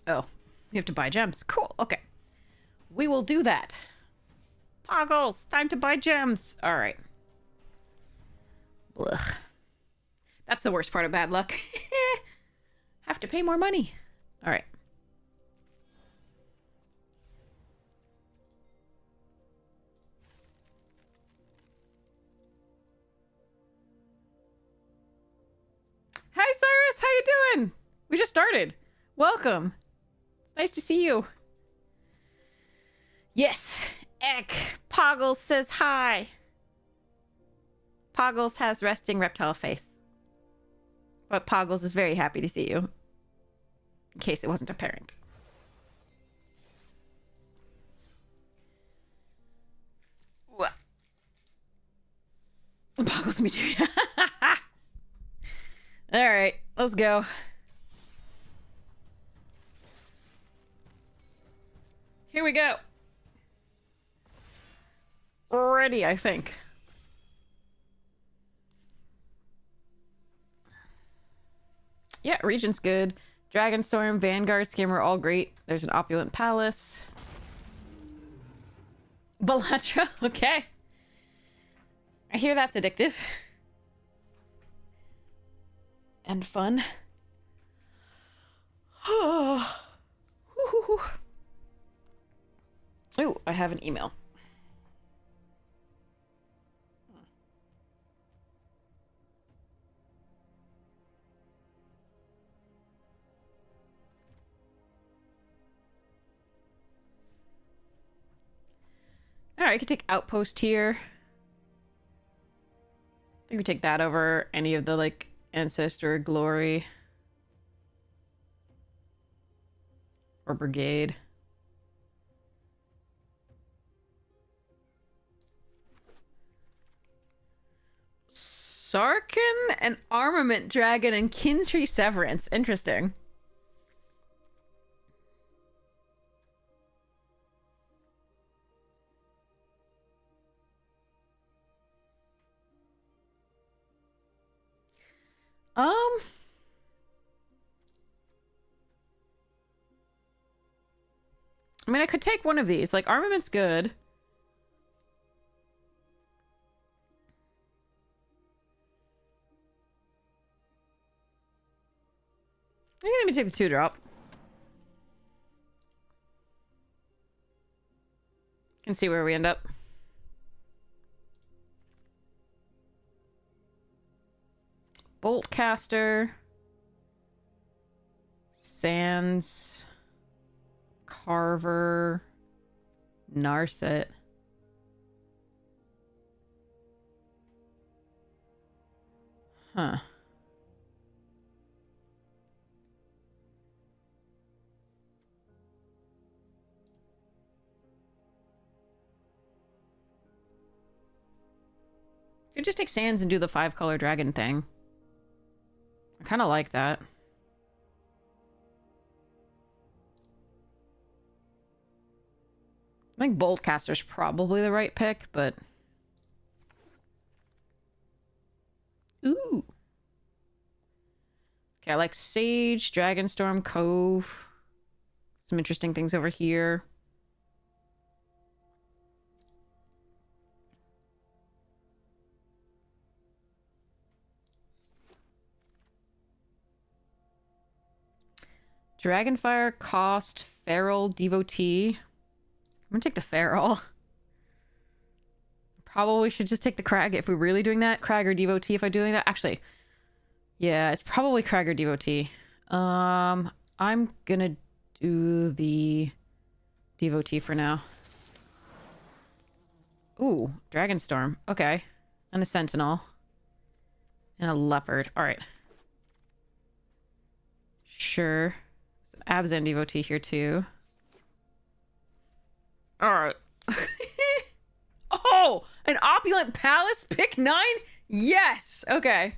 Oh, we have to buy gems. Cool. Okay. We will do that. Poggles, time to buy gems. All right. Blech. That's the worst part of bad luck. Have to pay more money. All right. Hi, Cyrus. How you doing? We just started. Welcome. It's nice to see you. Yes. Eck. Poggles says hi. Poggles has resting reptile face. But Poggles is very happy to see you. In case it wasn't apparent. What? Poggles, me too. Alright, let's go. Here we go. Ready, I think. Yeah, Regent's good. Dragonstorm, Vanguard, Skimmer, all great. There's an Opulent Palace. Balatro, okay. I hear that's addictive. And fun. Ooh, I have an email. Alright, I could take Outpost here. I think we take that over any of the, like, Ancestor, Glory. Or Brigade. Sarkin, an Armament Dragon, and Kintree Severance. Interesting. I mean, I could take one of these. Like, Armament's good. I think let me take the 2-drop. Can see where we end up. Boltcaster. Sands. Carver. Narset. Huh. You could just take Sands and do the 5-color dragon thing. I kind of like that. I think Boltcaster's probably the right pick, but... Ooh. Okay, I like Sage, Dragonstorm, Cove. Some interesting things over here. Dragonfire, Cost, Feral, Devotee. I'm gonna take the Feral. Probably should just take the Crag if we're really doing that. Crag or Devotee if I'm doing that. Actually, yeah, it's probably Crag or Devotee. I'm gonna do the Devotee for now. Ooh, Dragonstorm. Okay. And a Sentinel. And a Leopard. Alright. Sure. Abzan Devotee here too. Alright. Oh! An Opulent Palace? Pick 9? Yes! Okay.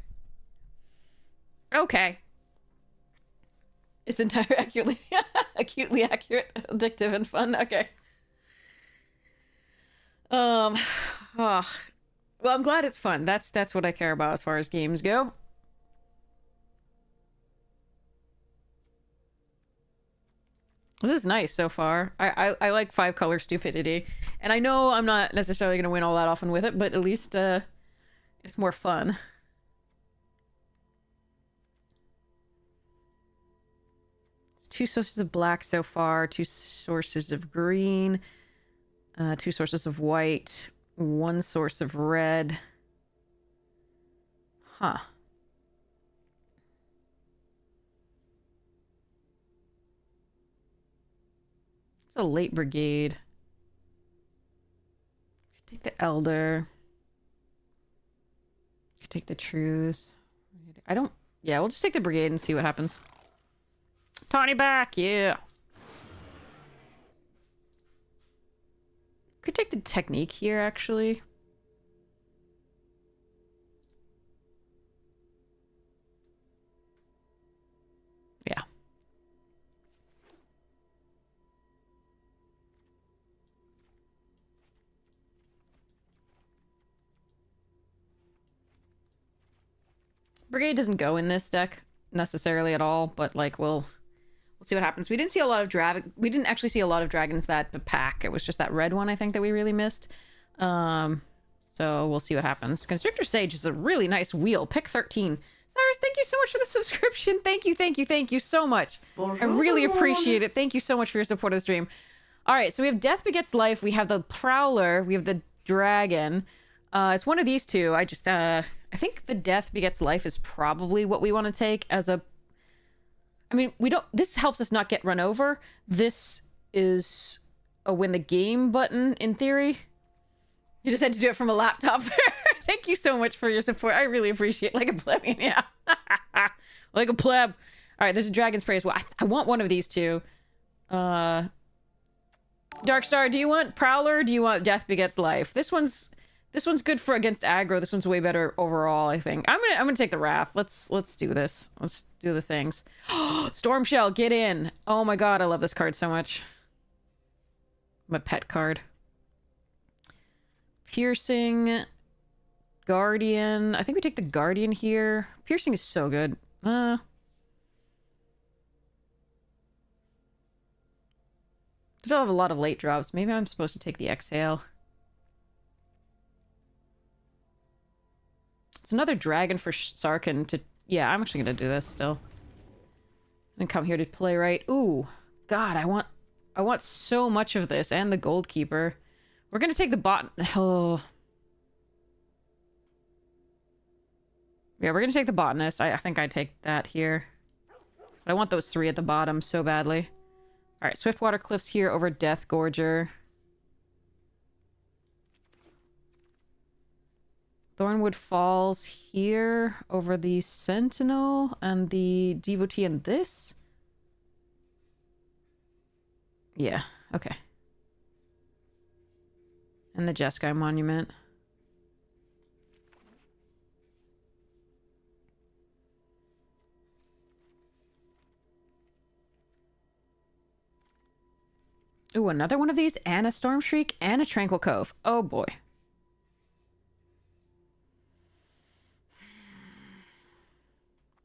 Okay. It's entirely acutely accurate, addictive, and fun. Okay. Oh. Well, I'm glad it's fun. That's what I care about as far as games go. This is nice so far. I like 5-color stupidity. And I know I'm not necessarily going to win all that often with it, but at least it's more fun. It's 2 sources of black so far, 2 sources of green, 2 sources of white, 1 source of red. Huh. It's a late brigade. Take the Elder. Take the Truth. I don't... Yeah, we'll just take the brigade and see what happens. Tawny back, yeah. Could take the technique here, actually. Yeah. Brigade doesn't go in this deck necessarily at all, but like we'll see what happens. We didn't see a lot of we didn't actually see a lot of dragons that pack. It was just that red one I think that we really missed. So we'll see what happens. Constrictor Sage is a really nice wheel. Pick 13. Cyrus, thank you so much for the subscription. Thank you so much. I really appreciate it. Thank you so much for your support of the stream. All right, so we have Death Begets Life. We have the Prowler. We have the Dragon. It's one of these two. I just, I think the Death Begets Life is probably what we want to take as a... I mean, we don't... This helps us not get run over. This is a win the game button, in theory. You just had to do it from a laptop. Thank you so much for your support. I really appreciate it. Like a plebeian, yeah. Like a pleb. All right, there's a Dragon's Prey as well. I want one of these two. Darkstar, do you want Prowler or do you want Death Begets Life? This one's good for against aggro. This one's way better overall, I think. I'm gonna take the Wrath. Let's do this. Let's do the things. Stormshell, get in. Oh my god, I love this card so much. My pet card. Piercing, Guardian. I think we take the Guardian here. Piercing is so good. I don't have a lot of late drops. Maybe I'm supposed to take the Exhale. It's another dragon for Sarkhan to... Yeah, I'm actually gonna do this still. And come here to play right. Ooh, God, I want so much of this and the Gold Keeper. We're gonna take the bot... Oh. Yeah, we're gonna take the Botanist. I think I'd take that here. But I want those 3 at the bottom so badly. Alright, Swiftwater Cliffs here over Death Gorger. Thornwood Falls here over the Sentinel and the Devotee and this? Yeah, okay. And the Jeskai Monument. Ooh, another one of these, and a Stormshriek, and a Tranquil Cove. Oh boy.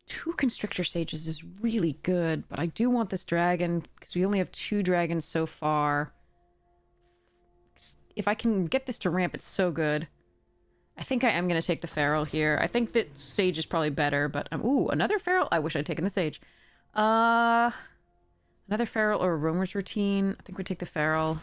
Two Constrictor Sages is really good, but I do want this dragon, because we only have 2 dragons so far. If I can get this to ramp, it's so good. I think I am going to take the Feral here. I think that Sage is probably better, but... ooh, another Feral? I wish I'd taken the Sage. Another Feral or a Roamer's Routine. I think we take the Feral.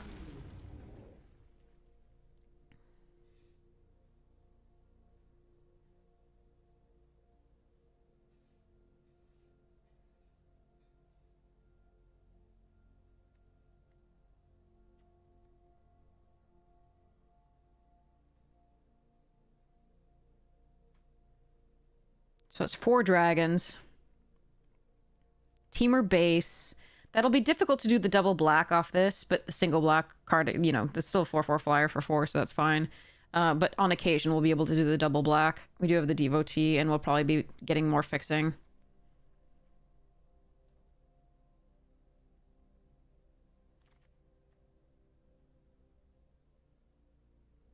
So it's 4 dragons. Teamer base. That'll be difficult to do the double black off this, but the single black card, you know, that's still a 4/4 flyer for 4, so that's fine. But on occasion, we'll be able to do the double black. We do have the Devotee, and we'll probably be getting more fixing.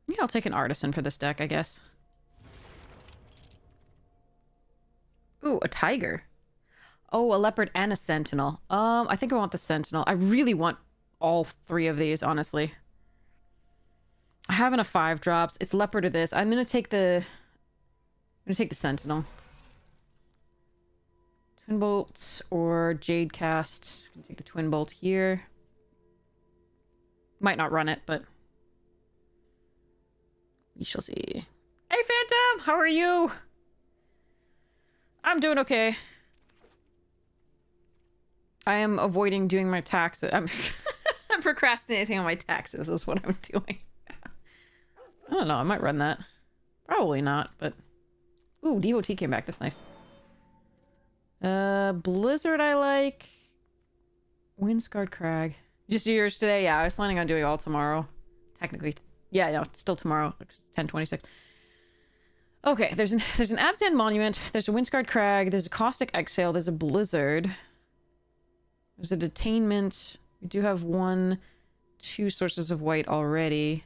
Yeah, I'll take an Artisan for this deck, I guess. Ooh, a Tiger. Oh, a leopard and a sentinel. I think I want the sentinel. I really want all three of these, honestly. I have enough 5 drops. It's leopard or this. I'm gonna take the sentinel. Twin bolt or jade cast. I'm gonna take the twin bolt here. Might not run it, but we shall see. Hey, Phantom! How are you? I'm doing okay. I am avoiding doing my taxes. I'm procrastinating on my taxes is what I'm doing. I don't know. I might run that. Probably not, but... Ooh, Devotee came back. That's nice. Blizzard I like. Windscarred Crag. Just do yours today? Yeah, I was planning on doing all tomorrow. Technically. Yeah, no, it's still tomorrow. It's 10:26. Okay, there's an Abzan Monument. There's a Windscarred Crag. There's a Caustic Exhale. There's a Blizzard. There's a Detainment. We do have 2 sources of white already.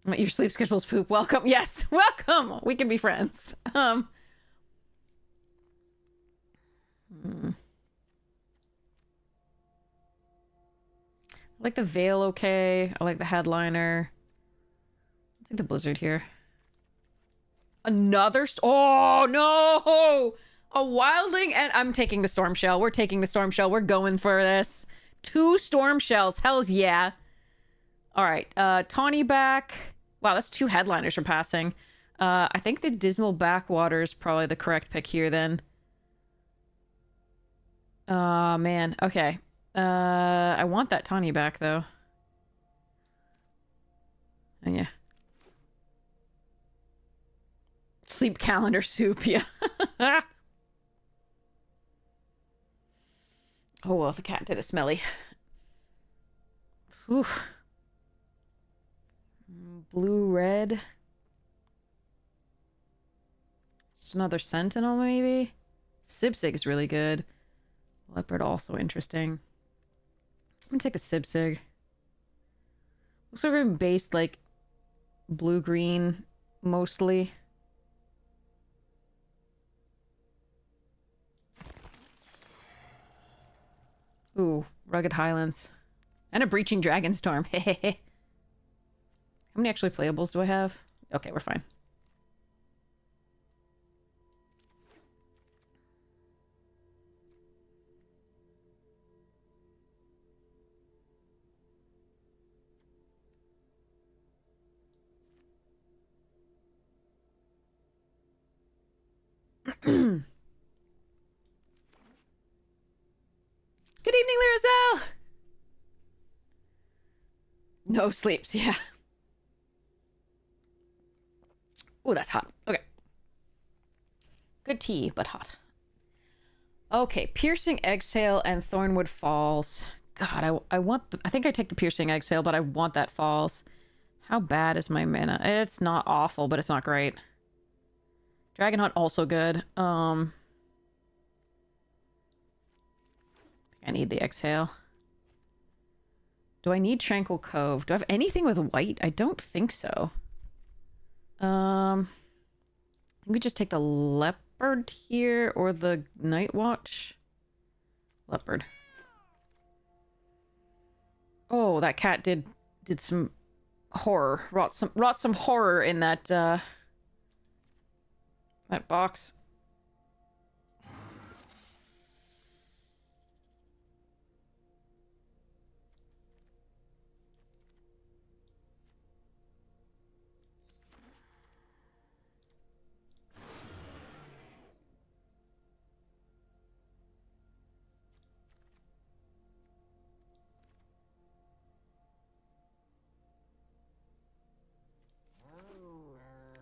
Your sleep schedule's poop. Welcome. Yes, welcome. We can be friends. I like the Veil okay. I like the Headliner. I'll take the Blizzard here. Another... Oh, no! A Wildling, and I'm taking the Storm Shell. We're taking the Storm Shell. We're going for this. 2 Storm Shells. Hells yeah. All right. Tawny back. Wow, that's 2 Headliners for passing. I think the Dismal Backwater is probably the correct pick here then. Oh, man. Okay. I want that Tawny back, though. Oh, yeah. Sleep calendar soup, yeah. Oh, well, the cat did a smelly. Whew. Blue, red. Just another Sentinel, maybe? Sibsig is really good. Leopard also interesting. I'm gonna take a Sibsig. Looks like we're based like blue-green mostly. Ooh, Rugged Highlands. And a Breaching Dragonstorm. Hehehe. How many actually playables do I have? Okay, we're fine. Good evening, Lirazel! No sleeps, yeah. Ooh, that's hot. Okay. Good tea, but hot. Okay, Piercing Exhale and Thornwood Falls. God, I want... I think I take the Piercing Exhale, but I want that Falls. How bad is my mana? It's not awful, but it's not great. Dragon Hunt also good. I need the Exhale. Do I need Tranquil Cove? Do I have anything with white? I don't think so. I think we just take the Leopard here or the Night Watch. Leopard. Oh, that cat did some horror. Wrought some horror in that that box.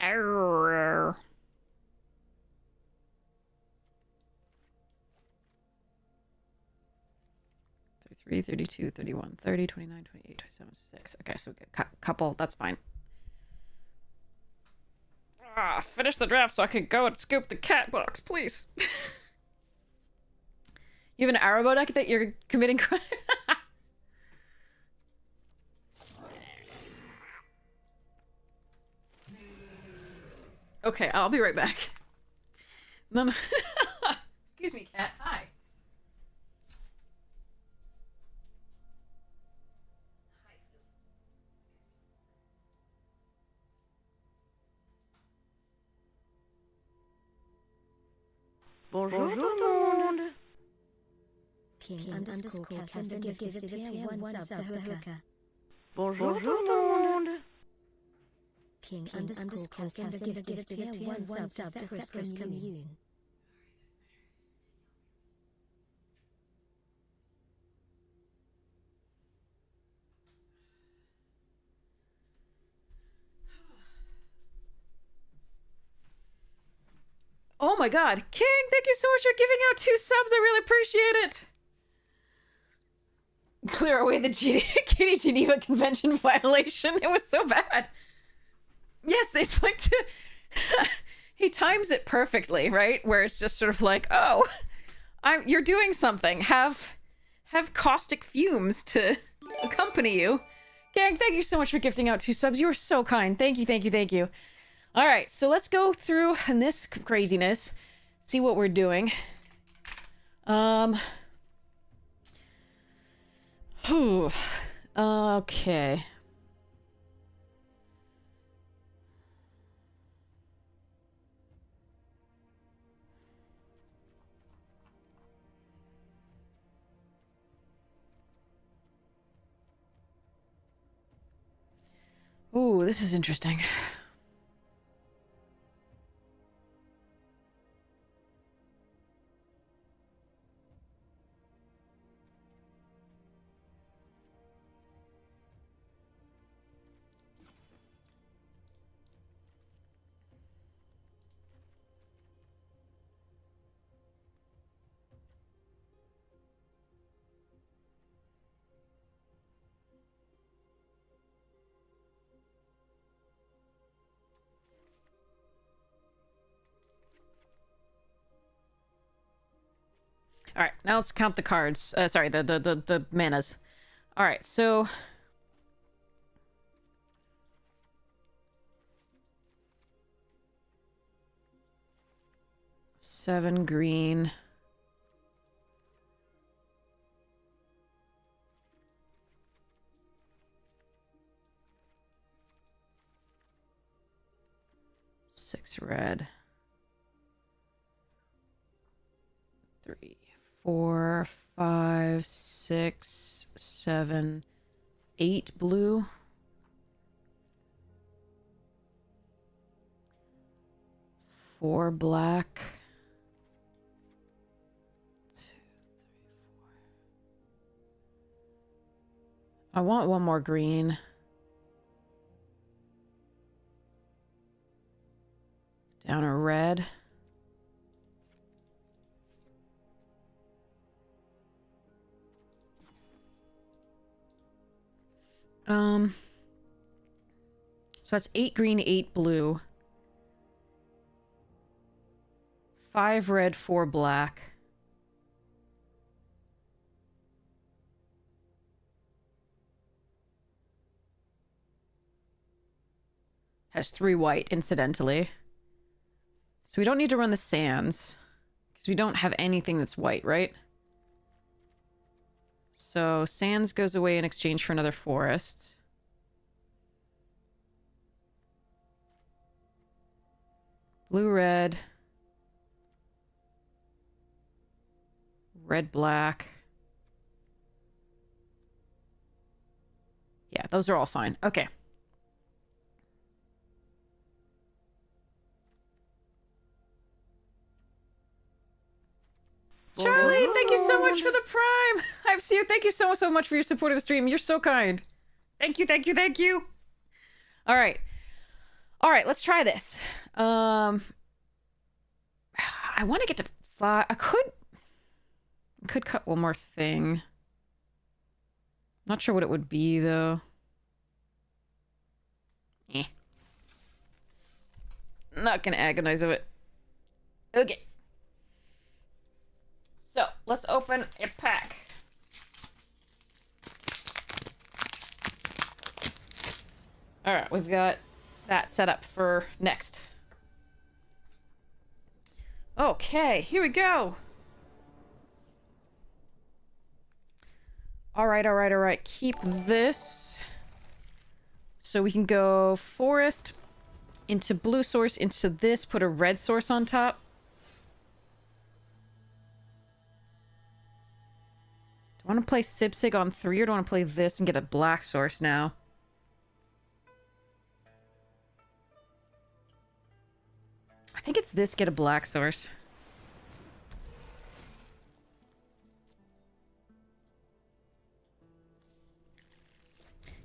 Arr. 33, 32, 31, 30, 29, 28, 27, 6. Okay, so we get a couple. That's fine. Finish the draft so I can go and scoop the cat box, please. You have an Arrow deck that you're committing crime? Okay, I'll be right back. No. Bonjour tout le monde. King_Cass gifted a tier 1 sub to Hooker. Bonjour tout le monde. King_Cass gifted a tier 1 sub to Fresco's Commune. Oh my god. King, thank you so much for giving out 2 subs. I really appreciate it. Clear away the Katie Geneva Convention violation. It was so bad. Yes, they like to... He times it perfectly, right? Where it's just sort of like, oh, you're doing something. Have caustic fumes to accompany you. Gang, thank you so much for gifting out 2 subs. You were so kind. Thank you, thank you, thank you. All right, so let's go through in this craziness, see what we're doing. Okay. Ooh, this is interesting. All right, now let's count the cards. Sorry, the manas. All right, so seven green. Six red. 3, 4, 5, 6, 7, 8 blue. 4 black. 2, 3, 4. I want one more green. Down a red. So that's 8 green, 8 blue. 5 red, 4 black. Has 3 white, incidentally. So we don't need to run the sands, because we don't have anything that's white, right? So sands goes away in exchange for another forest. Blue, red. Red, black. Yeah, those are all fine. Okay. Charlie, thank you so much for the prime. I've seen you. Thank you so much for your support of the stream. You're so kind. Thank you, thank you, thank you. All right. All right, let's try this. I want to get to 5. I could cut one more thing. Not sure what it would be, though. Not gonna agonize of it. Okay. So, let's open a pack. Alright, we've got that set up for next. Okay, here we go. Alright. Keep this. So we can go forest, into blue source, into this, put a red source on top. Do I want to play Sibsig on 3 or do I want to play this and get a black source now? I think it's this, get a black source.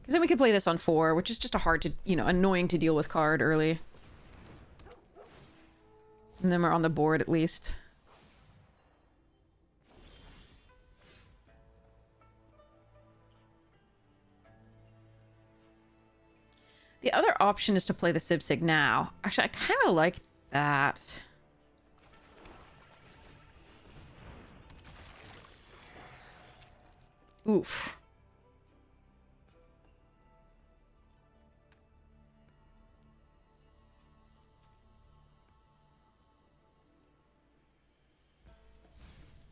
Because then we could play this on 4, which is just a hard to, you know, annoying to deal with card early. And then we're on the board at least. The other option is to play the Sibsig now. Actually, I kind of like that. Oof.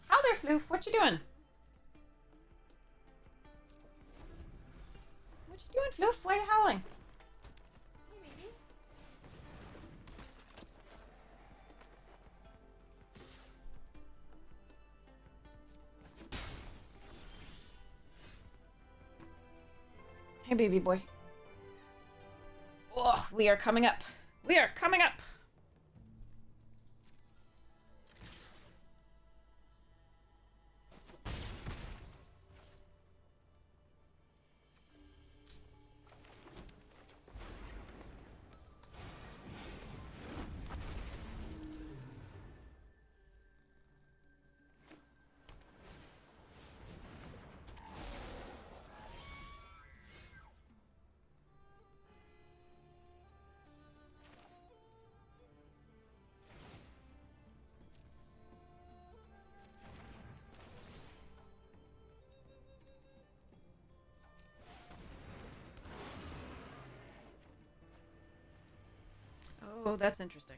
How there, Floof? What you doing? What you doing, Floof? Why are you howling? Hey, baby boy. Oh, we are coming up. We are coming up. Oh, that's interesting.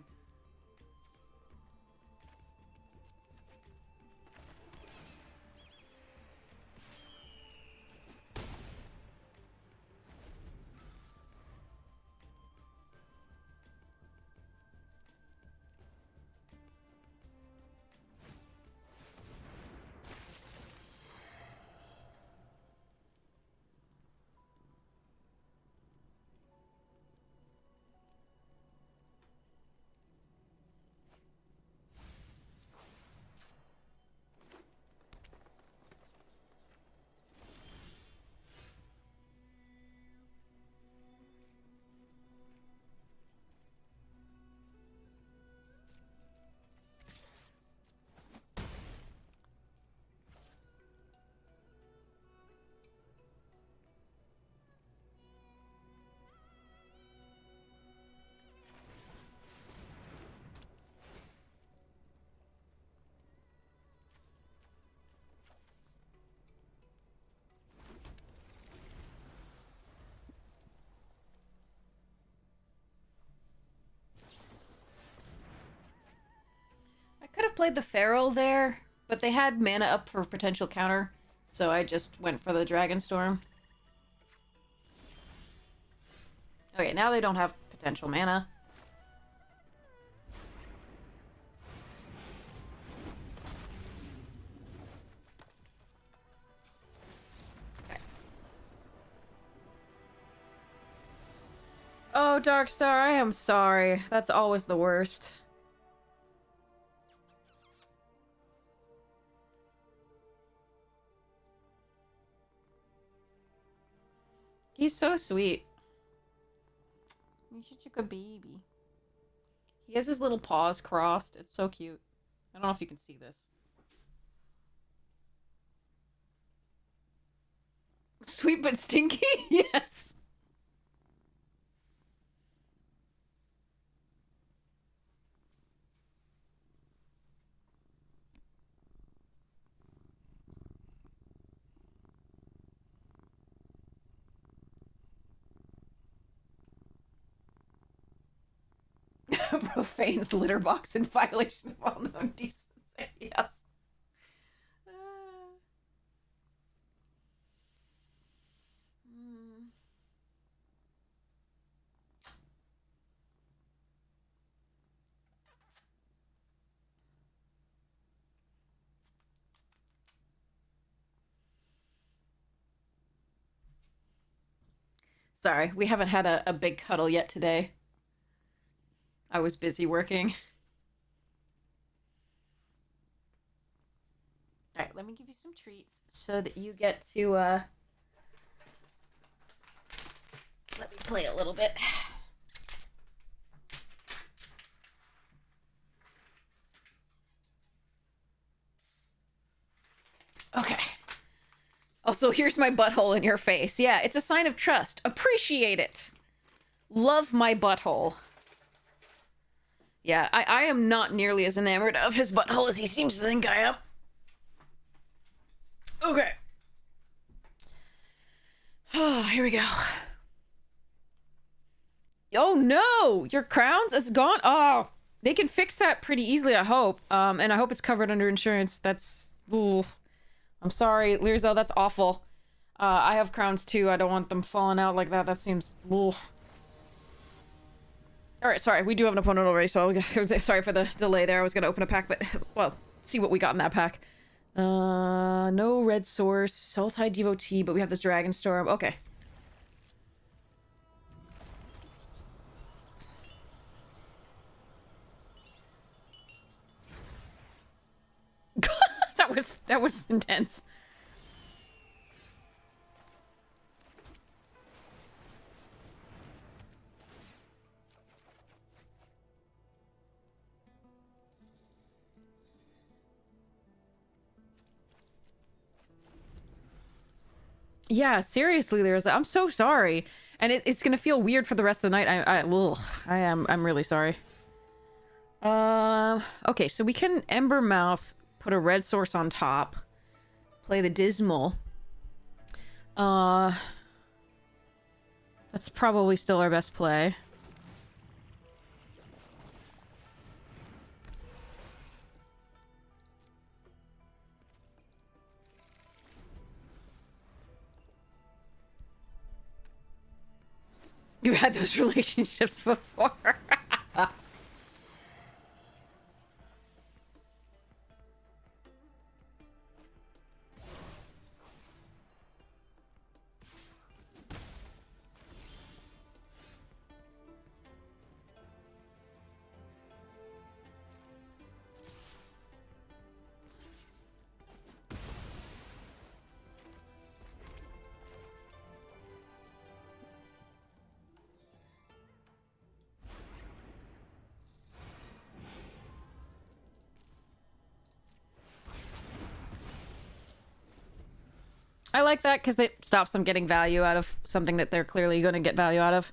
I could have played the Feral there, but they had mana up for potential counter, so I just went for the Dragonstorm. Okay, now they don't have potential mana. Okay. Oh, Darkstar, I am sorry. That's always the worst. He's so sweet. He's such a good baby. He has his little paws crossed. It's so cute. I don't know if you can see this. Sweet but stinky? Yes. Profanes litter box in violation of all known decency. Yes. Mm. Sorry, we haven't had a big cuddle yet today. I was busy working. All right, let me give you some treats so that you get to, let me play a little bit. Okay. Also, here's my butthole in your face. Yeah, it's a sign of trust. Appreciate it. Love my butthole. Yeah, I am not nearly as enamored of his butthole as he seems to think I am. Okay. Oh, here we go. Oh no! Your crowns is gone? Oh, they can fix that pretty easily, I hope. And I hope it's covered under insurance. That's... Ooh. I'm sorry, Lirzo, that's awful. I have crowns too. I don't want them falling out like that. That seems... Ooh. Alright, sorry, we do have an opponent already, so sorry for the delay there. I was gonna open a pack, but, well, see what we got in that pack. No red source, Sultai Devotee, but we have this Dragon Storm. Okay. that was intense. Yeah, seriously, I'm so sorry. And it's gonna feel weird for the rest of the night. I'm really sorry. Okay, so we can Embermouth, put a red source on top, play the Dismal. That's probably still our best play. You had those relationships before. I like that because it stops them getting value out of something that they're clearly going to get value out of.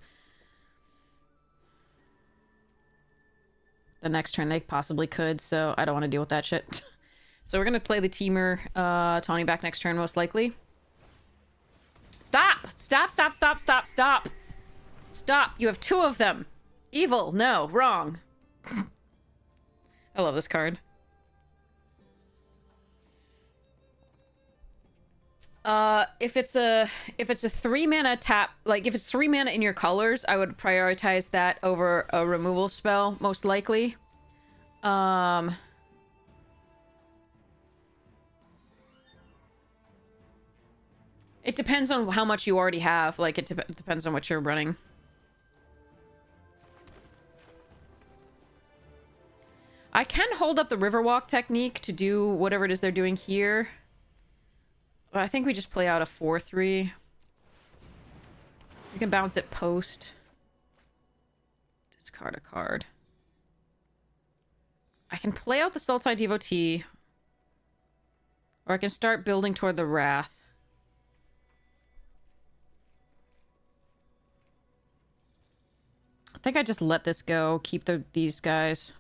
The next turn they possibly could, so I don't want to deal with that shit. So we're going to play the Teamer Tawny back next turn, most likely. Stop! Stop, stop, stop, stop, stop! Stop! You have two of them! Evil! No, wrong. I love this card. If it's a 3-mana tap, like if it's 3 mana in your colors, I would prioritize that over a removal spell, most likely. It depends on how much you already have. Like, it depends on what you're running. I can hold up the Riverwalk technique to do whatever it is they're doing here. I think we just play out a 4-3. You can bounce it post. Discard a card. I can play out the Sultai Devotee. Or I can start building toward the Wrath. I think I just let this go. Keep these guys.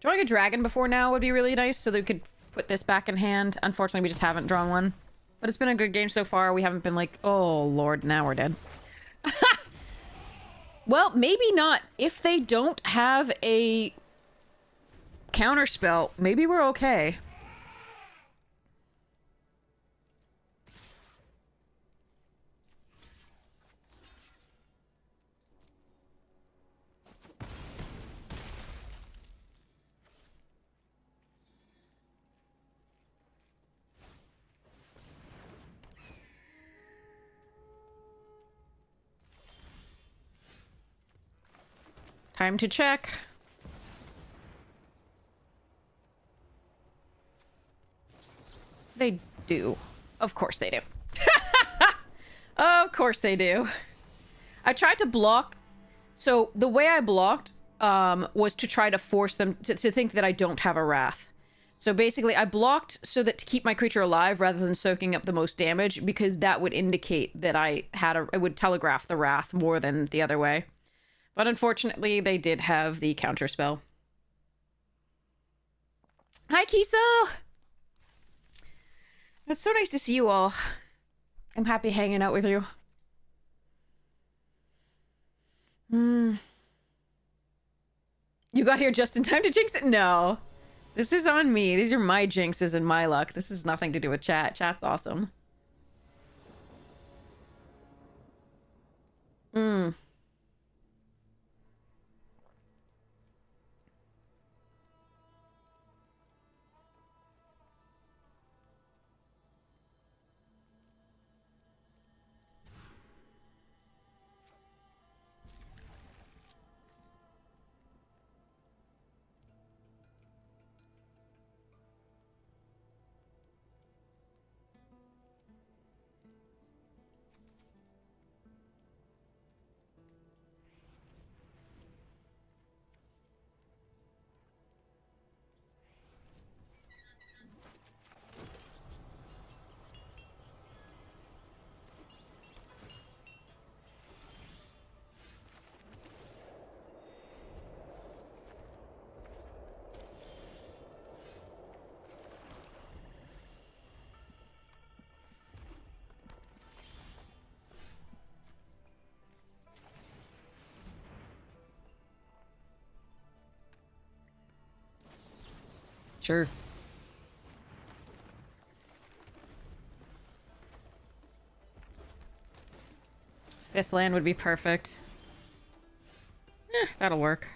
Drawing a dragon before now would be really nice so that we could put this back in hand. Unfortunately, we just haven't drawn one. But it's been a good game so far. We haven't been like, oh, Lord, now we're dead. Well, maybe not. If they don't have a counterspell, maybe we're okay. Time to check. They do. Of course they do. Of course they do. I tried to block. So the way I blocked was to try to force them to think that I don't have a wrath. So basically I blocked so that to keep my creature alive rather than soaking up the most damage, because that would indicate that it would telegraph the wrath more than the other way. But unfortunately, they did have the counterspell. Hi, Kiso! It's so nice to see you all. I'm happy hanging out with you. You got here just in time to jinx it? No. This is on me. These are my jinxes and my luck. This has nothing to do with chat. Chat's awesome. Sure. Fifth land would be perfect. That'll work.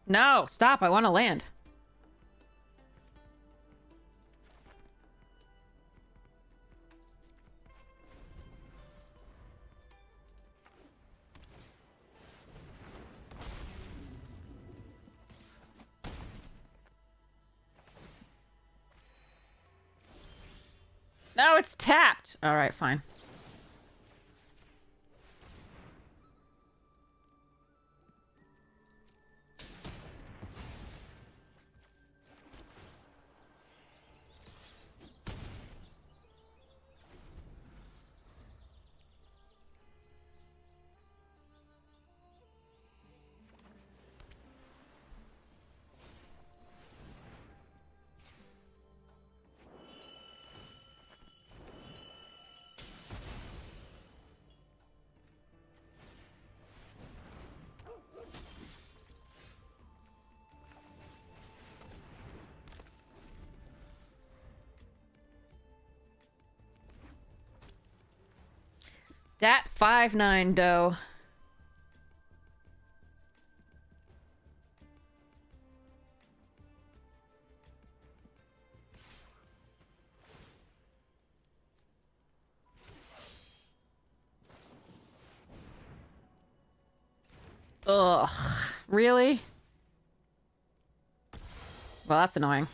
No, stop. I want to land. No, it's tapped. All right, fine. Dat 5-9 dough. Ugh. Really? Well, that's annoying.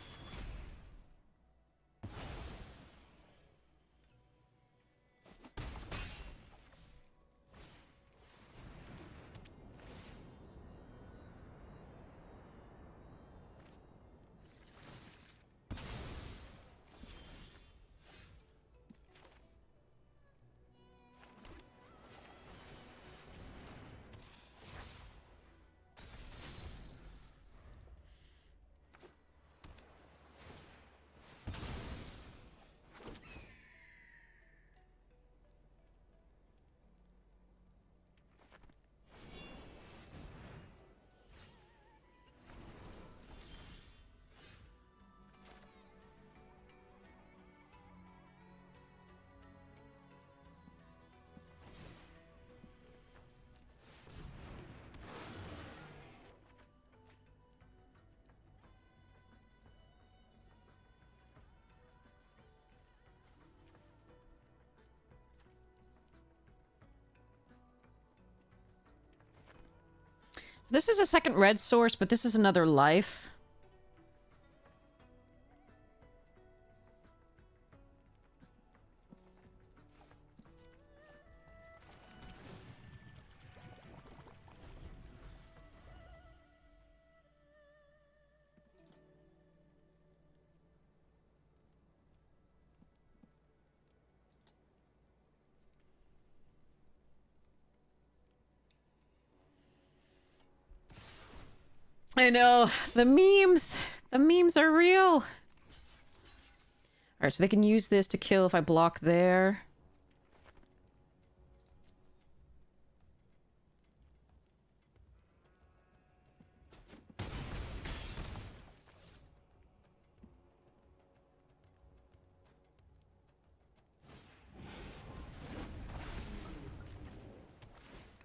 So this is a second red source, but this is another life. I know. The memes. The memes are real. Alright, so they can use this to kill if I block there.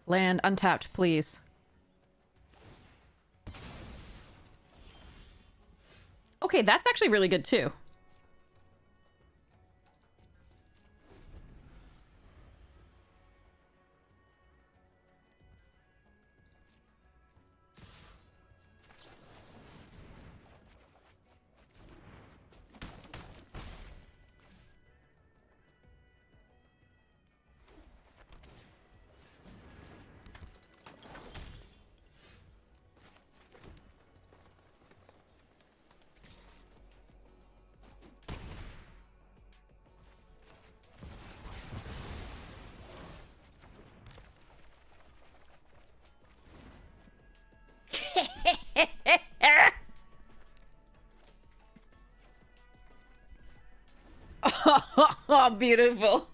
Land untapped, please. Okay, that's actually really good too. Oh, beautiful.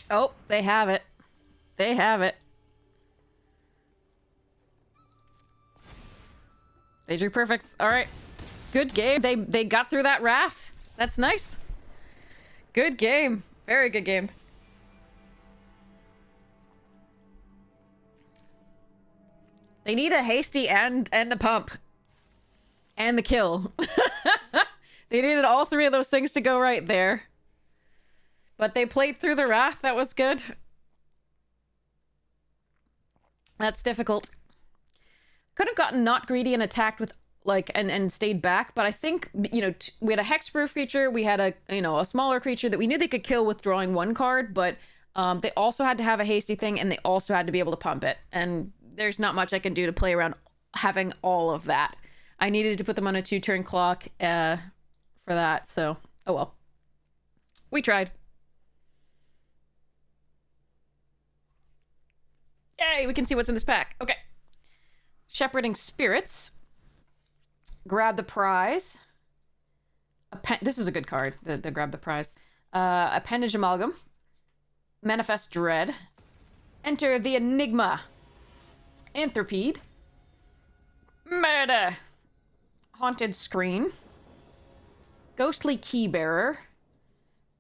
Oh, they have it. They have it. They drew perfects. All right. Good game. They got through that wrath. That's nice. Good game. Very good game. They need a hasty and a pump. And the kill. They needed all three of those things to go right there. But they played through the wrath. That was good. That's difficult. Could have gotten not greedy and attacked with like and stayed back, but I think, you know, we had a hexproof creature, we had a, you know, a smaller creature that we knew they could kill with drawing one card, but they also had to have a hasty thing, and they also had to be able to pump it, and there's not much I can do to play around having all of that. I needed to put them on a 2-turn clock for that, so oh well. We tried. Yay, we can see what's in this pack. Okay. Shepherding Spirits. Grab the prize. This is a good card, the grab the prize. Appendage Amalgam. Manifest Dread. Enter the Enigma. Anthropede. Murder. Haunted Screen. Ghostly Keybearer.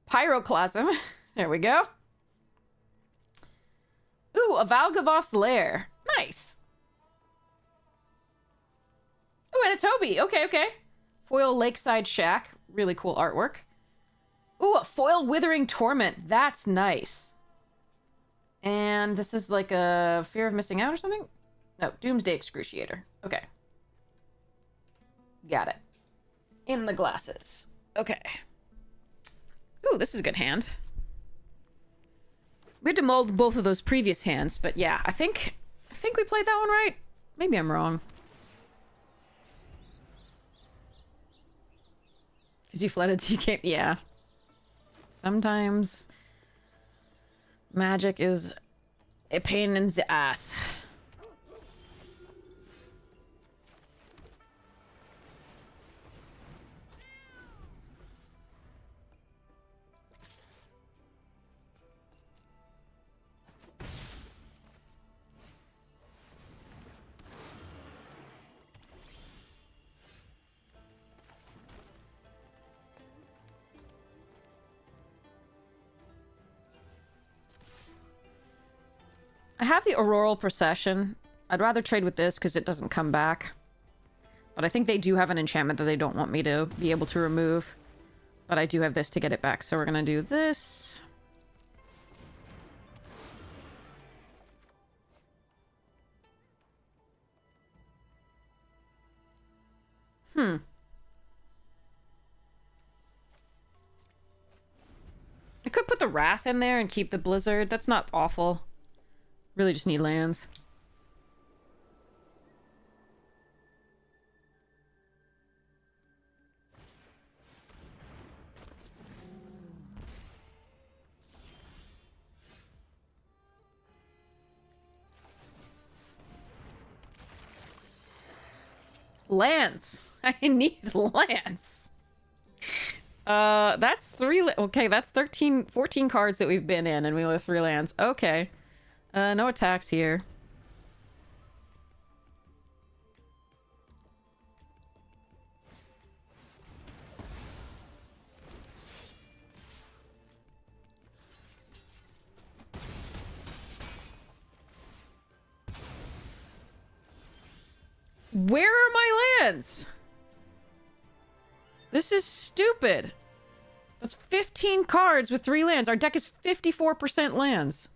Pyroclasm. There we go. Ooh, a Valgavoth's Lair. Nice. Ooh, and a Toby. Okay, okay. Foil Lakeside Shack. Really cool artwork. Ooh, a foil Withering Torment. That's nice. And this is like a Fear of Missing Out or something? No, Doomsday Excruciator. Okay. Got it. In the glasses. Okay. Ooh, this is a good hand. We had to mold both of those previous hands, but yeah, I think we played that one right. Maybe I'm wrong. Because you flooded, you can't... Yeah. Sometimes... Magic is a pain in the ass. I have the Auroral Procession. I'd rather trade with this because it doesn't come back. But I think they do have an enchantment that they don't want me to be able to remove. But I do have this to get it back, so we're gonna do this. I could put the Wrath in there and keep the Blizzard. That's not awful. Really just need lands. Lands. I need lands. That's 3... Okay, that's 14 cards that we've been in, and we only have 3 lands. Okay. No attacks here. Where are my lands? This is stupid. That's 15 cards with 3 lands. Our deck is 54% lands.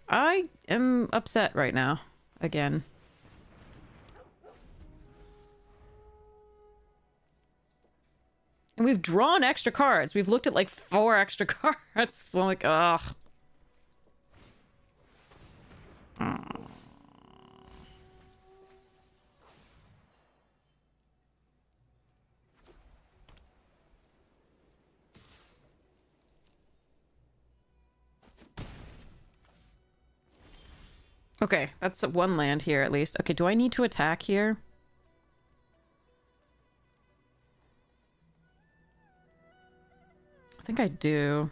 I am upset right now. Again. And we've drawn extra cards. We've looked at like 4 extra cards. I'm like, ugh. Okay, that's 1 land here at least. Okay, do I need to attack here? I think I do.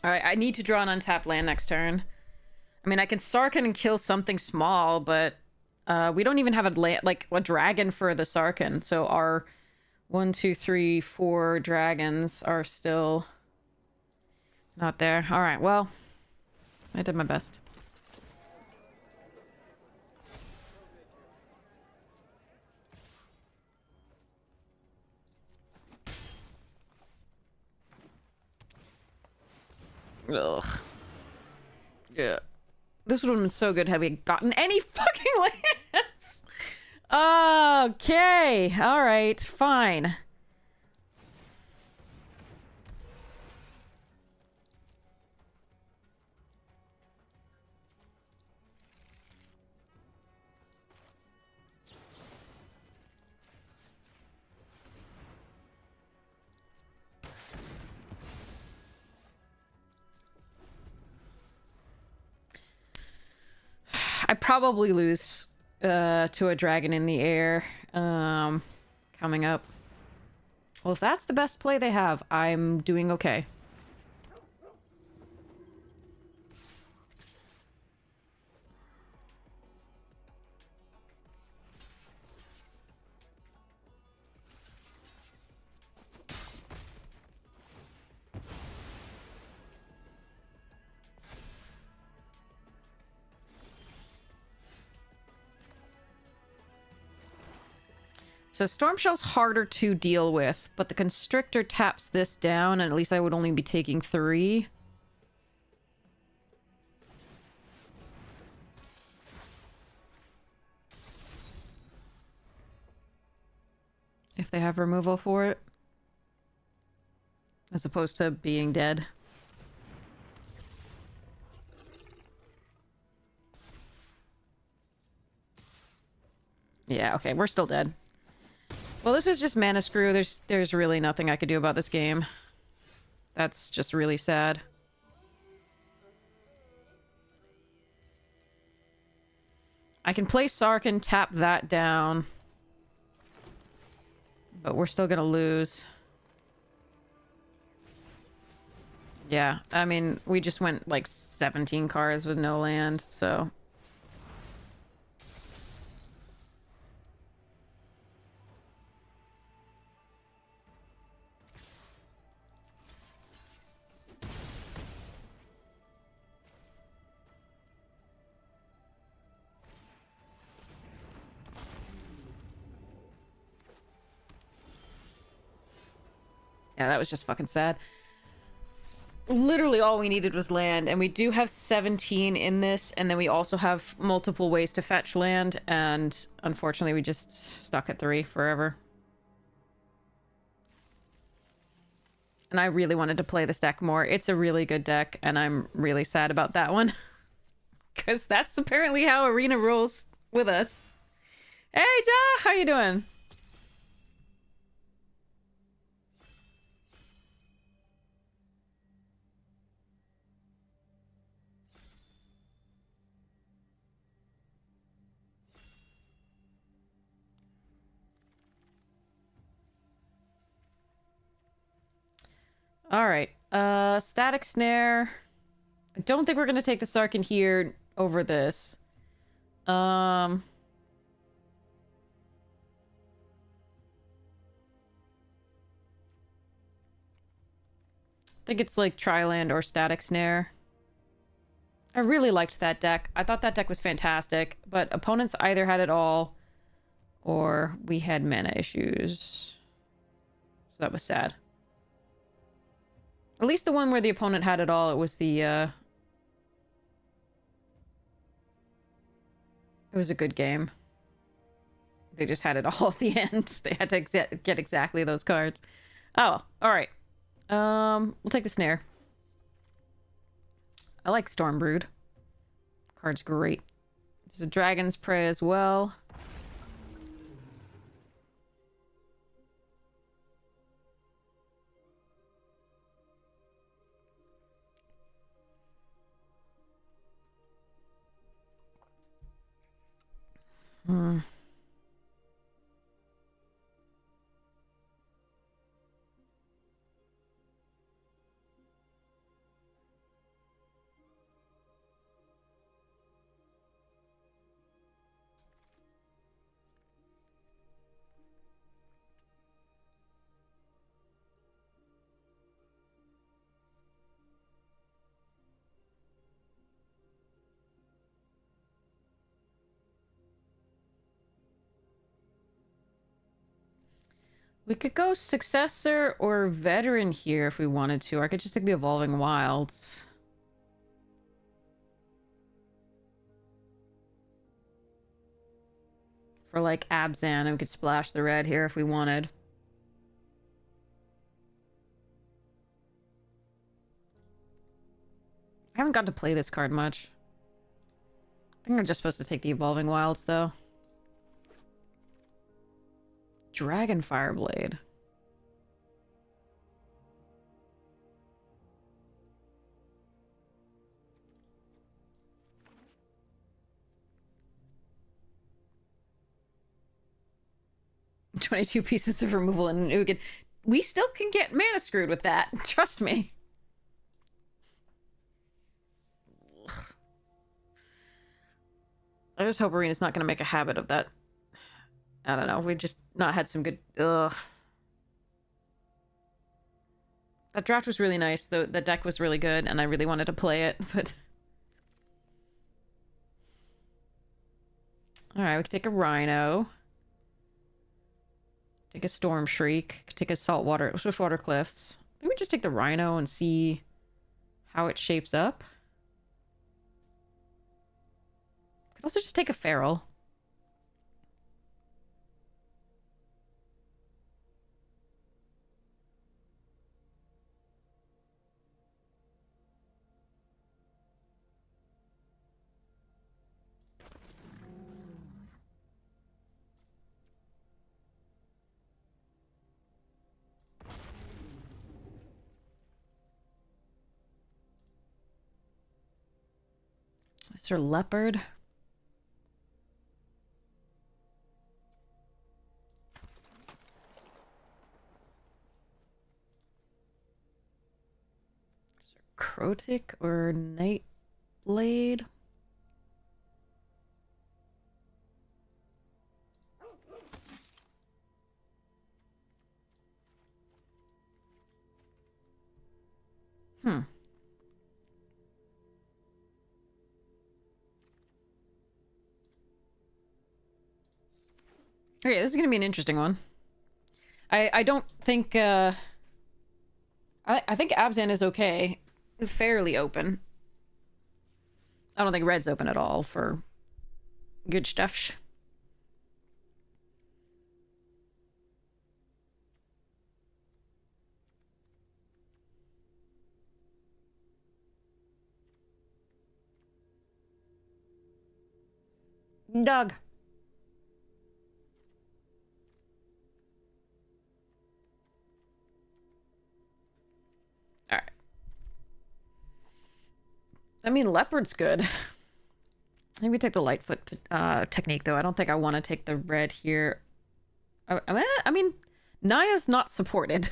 Alright, I need to draw an untapped land next turn. I mean, I can Sarkhan and kill something small, but we don't even have a land, like a dragon for the Sarkhan. So our 1, 2, 3, 4 dragons are still not there. All right, well, I did my best. Ugh. Yeah. This would have been so good had we gotten any fucking lands. Okay. All right. Fine. I probably lose to a dragon in the air coming up. Well, if that's the best play they have, I'm doing okay. So Stormshell's harder to deal with, but the Constrictor taps this down, and at least I would only be taking 3. If they have removal for it. As opposed to being dead. Yeah, okay, we're still dead. Well, this is just mana screw. There's really nothing I could do about this game. That's just really sad. I can play Sarkhan, tap that down. But we're still gonna lose. Yeah, I mean, we just went like 17 cards with no land, so... Yeah, that was just fucking sad. Literally all we needed was land, and we do have 17 in this, and then we also have multiple ways to fetch land, and unfortunately we just stuck at 3 forever. And I really wanted to play this deck more. It's a really good deck, and I'm really sad about that one. Because that's apparently how Arena rolls with us. Hey, Ja! How you doing? Alright. Static Snare. I don't think we're gonna take the Sarkhan here over this. I think it's like Triland or Static Snare. I really liked that deck. I thought that deck was fantastic, but opponents either had it all or we had mana issues. So that was sad. At least the one where the opponent had it all, it was the, it was a good game. They just had it all at the end. They had to get exactly those cards. Oh, alright. We'll take the Snare. I like Stormbrood. Card's great. There's a Dragon's Prey as well. Hmm. We could go Successor or Veteran here if we wanted to. Or I could just take the Evolving Wilds. For like Abzan, and we could splash the red here if we wanted. I haven't got to play this card much. I think I'm just supposed to take the Evolving Wilds, though. Dragon Fireblade. $22 pieces of removal and Ugin. We still can get mana screwed with that. Trust me. I just hope Arena's not going to make a habit of that. I don't know. We just not had some good... Ugh. That draft was really nice. The deck was really good, and I really wanted to play it, but... Alright, we can take a Rhino. Take a Storm Shriek. Take a Swiftwater Cliffs. I think we just take the Rhino and see how it shapes up. Could also just take a Feral. Sir Leopard. Sir Crotic or Nightblade. Okay, this is gonna be an interesting one. I don't think I think Abzan is okay. Fairly open. I don't think red's open at all for good stuff. Dog. Alright. I mean, Leopard's good. I think we take the Lightfoot technique, though. I don't think I want to take the red here. I mean, Naya's not supported.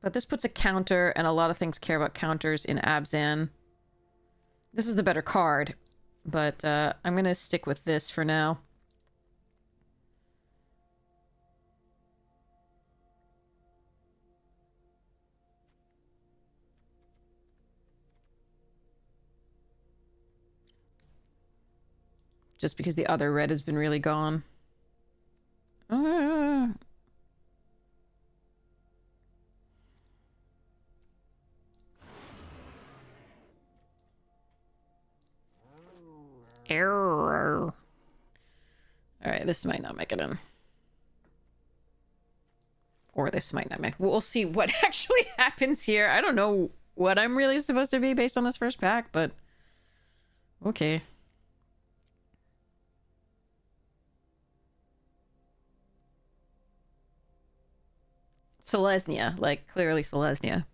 But this puts a counter, and a lot of things care about counters in Abzan. This is the better card, but I'm going to stick with this for now. Just because the other red has been really gone. Error. Alright, this might not make it in. Or this might not make... We'll see what actually happens here. I don't know what I'm really supposed to be based on this first pack, but... Okay. Selesnya. Like, clearly Selesnya.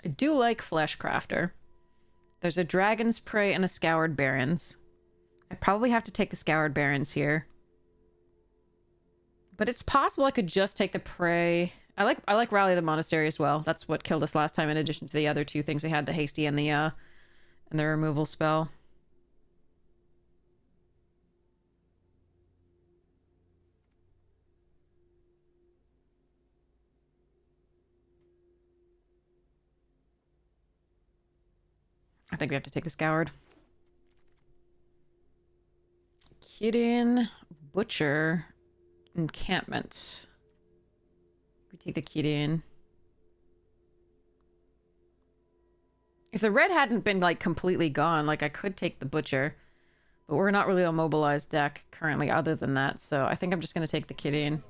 I do like Fleshcrafter. There's a Dragon's Prey and a Scoured Barrens. I probably have to take the Scoured Barrens here. But it's possible I could just take the Prey I like Rally the Monastery as well. That's what killed us last time, in addition to the other two things they had, the hasty and the removal spell. I think we have to take the Scoured. Kidin, Butcher, Encampment. We take the Kidin. If the red hadn't been, like, completely gone, like, I could take the Butcher. But we're not really a mobilized deck currently other than that, so I think I'm just going to take the Kidin.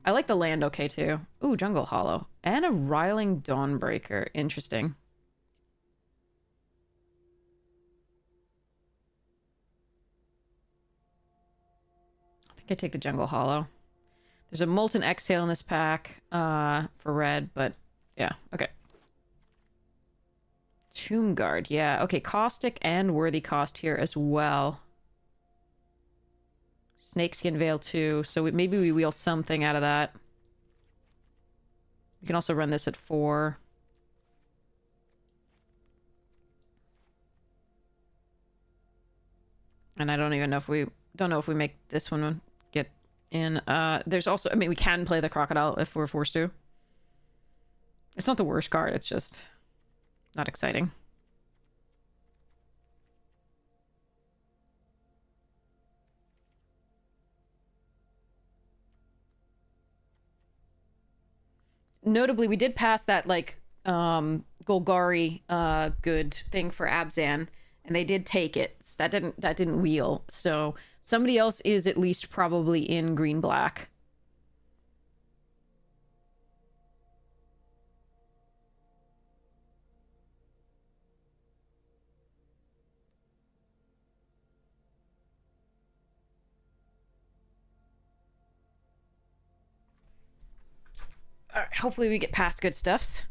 I like the land okay, too. Ooh, Jungle Hollow. And a Riling Dawnbreaker. Interesting. I think I take the Jungle Hollow. There's a Molten Exhale in this pack for red, but yeah, okay. Tomb Guard, yeah. Okay, Caustic and Worthy Cost here as well. Snakeskin Veil too, so maybe we wheel something out of that. We can also run this at 4. And I don't even know if we... Don't know if we make this one get in. There's also... I mean, we can play the Crocodile if we're forced to. It's not the worst card, it's just not exciting. Notably, we did pass that, like, Golgari good thing for Abzan, and they did take it. So that didn't wheel. So somebody else is at least probably in green-black. All right, hopefully we get past good stuffs.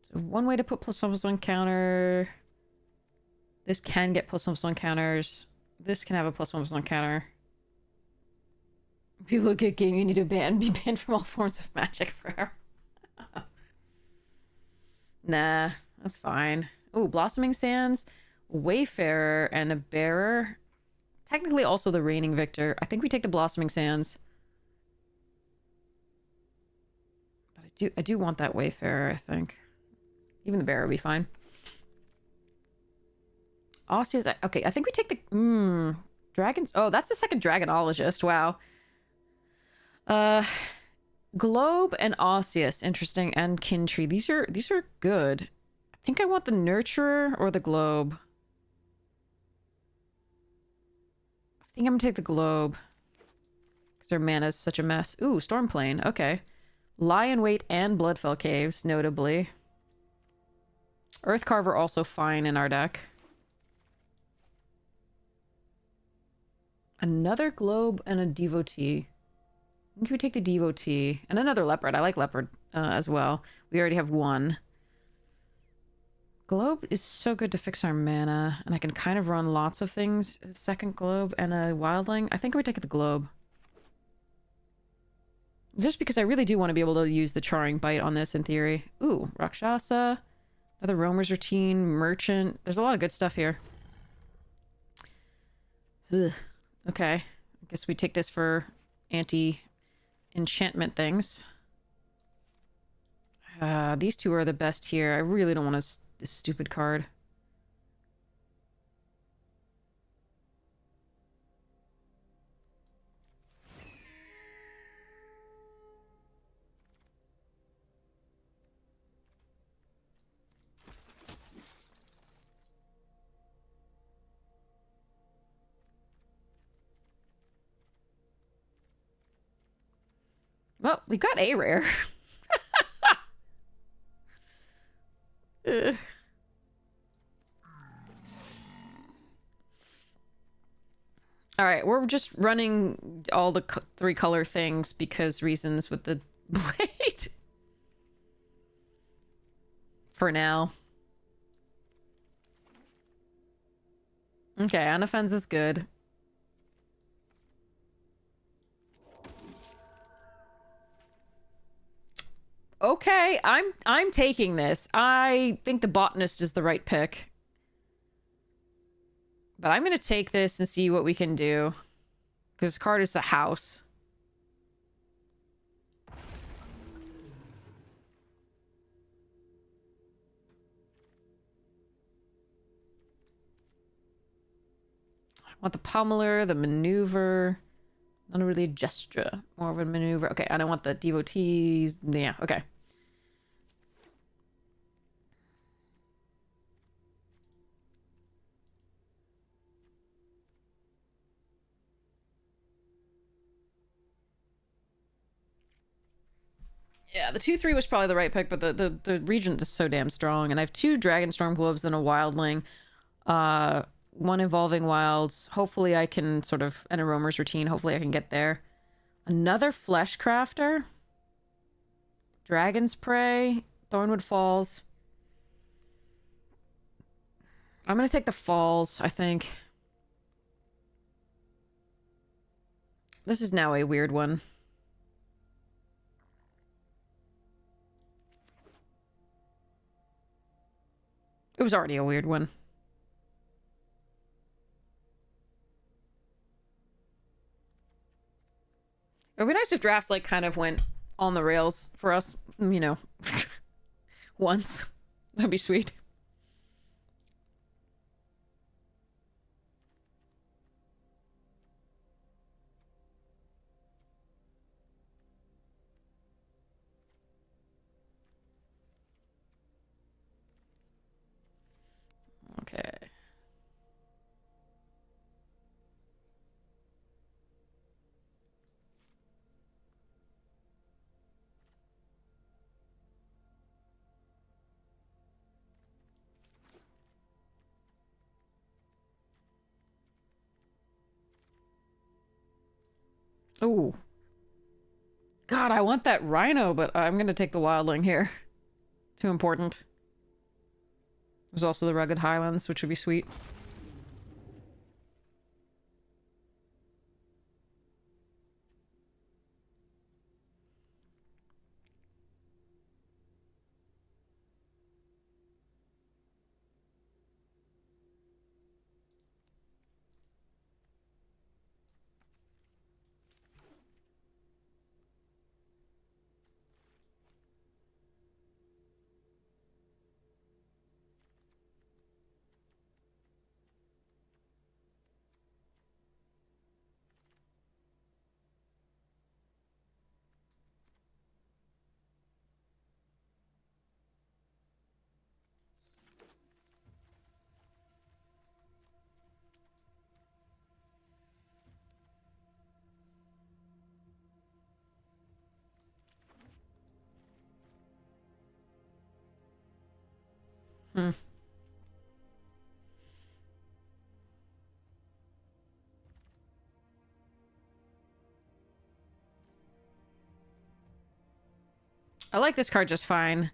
So one way to put +1/+1 counter. This can get +1/+1 counters. This can have a +1/+1 counter. People who get game, you need to be banned from all forms of magic forever. Nah, that's fine. Ooh, Blossoming Sands, Wayfarer, and a Bearer. Technically also the Reigning Victor. I think we take the Blossoming Sands. But I do want that Wayfarer, I think. Even the Bearer would be fine. Osseous, okay, I think we take the... Dragons... Oh, that's the second Dragonologist, wow. Globe and Osseous, interesting, and Kintree. These are good. I think I want the Nurturer or the Globe. I think I'm gonna take the Globe. Because their mana is such a mess. Ooh, Stormplane, okay. Lion Weight and Bloodfell Caves, notably. Earthcarver also fine in our deck. Another Globe and a Devotee. Can we take the Devotee? And another Leopard. I like Leopard as well. We already have one. Globe is so good to fix our mana. And I can kind of run lots of things. A second Globe and a Wildling. I think we take the Globe. Just because I really do want to be able to use the Charring Bite on this in theory. Ooh, Rakshasa. Another Roamer's Routine. Merchant. There's a lot of good stuff here. Ugh. Okay. I guess we take this for anti-enchantment things. These two are the best here. I really don't want this stupid card. Well, we got a rare. All right, we're just running all the 3-color things because reasons with the blade. For now. Okay, unoffense is good. Okay, I'm taking this. I think the botanist is the right pick. But I'm gonna take this and see what we can do. Because this card is a house. I want the pummeler, the maneuver. Not really a gesture. More of a maneuver. Okay, I don't want the devotees. Yeah, okay. Yeah, the 2/3 was probably the right pick, but the regent is so damn strong. And I have 2 Dragonstorm Globes and a Wildling. One Evolving Wilds. Hopefully I can sort of... And a Roamer's Routine. Hopefully I can get there. Another Fleshcrafter. Dragon's Prey. Thornwood Falls. I'm gonna take the Falls, I think. This is now a weird one. It was already a weird one. It would be nice if drafts, like, kind of went on the rails for us, you know, once. That'd be sweet. Okay. Ooh. God, I want that rhino, but I'm gonna take the wildling here. Too important. There's also the rugged highlands, which would be sweet. Hmm. I like this card just fine.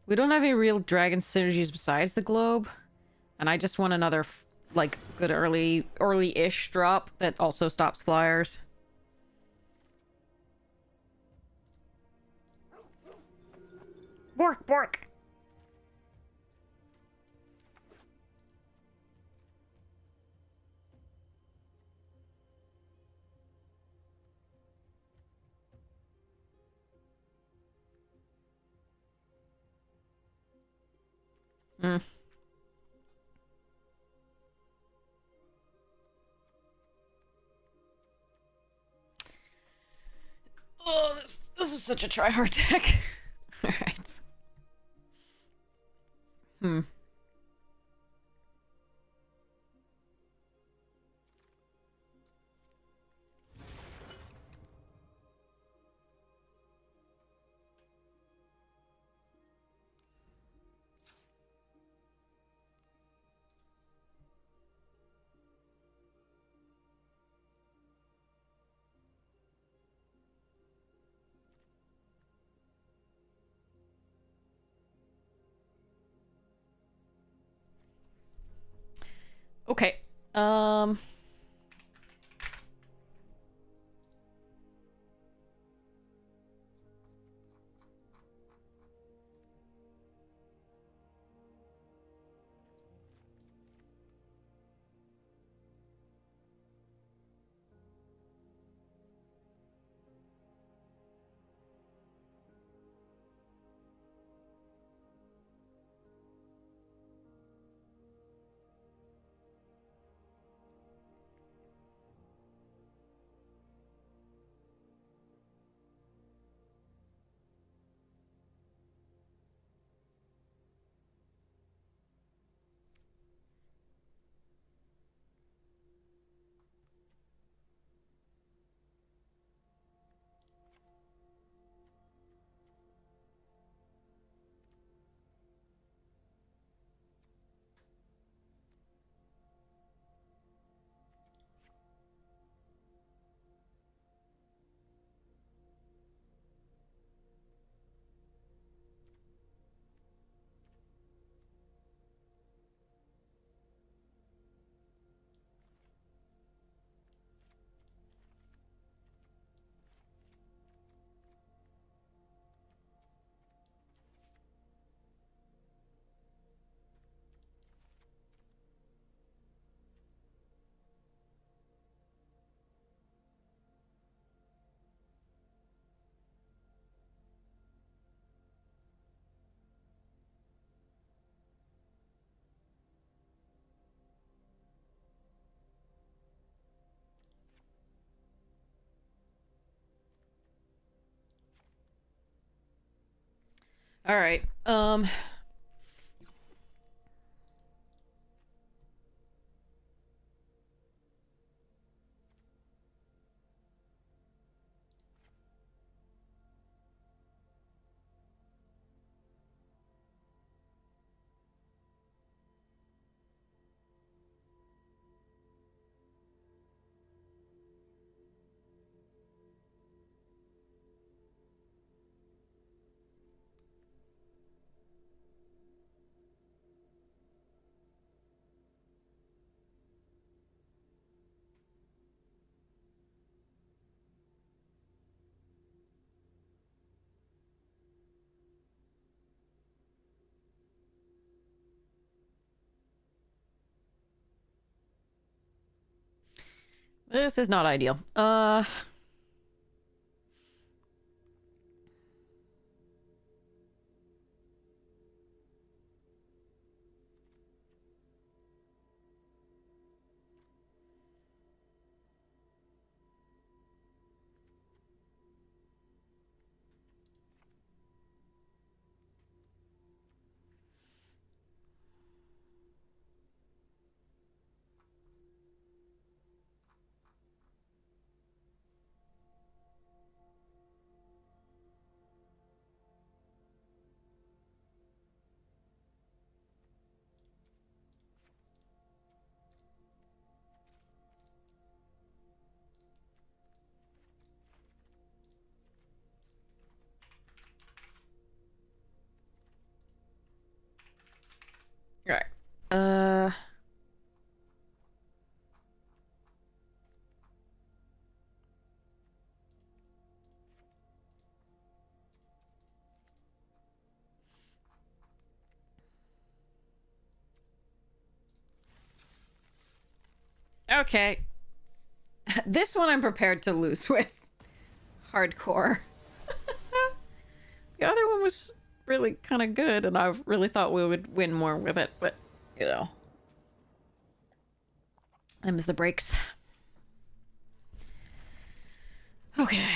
We don't have any real dragon synergies besides the globe. And I just want another, like, good early-ish drop that also stops flyers. Bork, bork! Hmm. Oh, this is such a try-hard deck. Alright. Hmm. Okay. Um... All right. This is not ideal. All right. Okay. This one I'm prepared to lose with. Hardcore. The other one was really kind of good, and I really thought we would win more with it, but, you know. Them's the breaks. Okay.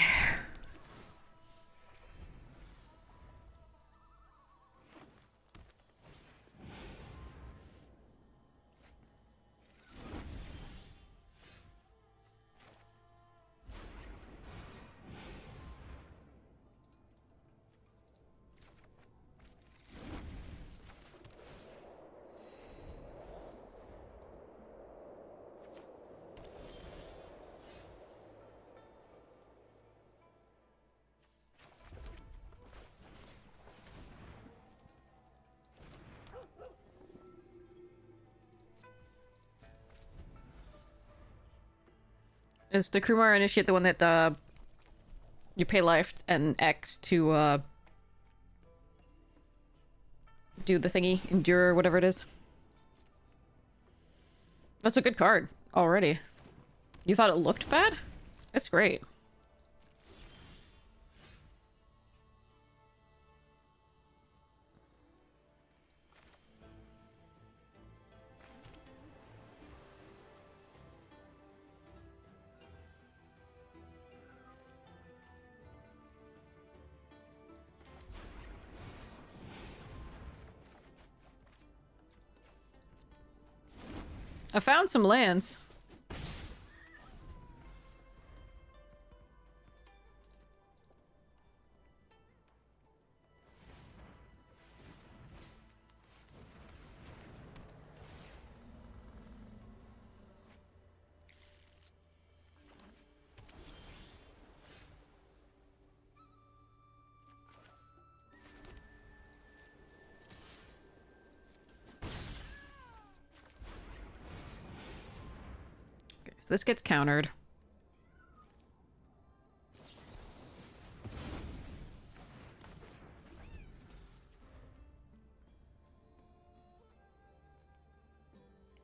Is the Krumar Initiate the one that, you pay life and X to, do the thingy? Endure or whatever it is? That's a good card already. You thought it looked bad? It's great. I found some lands. So this gets countered.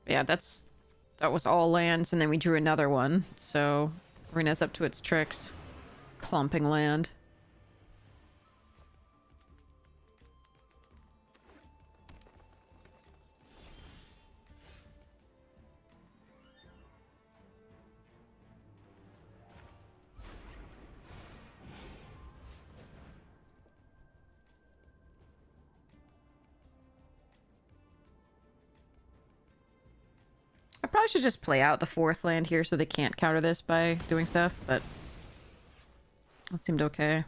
Yeah, that was all lands, and then we drew another one, so Rena's up to its tricks. Clumping land. I probably should just play out the fourth land here so they can't counter this by doing stuff, but it seemed okay.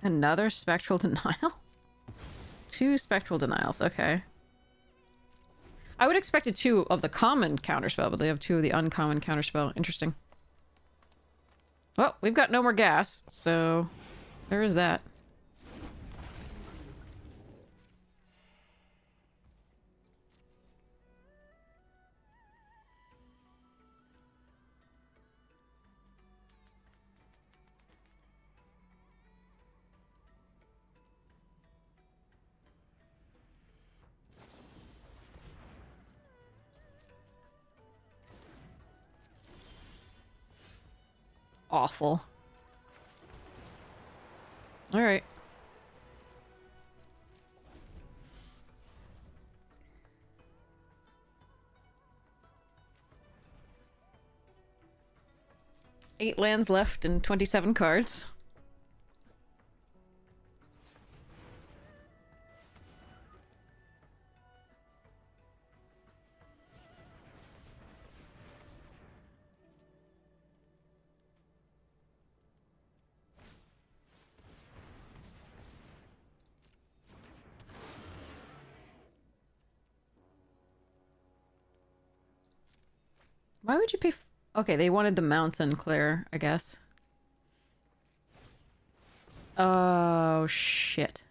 Another spectral denial? 2 spectral denials, okay. I would expect a 2 of the common counterspell, but they have 2 of the uncommon counterspell. Interesting. Well, we've got no more gas, so there is that. Awful. All right. Eight lands left and 27 cards. Why would you pay... Okay, they wanted the mountain clear, I guess. Oh, shit.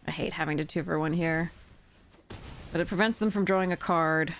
I hate having to 2 for 1 here. But it prevents them from drawing a card.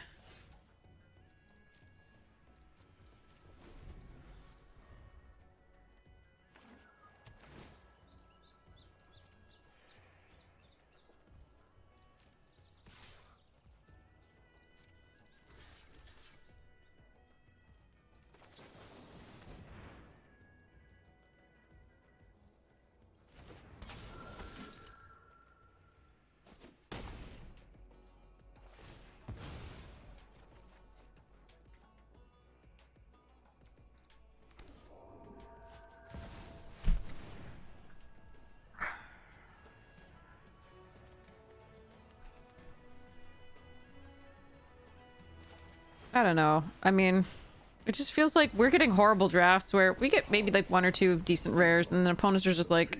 I don't know. I mean, it just feels like we're getting horrible drafts where we get maybe like 1 or 2 decent rares and then opponents are just like...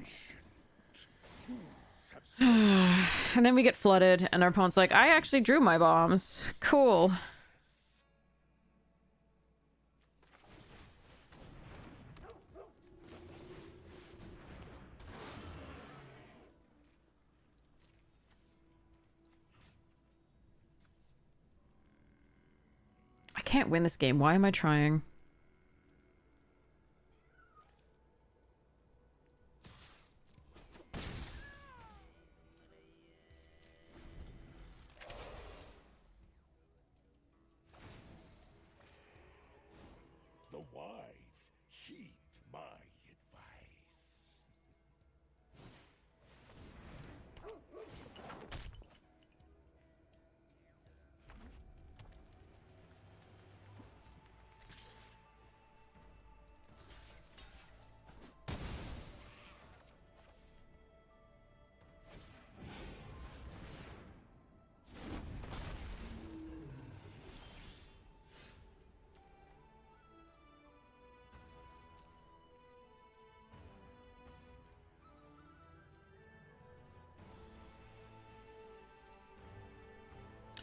and then we get flooded and our opponent's like, I actually drew my bombs. Cool. I can't win this game. Why am I trying? The wise heed my advice.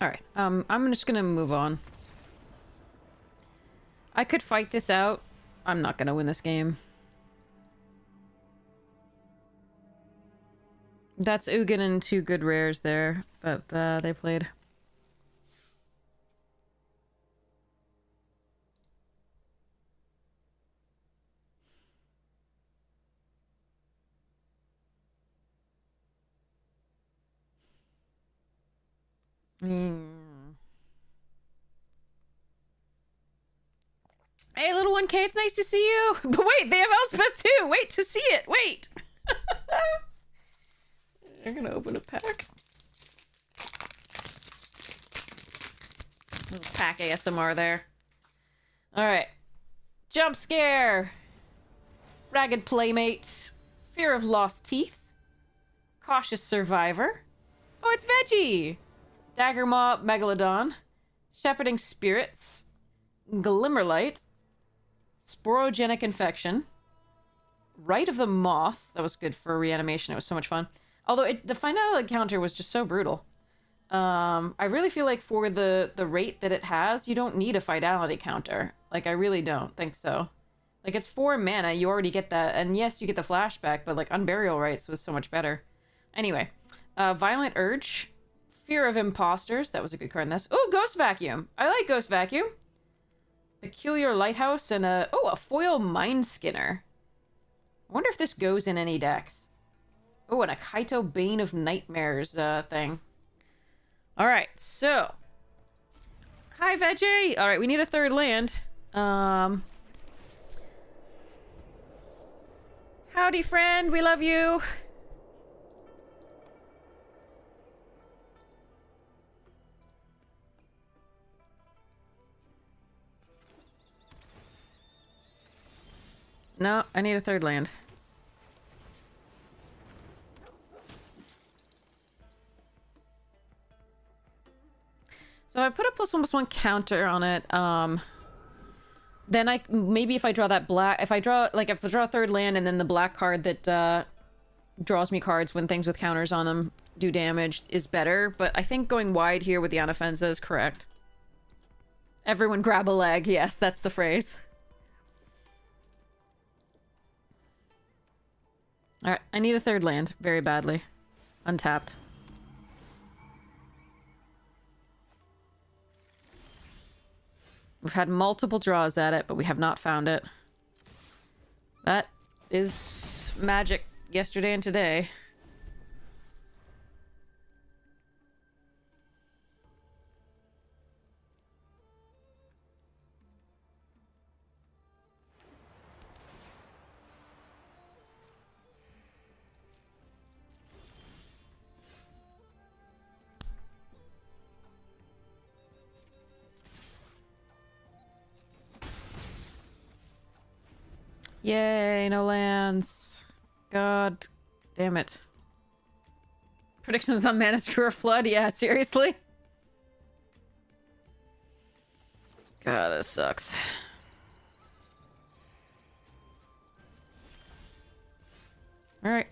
Alright, I'm just gonna move on. I could fight this out. I'm not gonna win this game. That's Ugin and 2 good rares there that they played. Hey, little 1K, it's nice to see you. But wait, they have Elspeth too. Wait to see it. Wait. They're gonna open a pack. Little pack ASMR there. All right. Jump scare. Ragged playmate. Fear of lost teeth. Cautious survivor. Oh, it's Veggie. Daggermaw Megalodon. Shepherding spirits. Glimmerlight. Sporogenic infection. Rite of the Moth. That was good for reanimation. It was so much fun. Although the final encounter was just so brutal. I really feel like for the rate that it has, you don't need a vitality counter. Like, I really don't think so. Like, it's 4 mana, you already get that. And yes, you get the flashback, but like, Unburial Rites was so much better. Anyway, Violent Urge. Fear of Imposters. That was a good card in this. Oh, Ghost Vacuum. I like Ghost Vacuum. Peculiar Lighthouse and a foil Mind Skinner. I wonder if this goes in any decks. Oh, and a Kaito Bane of Nightmares thing. Alright, so. Hi, Veggie! Alright, we need a 3rd land. Howdy, friend. We love you. No, I need a 3rd land. So I put a +1/+1 counter on it. Then maybe if I draw that black, if I draw a 3rd land and then the black card that draws me cards when things with counters on them do damage is better. But I think going wide here with the Anafenza is correct. Everyone grab a leg. Yes, that's the phrase. Alright, I need a 3rd land very badly. Untapped. We've had multiple draws at it, but we have not found it. That is magic yesterday and today. Yay, no lands. God damn it. Predictions on Mana Screw or Flood? Yeah, seriously? God, this sucks. All right.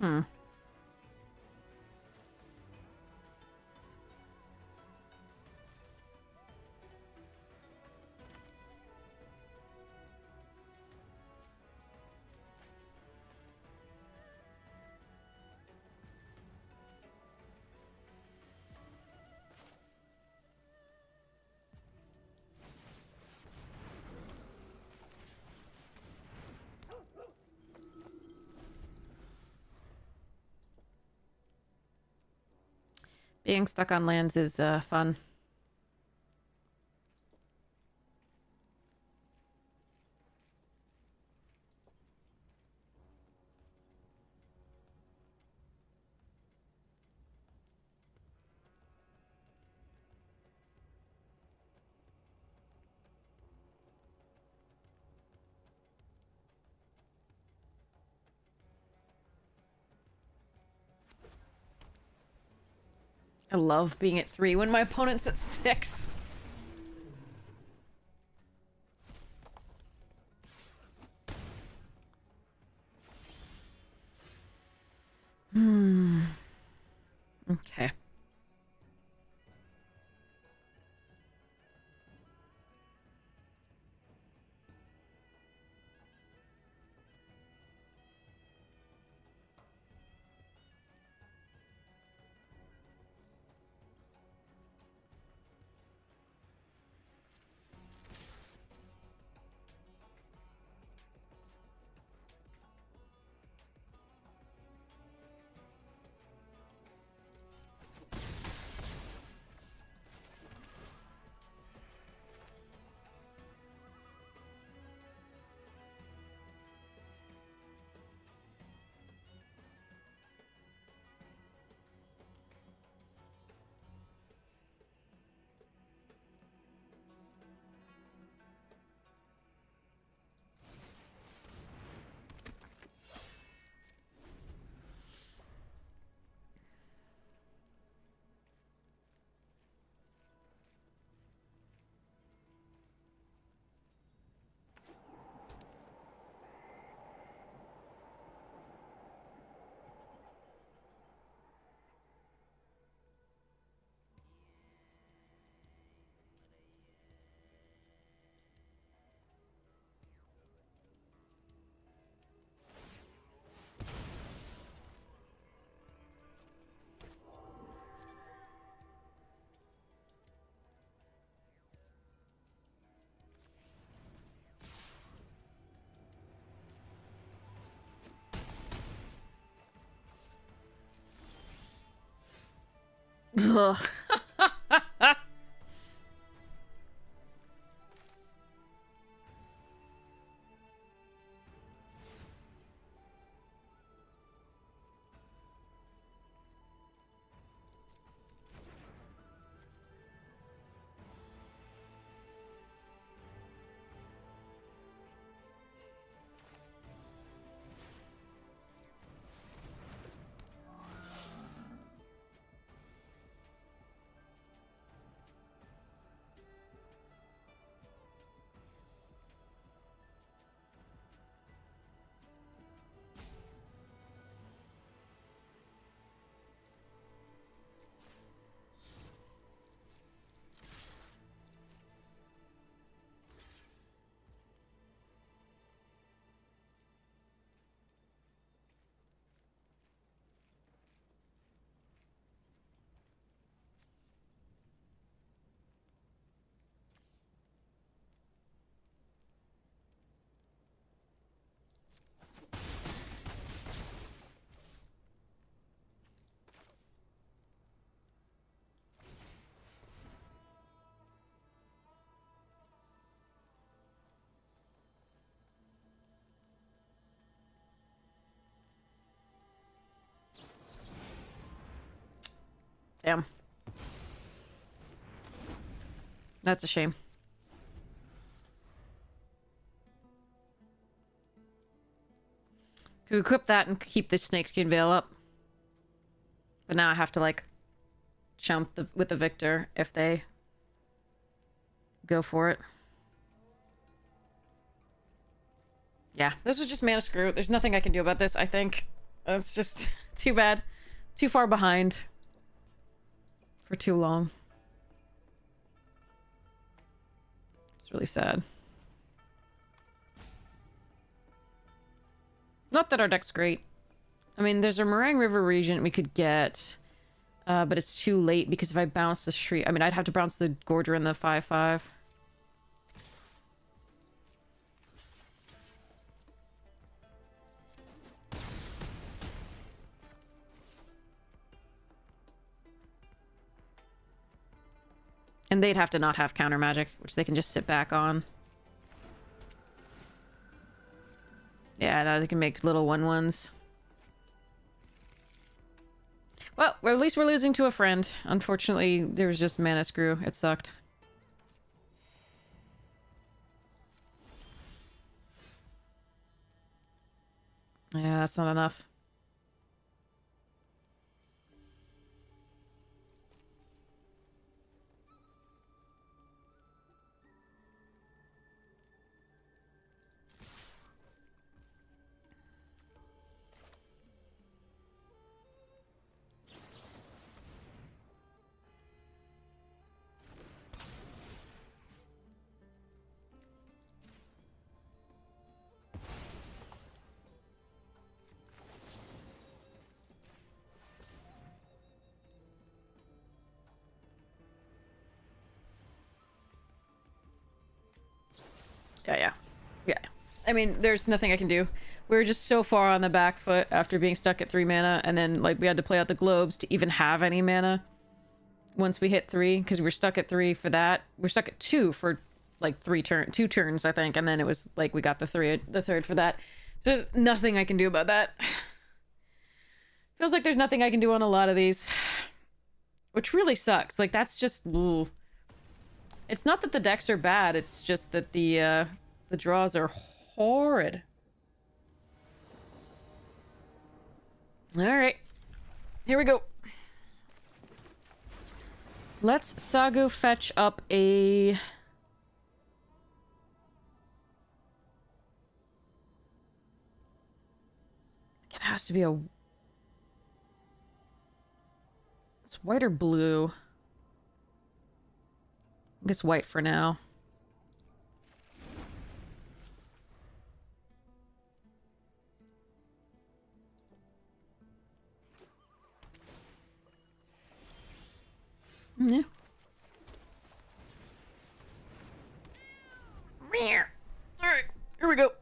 Hmm. Being stuck on lands is fun. I love being at 3 when my opponent's at 6. Hmm. Okay. Ugh. Damn. That's a shame. Could equip that and keep the snakeskin veil up. But now I have to, like, jump with the victor if they go for it. Yeah, this was just mana screw. There's nothing I can do about this, I think. It's just too bad. Too far behind. For too long. It's really sad. Not that our deck's great. I mean, there's a Meringue River region we could get. But it's too late because if I bounce the Shriek... I mean, I'd have to bounce the Gorger and the 5/5. And they'd have to not have counter magic, which they can just sit back on. Yeah, now they can make little 1/1s. Well, at least we're losing to a friend. Unfortunately, there was just mana screw. It sucked. Yeah, that's not enough. Yeah. I mean, there's nothing I can do. We were just so far on the back foot after being stuck at 3 mana, and then, like, we had to play out the globes to even have any mana once we hit 3, because we were stuck at 3 for that. We're stuck at 2 for, like, 2 turns, I think, and then it was, like, we got the third for that. So there's nothing I can do about that. Feels like there's nothing I can do on a lot of these. Which really sucks. Like, that's just... Ugh. It's not that the decks are bad, it's just that the draws are horrid. Alright. Here we go. Let's Sago fetch up a... It has to be a... It's white or blue. I think it's white for now. Yeah. Alright, here we go.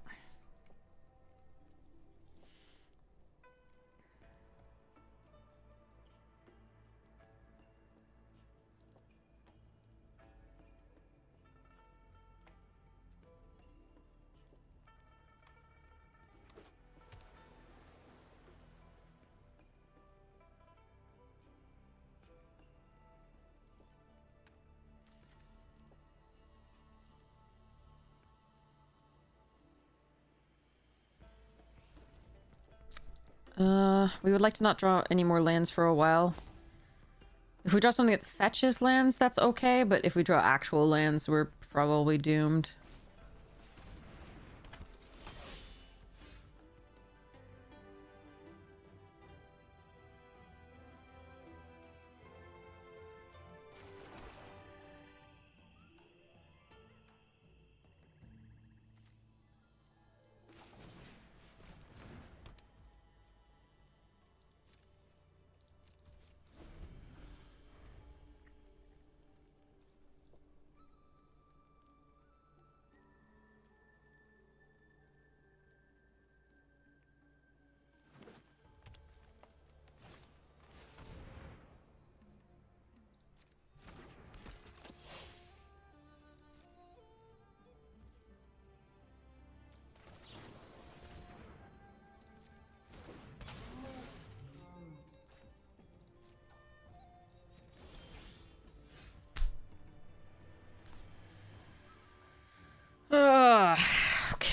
We would like to not draw any more lands for a while. If we draw something that fetches lands, that's okay, but if we draw actual lands, we're probably doomed.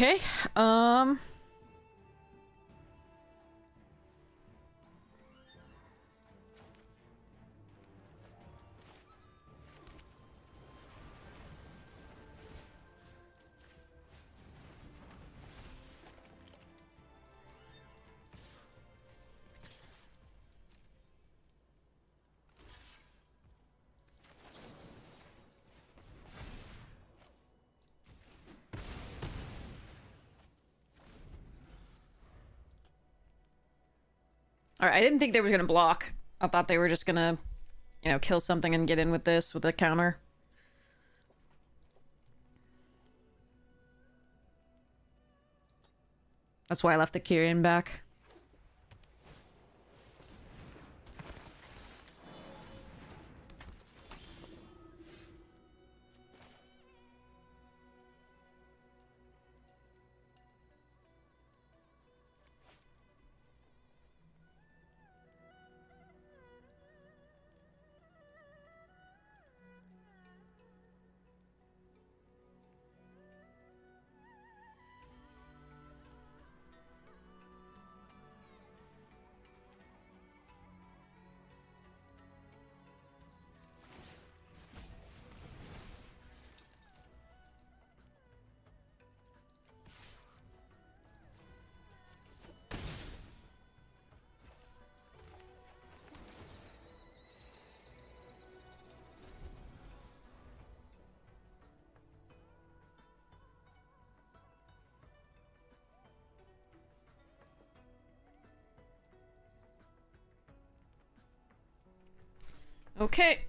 Okay. Alright, I didn't think they were gonna block. I thought they were just gonna, you know, kill something and get in with this, with a counter. That's why I left the Kyrian back. Okay.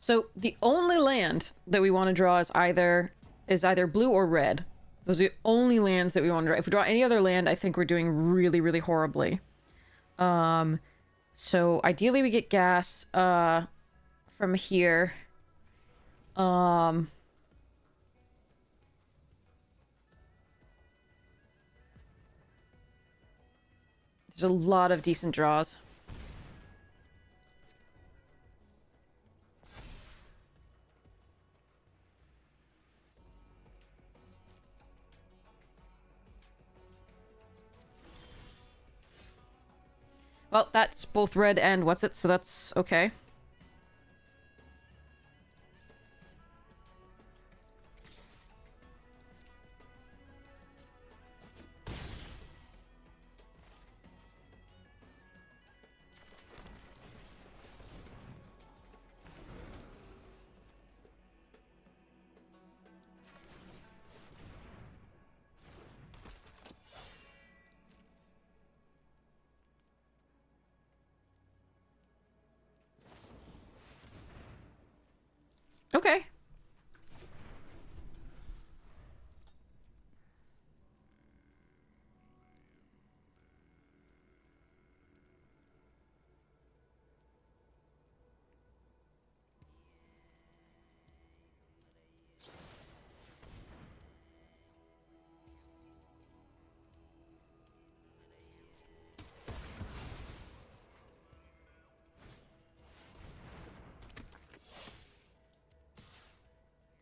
So the only land that we want to draw is either blue or red. Those are the only lands that we want to draw. If we draw any other land, I think we're doing really, really horribly. So ideally we get gas from here. There's a lot of decent draws. Well, that's both red and what's it, so that's okay. Okay.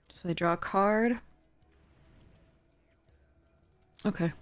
So they draw a card. Okay.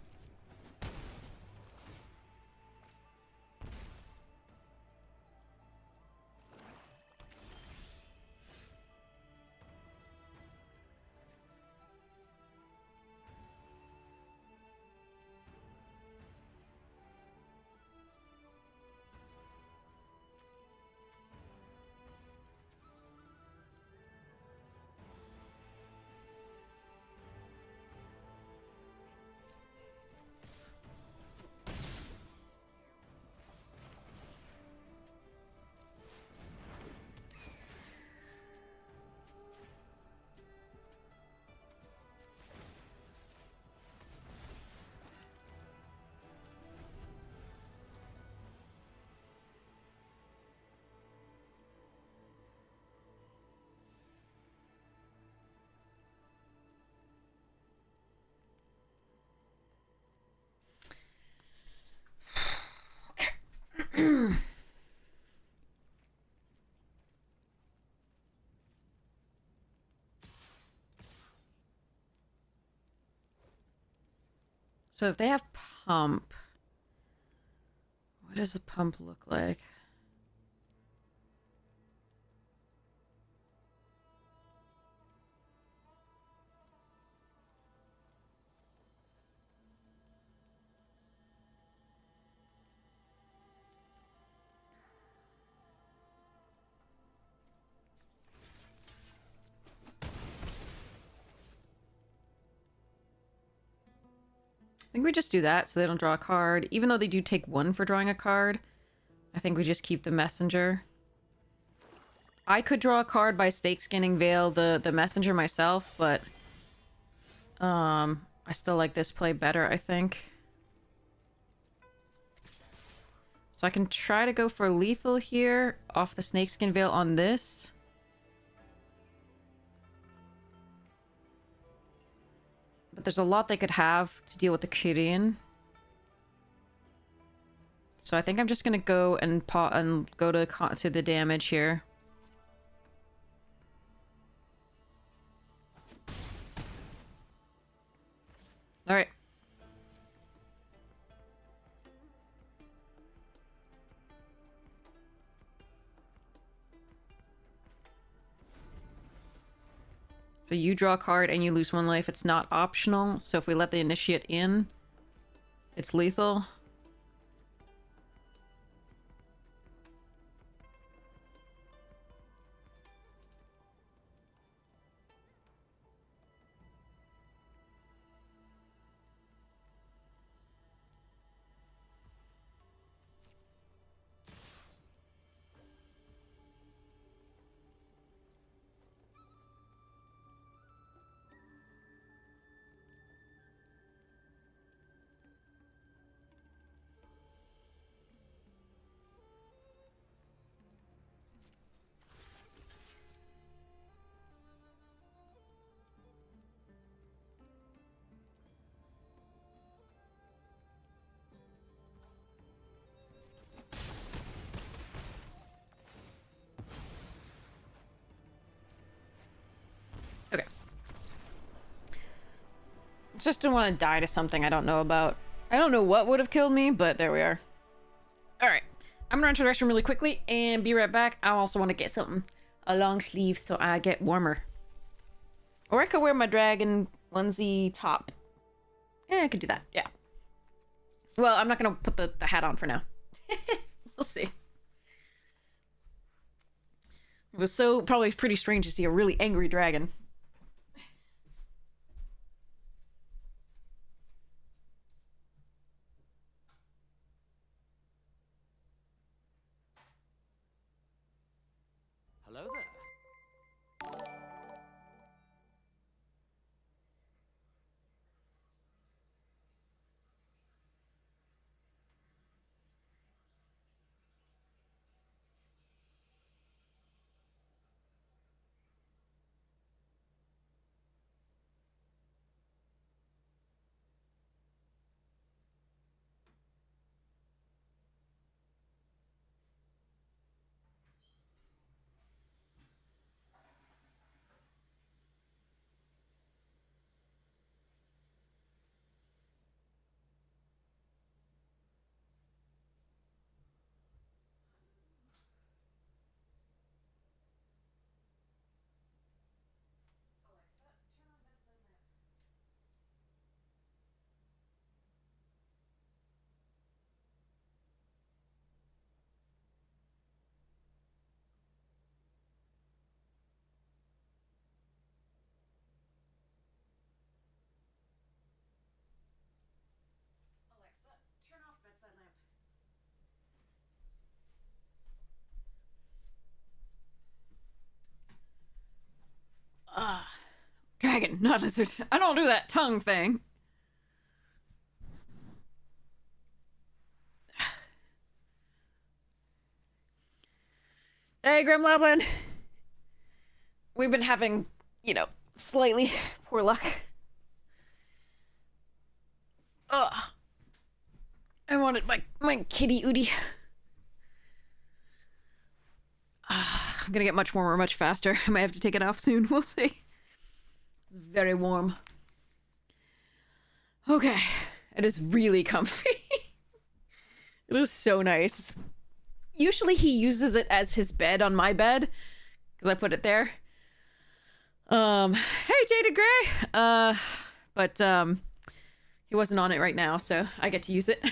So if they have pump, what does the pump look like? I think we just do that so they don't draw a card. Even though they do take 1 for drawing a card, I think we just keep the messenger. I could draw a card by stake scanning Veil the messenger myself, but I still like this play better, I think. So I can try to go for lethal here off the snakeskin veil on this. But there's a lot they could have to deal with the Kyrian. So I think I'm just gonna go and go to the damage here. All right. So you draw a card and you lose 1 life. It's not optional. So if we let the initiate in, it's lethal. Okay. Just don't want to die to something I don't know about. I don't know what would have killed me, but there we are. Alright. I'm gonna run to the restroom really quickly and be right back. I also want to get something. A long sleeve so I get warmer. Or I could wear my dragon onesie top. Yeah, I could do that. Yeah. Well, I'm not gonna put the hat on for now. We'll see. It was probably pretty strange to see a really angry dragon. Hello there. Alexa, turn off bedside lamp. Dragon, not lizard. I don't do that tongue thing. Hey, Grim Loblin. We've been having, slightly poor luck. Ugh. I wanted my kitty Udi. I'm gonna get much warmer much faster. I might have to take it off soon. We'll see. It's very warm. Okay. It is really comfy. It is so nice. Usually he uses it as his bed on my bed because I put it there. Hey Jaded Gray. But he wasn't on it right now, so I get to use it.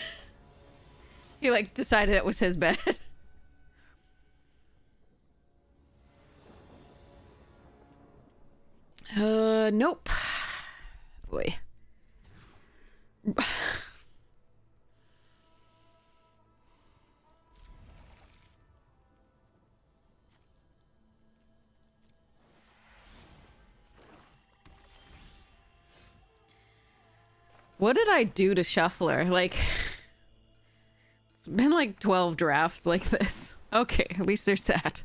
He like decided it was his bed. Nope. Boy. What did I do to Shuffler? Like, it's been like 12 drafts like this. Okay, at least there's that.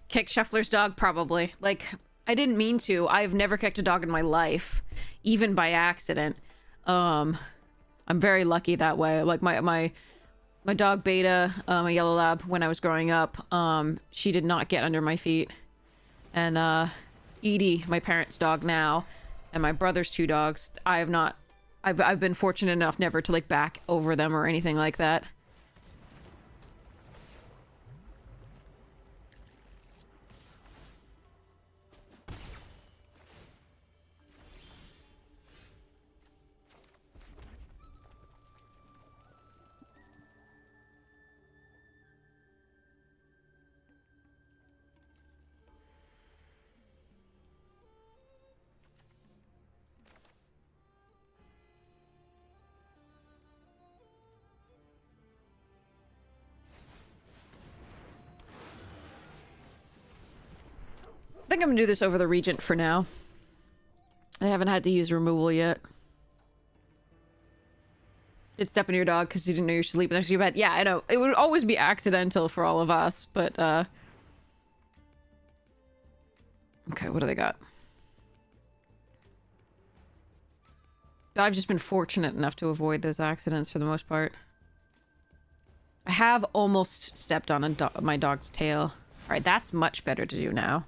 Kick Shuffler's dog? Probably. Like, I didn't mean to. I've never kicked a dog in my life, even by accident. I'm very lucky that way. Like, my dog Beta, a yellow lab, when I was growing up, she did not get under my feet. And, Edie, my parents' dog now, and my brother's 2 dogs, I've been fortunate enough never to, like, back over them or anything like that. I think I'm gonna do this over the Regent for now. I haven't had to use removal yet. Did step on your dog because you didn't know you were sleeping next to your bed. Yeah, I know. It would always be accidental for all of us, but, okay, what do they got? I've just been fortunate enough to avoid those accidents for the most part. I have almost stepped on my dog's tail. Alright, that's much better to do now.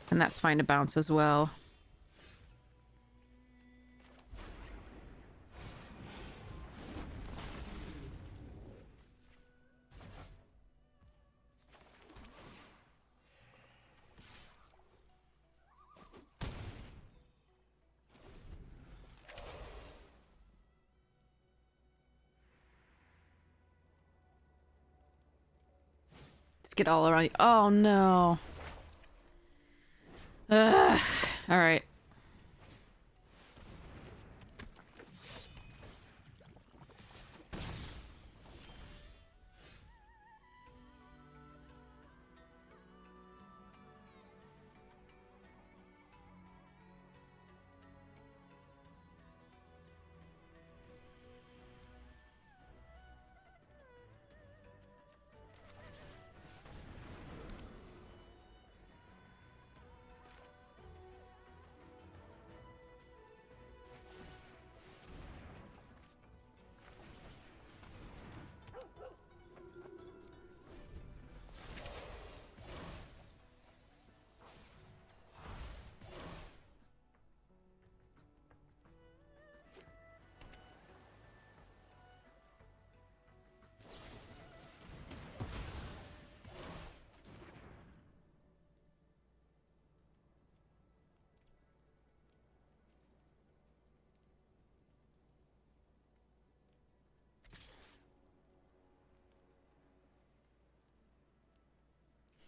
And that's fine to bounce as well. Let's get all around you. Oh no. Ugh. All right.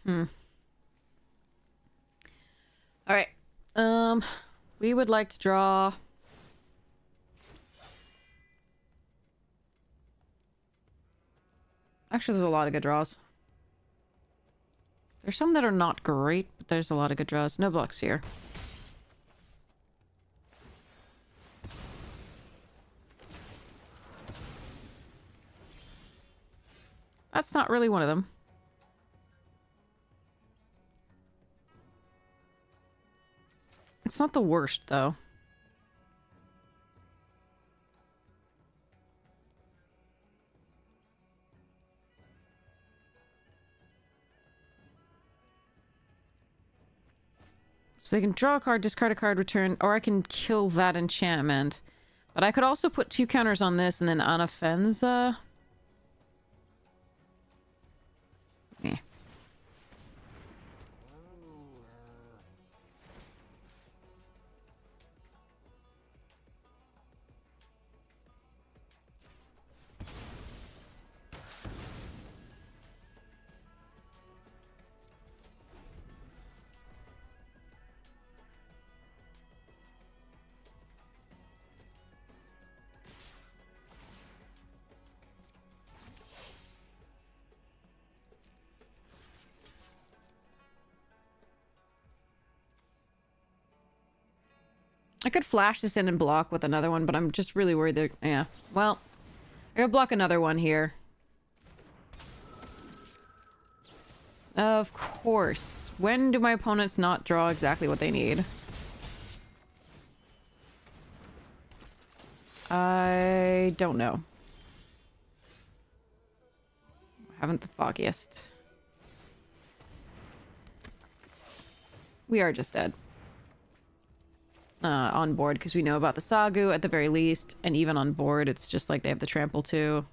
All right. We would like to draw. Actually, there's a lot of good draws. There's some that are not great, but there's a lot of good draws. No blocks here. That's not really one of them. It's not the worst, though. So they can draw a card, discard a card, return, or I can kill that enchantment. But I could also put 2 counters on this and then Anafenza. Eh. I could flash this in and block with another one, but I'm just really worried they're... Yeah. Well, I gotta block another one here. Of course. When do my opponents not draw exactly what they need? I don't know. Haven't the foggiest. We are just dead. On board, because we know about the Sagu at the very least, and even on board, it's just like they have the trample too.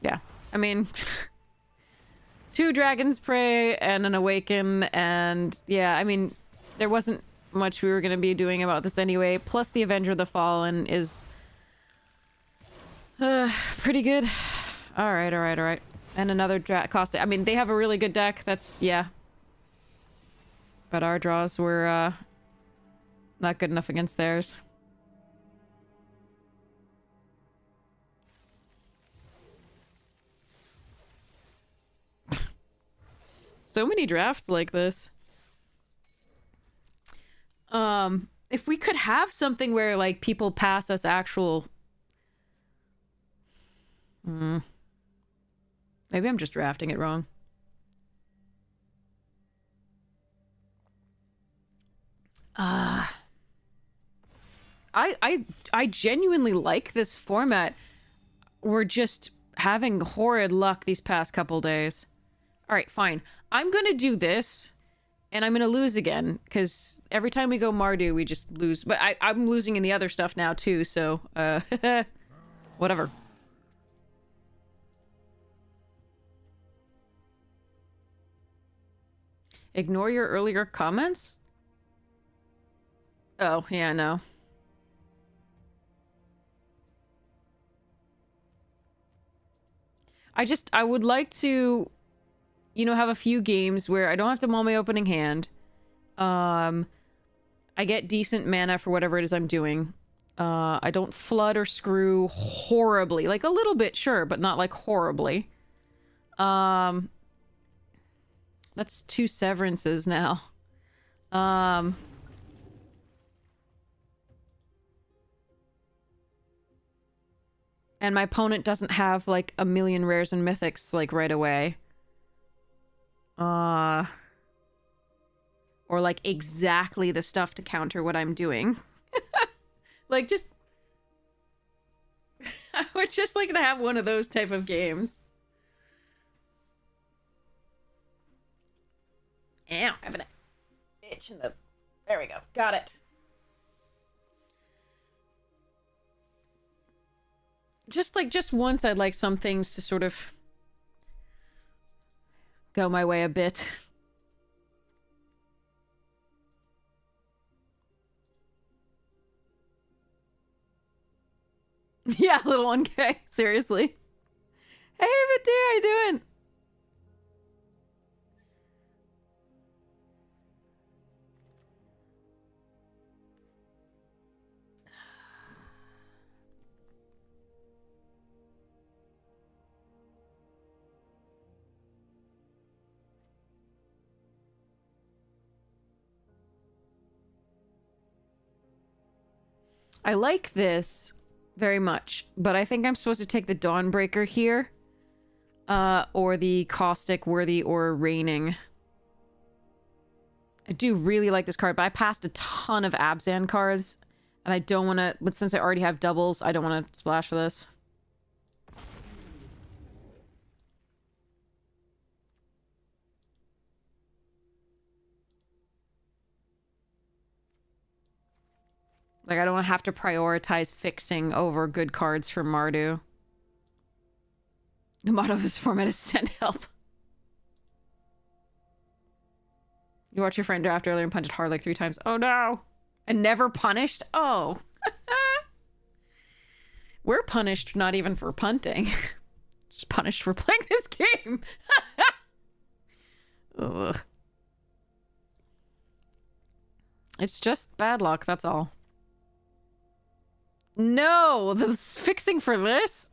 Yeah, I mean, 2 Dragon's Prey and an Awaken, and yeah, I mean, there wasn't much we were going to be doing about this anyway, plus the Avenger of the Fallen is pretty good. Alright, alright, alright. And another cost. I mean, they have a really good deck, that's, yeah. But our draws were, not good enough against theirs. So many drafts like this. If we could have something where, like, people pass us actual... Maybe I'm just drafting it wrong. I genuinely like this format. We're just having horrid luck these past couple days. Alright, fine. I'm gonna do this, and I'm gonna lose again, because every time we go Mardu, we just lose. But I'm losing in the other stuff now, too, so, whatever. Ignore your earlier comments? Oh, yeah, no. I would like to, you know, have a few games where I don't have to mull my opening hand. I get decent mana for whatever it is I'm doing. I don't flood or screw horribly. Like, a little bit, sure, but not, like, horribly. That's 2 severances now. And my opponent doesn't have, like, a million rares and mythics, like, right away. Or, like, exactly the stuff to counter what I'm doing. Like, just... I would just like to have one of those type of games. Ow, I have an itch in the... There we go. Got it. Just once I'd like some things to sort of go my way a bit. Yeah, little 1K. Seriously. Hey, Vitti, how you doing? I like this very much, but I think I'm supposed to take the Dawnbreaker here. Or the Caustic, Worthy, or Raining. I do really like this card, but I passed a ton of Abzan cards, and I don't want to, but since I already have doubles, I don't want to splash for this. Like, I don't want to have to prioritize fixing over good cards for Mardu. The motto of this format is send help. You watched your friend draft earlier and punted hard like 3 times. Oh no. And never punished? Oh. We're punished not even for punting. Just punished for playing this game. Ugh. It's just bad luck, that's all. No, the fixing for this?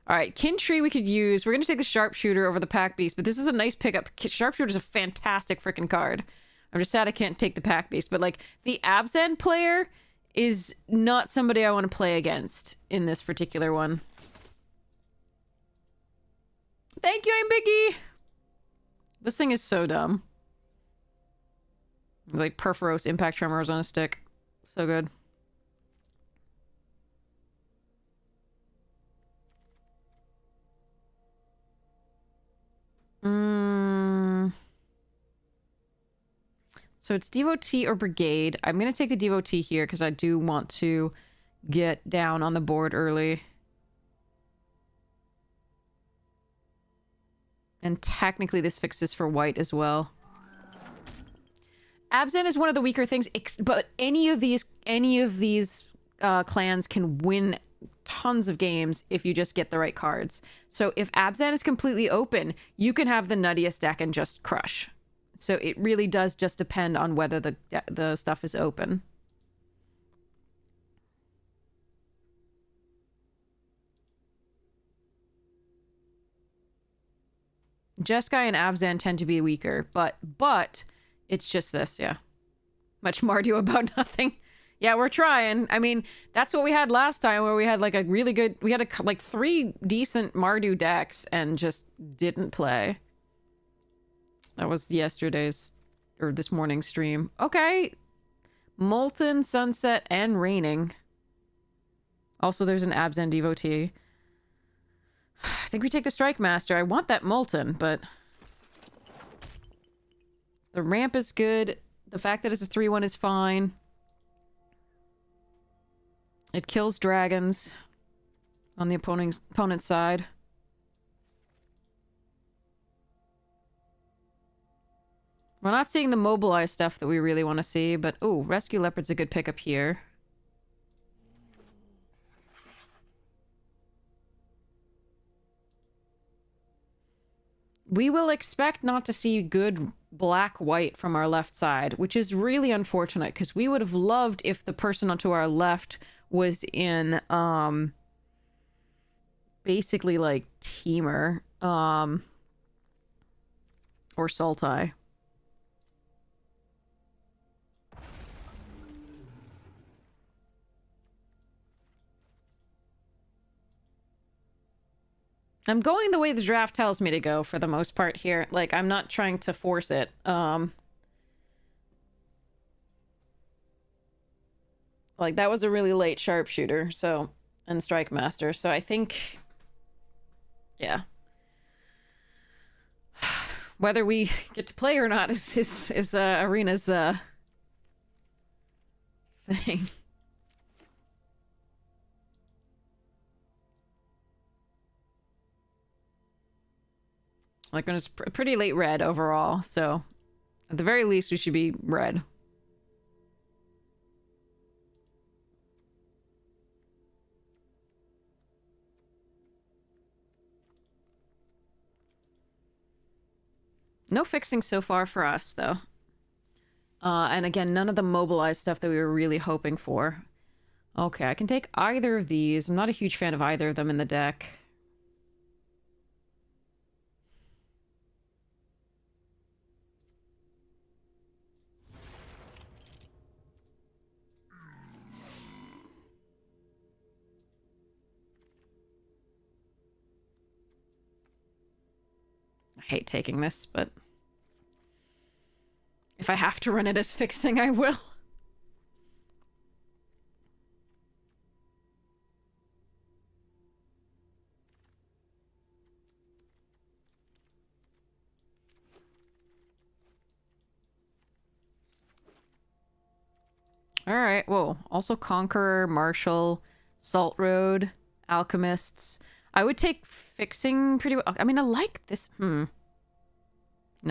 Alright, Kintree we could use. We're going to take the Sharpshooter over the Pack Beast, but this is a nice pickup. Sharpshooter is a fantastic freaking card. I'm just sad I can't take the Pack Beast, but like, the Abzan player is not somebody I want to play against in this particular one. Thank you, I'm Biggie! This thing is so dumb. Like, Perforos Impact Tremors on a stick. So good. So it's Devotee or Brigade. I'm going to take the Devotee here because I do want to get down on the board early. And technically this fixes for white as well. Abzan is one of the weaker things, but any of these clans can win tons of games if you just get the right cards. So if Abzan is completely open, you can have the nuttiest deck and just crush. So it really does just depend on whether the stuff is open. Jeskai and Abzan tend to be weaker, but it's just this, yeah. Much Mardu about nothing. Yeah, we're trying. I mean, that's what we had last time, where we had like a really good... We had like 3 decent Mardu decks and just didn't play. That was yesterday's... or this morning's stream. Okay. Molten, Sunset, and Raining. Also, there's an Abzan Devotee. I think we take the Strike Master. I want that Molten, but... the ramp is good. The fact that it's a 3-1 is fine. It kills dragons on the opponent's side. We're not seeing the mobilize stuff that we really want to see, but ooh, Rescue Leopard's a good pickup here. We will expect not to see good black-white from our left side, which is really unfortunate, because we would have loved if the person onto our left was in, basically, like, Teamer, or Sultai. I'm going the way the draft tells me to go for the most part here. Like, I'm not trying to force it. Like, that was a really late Sharpshooter, so... and Strike Master, so I think... yeah. Whether we get to play or not is Arena's, thing. Like, it was pretty late red overall, so... at the very least, we should be red. No fixing so far for us, though. And again, none of the mobilized stuff that we were really hoping for. Okay, I can take either of these. I'm not a huge fan of either of them in the deck. I hate taking this, but if I have to run it as fixing, I will. All right. Whoa. Also Conqueror, Marshal, Salt Road, Alchemists. I would take fixing pretty well. I mean, I like this. No,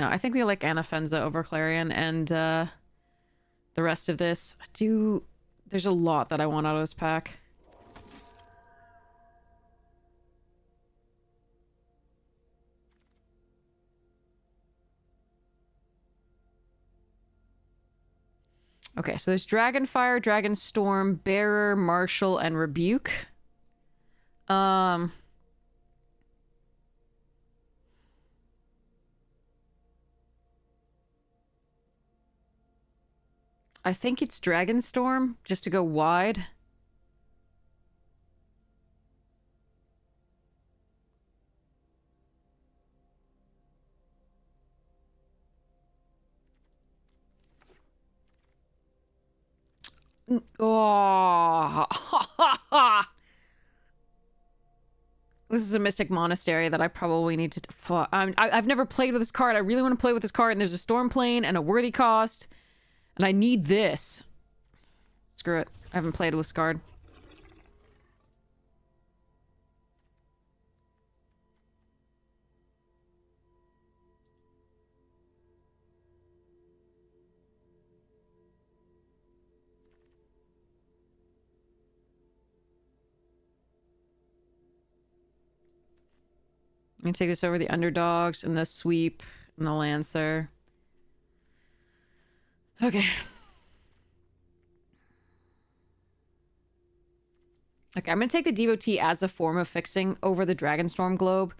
I think we like Anafenza over Clarion and the rest of this. There's a lot that I want out of this pack. Okay, so there's Dragonfire, Dragonstorm, Bearer, Marshal, and Rebuke. I think it's Dragonstorm, just to go wide. Oh, this is a Mystic Monastery that I probably need to. I've never played with this card. I really want to play with this card, and there's a Storm Plane and a Worthy Cost, and I need this. Screw it. I haven't played with this card. I'm gonna take this over the Underdogs and the Sweep and the Lancer. Okay. Okay, I'm gonna take the Devotee as a form of fixing over the Dragonstorm Globe.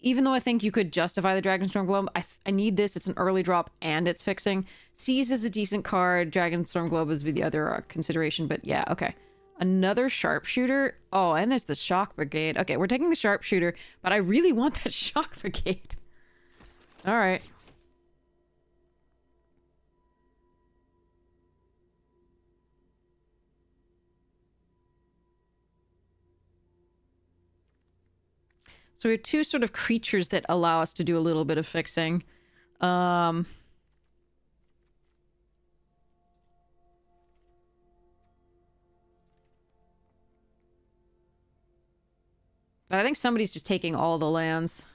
Even though I think you could justify the Dragonstorm Globe, I need this. It's an early drop and it's fixing. Seize is a decent card. Dragonstorm Globe is the other consideration, but yeah, okay. Another Sharpshooter. Oh, and there's the Shock Brigade. Okay, we're taking the Sharpshooter, but I really want that Shock Brigade. All right. So we have two sort of creatures that allow us to do a little bit of fixing. But I think somebody's just taking all the lands.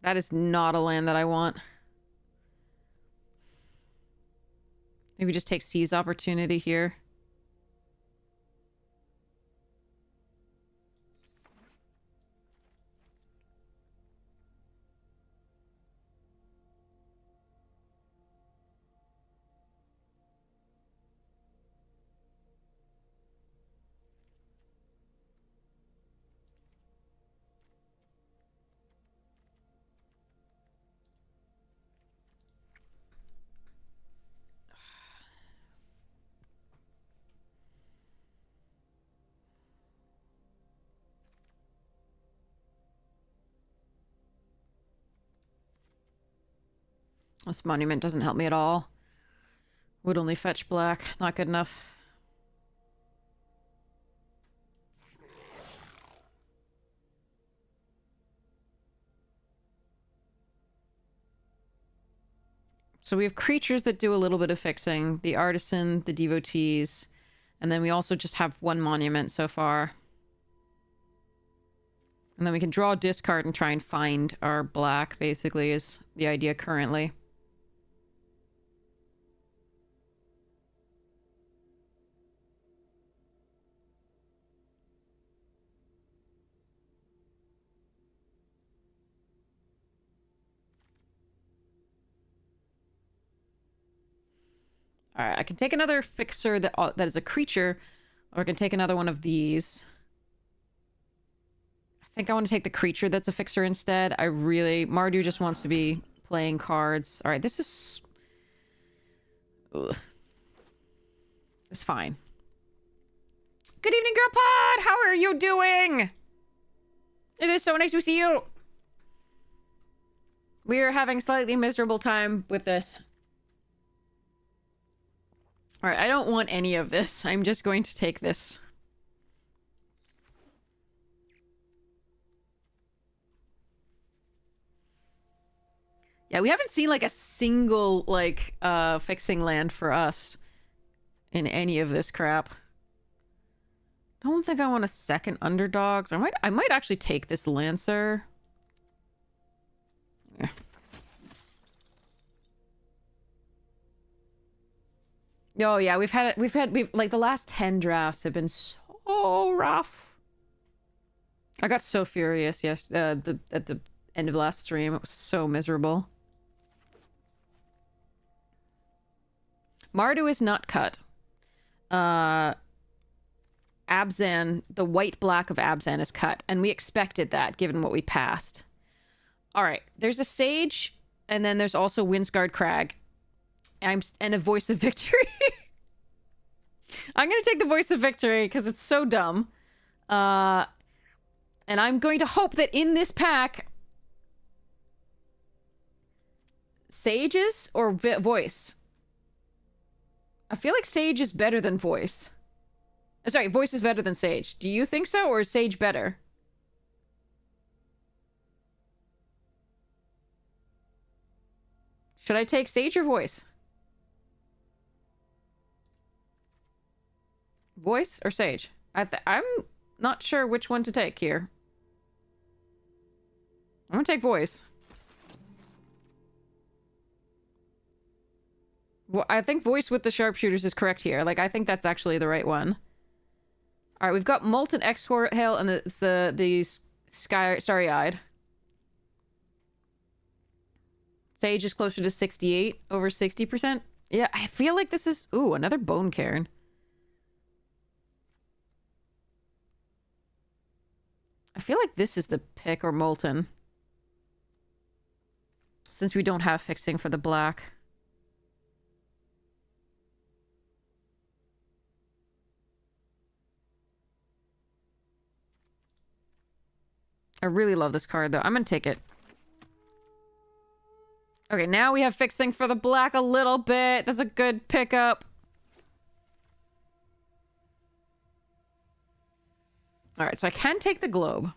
That is not a land that I want. Maybe just take Seize Opportunity here. This monument doesn't help me at all. Would only fetch black. Not good enough. So we have creatures that do a little bit of fixing. The Artisan, the Devotees, and then we also just have one monument so far. And then we can draw a discard and try and find our black, basically, is the idea currently. All right, I can take another fixer that is a creature, or I can take another one of these. I think I want to take the creature that's a fixer instead. Mardu just wants to be playing cards. All right, this is... Ugh. It's fine. Good evening, Girl Pod! How are you doing? It is so nice to see you. We are having a slightly miserable time with this. All right, I don't want any of this. I'm just going to take this. Yeah, we haven't seen like a single like fixing land for us in any of this crap. Don't think I want a second underdogs. I might actually take this Lancer. Yeah. Oh yeah, we've like the last 10 drafts have been so rough. I got so furious at the end of last stream. It was so miserable. Mardu is not cut. Abzan, the white-black of Abzan is cut, and we expected that, given what we passed. Alright, there's a Sage, and then there's also Windsguard Crag. And a Voice of Victory. I'm gonna take the Voice of Victory, because it's so dumb. And I'm going to hope that in this pack... Sages or Voice? I feel like Sage is better than Voice. Sorry, Voice is better than Sage. Do you think so, or is Sage better? Should I take Sage or Voice? Voice or Sage? I'm not sure which one to take here. I'm gonna take Voice. Well, I think Voice with the sharpshooters is correct here. Like, I think that's actually the right one. All right, we've got Molten Exhale and the Starry-Eyed. Sage is closer to 68 over 60%. Yeah, I feel like this is... Ooh, another Bone Cairn. I feel like this is the pick, or Molten. Since we don't have fixing for the black. I really love this card, though. I'm gonna take it. Okay, now we have fixing for the black a little bit. That's a good pickup. Alright, so I can take the globe.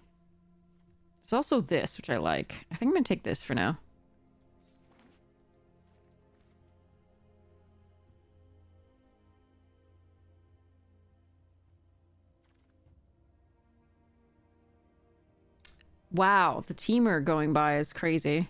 There's also this, which I like. I think I'm gonna take this for now. Wow, the teamer going by is crazy.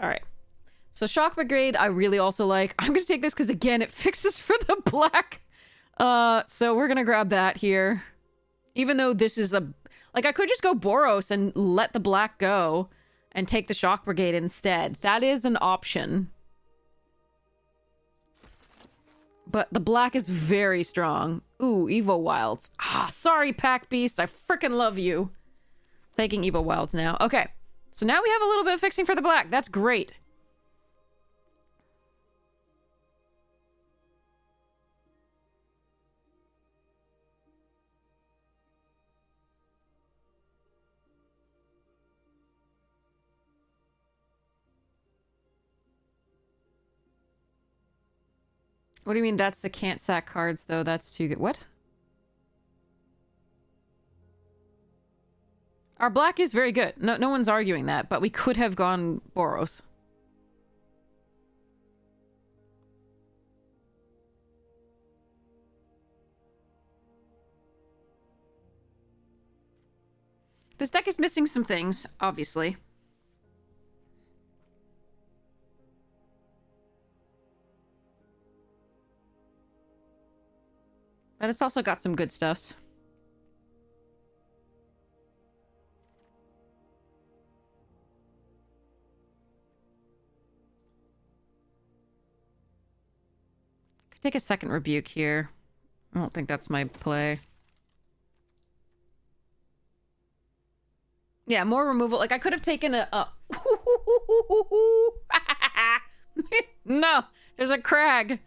All right. So Shock Brigade, I really also like. I'm going to take this because, again, it fixes for the black. So we're going to grab that here. Even though this is a... Like, I could just go Boros and let the black go and take the Shock Brigade instead. That is an option. But the black is very strong. Ooh, Evo Wilds. Ah, sorry, Pack Beast. I freaking love you. Taking Evo Wilds now. Okay. So now we have a little bit of fixing for the black. That's great. What do you mean that's the can't sack cards, though? That's too good. What? Our black is very good. No one's arguing that, but we could have gone Boros. This deck is missing some things, obviously. But it's also got some good stuffs. Could take a second rebuke here. I don't think that's my play. Yeah, more removal. Like, I could have taken a... No, there's a crag.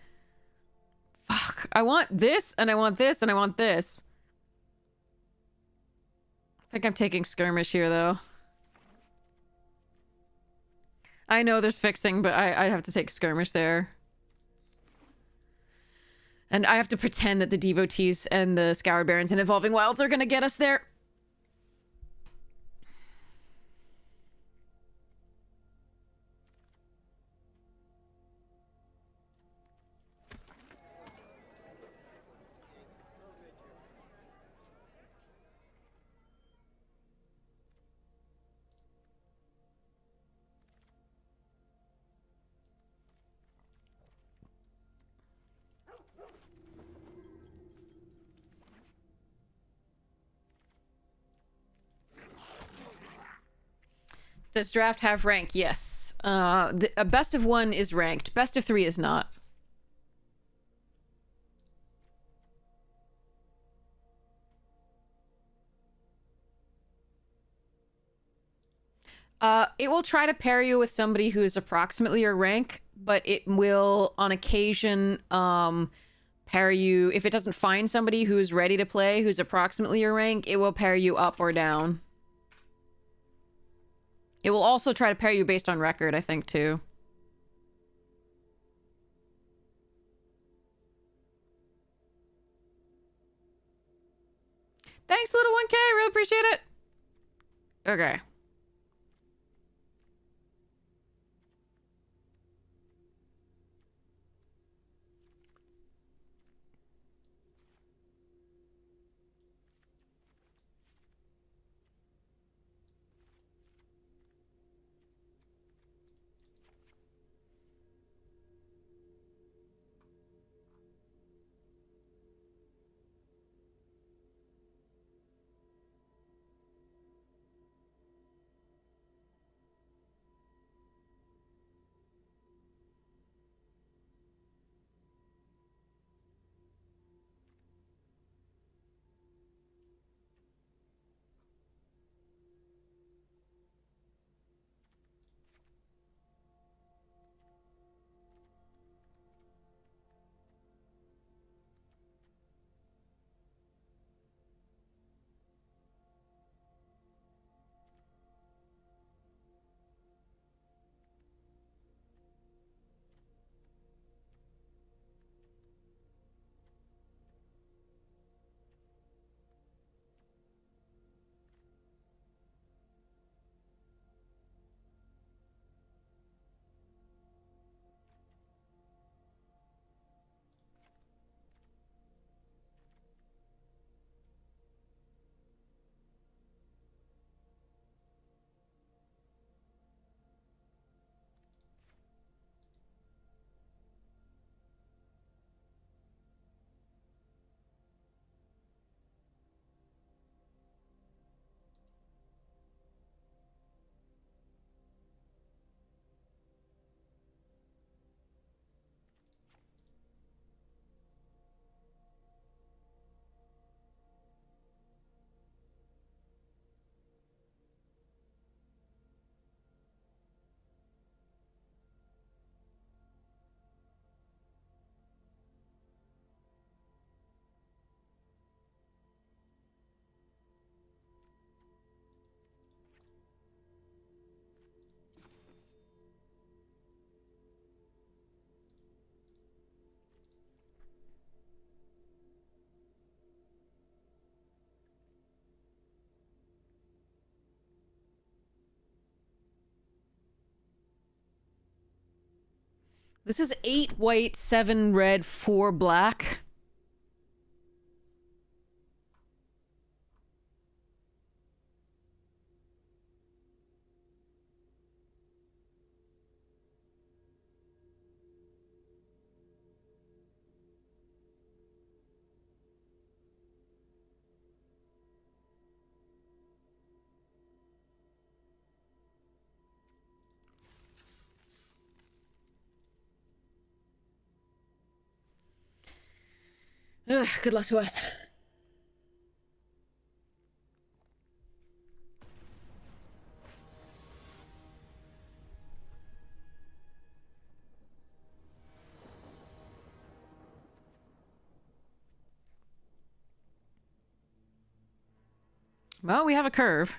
Fuck. I want this, and I want this, and I want this. I think I'm taking skirmish here, though. I know there's fixing, but I have to take skirmish there. And I have to pretend that the devotees and the Scoured Barons and Evolving Wilds are gonna get us there. Does draft have rank? Yes. A best of 1 is ranked. Best of 3 is not. It will try to pair you with somebody who is approximately your rank, but it will, on occasion, pair you... If it doesn't find somebody who's ready to play, who's approximately your rank, it will pair you up or down. It will also try to pair you based on record, I think, too. Thanks, little 1K. Really appreciate it. Okay. This is 8 white, 7 red, 4 black. Ugh, good luck to us. Well, we have a curve.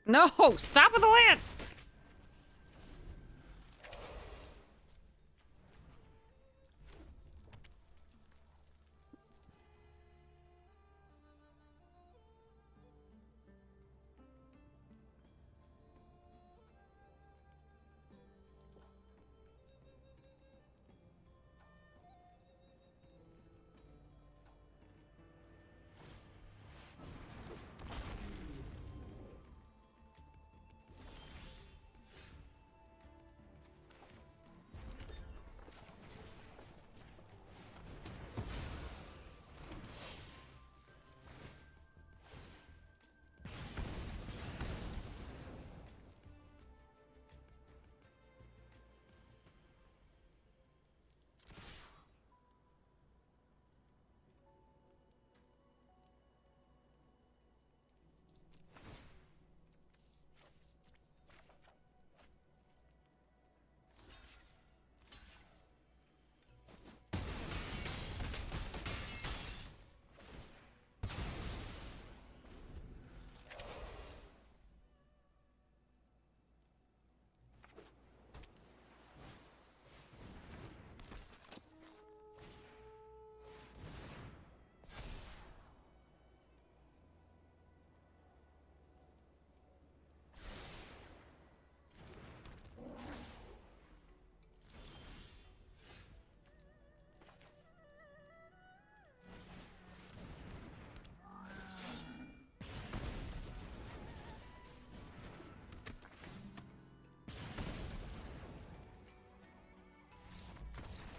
No! Stop with the lance!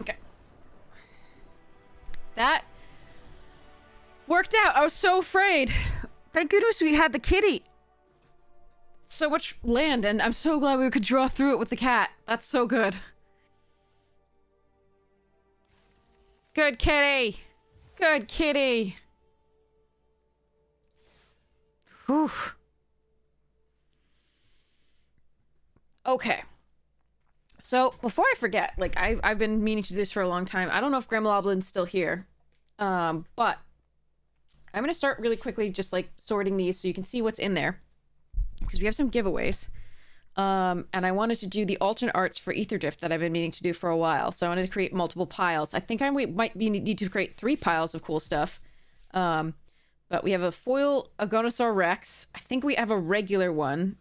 Okay. That worked out. I was so afraid. Thank goodness we had the kitty. So much land, and I'm so glad we could draw through it with the cat. That's so good. Good kitty. Good kitty. Whew. Okay. So, before I forget, like, I've been meaning to do this for a long time. I don't know if Gremloblin's still here. But I'm gonna start really quickly just, like, sorting these so you can see what's in there. Because we have some giveaways. And I wanted to do the alternate arts for Aetherdrift that I've been meaning to do for a while. So I wanted to create multiple piles. I think might need to create 3 piles of cool stuff. But we have a foil Agonosaur Rex. I think we have a regular one.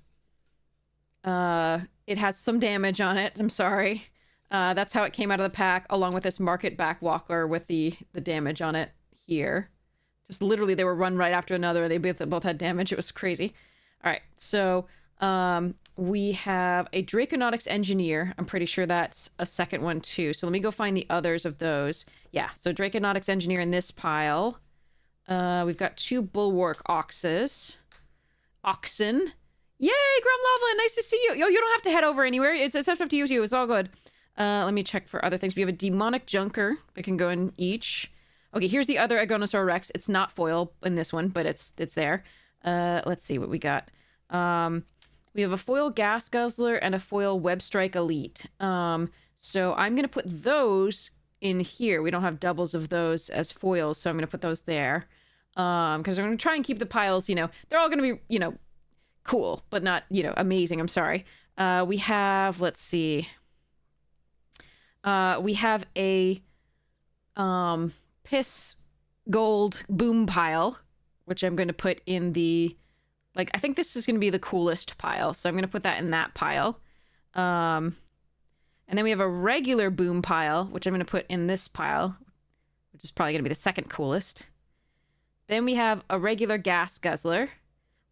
It has some damage on it. I'm sorry. That's how it came out of the pack, along with this Market Backwalker with the damage on it here. Just literally, they were run right after another, and they both had damage. It was crazy. All right, so we have a Draconautics Engineer. I'm pretty sure that's a second one, too. So let me go find the others of those. Yeah, so Draconautics Engineer in this pile. We've got 2 Bulwark Oxen. Yay, Grumlovelin, nice to see you. Yo, you don't have to head over anywhere. It's up to you too. It's all good. Let me check for other things. We have a Demonic Junker that can go in each. Okay, here's the other Agonosaur Rex. It's not foil in this one, but it's there. Let's see what we got. We have a foil Gas Guzzler and a foil Webstrike Elite. So I'm going to put those in here. We don't have doubles of those as foils, so I'm going to put those there. Because I'm going to try and keep the piles, they're all going to be, cool, but not, amazing. I'm sorry. We have, let's see. We have a Piss Gold Boom pile, which I'm going to put in the, I think this is going to be the coolest pile. So I'm going to put that in that pile. And then we have a regular Boom pile, which I'm going to put in this pile, which is probably going to be the second coolest. Then we have a regular Gas Guzzler,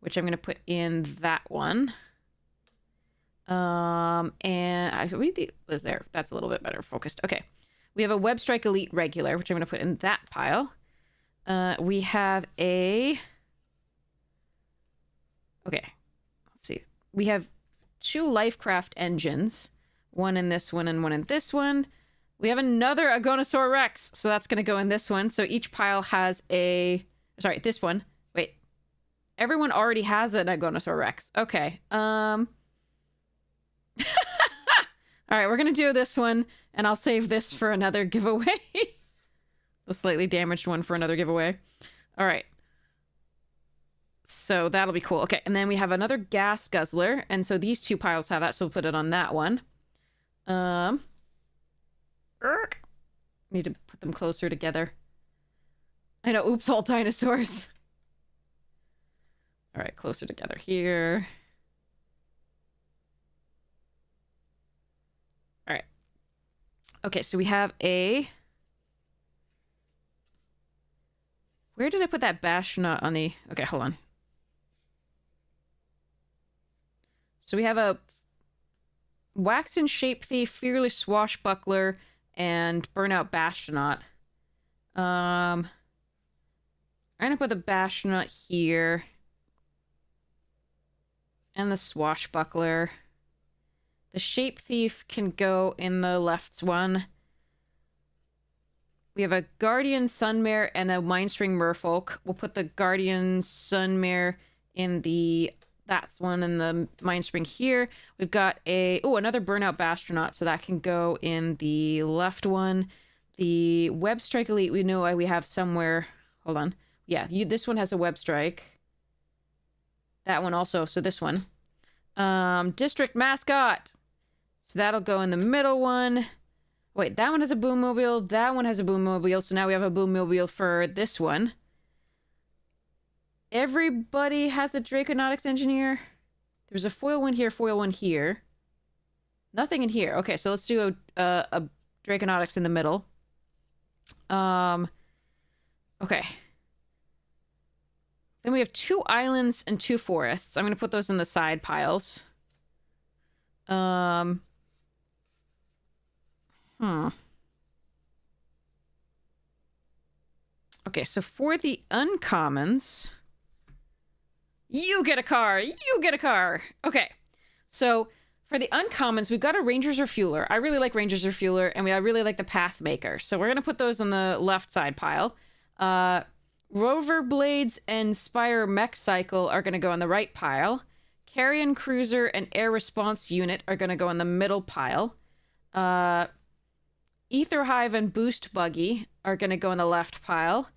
which I'm going to put in that one. And I read the is there. That's a little bit better focused. Okay. We have a Webstrike Elite regular, which I'm going to put in that pile. We have a okay. Let's see. We have 2 Lifecraft engines, one in this one and one in this one. We have another Agonosaur Rex, so that's going to go in this one. So each pile has a sorry, this one. Wait. Everyone already has an Agonosaur Rex. Okay. All right, we're going to do this one, and I'll save this for another giveaway. The slightly damaged one for another giveaway. All right. So that'll be cool. Okay, and then we have another Gas Guzzler, and so these 2 piles have that, so we'll put it on that one. Need to put them closer together. I know, oops, all dinosaurs. All right, closer together here. All right. Okay, so we have a... Where did I put that Bastronaut on the... Okay, hold on. So we have a Waxen Shape Thief, Fearless Swashbuckler, and Burnout Bastronaut. I'm going to put the Bastronaut here. And the Swashbuckler. The Shape Thief can go in the left one. We have a Guardian Sunmare and a Mindstring Merfolk. We'll put the Guardian Sunmare in the... That's one in the Mindspring here. We've got a... Oh, another Burnout Bastronaut, so that can go in the left one. The Web Strike Elite, we know we have somewhere... Hold on. Yeah, this one has a Web Strike. That one also, so this one. District Mascot. So that'll go in the middle one. Wait, that one has a Boommobile. That one has a Boommobile. So now we have a Boommobile for this one. Everybody has a Draconautics Engineer. There's a foil one here, foil one here. Nothing in here. Okay, so let's do a Draconautics in the middle. Okay. Then we have 2 islands and 2 forests. I'm going to put those in the side piles. Okay, so for the uncommons, you get a car. You get a car. Okay, so for the uncommons, we've got a Ranger's Refueler. I really like Ranger's Refueler, and I really like the Pathmaker. So we're going to put those on the left side pile. Rover Blades and Spire Mech Cycle are going to go on the right pile. Carrion Cruiser and Air Response Unit are going to go in the middle pile. Ether Hive and Boost Buggy are going to go in the left pile.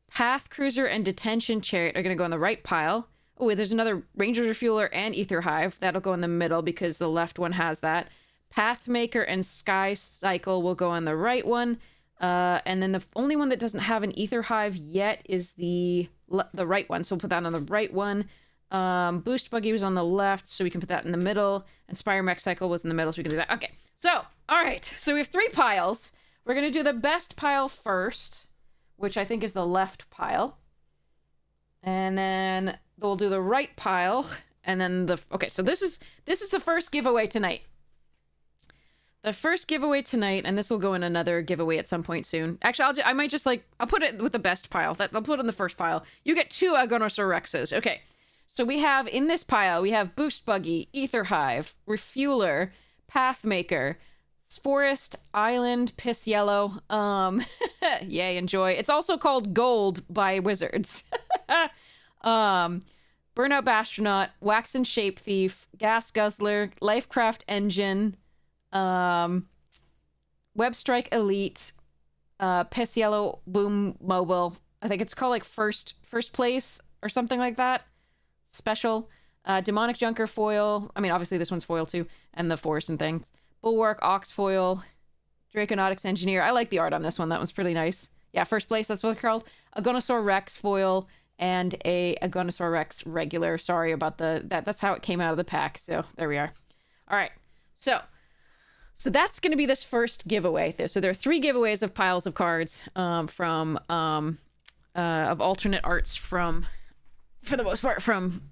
Path Cruiser and Detention Chariot are going to go in the right pile. Oh, wait, there's another Ranger's Refueler and Ether Hive. That'll go in the middle because the left one has that. Pathmaker and Sky Cycle will go on the right one. And then the only one that doesn't have an Ether Hive yet is the right one. So we'll put that on the right one. Boost Buggy was on the left, so we can put that in the middle. Inspire Mech Cycle was in the middle, so we can do that. Okay, so, all right. So we have 3 piles. We're going to do the best pile first, which I think is the left pile. And then we'll do the right pile, and then the... Okay, so this is the first giveaway tonight. The first giveaway tonight, and this will go in another giveaway at some point soon. Actually, I might just, like... I'll put it with the best pile. I'll put it in the first pile. You get 2 Agonosaur Rexes. Okay. So we have, in this pile, we have Boost Buggy, Ether Hive, Refueler, Pathmaker, Forest, Island, Piss Yellow. Yay, enjoy. It's also called Gold by Wizards. Burnout Bastronaut, Waxen Shape Thief, Gas Guzzler, Lifecraft Engine, Web Strike Elite, Piss Yellow Boom Mobile. I think it's called like first place or something like that. Special. Demonic Junker foil. I mean, obviously this one's foil too, and the forest and things. Bulwark, Ox foil, Draconautics Engineer. I like the art on this one. That one's pretty nice. Yeah, first place. That's what it's called. Agonosaur Rex foil and a Agonosaur Rex regular. Sorry about that's how it came out of the pack. So there we are. All right. So that's going to be this first giveaway. So there are 3 giveaways of piles of cards from of alternate arts from, for the most part, from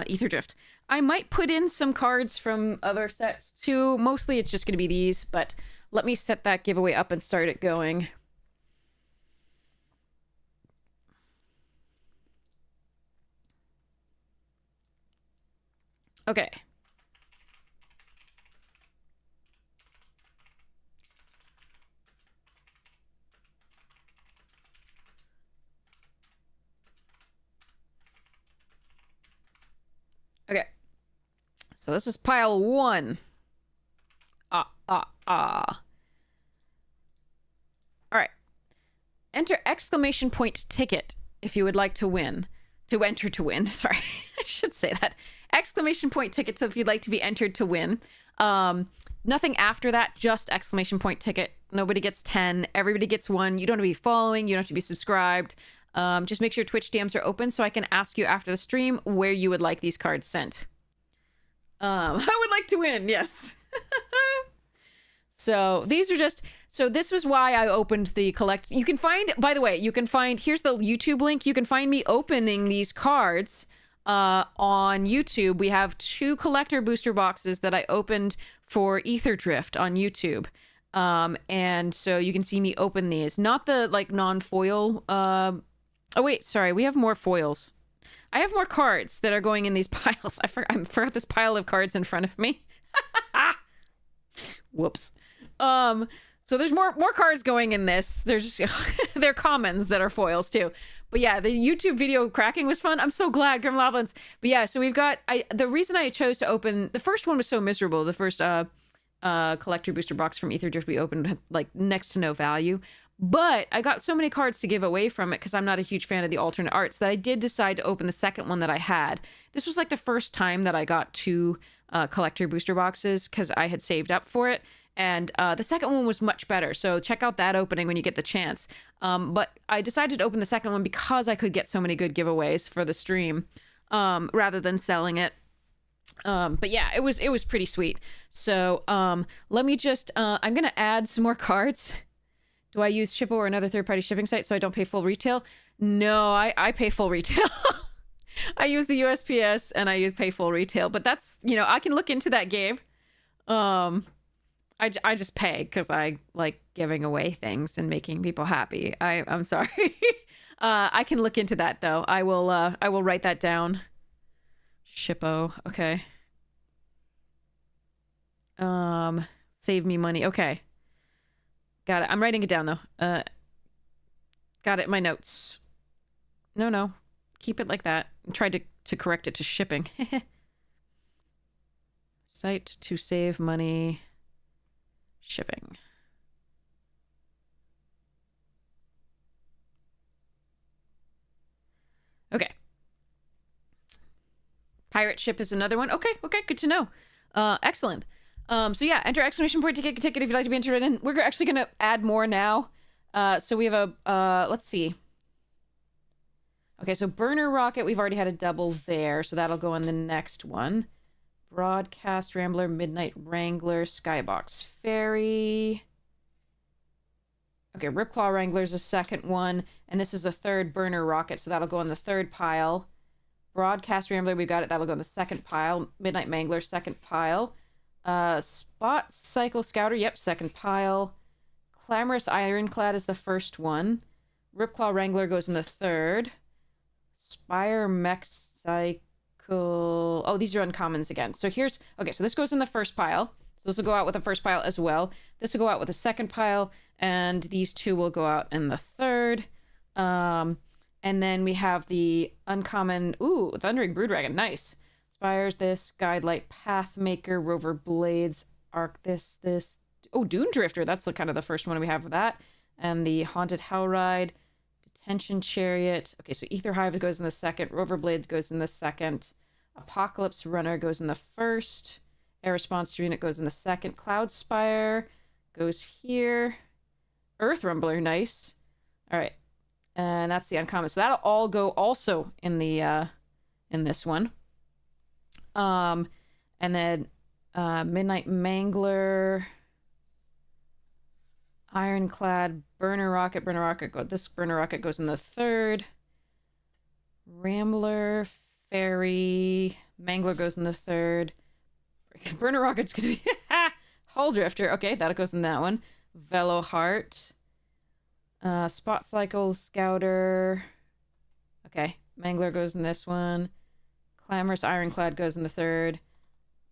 Ether Drift. I might put in some cards from other sets too. Mostly it's just going to be these, but let me set that giveaway up and start it going. Okay. Okay. So this is pile 1. All right. Enter exclamation point ticket if you would like to win. To enter to win. Sorry. I should say that. Exclamation point tickets if you'd like to be entered to win. Nothing after that, just exclamation point ticket. Nobody gets 10. Everybody gets 1. You don't have to be following. You don't have to be subscribed. Just make sure Twitch DMs are open so I can ask you after the stream where you would like these cards sent. I would like to win, yes. So these are just... So this was why I opened the collect... You can find... By the way, you can find... Here's the YouTube link. You can find me opening these cards on YouTube. We have 2 collector booster boxes that I opened for Ether Drift on YouTube. And so you can see me open these. Not the, like, non-foil... Oh, wait, sorry. We have more foils. I have more cards that are going in these piles. I forgot this pile of cards in front of me. Whoops. So there's more cards going in this. There's just, they're commons that are foils too. But yeah, the YouTube video cracking was fun. I'm so glad, Grim Loblins. But yeah, so we've got... the reason I chose to open... The first one was so miserable. The first collector booster box from Ether Drift we opened had, like, next to no value. But I got so many cards to give away from it because I'm not a huge fan of the alternate arts that I did decide to open the second one that I had. This was like the first time that I got 2 collector booster boxes because I had saved up for it. And the second one was much better. So check out that opening when you get the chance. But I decided to open the second one because I could get so many good giveaways for the stream rather than selling it. But yeah, it was pretty sweet. So let me just... I'm going to add some more cards. Do I use Shippo or another third-party shipping site so I don't pay full retail? No, I pay full retail. I use the USPS and I pay full retail. But that's, you know, I can look into that, Gabe. I just pay because I like giving away things and making people happy. I'm sorry. I can look into that, though. I will write that down. Shippo. Okay. Save me money. Okay. Got it. I'm writing it down, though. Got it in my notes. No. Keep it like that. I tried to correct it to shipping. Site to save money. Shipping. Okay. Pirate ship is another one. Okay, good to know. Excellent. So yeah, enter exclamation point ticket if you'd like to be entered in. We're actually going to add more now. So we have a, let's see. Okay, so Burner Rocket, we've already had a double there, so that'll go on the next one. Broadcast Rambler, Midnight Wrangler, Skybox Fairy. Okay, Ripclaw Wrangler's a second one, and this is a third Burner Rocket, so that'll go on the third pile. Broadcast Rambler, we got it, that'll go on the second pile. Midnight Mangler, second pile. Spot Cycle Scouter, yep, second pile. Clamorous Ironclad is the first one. Ripclaw Wrangler goes in the third. Spire Mech Cycle... Oh, these are uncommons again. So here's... Okay, so this goes in the first pile. So this will go out with the first pile as well. This will go out with the second pile, and these two will go out in the third. And then we have the uncommon... Ooh, Thundering Brooddragon. Nice. Spires, this. Guidelight Pathmaker, Rover Blades, Arc this. Oh, Dune Drifter. That's kind of the first one we have for that. And the Haunted Hellride. Detention Chariot. Okay, so Ether Hive goes in the second. Rover Blade goes in the second. Apocalypse Runner goes in the first. Air Response Unit goes in the second. Cloud Spire goes here. Earth Rumbler, nice. All right, and that's the uncommon. So that'll all go also in the in this one. And then Midnight Mangler. Ironclad, Burner Rocket, this Burner Rocket goes in the third. Rambler, Fairy, Mangler goes in the third. Burner Rocket's gonna be Hull Drifter. Okay, that goes in that one. Velo Heart. Spot Cycle, Scouter. Okay, Mangler goes in this one. Clamorous Ironclad goes in the third.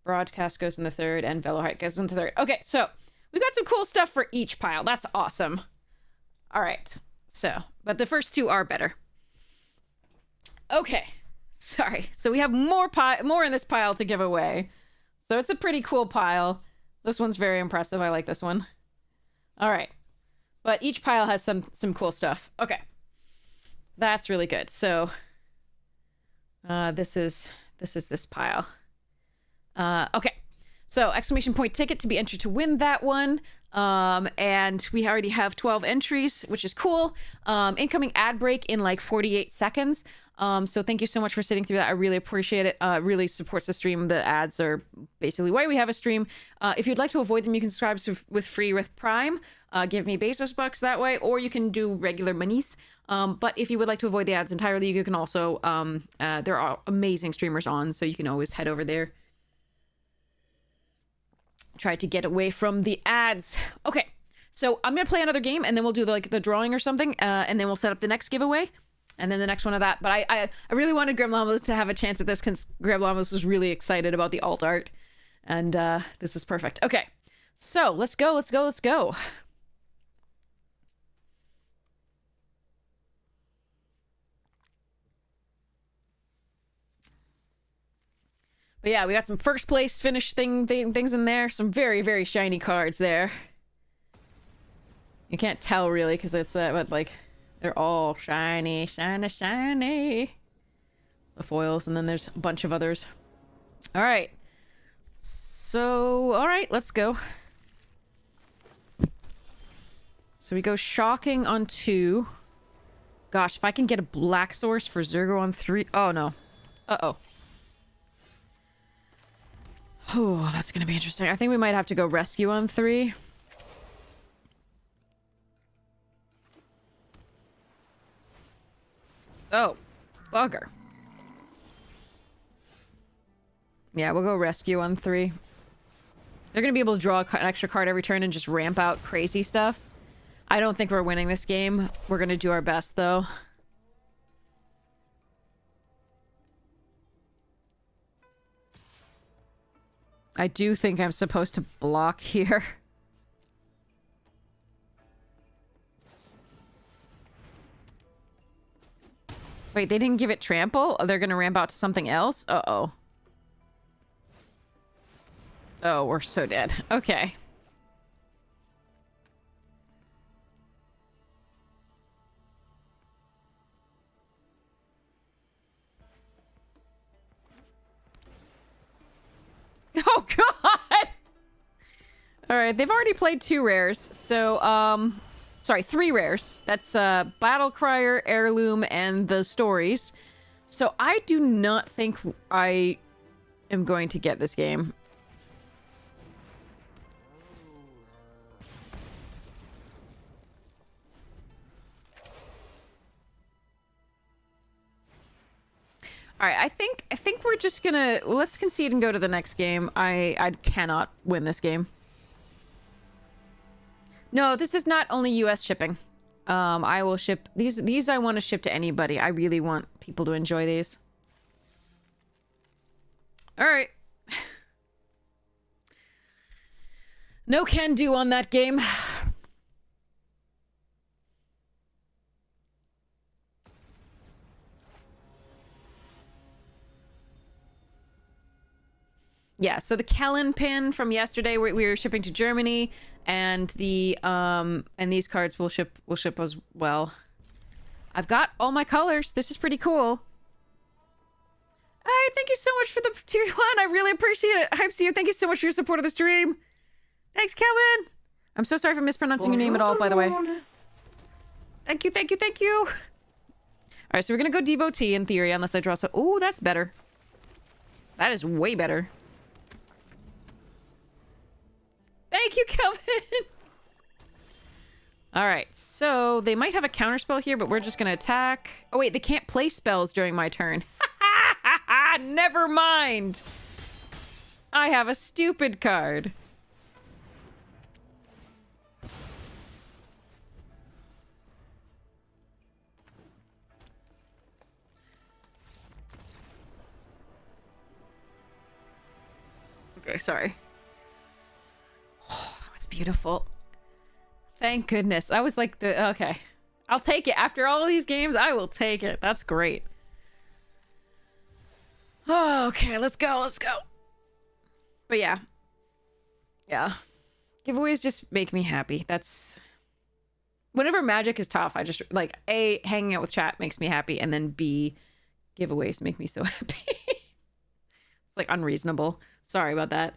Broadcast goes in the third, and Velo Heart goes in the third. Okay, so we got some cool stuff for each pile. That's awesome. All right. So, but the first two are better. Okay. Sorry. So we have more in this pile to give away. So it's a pretty cool pile. This one's very impressive. I like this one. All right. But each pile has some cool stuff. Okay. That's really good. So this is this pile. Okay. So, exclamation point ticket to be entered to win that one. And we already have 12 entries, which is cool. Incoming ad break in like 48 seconds. So thank you so much for sitting through that. I really appreciate it. It really supports the stream. The ads are basically why we have a stream. If you'd like to avoid them, you can subscribe with free with Prime. Give me Bezos bucks that way, or you can do regular monies. But if you would like to avoid the ads entirely, you can also, there are amazing streamers on, so you can always head over there. Try to get away from the ads. Okay, so I'm gonna play another game, and then we'll do the drawing or something, and then we'll set up the next giveaway, and then the next one of that. But I really wanted Grimlamos to have a chance at this, because Grimlamos was really excited about the alt art, and this is perfect. Okay, so let's go. But yeah, we got some first place finish things in there. Some very, very shiny cards there. You can't tell really because it's but like they're all shiny. The foils, and then there's a bunch of others. All right. So, all right, let's go. So we go shocking on 2. Gosh, if I can get a black source for Zergo on 3. Oh no. Uh-oh. Oh, that's gonna be interesting. I think we might have to go rescue on 3. Oh, bugger. Yeah, we'll go rescue on 3. They're gonna be able to draw an extra card every turn and just ramp out crazy stuff. I don't think we're winning this game. We're gonna do our best, though. I do think I'm supposed to block here. Wait, they didn't give it trample? Oh, they're gonna ramp out to something else? Uh-oh. Oh, we're so dead. Okay. Oh, God! Alright, they've already played 2 rares, so, Sorry, 3 rares. That's Battle Crier, Heirloom, and the stories. So I do not think I am going to get this game. All right, I think we're just gonna let's concede and go to the next game. I cannot win this game. No, this is not only US shipping. I will ship these I want to ship to anybody. I really want people to enjoy these. All right. No can do on that game. Yeah, so the Kellen pin from yesterday we were shipping to Germany, and the and these cards will ship as well. I've got all my colors. This is pretty cool. Hey, thank you so much for the tier 1. I really appreciate it. Hype to you. Thank you so much for your support of the stream. Thanks, Kellen. I'm so sorry for mispronouncing your name at all, by the way. Thank you, thank you, thank you. All right, so we're gonna go Devotee in theory, unless I draw so. Oh, that's better. That is way better. Thank you, Kelvin. All right, so they might have a counterspell here, but we're just gonna attack. Oh wait, they can't play spells during my turn. Never mind. I have a stupid card. Okay, sorry. Oh, that was beautiful. Thank goodness. I was like okay. I'll take it. After all of these games, I will take it. That's great. Oh, okay, let's go, let's go. But yeah. Yeah. Giveaways just make me happy. That's... Whenever Magic is tough, I just, like, A, hanging out with chat makes me happy, and then B, giveaways make me so happy. It's, like, unreasonable. Sorry about that.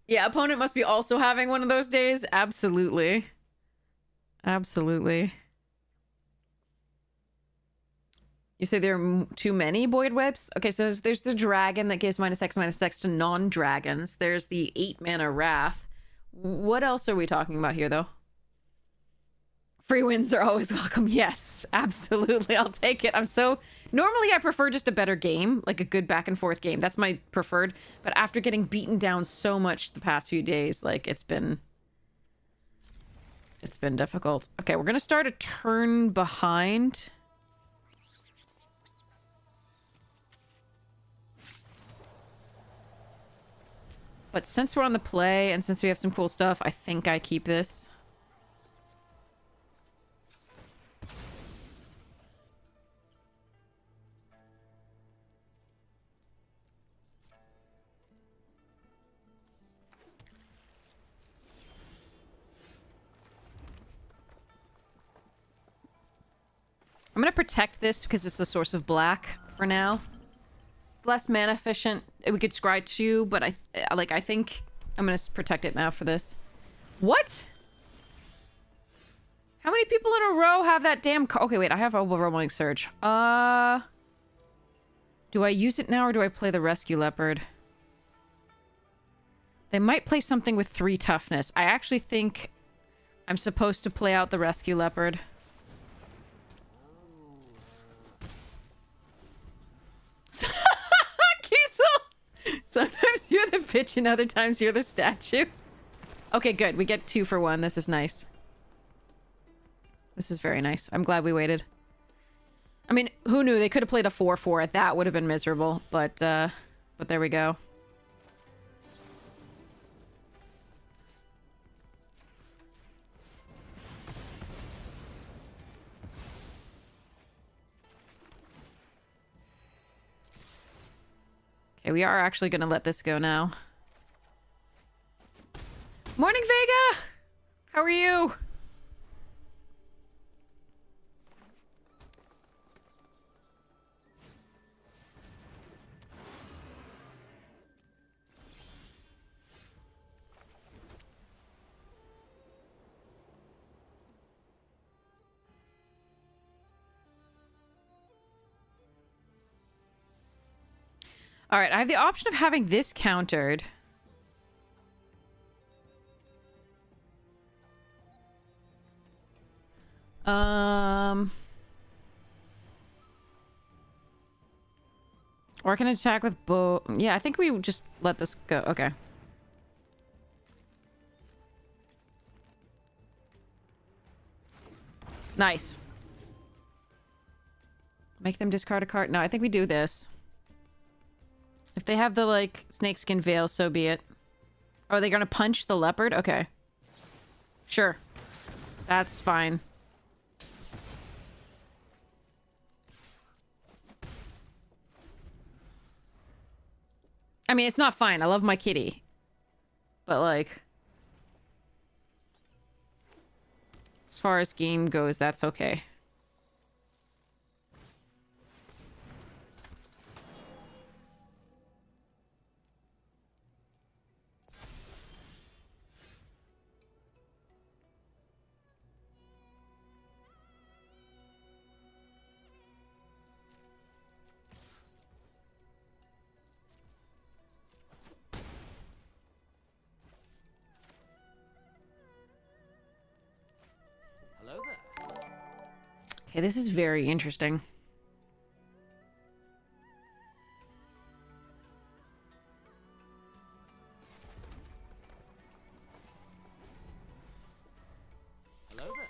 Yeah, opponent must be also having one of those days. Absolutely. Absolutely. You say there are too many Void Webs? Okay, so there's the dragon that gives -X to non-dragons. There's the 8-mana Wrath. What else are we talking about here, though? Free wins are always welcome. Yes, absolutely. I'll take it. Normally, I prefer just a better game, like a good back-and-forth game. That's my preferred. But after getting beaten down so much the past few days, like, it's been difficult. Okay, we're going to start a turn behind... But since we're on the play, and since we have some cool stuff, I think I keep this. I'm gonna protect this because it's a source of black for now. Less mana efficient. We could scry 2, but I think I'm gonna protect it now for this. What? How many people in a row have that damn okay, wait, I have Overwhelming Surge. Do I use it now or do I play the Rescue Leopard? They might play something with 3 toughness. I actually think I'm supposed to play out the Rescue Leopard. Sometimes you're the bitch and other times you're the statue. Okay, good. We get 2 for 1. This is nice. This is very nice. I'm glad we waited. I mean, who knew? They could have played a 4/4. That would have been miserable. But there we go. Okay, we are actually going to let this go now. Morning, Vega! How are you? All right, I have the option of having this countered. Or I can attack with bow. Yeah, I think we would just let this go. Okay. Nice. Make them discard a card. No, I think we do this. If they have the, like, snakeskin veil, so be it. Oh, are they gonna punch the leopard? Okay. Sure. That's fine. I mean, it's not fine. I love my kitty. But, like... as far as game goes, that's okay. Hello there. Okay, this is very interesting. Hello there.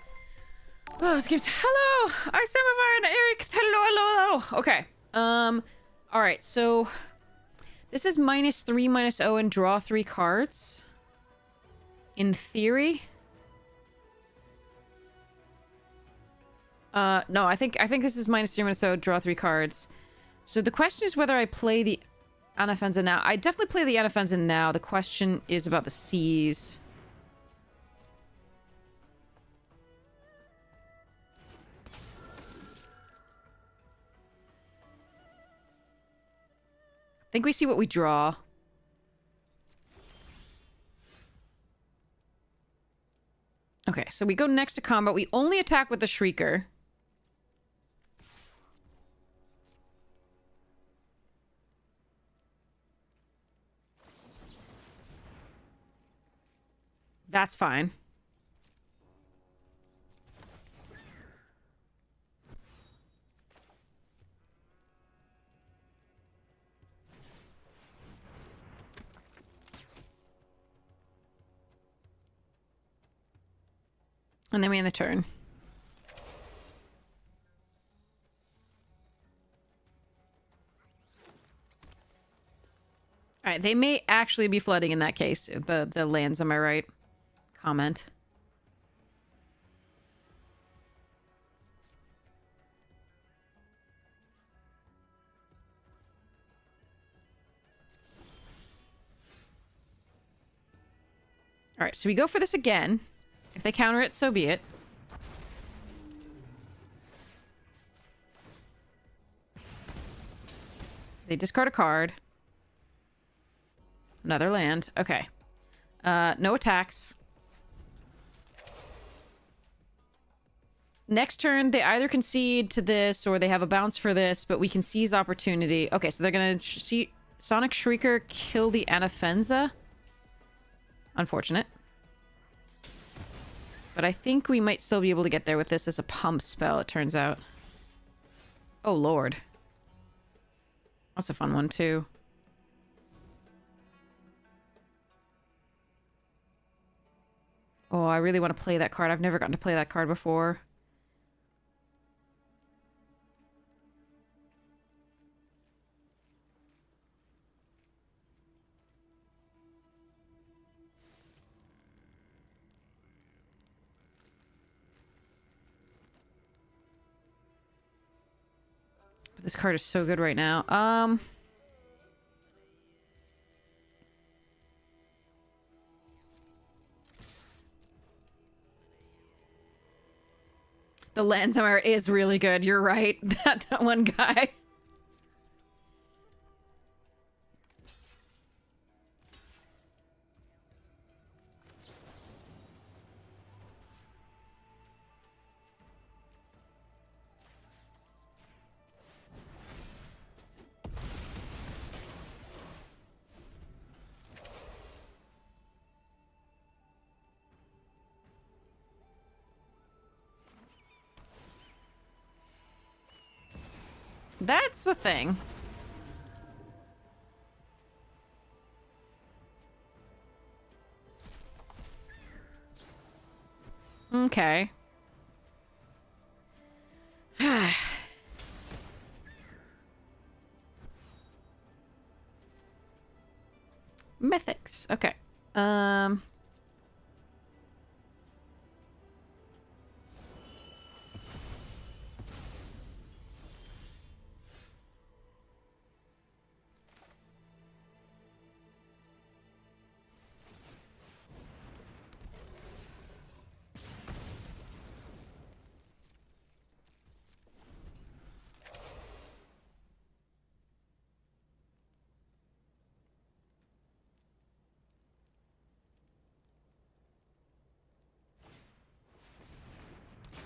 Oh, this game's... hello! I Samovar and Eric. Hello, hello, hello. Okay. All right, so... this is -3, -0, and draw 3 cards. In theory... no, I think this is -3, -0, draw 3 cards. So the question is whether I play the Anafenza now. I definitely play the Anafenza now. The question is about the Seas. I think we see what we draw. Okay, so we go next to combat. We only attack with the Shrieker. That's fine. And then we end the turn. Alright, they may actually be flooding in that case. The lands, am I right? Comment. Alright, so we go for this again. If they counter it, so be it. They discard a card. Another land. Okay. No attacks. Next turn, they either concede to this or they have a bounce for this, but we can seize opportunity. Okay, so they're gonna see Sonic Shrieker kill the Anafenza. Unfortunate. But I think we might still be able to get there with this as a pump spell, it turns out. Oh, Lord. That's a fun one, too. Oh, I really want to play that card. I've never gotten to play that card before. But this card is so good right now. The Lanzamer is really good. You're right. That one guy. That's the thing. Okay. Mythics. Okay.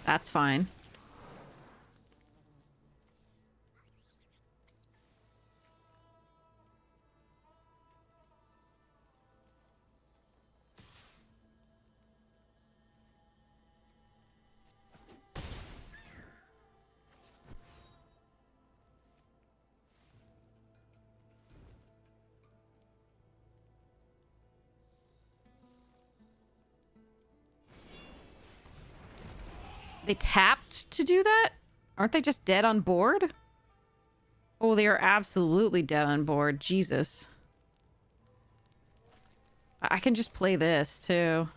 That's fine. They tapped to do that? Aren't they just dead on board? Oh, they are absolutely dead on board. Jesus. I can just play this, too.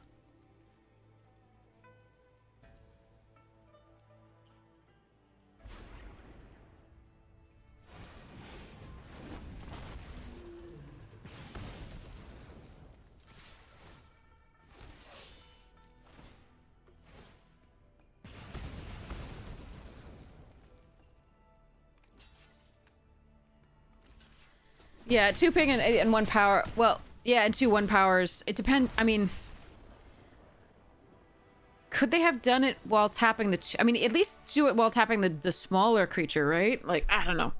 Yeah, 2 ping and 1 power. Well, yeah, and 2 1 powers. It depends. I mean, could they have done it while tapping the... I mean, at least do it while tapping the smaller creature, right? Like, I don't know.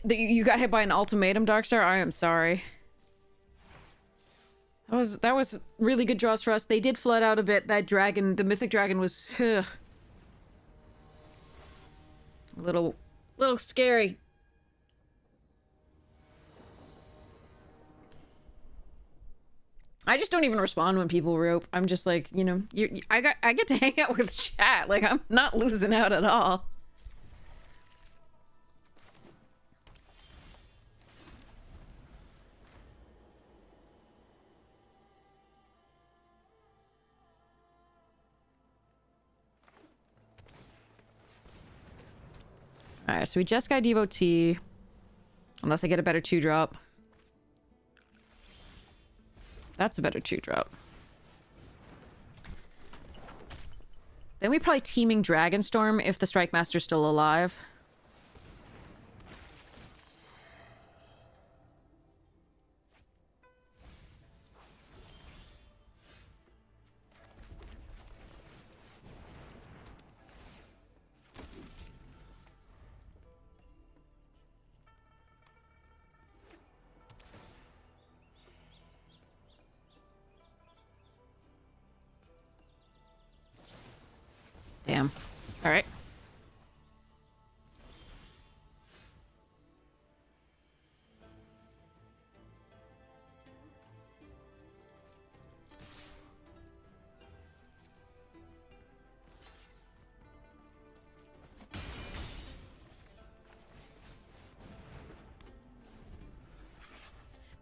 You got hit by an ultimatum, Darkstar? I am sorry. That was really good draws for us. They did flood out a bit. That dragon, the mythic dragon was... a little scary. I just don't even respond when people rope. I'm just like, you know, I get to hang out with chat. Like, I'm not losing out at all. Alright, so we just got Devotee. Unless I get a better 2-drop. That's a better 2-drop. Then we probably Teeming Dragonstorm if the Strike Master's still alive. Damn. All right.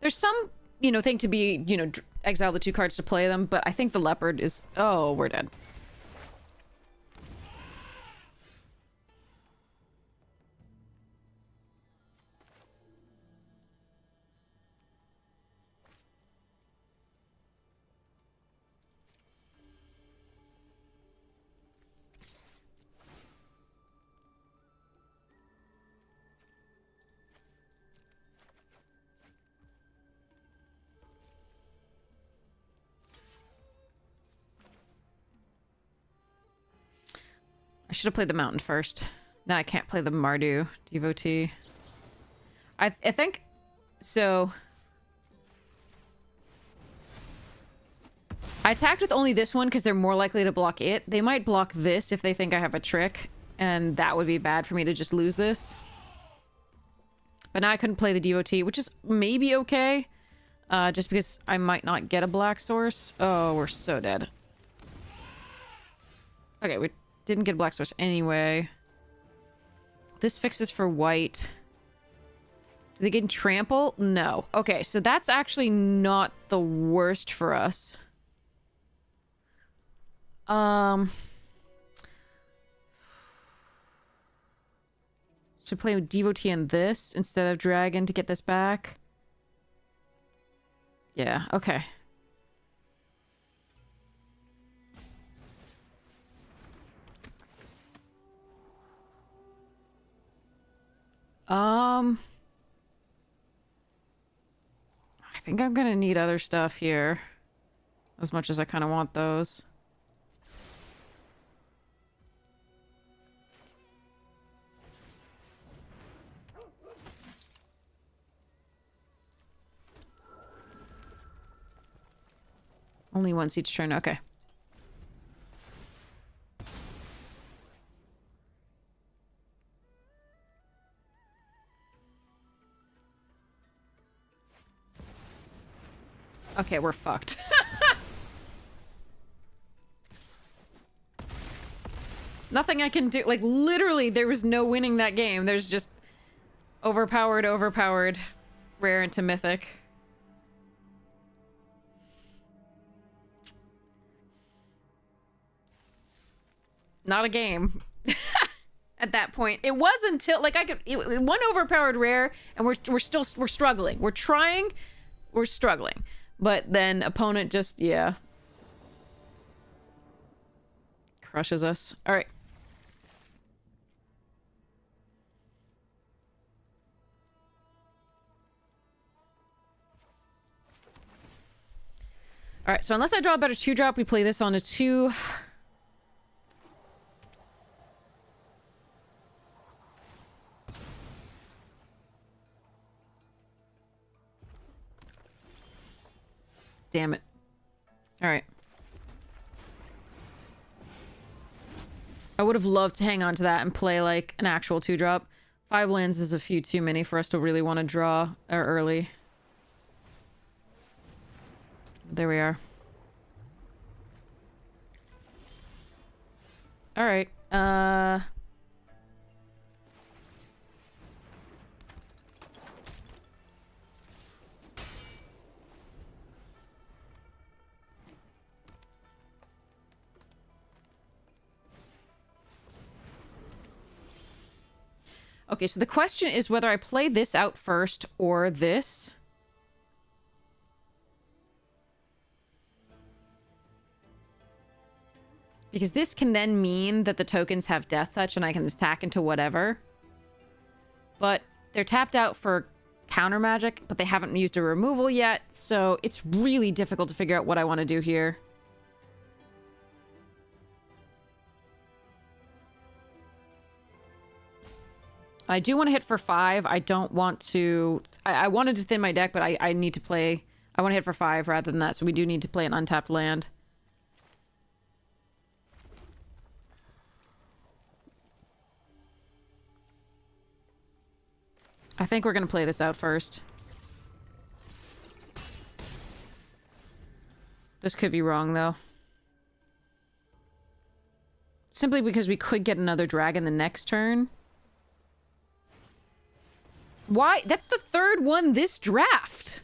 There's some, you know, thing to be, you know, exile the 2 cards to play them, but I think the leopard is... Oh, we're dead. I should have played the mountain first. No, I can't play the Mardu Devotee. I think... So... I attacked with only this one because they're more likely to block it. They might block this if they think I have a trick, and that would be bad for me to just lose this. But now I couldn't play the devotee, which is maybe okay. Just because I might not get a black source. Oh, we're so dead. Okay, we didn't get a black source anyway. This fixes for white. Do they get trample? No. Okay, so that's actually not the worst for us. Should play with devotee and this instead of dragon to get this back. Yeah, okay. I think I'm gonna need other stuff here. As much as I kind of want those. Only once each turn, okay. Okay, we're fucked. Nothing I can do. Like, literally, there was no winning that game. There's just overpowered, rare into mythic. Not a game. At that point. It was until, like, one overpowered rare, and we're struggling. We're trying, we're struggling. But then opponent just, yeah. Crushes us. Alright. Alright, so unless I draw a better 2-drop, we play this on a 2. Damn it. Alright. I would have loved to hang on to that and play, like, an actual 2-drop. 5 lands is a few too many for us to really want to draw early. There we are. Alright. Okay, so the question is whether I play this out first or this. Because this can then mean that the tokens have Death Touch and I can attack into whatever. But they're tapped out for counter magic, but they haven't used a removal yet, so it's really difficult to figure out what I want to do here. I do want to hit for 5. I don't want to... I wanted to thin my deck, but I need to play... I want to hit for 5 rather than that, so we do need to play an untapped land. I think we're going to play this out first. This could be wrong, though. Simply because we could get another dragon the next turn. Why? That's the 3rd one this draft.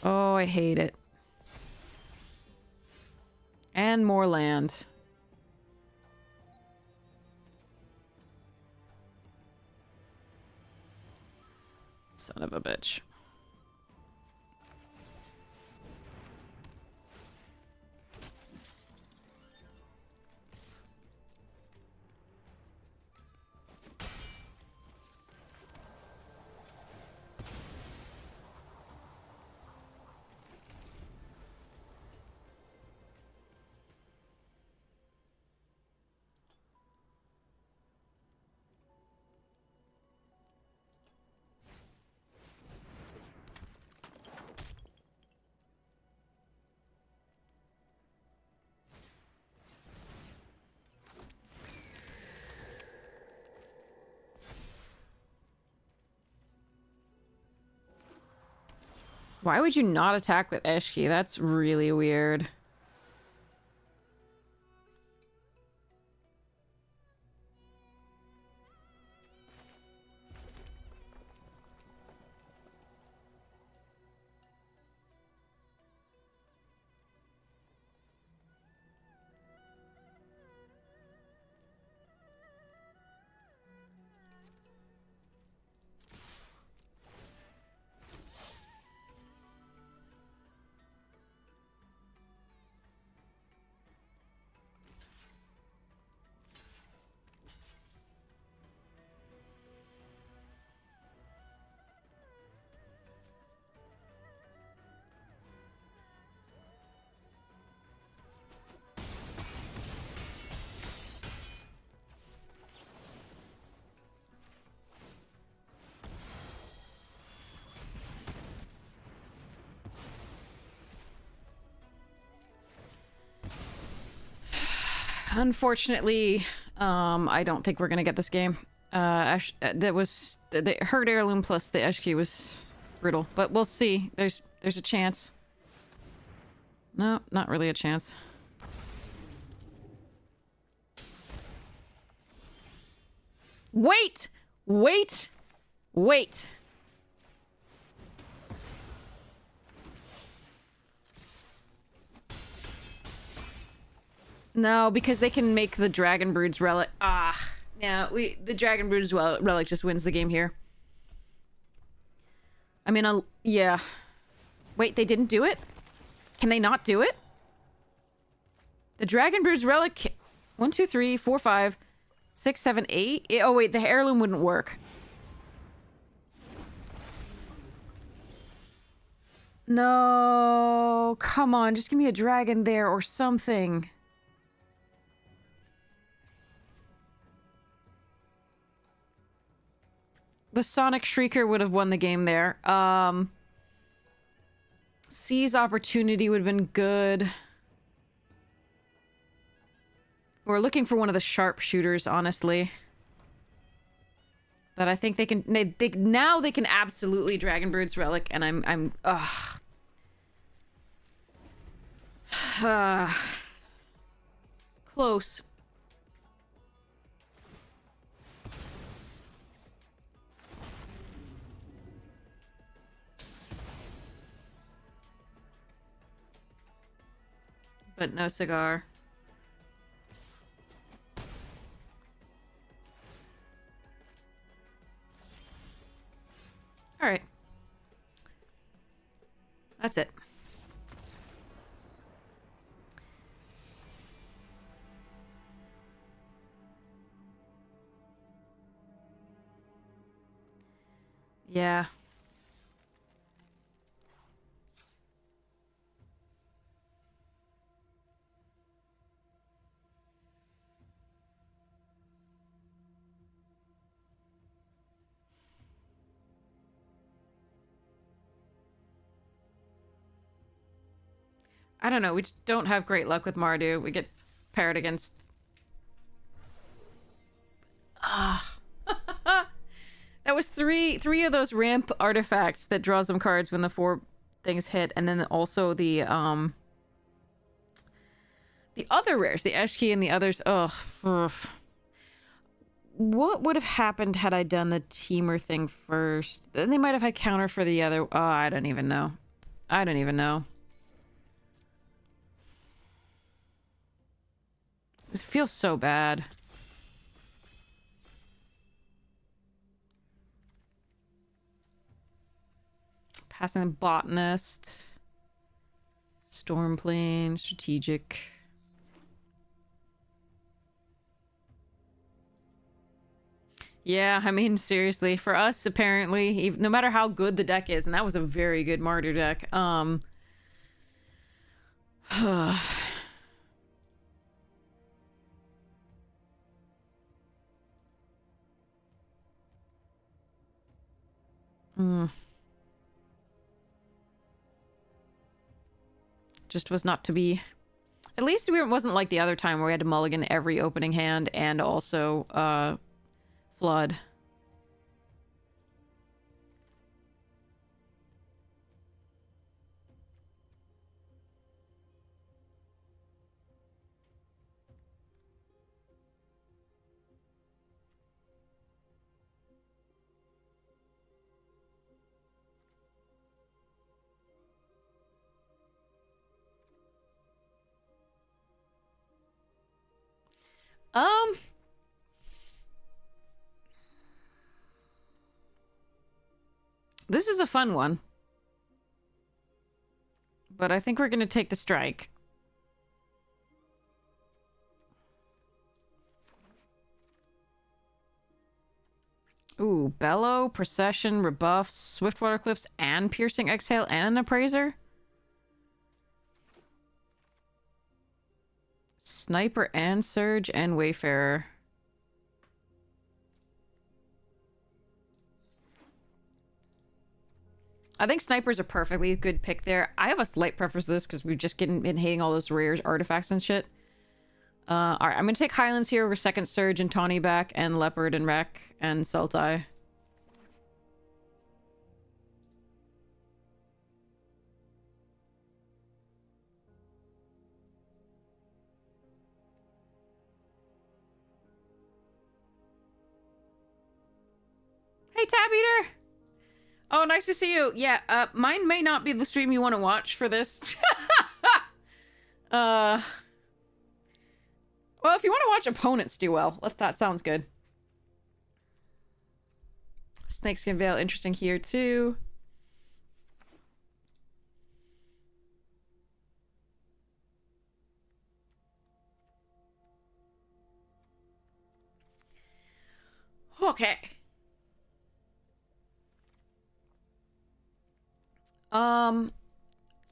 Oh, I hate it. And more land. Son of a bitch. Why would you not attack with Eshki? That's really weird. Unfortunately, I don't think we're gonna get this game. That was the herd heirloom plus the Eshki was brutal, but we'll see. There's a chance. No, not really a chance. Wait! Wait! Wait! No, because they can make the Dragon Brood's relic. Ah, yeah. The Dragon Brood's relic just wins the game here. I mean, yeah. Wait, they didn't do it? Can they not do it? The Dragon Brood's relic. 1, 2, 3, 4, 5, 6, 7, 8. Oh wait, the heirloom wouldn't work. No, come on, just give me a dragon there or something. The Sonic Shrieker would have won the game there. Seize Opportunity would have been good. We're looking for one of the sharpshooters, honestly. But I think they can. Now they can absolutely Dragon Brood's relic, and I'm. Ugh. Close. But no cigar. All right. That's it. Yeah. I don't know. We just don't have great luck with Mardu. We get paired against... Ah. That was three of those ramp artifacts that draws them cards when the 4 things hit, and then also the other rares, the Eshki and the others. Ugh. What would have happened had I done the teamer thing first? Then they might have had counter for the other. Oh, I don't even know. I don't even know. This feels so bad. Passing the botanist. Stormplane, strategic. Yeah, I mean, seriously, for us, apparently, no matter how good the deck is, and that was a very good Martyr deck, just was not to be. At least it wasn't like the other time where we had to mulligan every opening hand and also, flood. Um, this is a fun one. But I think we're gonna take the strike. Ooh, Bellow, Procession, Rebuff, Swiftwater Cliffs, and Piercing Exhale, and an Appraiser? Sniper and Surge and Wayfarer. I think Sniper's a perfectly good pick there. I have a slight preference for this because we've just been hitting all those rare artifacts and shit. Alright, I'm gonna take Highlands here over Second Surge and Tawny back, and Leopard and Wreck and Sultai. Hey, Tab Eater! Oh, nice to see you. Yeah, mine may not be the stream you want to watch for this. Well, if you want to watch opponents do well, that sounds good. Snakeskin Veil, interesting here too. Okay.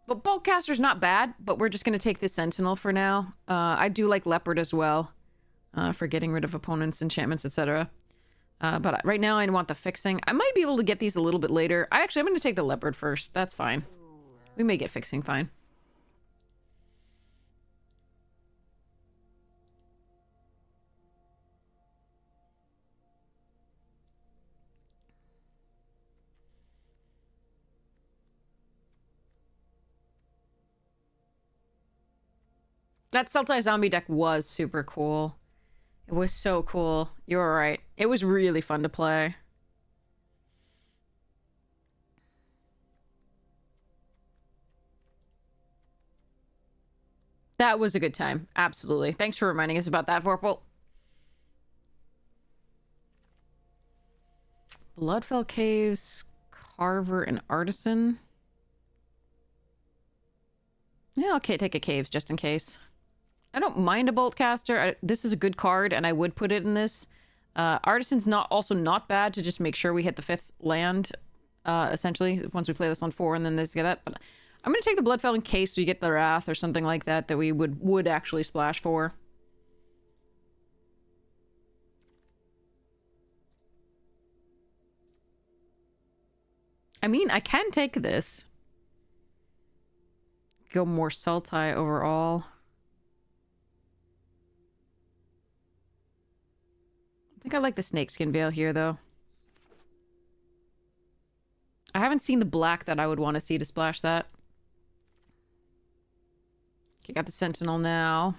But Boltcaster's not bad, but we're just gonna take the Sentinel for now. I do like Leopard as well, for getting rid of opponents, enchantments, etc. But right now I want the fixing. I might be able to get these a little bit later. I'm gonna take the Leopard first. That's fine. We may get fixing fine. That Sultai Zombie deck was super cool. It was so cool. You were right. It was really fun to play. That was a good time. Absolutely. Thanks for reminding us about that, Vorpal. Bloodfell Caves, Carver, and Artisan. Yeah, okay, take a Caves just in case. I don't mind a Boltcaster. This is a good card, and I would put it in this. Artisan's also not bad to just make sure we hit the 5th land, essentially, once we play this on 4 and then this, get that. But I'm going to take the Bloodfell in case we get the Wrath or something like that we would actually splash for. I mean, I can take this. Go more Sultai overall. I think I like the Snakeskin Veil here, though. I haven't seen the black that I would want to see to splash that. Okay, got the Sentinel now.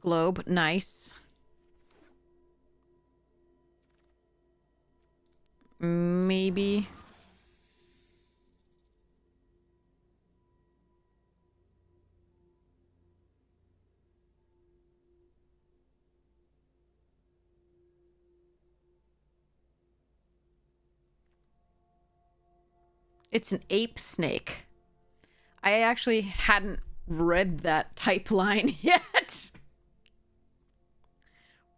Globe, nice. Maybe. It's an ape snake. I actually hadn't read that type line yet.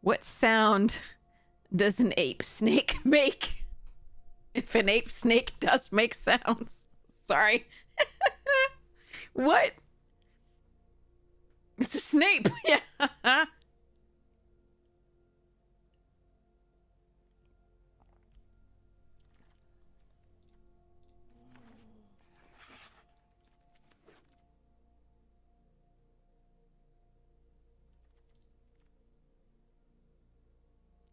What sound does an ape snake make? If an ape snake does make sounds. Sorry. What? It's a snape. Yeah.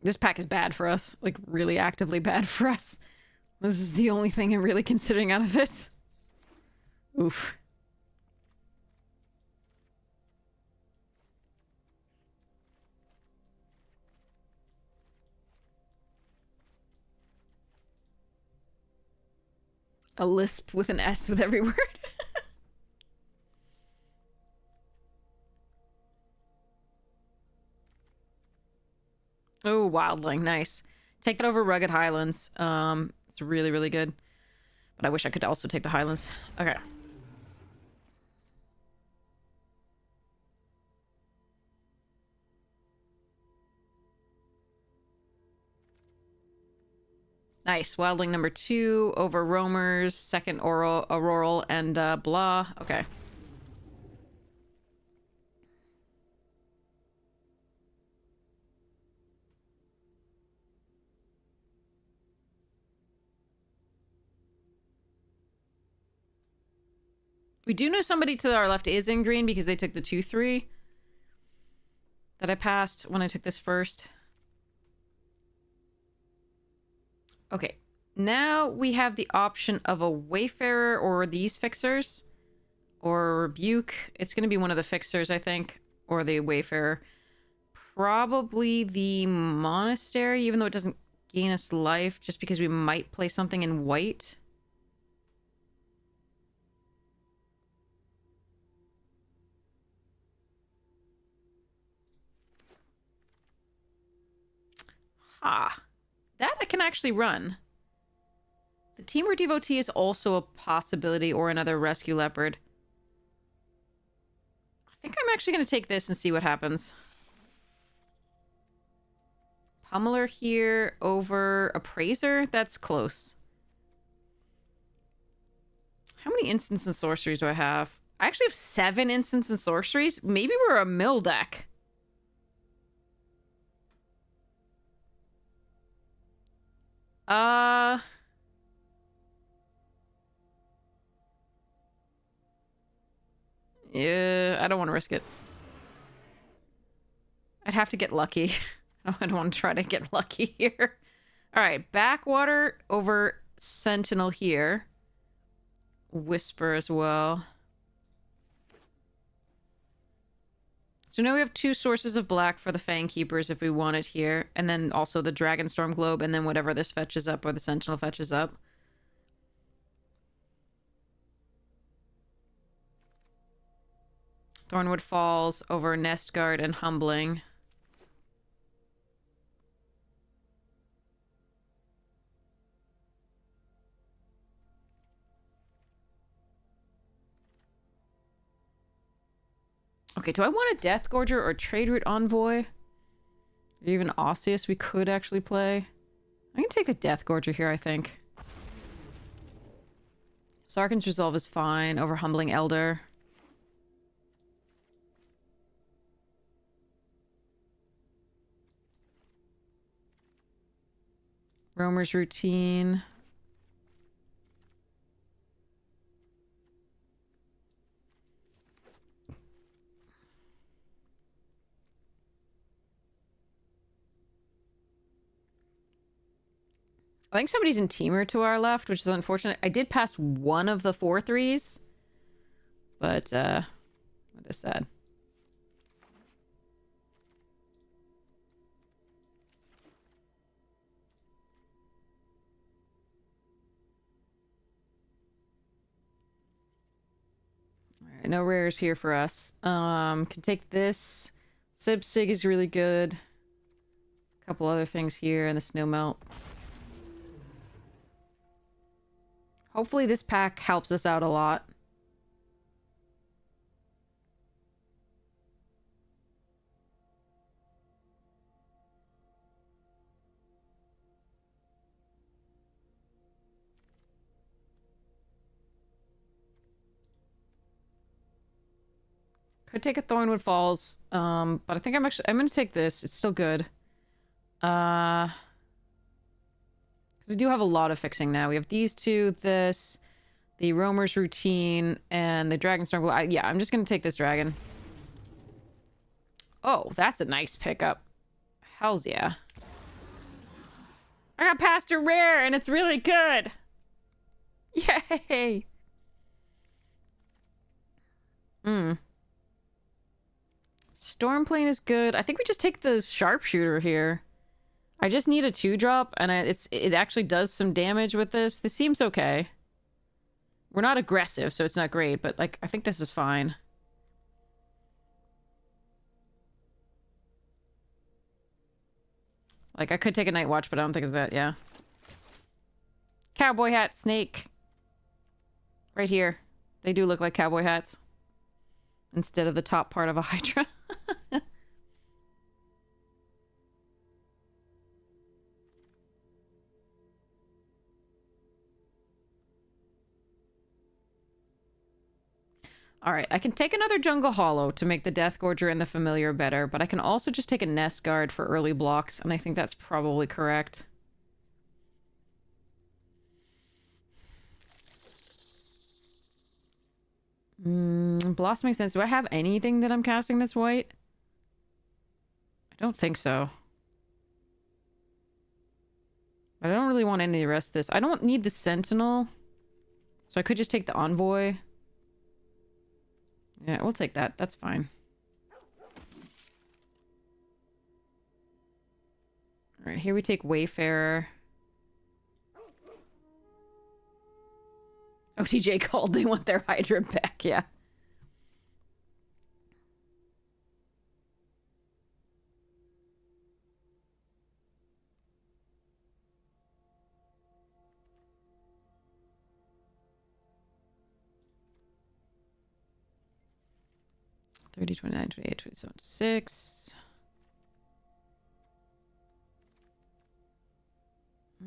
This pack is bad for us. Like, really actively bad for us. This is the only thing I'm really considering out of it. Oof. A lisp with an S with every word. Oh, Wildling, nice. Take that over Rugged Highlands. It's really, really good. But I wish I could also take the Highlands. Okay. Nice. Wildling number 2 over Roamers, second Auroral, and blah. Okay. We do know somebody to our left is in green because they took the 2-3 that I passed when I took this first. Okay, now we have the option of a Wayfarer or these fixers or Rebuke. It's going to be one of the fixers, I think, or the Wayfarer. Probably the Monastery, even though it doesn't gain us life, just because we might play something in white. Ah, that I can actually run. The Teamer Devotee is also a possibility, or another Rescue Leopard. I think I'm actually going to take this and see what happens. Pummeler here over Appraiser? That's close. How many instants and sorceries do I have? I actually have 7 instants and sorceries. Maybe we're a mill deck. Yeah, I don't want to risk it. I'd have to get lucky. I don't want to try to get lucky here. All right, Backwater over Sentinel here. Whisper as well. So now we have 2 sources of black for the Fang Keepers if we want it here. And then also the Dragonstorm Globe, and then whatever this fetches up or the Sentinel fetches up. Thornwood Falls over Nest Guard and Humbling. Okay, do I want a Death Gorger or Trade Route Envoy? Or even Osseous we could actually play. I can take the Death Gorger here, I think. Sarkhan's Resolve is fine over Humbling Elder. Roamer's Routine. I think somebody's in Teamer to our left, which is unfortunate. I did pass one of the 4-3s, but that is sad. All right, no rares here for us. Can take this. Sig is really good. A couple other things here, and the Snowmelt. Hopefully this pack helps us out a lot. Could take a Thornwood Falls, but I think I'm gonna take this. It's still good. Because we do have a lot of fixing now. We have these 2, this, the Roamer's Routine, and the Dragonstorm. Yeah, I'm just gonna take this dragon. Oh, that's a nice pickup. Hells yeah. I got past a rare, and it's really good. Yay! Stormplane is good. I think we just take the Sharpshooter here. I just need a 2-drop, and it actually does some damage with this. This seems okay. We're not aggressive, so it's not great, but, like, I think this is fine. Like, I could take a night watch, but I don't think it's that, yeah. Cowboy hat, snake. Right here. They do look like cowboy hats. Instead of the top part of a hydra. Alright, I can take another Jungle Hollow to make the Death Gorger and the Familiar better, but I can also just take a Nest Guard for early blocks, and I think that's probably correct. Blossom makes sense. Do I have anything that I'm casting this white? I don't think so. But I don't really want any of the rest of this. I don't need the Sentinel, so I could just take the Envoy. Yeah, we'll take that. That's fine. Alright, here we take Wayfarer. OTJ called. They want their Hydra back, yeah. $30, $29, $28, $27,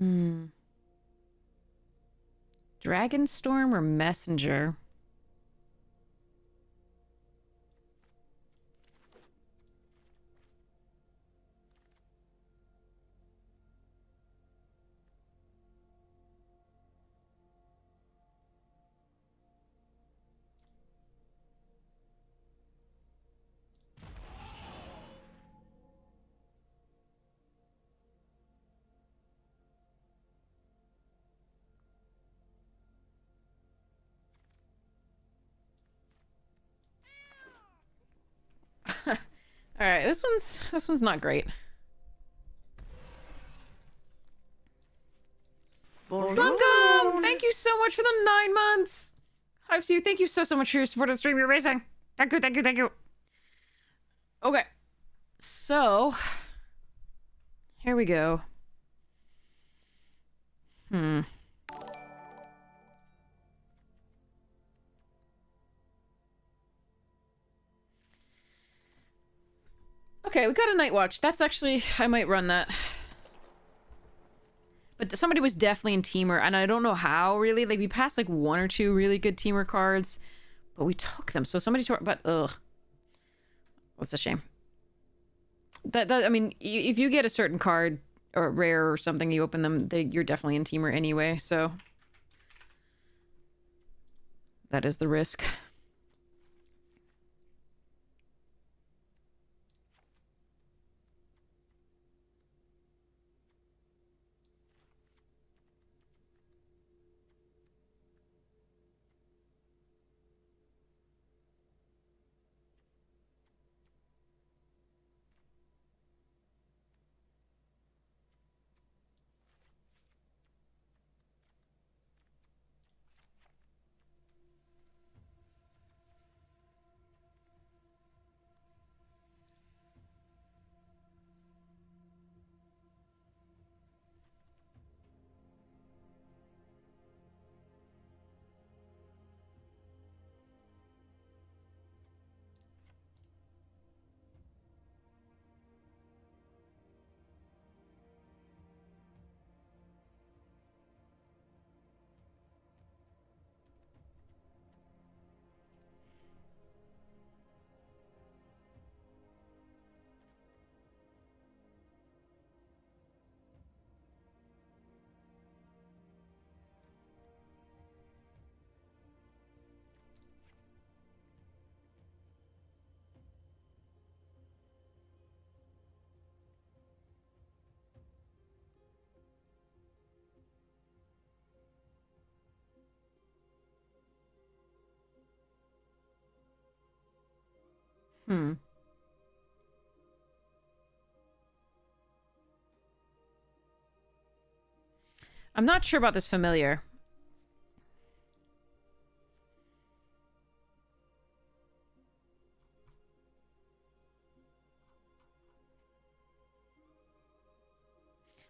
$6. Dragonstorm or Messenger? All right, this one's not great. Slumgum, thank you so much for the 9 months. Hypes you, thank you so much for your support on the stream. You're amazing. Thank you, thank you, thank you. Okay, so here we go. Okay, we got a Night Watch. That's actually... I might run that. But somebody was definitely in Teamer, and I don't know how, really. Like, we passed, like, 1 or 2 really good Teamer cards, but we took them. So somebody took... But, ugh. That's a shame. I mean, if you get a certain card, or rare or something, you open them, you're definitely in Teamer anyway, so... That is the risk. I'm not sure about this Familiar.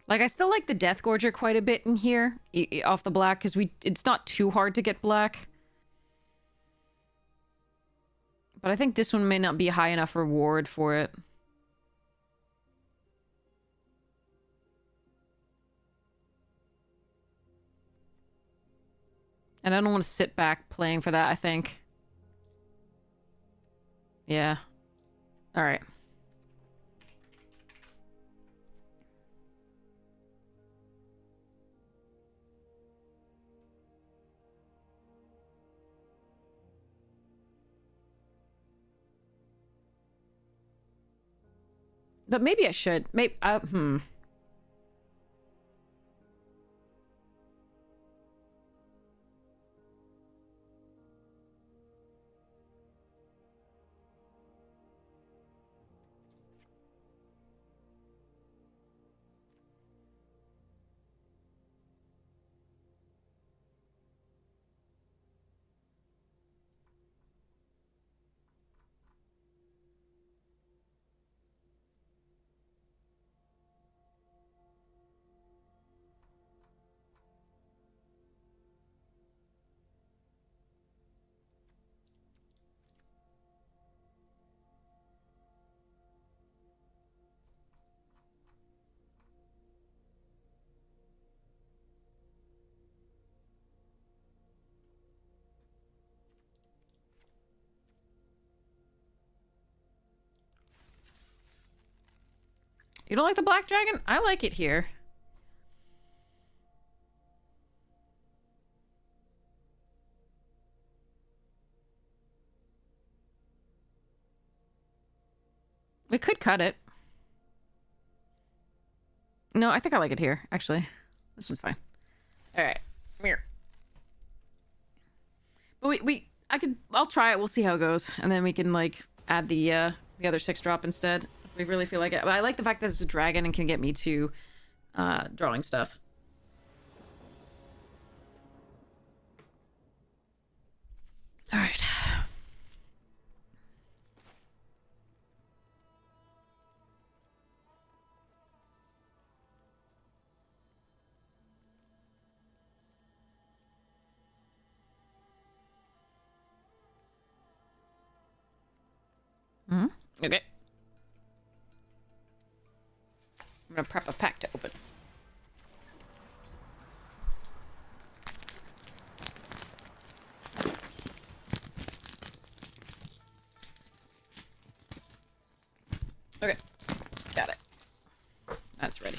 Like, I still like the Death Gorger quite a bit in here, off the black, because it's not too hard to get black. But I think this one may not be a high enough reward for it. And I don't want to sit back playing for that, I think. Yeah. Alright. But maybe I should. Maybe, You don't like the black dragon? I like it here. We could cut it. No, I think I like it here, actually. This one's fine. Alright. Come here. But I'll try it, we'll see how it goes. And then we can, like, add the other 6-drop instead. If we really feel like it. But I like the fact that it's a dragon and can get me to drawing stuff. Alright. Mm-hmm. Okay. I'm gonna prep a pack to open. Okay. Got it. That's ready.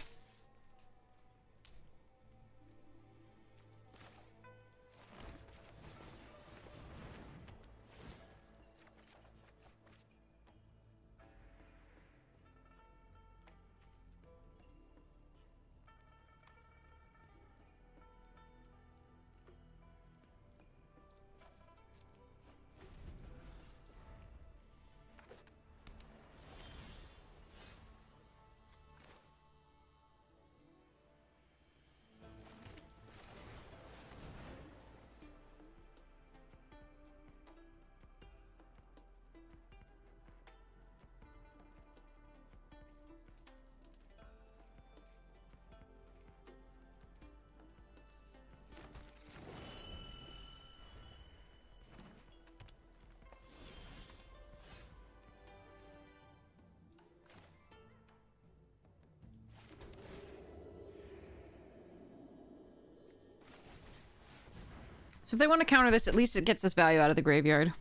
So if they want to counter this, at least it gets us value out of the graveyard.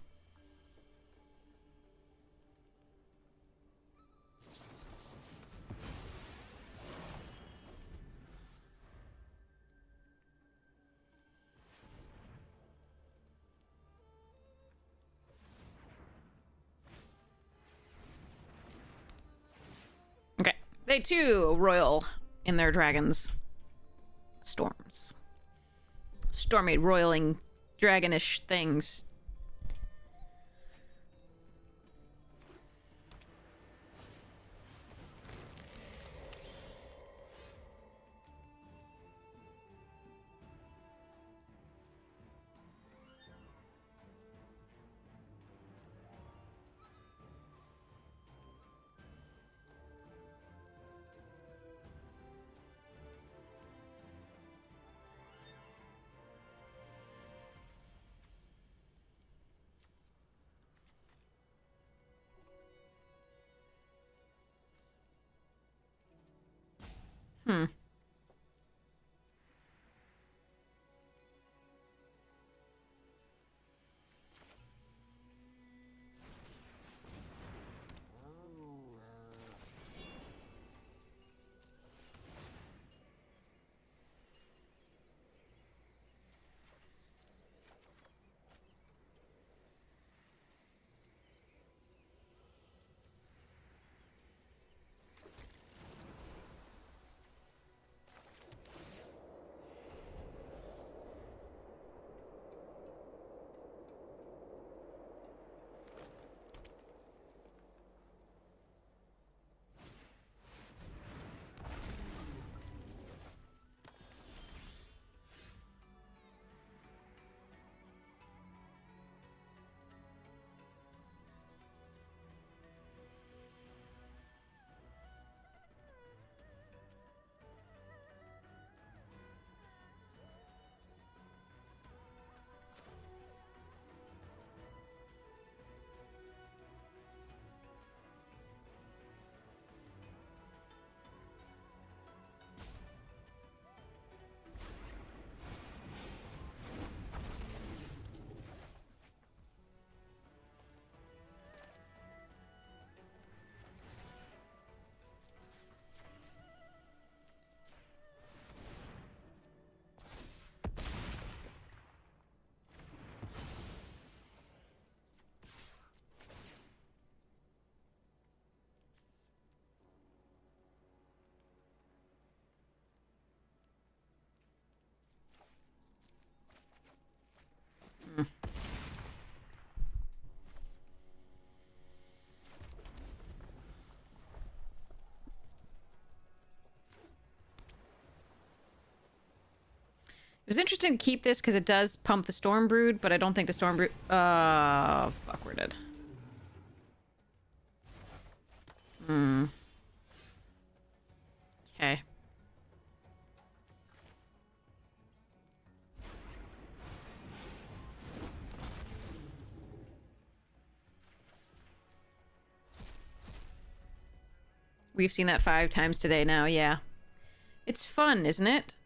Okay. They too royal in their dragons. Storms. Stormy, roiling, dragonish things. Hmm. It was interesting to keep this because it does pump the Storm Brood, but I don't think the Storm Brood... fuck, we're dead. Hmm. Okay. We've seen that 5 times today now, yeah. It's fun, isn't it?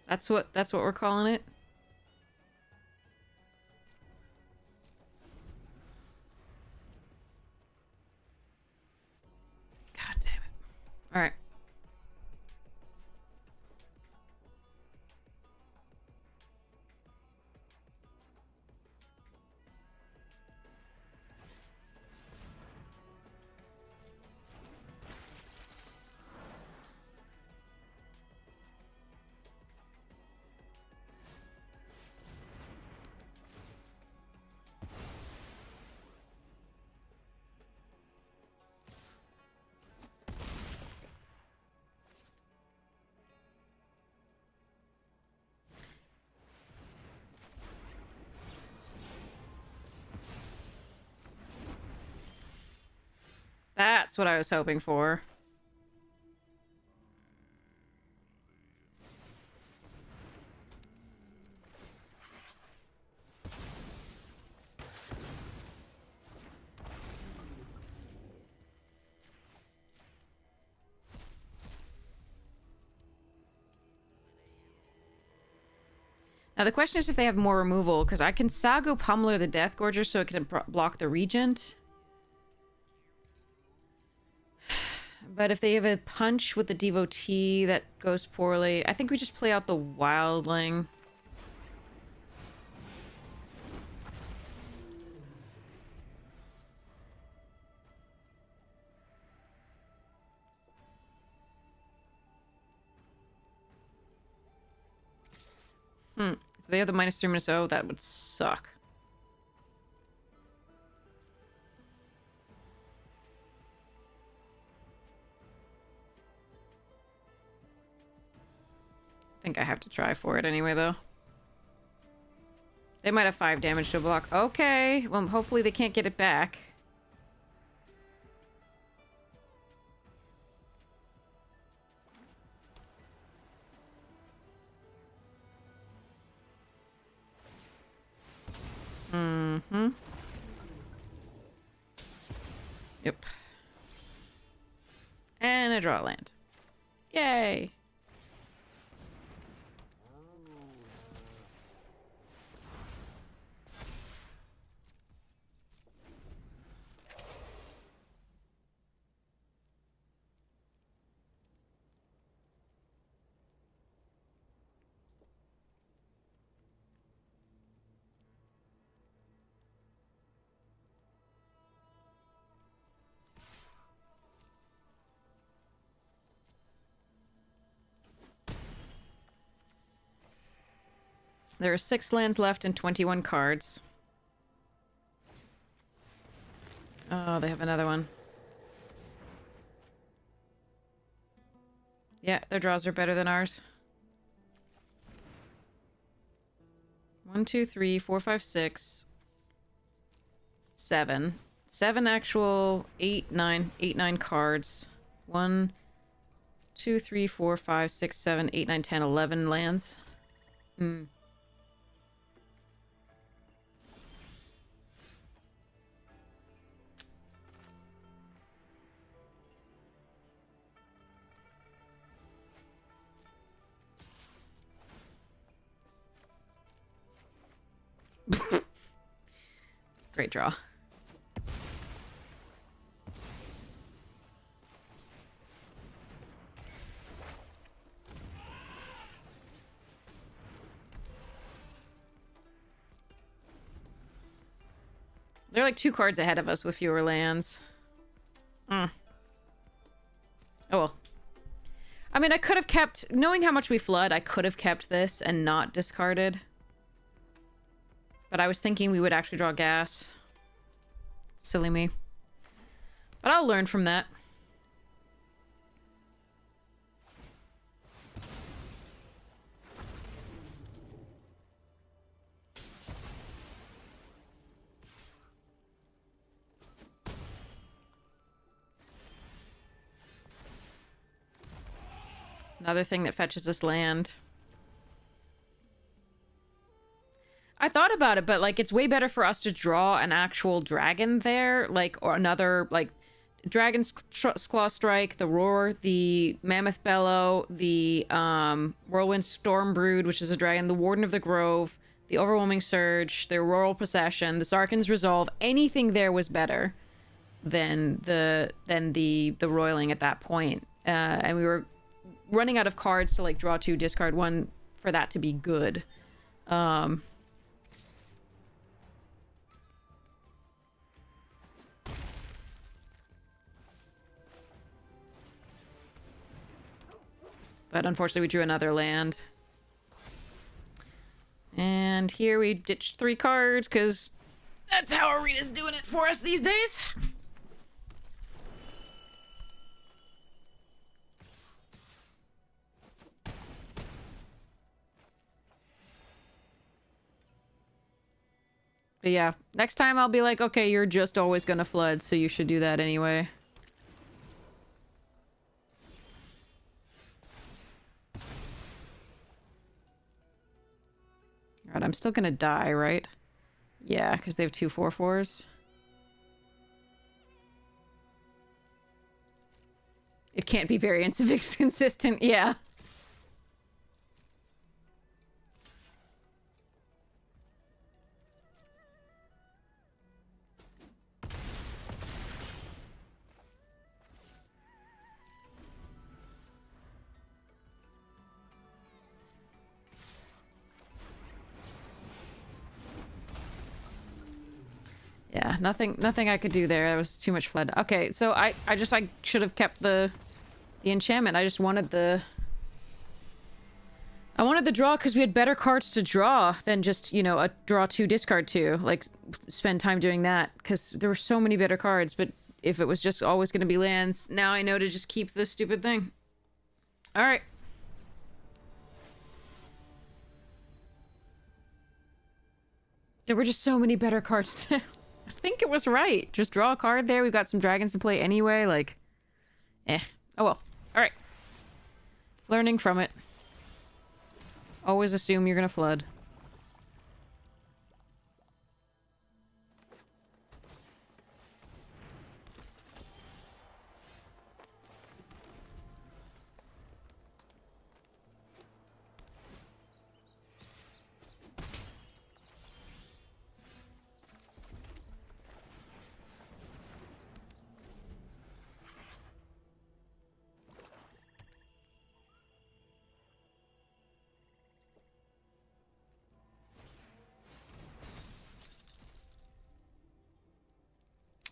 That's what we're calling it. God damn it. All right. That's what I was hoping for. Now the question is if they have more removal, because I can Sago Pummeler the Death Gorger so it can block the Regent. But if they have a punch with the Devotee, that goes poorly. I think we just play out the Wildling. So they have the -3, -0. That would suck. I think I have to try for it anyway, though. They might have 5 damage to block. Okay. Well, hopefully they can't get it back. Mm-hmm. Yep. And I draw a land. Yay! There are 6 lands left and 21 cards. Oh, they have another one. Yeah, their draws are better than ours. 1, 2, 3, 4, 5, 6, 7. 7 actual 8, 9 cards. 1, 2, 3, 4, 5, 6, 7, 8, 9, 10, 11 lands. Hmm. Great draw. They're like 2 cards ahead of us with fewer lands. Oh well. I mean, I could have kept... Knowing how much we flood, I could have kept this and not discarded. But I was thinking we would actually draw gas. Silly me. But I'll learn from that. Another thing that fetches us land. I thought about it, but, like, it's way better for us to draw an actual dragon there, like, or another, like, Dragon's Claw Strike, the Roar, the Mammoth Bellow, the, Whirlwind Stormbrood, which is a dragon, the Warden of the Grove, the Overwhelming Surge, the Auroral Possession, the Sarkhan's Resolve. Anything there was better than the Roiling at that point. And we were running out of cards to, like, draw 2, discard 1 for that to be good. But unfortunately, we drew another land. And here we ditched 3 cards, because that's how Arena's doing it for us these days. But yeah, next time I'll be like, okay, you're just always gonna flood, so you should do that anyway. Alright, I'm still gonna die, right? Yeah, because they have 2 4/4s. It can't be very inconsistent, yeah. Yeah, nothing I could do there. That was too much flood. Okay, so I should have kept the enchantment. I just wanted the... I wanted the draw because we had better cards to draw than just, you know, a draw 2, discard 2. Like, spend time doing that, because there were so many better cards, but if it was just always going to be lands, now I know to just keep this stupid thing. Alright. There were just so many better cards to... I think it was right. Just draw a card there. We've got some dragons to play anyway. Like, oh well. All right. Learning from it. Always assume you're gonna flood.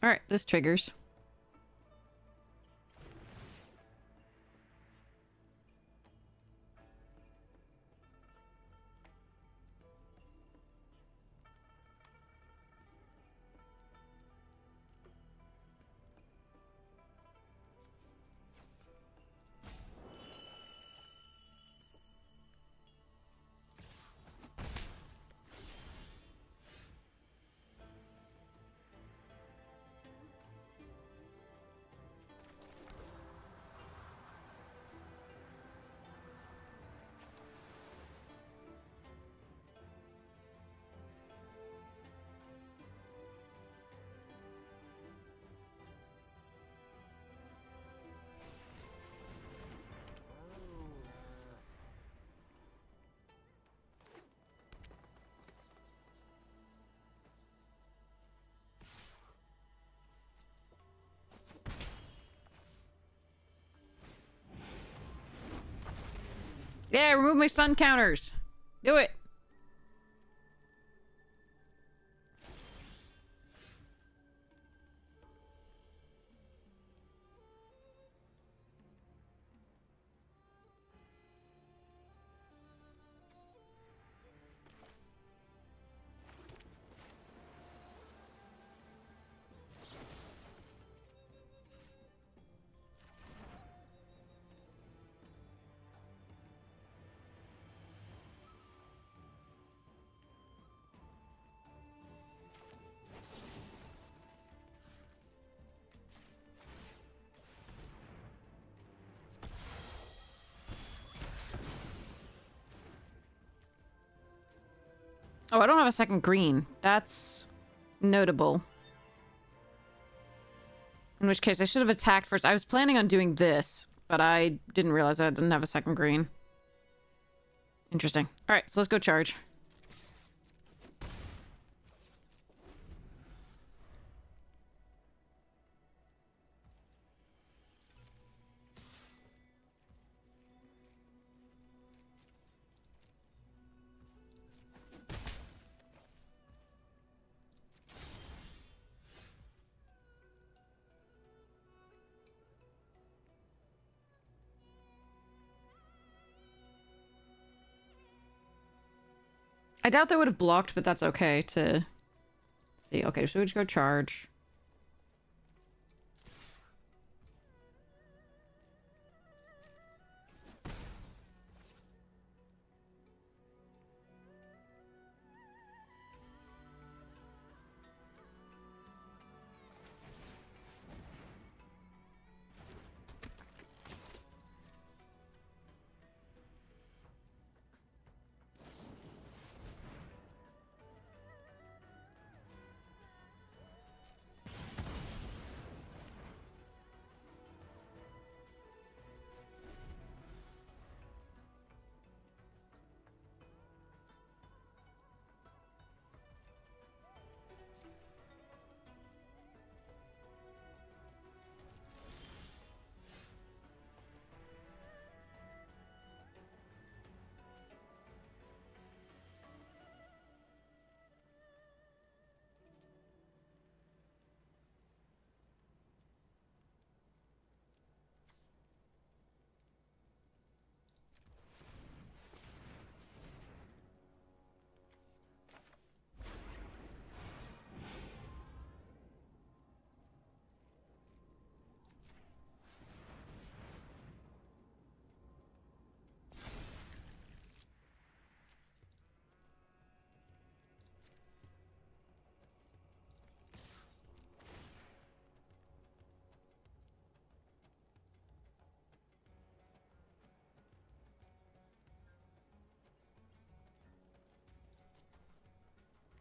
Alright, this triggers. Yeah, remove my stun counters. Do it. Oh, I don't have a second green. That's notable. In which case, I should have attacked first. I was planning on doing this, but I didn't realize I didn't have a second green. Interesting. Alright, so let's go charge. I doubt they would have blocked, but that's okay to see. Okay, so we just go charge.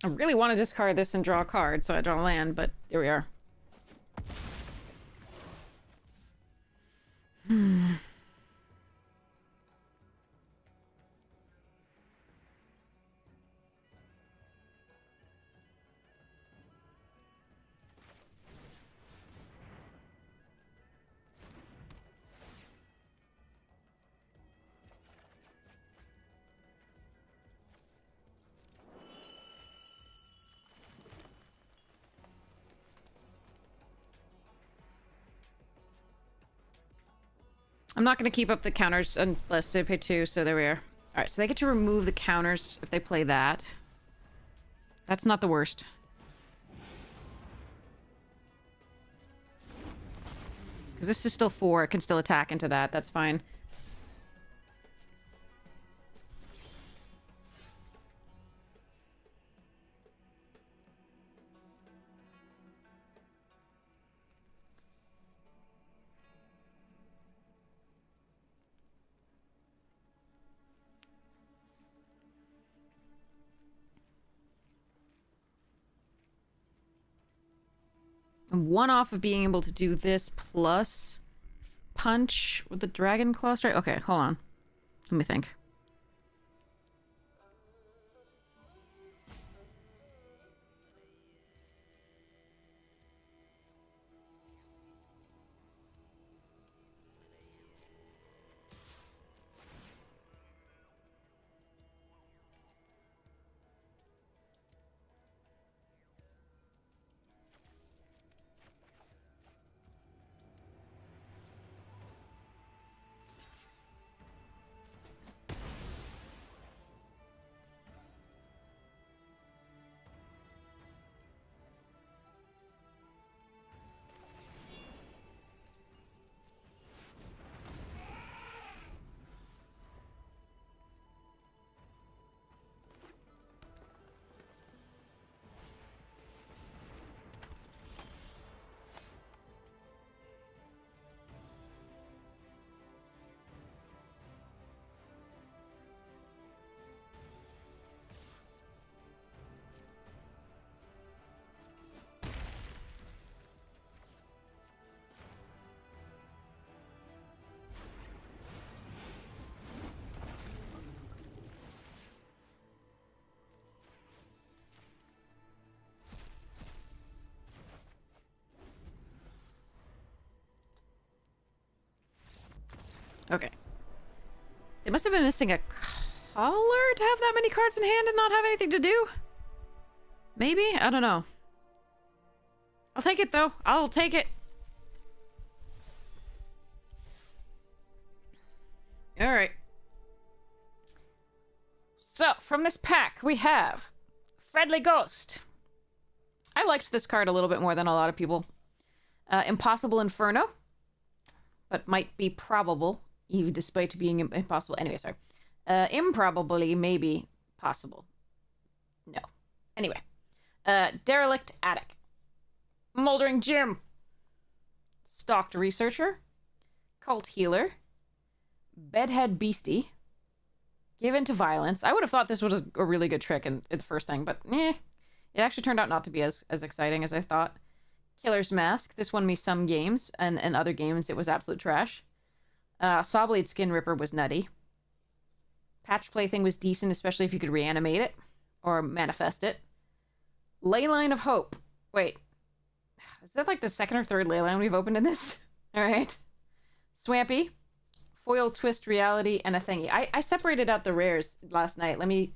I really want to discard this and draw a card so I don't land, but here we are. I'm not going to keep up the counters unless they pay 2, so there we are. Alright, so they get to remove the counters if they play that. That's not the worst. Because this is still 4, it can still attack into that, that's fine. I'm 1 off of being able to do this plus punch with the dragon claw strike. Okay, hold on. Let me think. Okay. They must have been missing a color to have that many cards in hand and not have anything to do. Maybe? I don't know. I'll take it, though. I'll take it. Alright. So, from this pack, we have Friendly Ghost. I liked this card a little bit more than a lot of people. Impossible Inferno. But might be probable, even despite being impossible. Anyway, sorry. Improbably, maybe possible. No. Anyway. Derelict Attic. Moldering Gym. Stalked Researcher. Cult Healer. Bedhead Beastie. Given to Violence. I would have thought this was a really good trick in the first thing, but it actually turned out not to be as exciting as I thought. Killer's Mask. This won me some games, and other games it was absolute trash. Sawblade Skin Ripper was nutty. Patch Plaything was decent, especially if you could reanimate it or manifest it. Leyline of Hope. Wait. Is that like the second or third leyline we've opened in this? Alright. Swampy. Foil Twist Reality, and a thingy. I separated out the rares last night. Let me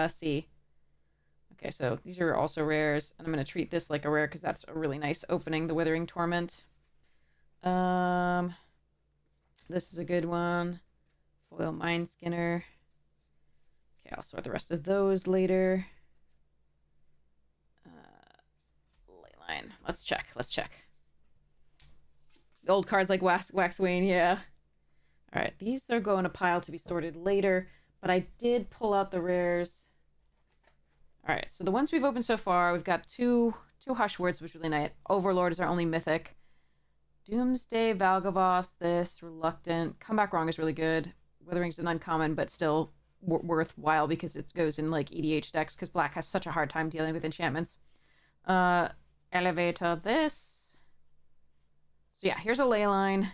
see. Okay, so these are also rares, and I'm going to treat this like a rare because that's a really nice opening, the Withering Torment. This is a good one. Foil Mind Skinner. Okay, I'll sort the rest of those later. Leyline. Let's check. The old cards like Waxwayne, yeah. Alright, these are going to pile to be sorted later, but I did pull out the rares. Alright, so the ones we've opened so far, we've got two Hush Words, which is really nice. Overlord is our only mythic. Doomsday, Valgavoss, this, Reluctant. Come Back Wrong is really good. Withering's an uncommon, but still worthwhile because it goes in like EDH decks, because Black has such a hard time dealing with enchantments. Elevator, this. So yeah, here's a Leyline.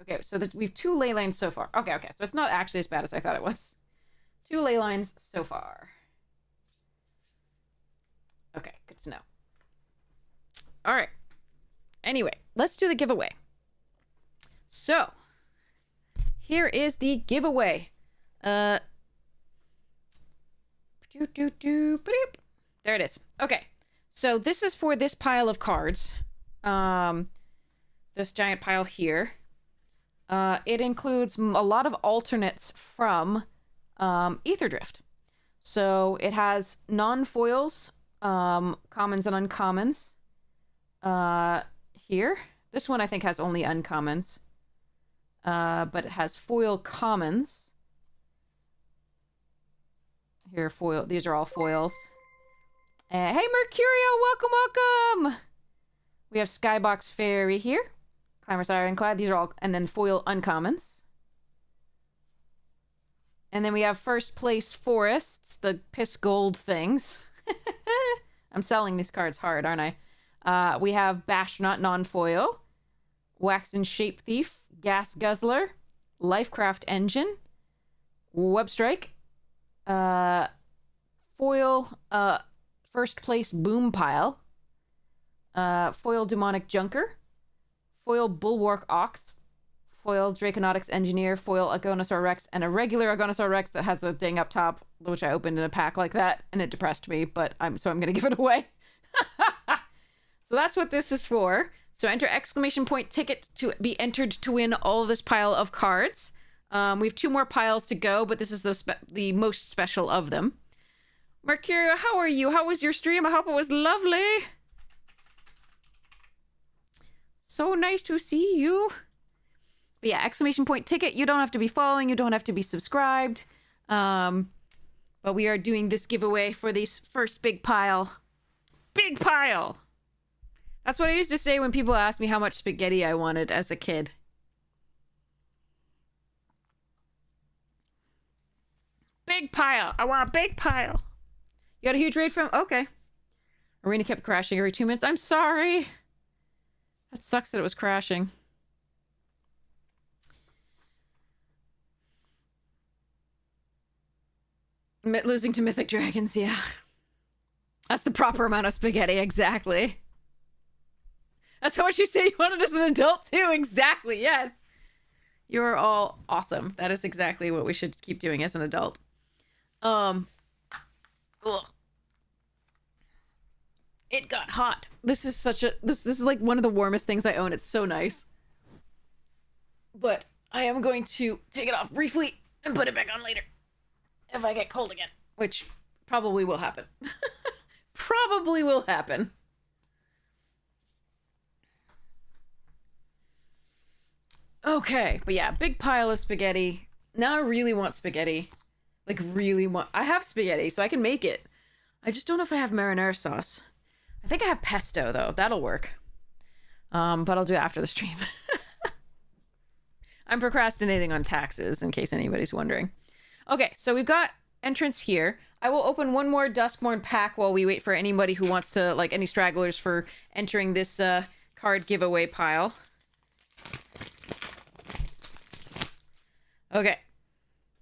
Okay, so we've 2 ley lines so far. Okay, so it's not actually as bad as I thought it was. 2 ley lines so far. Okay, good to know. All right. Anyway, let's do the giveaway. So, here is the giveaway. There it is. Okay. So this is for this pile of cards. This giant pile here. It includes a lot of alternates from Ether Drift. So it has non-foils, commons and uncommons. Here. This one I think has only uncommons. But it has foil commons. Here, foil. These are all foils. Hey, Mercurio, welcome! We have Skybox Fairy here. Clamorous Ironclad. These are all... And then foil uncommons. And then we have First Place Forests, the piss gold things. I'm selling these cards hard, aren't I? We have Bastronaut non-foil. Waxen Shape Thief. Gas Guzzler. Lifecraft Engine. Webstrike. Foil... First Place Boom Pile. Foil Demonic Junker. Foil Bulwark Ox. Foil Draconautics Engineer. Foil Agonosaur Rex. And a regular Agonosaur Rex that has the thing up top, which I opened in a pack like that, and it depressed me, but I'm going to give it away. So that's what this is for. So enter exclamation point ticket to be entered to win all this pile of cards. We have 2 more piles to go, but this is the most special of them. Mercurio, how are you? How was your stream? I hope it was lovely. So nice to see you. But yeah, exclamation point ticket. You don't have to be following. You don't have to be subscribed. But we are doing this giveaway for this first big pile. Big pile! That's what I used to say when people asked me how much spaghetti I wanted as a kid. Big pile! I want a big pile! You got a huge raid from... Okay. Arena kept crashing every 2 minutes. I'm sorry! That sucks that it was crashing. Losing to Mythic Dragons, yeah. That's the proper amount of spaghetti, exactly. That's how much you say you wanted as an adult, too. Exactly, yes. You're all awesome. That is exactly what we should keep doing as an adult. Ugh. It got hot. This is such a... This is like one of the warmest things I own. It's so nice. But I am going to take it off briefly and put it back on later. If I get cold again. Which probably will happen. Probably will happen. Okay. But yeah, big pile of spaghetti. Now I really want spaghetti. Like, really want... I have spaghetti, so I can make it. I just don't know if I have marinara sauce. I think I have pesto, though. That'll work. But I'll do it after the stream. I'm procrastinating on taxes, in case anybody's wondering. Okay, so we've got entrance here. I will open one more Duskmorn pack while we wait for anybody who wants to, like, any stragglers for entering this card giveaway pile. Okay.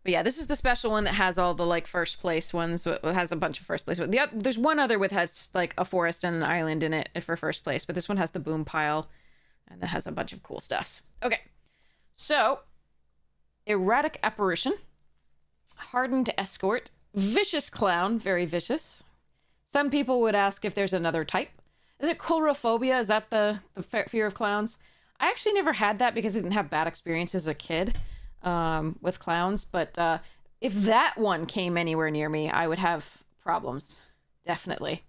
But yeah, this is the special one that has all the, like, first place ones. It has a bunch of first place ones. There's one other with has, like, a forest and an island in it for first place. But this one has the boom pile. And that has a bunch of cool stuffs. Okay. So, Erratic Apparition. Hardened Escort. Vicious Clown. Very vicious. Some people would ask if there's another type. Is it coulrophobia? Is that the fear of clowns? I actually never had that because I didn't have bad experiences as a kid. With clowns, but if that one came anywhere near me, I would have problems. Definitely.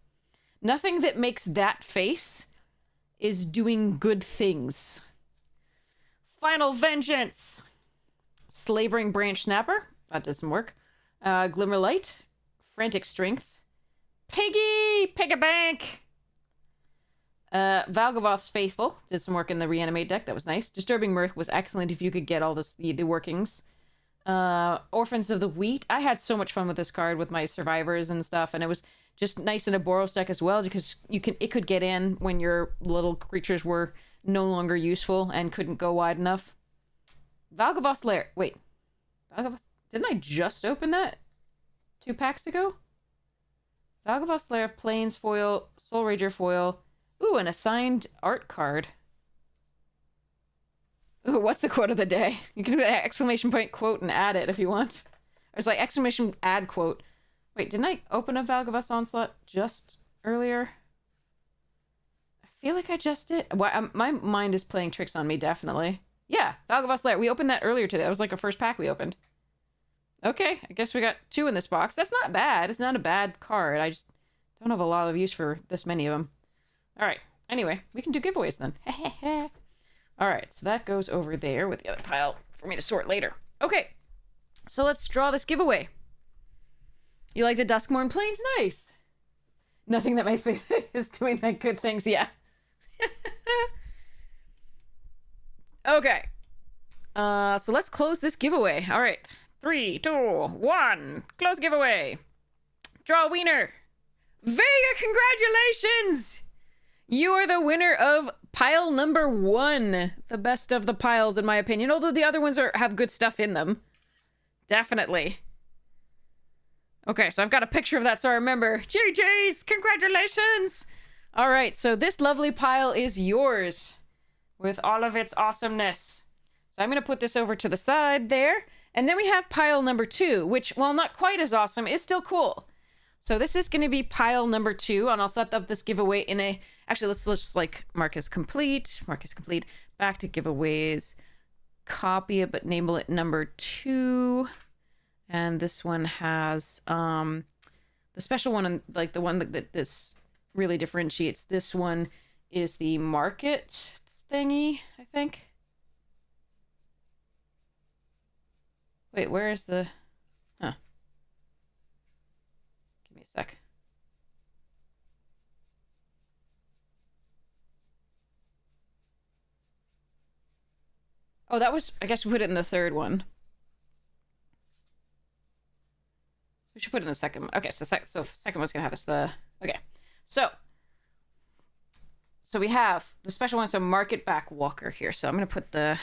Nothing that makes that face is doing good things. Final Vengeance. Slavering Branch Snapper. That doesn't work. Glimmerlight. Frantic Strength. Piggy! Pigabank! Valgavoth's Faithful did some work in the Reanimate deck. That was nice. Disturbing Mirth was excellent if you could get all the workings. Orphans of the Wheat. I had so much fun with this card with my survivors and stuff, and it was just nice in a Boros deck as well because it could get in when your little creatures were no longer useful and couldn't go wide enough. Valgavoth's Lair. Wait. Valgavoth... Didn't I just open that 2 packs ago? Valgavoth's Lair of Plains foil, Soul Rager foil. Ooh, an assigned art card. Ooh, what's the quote of the day? You can do an exclamation point quote and add it if you want. Or it's like exclamation add quote. Wait, didn't I open a Valgavas Onslaught just earlier? I feel like I just did. Well, my mind is playing tricks on me, definitely. Yeah, Valgavas Lair. We opened that earlier today. That was like a first pack we opened. Okay, I guess we got 2 in this box. That's not bad. It's not a bad card. I just don't have a lot of use for this many of them. All right. Anyway, we can do giveaways then. All right, so that goes over there with the other pile for me to sort later. Okay, so let's draw this giveaway. You like the Duskmorn Plains? Nice. Nothing that my face is doing like good things. Yeah. Okay. So let's close this giveaway. All right. 3, 2, 1. Close giveaway. Draw a wiener. Vega, congratulations! You are the winner of pile number 1. The best of the piles, in my opinion. Although the other ones have good stuff in them. Definitely. Okay, so I've got a picture of that so I remember. GG's! Congratulations! Alright, so this lovely pile is yours. With all of its awesomeness. So I'm going to put this over to the side there. And then we have pile number 2, which, while not quite as awesome, is still cool. So this is going to be pile number 2, and I'll set up this giveaway in a... Actually, let's just, like, mark as complete. Mark as complete. Back to giveaways. Copy it, but label it number 2. And this one has the special one, like the one that this really differentiates. This one is the market thingy, I think. Wait, where is the... Huh. Give me a sec. Oh, that was... I guess we put it in the third one. We should put it in the second one. Okay, so second one's gonna have this. Okay, so we have the special one. So market back walker here. So I'm gonna put the...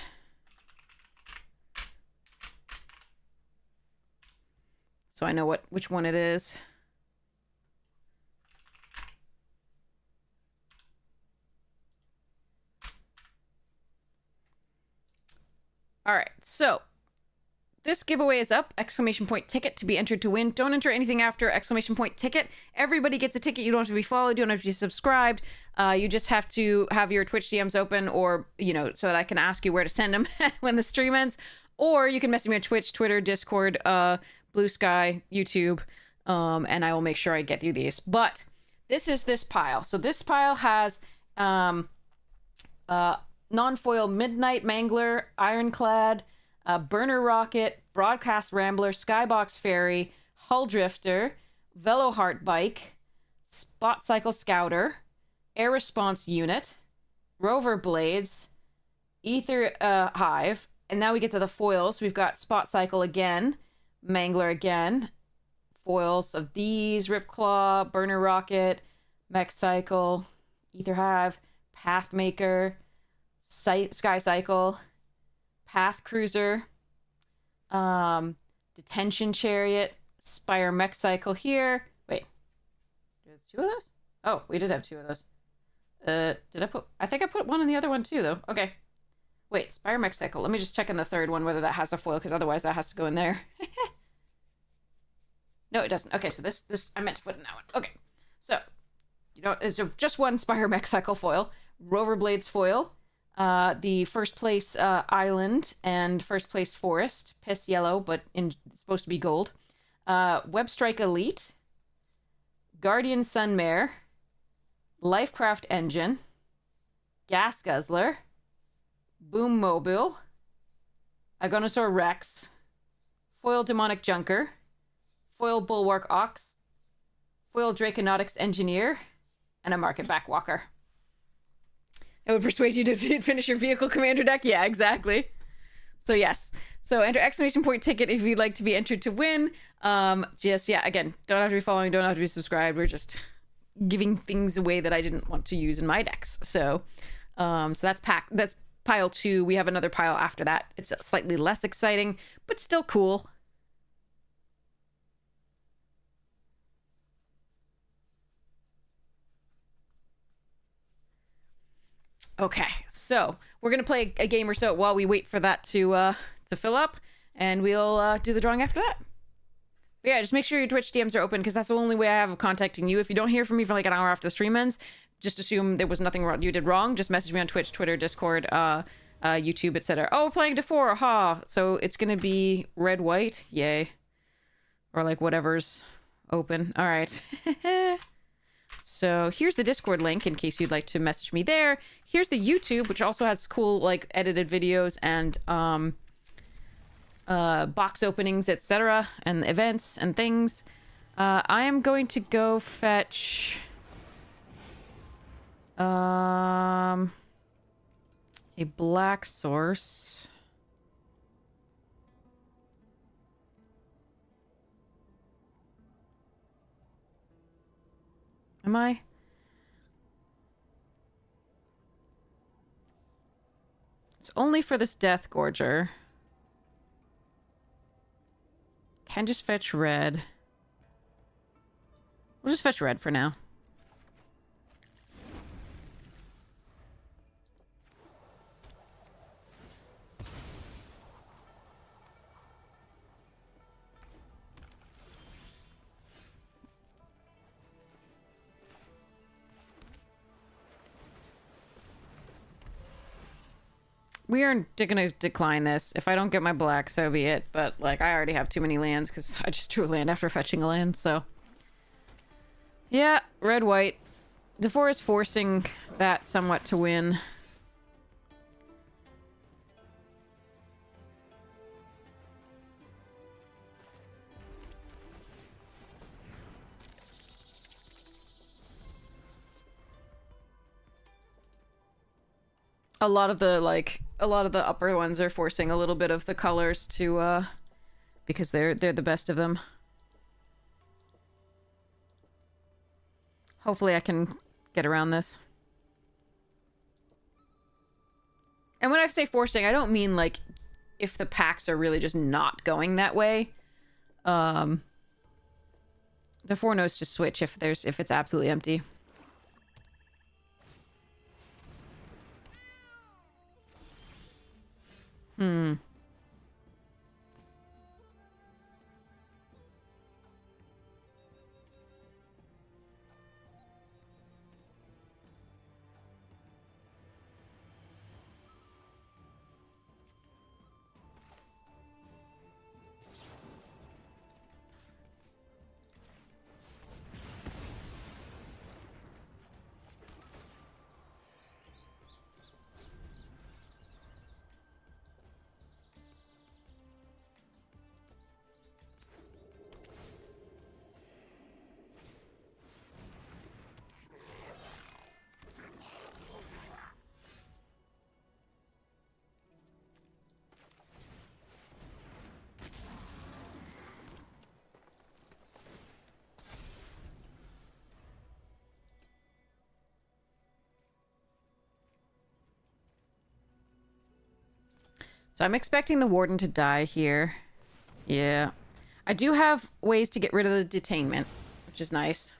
So I know which one it is. All right, so this giveaway is up. Exclamation point ticket to be entered to win. Don't enter anything after exclamation point ticket. Everybody gets a ticket. You don't have to be followed. You don't have to be subscribed. You just have to have your Twitch DMs open, or, you know, so that I can ask you where to send them when the stream ends. Or you can message me on Twitch, Twitter, Discord, Blue Sky, YouTube, and I will make sure I get through these. But this is this pile. So this pile has non-foil Midnight Mangler, Ironclad, Burner Rocket, Broadcast Rambler, Skybox Ferry, Hull Drifter, Velo Heart Bike, Spot Cycle Scouter, Air Response Unit, Rover Blades, Ether Hive, and now we get to the foils. We've got Spot Cycle again, Mangler again, foils of these, Ripclaw, Burner Rocket, Mech Cycle, Ether Hive, Pathmaker, Sky Cycle, Path Cruiser, Detention Chariot, Spire Mech Cycle here. Wait, there's 2 of those? Oh, we did have 2 of those. Did I put... I think I put one in the other one too, though. Okay. Wait, Spire Mech Cycle. Let me just check in the third one whether that has a foil, because otherwise that has to go in there. No, it doesn't. Okay, so this I meant to put in that one. Okay, so, you know, it's just one Spire Mech Cycle foil. Rover Blades foil. The first place Island and first place Forest. Piss yellow, but supposed to be gold. Webstrike Elite. Guardian Sunmare. Lifecraft Engine. Gas Guzzler. Boom Mobile. Agonosaur Rex. Foil Demonic Junker. Foil Bulwark Ox. Foil Draconautics Engineer. And a Market Back Walker. It would persuade you to finish your vehicle commander deck? Yeah, exactly. So yes. So enter exclamation point ticket if you'd like to be entered to win. Just, yeah, again, don't have to be following, don't have to be subscribed. We're just giving things away that I didn't want to use in my decks. So that's pile 2. We have another pile after that. It's slightly less exciting, but still cool. Okay, so we're gonna play a game or so while we wait for that to fill up, and we'll do the drawing after that. But yeah, just make sure your Twitch DMs are open because that's the only way I have of contacting you. If you don't hear from me for like an hour after the stream ends, just assume there was nothing wrong you did wrong. Just message me on Twitch, Twitter, Discord, YouTube, etc. Oh, playing D4, aha. So it's gonna be red, white, yay, or like whatever's open. All right. So here's the Discord link in case you'd like to message me there. Here's the YouTube, which also has cool like edited videos and box openings, etc., and events and things. I am going to go fetch a black source. Am I? It's only for this Death Gorger. Can just fetch red. We'll just fetch red for now. We are gonna decline this. If I don't get my black, so be it. But, like, I already have too many lands because I just drew a land after fetching a land, so. Yeah, red, white. D4 is forcing that somewhat to win. A lot of the upper ones are forcing a little bit of the colors to because they're the best of them. Hopefully I can get around this. And when I say forcing, I don't mean like if the packs are really just not going that way. The 4 knows to switch if it's absolutely empty. So I'm expecting the Warden to die here. Yeah. I do have ways to get rid of the detainment, which is nice.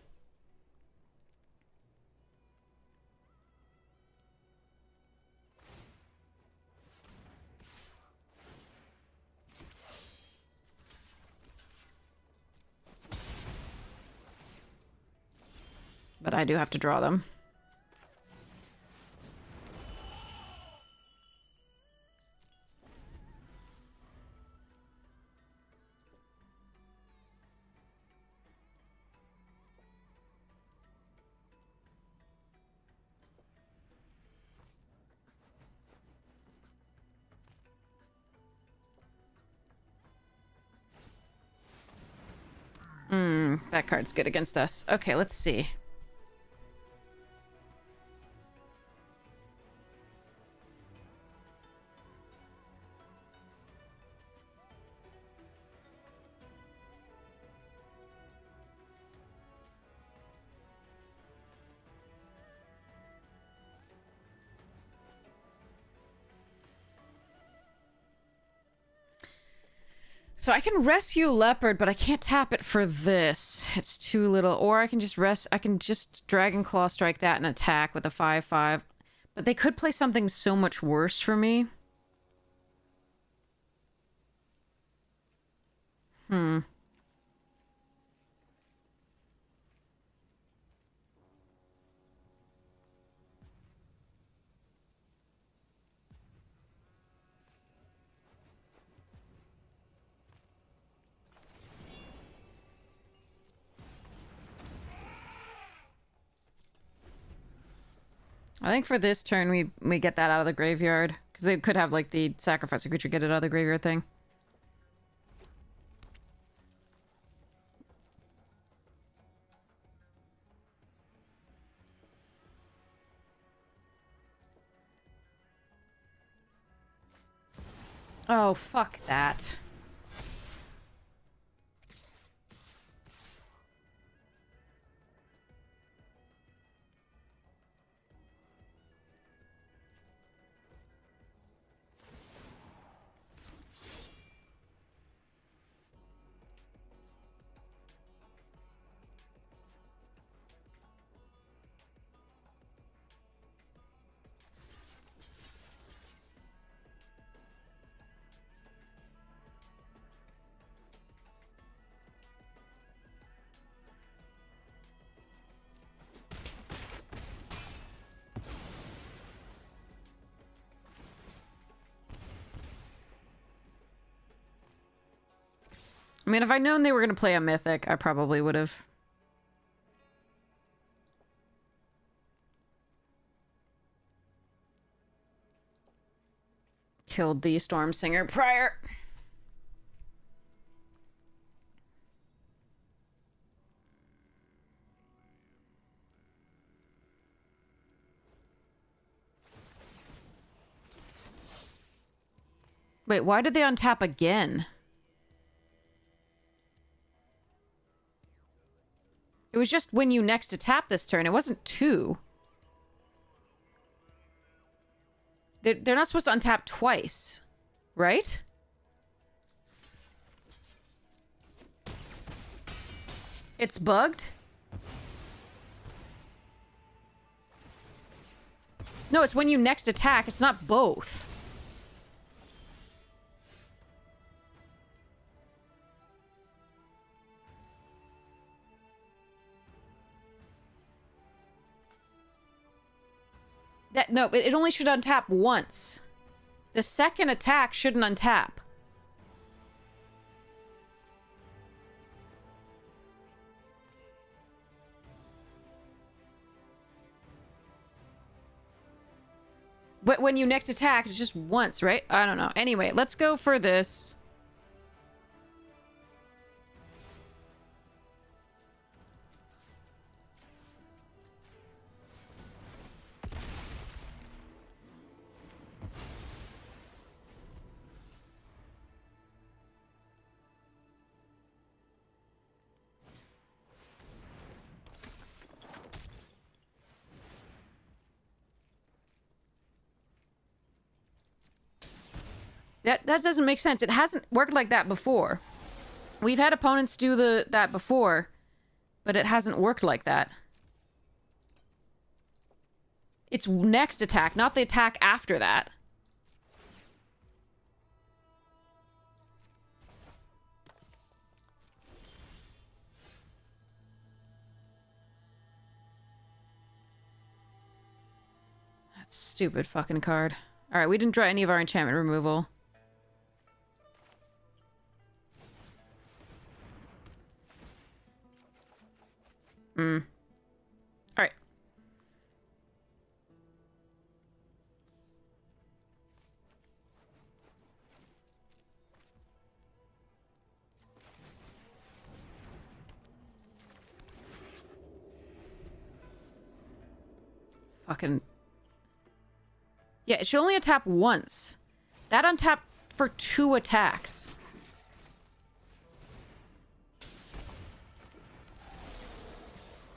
But I do have to draw them. That card's good against us. Okay, let's see. So I can rescue Leopard, but I can't tap it for this. It's too little. Or I can just Dragon Claw strike that and attack with a 5/5. But they could play something so much worse for me. I think for this turn we get that out of the graveyard. Because they could have like the sacrifice a creature get it out of the graveyard thing. Oh, fuck that. I mean, if I'd known they were going to play a mythic, I probably would have. Killed the Storm Singer prior. Wait, why did they untap again? It was just when you next to tap this turn. It wasn't 2. They're not supposed to untap twice, right? It's bugged? No, it's when you next attack. It's not both. No, it only should untap once. The second attack shouldn't untap. But when you next attack, it's just once, right? I don't know. Anyway, let's go for this. That doesn't make sense. It hasn't worked like that before. We've had opponents do that before, but it hasn't worked like that. It's next attack, not the attack after that. That stupid fucking card. All right, we didn't draw any of our enchantment removal. All right. Fucking... Yeah, it should only untap once. That untapped for 2 attacks.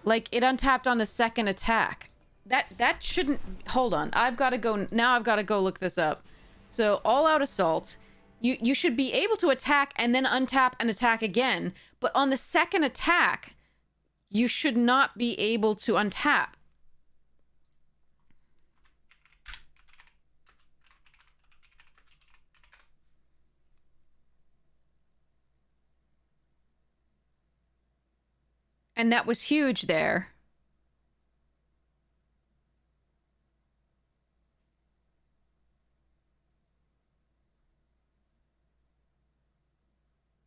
Like, it untapped on the second attack. That shouldn't... Hold on. I've got to go... Now I've got to go look this up. So, all-out assault. You should be able to attack and then untap and attack again. But on the second attack, you should not be able to untap. And that was huge there.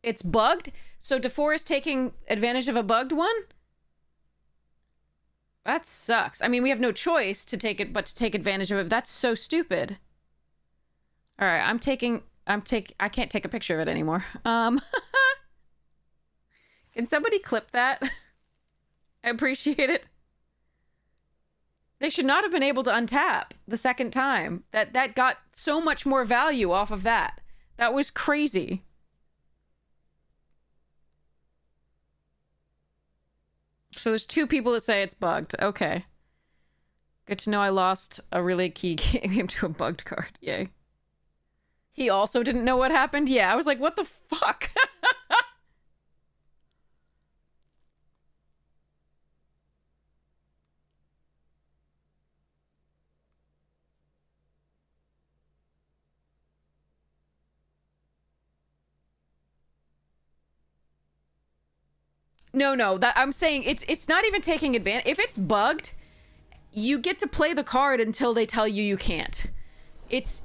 It's bugged? So DeFore is taking advantage of a bugged one? That sucks. I mean, we have no choice to take it, but to take advantage of it. That's so stupid. All right, I can't take a picture of it anymore. Can somebody clip that? I appreciate it. They should not have been able to untap the second time. That got so much more value off of that. That was crazy. So there's 2 people that say it's bugged. Okay. Good to know I lost a really key game to a bugged card. Yay. He also didn't know what happened? Yeah, I was like, what the fuck? No, that I'm saying it's not even taking advantage. If it's bugged, you get to play the card until they tell you you can't. It's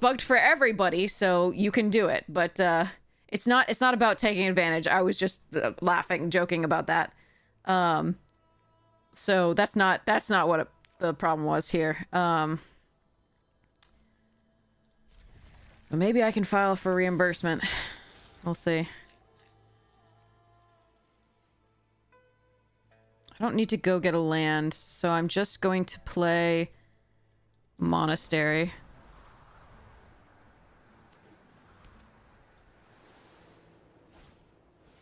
bugged for everybody, so you can do it. But it's not about taking advantage. I was just laughing, joking about that. So that's not what the problem was here. Maybe I can file for reimbursement. We'll see. I don't need to go get a land, so I'm just going to play Monastery.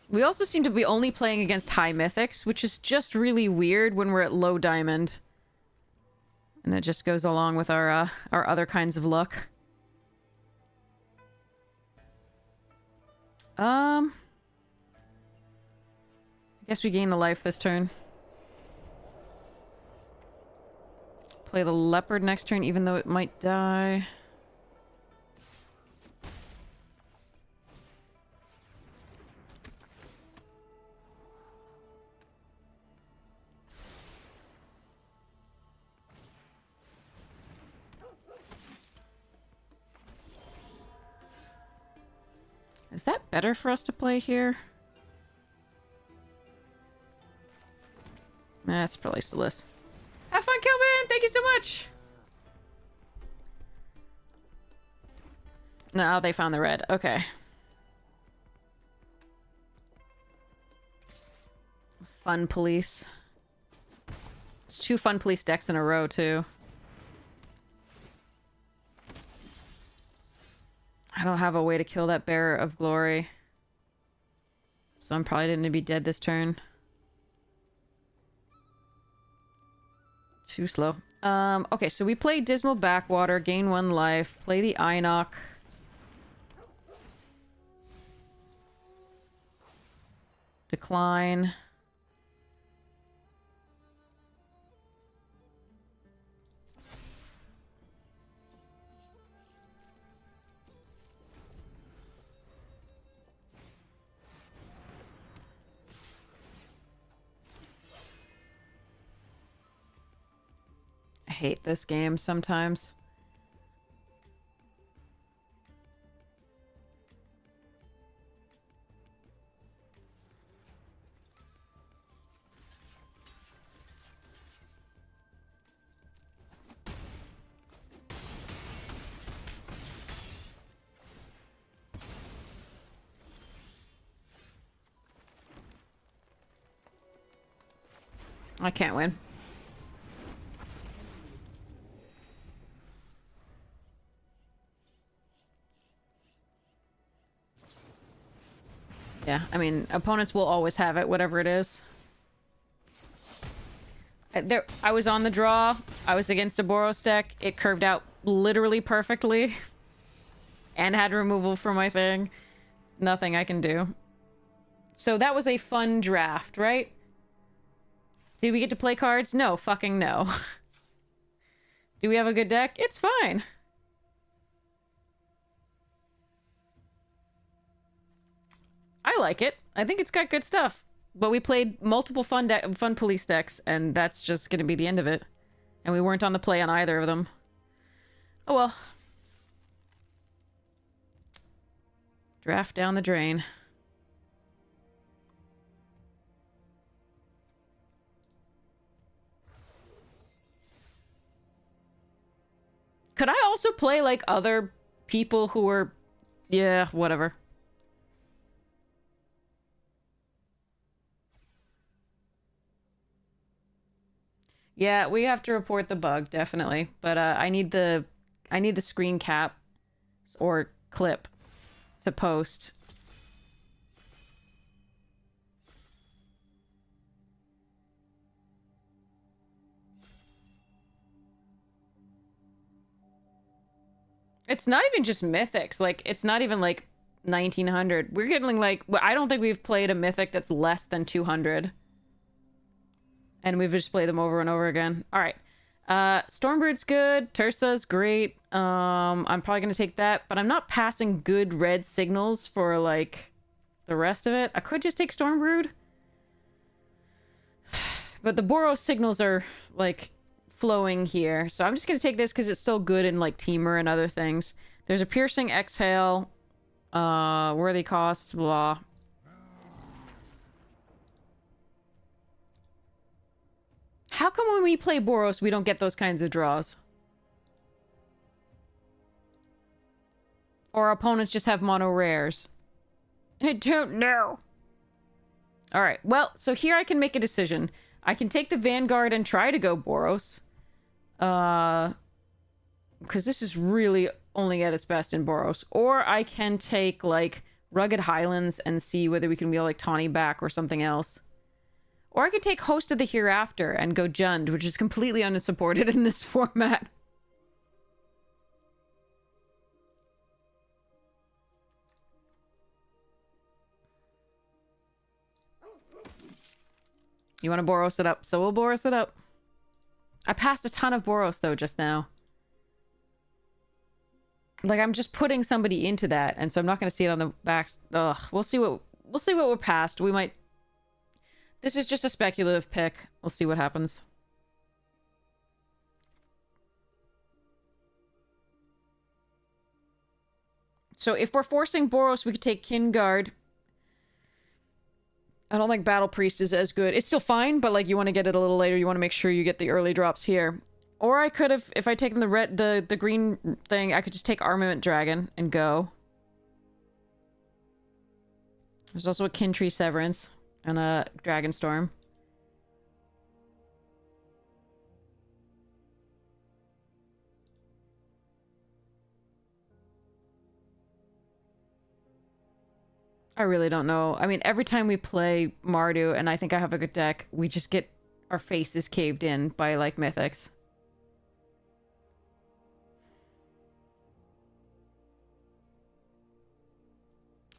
We also seem to be only playing against high mythics, which is just really weird when we're at low diamond. And it just goes along with our other kinds of luck. I guess we gain the life this turn. Play the leopard next turn, even though it might die. Is that better for us to play here? Nah, it's probably still this. Have fun, Kelvin! Thank you so much! No, they found the red. Okay. Fun police. It's 2 fun police decks in a row, too. I don't have a way to kill that Bearer of Glory. So I'm probably going to be dead this turn. Too slow. Okay, so we play Dismal Backwater, gain 1 life, play the Einok. Decline. I hate this game sometimes. I can't win. Yeah, I mean, opponents will always have it, whatever it is. I was on the draw. I was against a Boros deck. It curved out literally perfectly. And had removal for my thing. Nothing I can do. So that was a fun draft, right? Did we get to play cards? No, fucking no. Do we have a good deck? It's fine. I like it. I think it's got good stuff. But we played multiple fun police decks, and that's just going to be the end of it. And we weren't on the play on either of them. Oh well. Draft down the drain. Could I also play, like, other people who are... Yeah, whatever. Yeah, we have to report the bug, definitely. But I need the screen cap or clip to post. It's not even just mythics. Like, it's not even like 1900. We're getting like, I don't think we've played a mythic that's less than 200. And we've just played them over and over again. All right. Stormbrood's good. Tursa's great. I'm probably going to take that. But I'm not passing good red signals for, like, the rest of it. I could just take Stormbrood. But the Boros signals are, like, flowing here. So I'm just going to take this because it's still good in, like, Teamer and other things. There's a Piercing Exhale. Worthy costs, blah. How come when we play Boros, we don't get those kinds of draws? Or our opponents just have mono rares? I don't know. Alright, well, so here I can make a decision. I can take the Vanguard and try to go Boros. Because this is really only at its best in Boros. Or I can take, like, Rugged Highlands and see whether we can wheel, like, Tawny back or something else. Or I could take Host of the Hereafter and go Jund, which is completely unsupported in this format. You want to Boros it up, so we'll Boros it up. I passed a ton of Boros, though, just now. Like, I'm just putting somebody into that, and so I'm not going to see it on the backs. Ugh, we'll see what we're past. We might... This is just a speculative pick. We'll see what happens. So if we're forcing Boros, we could take Kinguard. I don't think Battle Priest is as good. It's still fine, but like you want to get it a little later. You want to make sure you get the early drops here. Or I could have, if I taken the red, the green thing, I could just take Armament Dragon and go. There's also a Kintree Severance. And a Dragonstorm. I really don't know. I mean, every time we play Mardu, and I think I have a good deck, we just get our faces caved in by, like, mythics.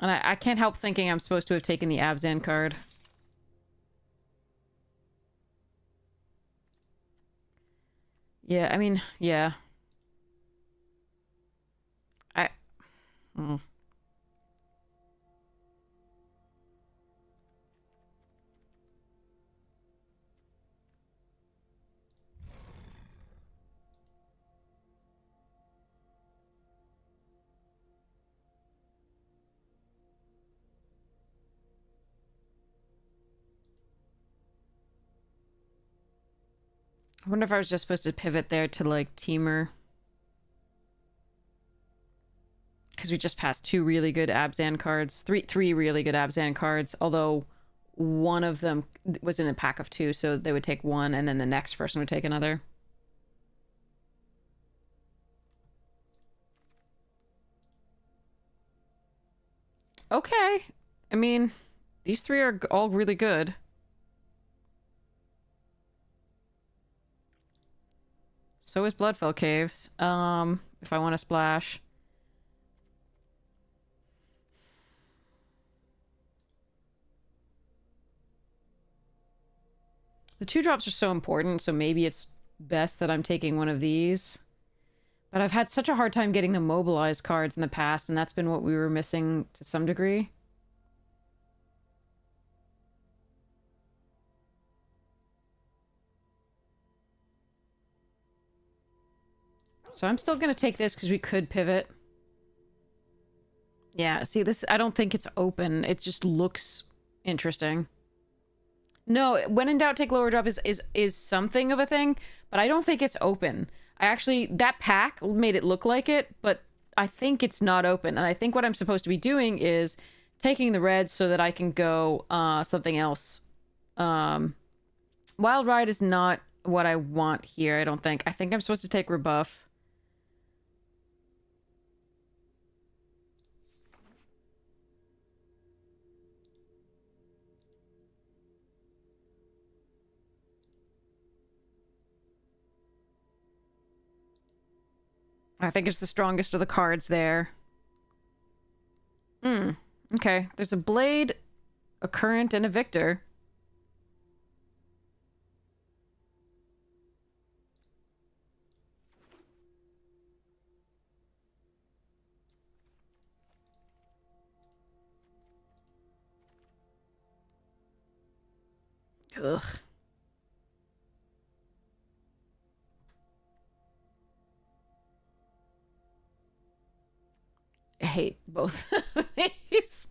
And I can't help thinking I'm supposed to have taken the Abzan card. Yeah, I mean, yeah. I... Mm. I wonder if I was just supposed to pivot there to, like, Teamer. Because we just passed two really good Abzan cards. Three really good Abzan cards. Although one of them was in a pack of two, so they would take one, and then the next person would take another. Okay. I mean, these three are all really good. So is Bloodfell Caves. If I want to splash. The 2-drops are so important, so maybe it's best that I'm taking one of these. But I've had such a hard time getting the mobilized cards in the past, and that's been what we were missing to some degree. So I'm still going to take this because we could pivot. Yeah, see, this, I don't think it's open. It just looks interesting. No, when in doubt, take lower drop is something of a thing, but I don't think it's open. I actually, that pack made it look like it, but I think it's not open. And I think what I'm supposed to be doing is taking the red so that I can go something else. Wild Ride is not what I want here, I don't think. I think I'm supposed to take Rebuff. I think it's the strongest of the cards there. Okay. There's a Blade, a Current, and a Victor. Ugh. I hate both of these.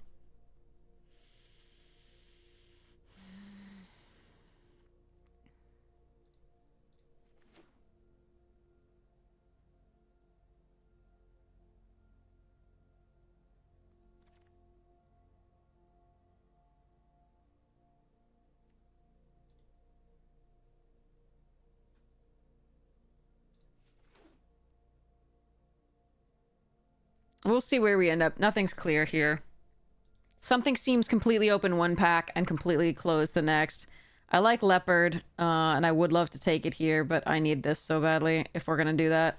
We'll see where we end up. Nothing's clear here. Something seems completely open one pack and completely closed the next. I like Leopard, and I would love to take it here, but I need this so badly if we're gonna do that.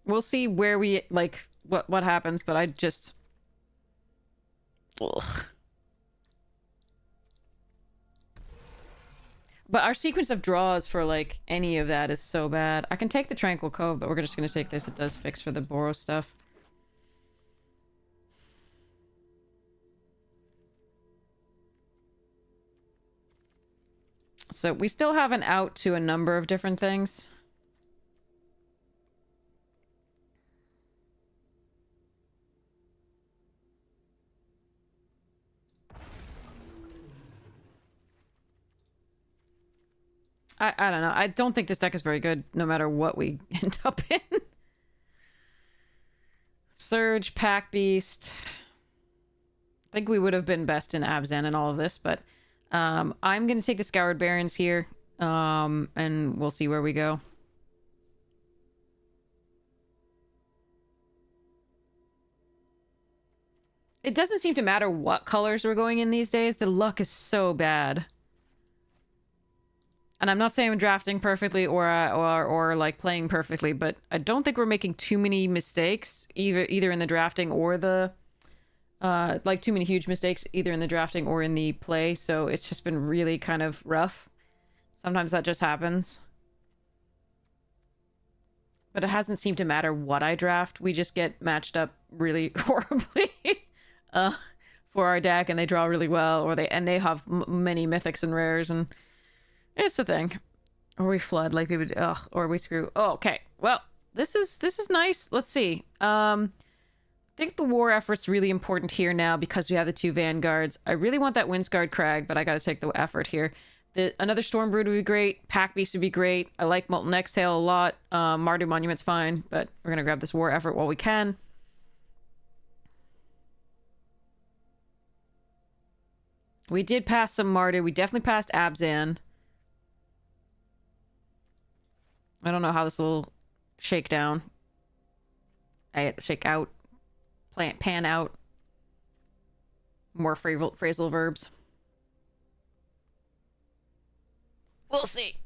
We'll see where we, like, what happens, but I just... Ugh. But our sequence of draws for, like, any of that is so bad. I can take the Tranquil Cove, but we're just gonna take this. It does fix for the Boros stuff. So we still have an out to a number of different things. I don't know. I don't think this deck is very good, no matter what we end up in. Surge, Pack Beast. I think we would have been best in Abzan and all of this, but I'm going to take the Scoured Barrens here, and we'll see where we go. It doesn't seem to matter what colors we're going in these days. The luck is so bad. And I'm not saying I'm drafting perfectly or like playing perfectly, but I don't think we're making too many mistakes either in the drafting or the like too many huge mistakes either in the drafting or in the play. So it's just been really kind of rough. Sometimes that just happens. But it hasn't seemed to matter what I draft. We just get matched up really horribly for our deck, and they draw really well, or they have many mythics and rares, and it's a thing. Or we flood like we would, or we screw. Oh, okay. Well, this is nice. Let's see. I think the war effort's really important here now because we have the two vanguards. I really want that Windscarred Crag, but I gotta take the effort here. Another Stormbrood would be great. Pack Beast would be great. I like Molten Exhale a lot. Mardu Monument's fine, but we're gonna grab this war effort while we can. We did pass some Mardu. We definitely passed Abzan. I don't know how this will shake down. Shake out. Pan out. More phrasal verbs. We'll see.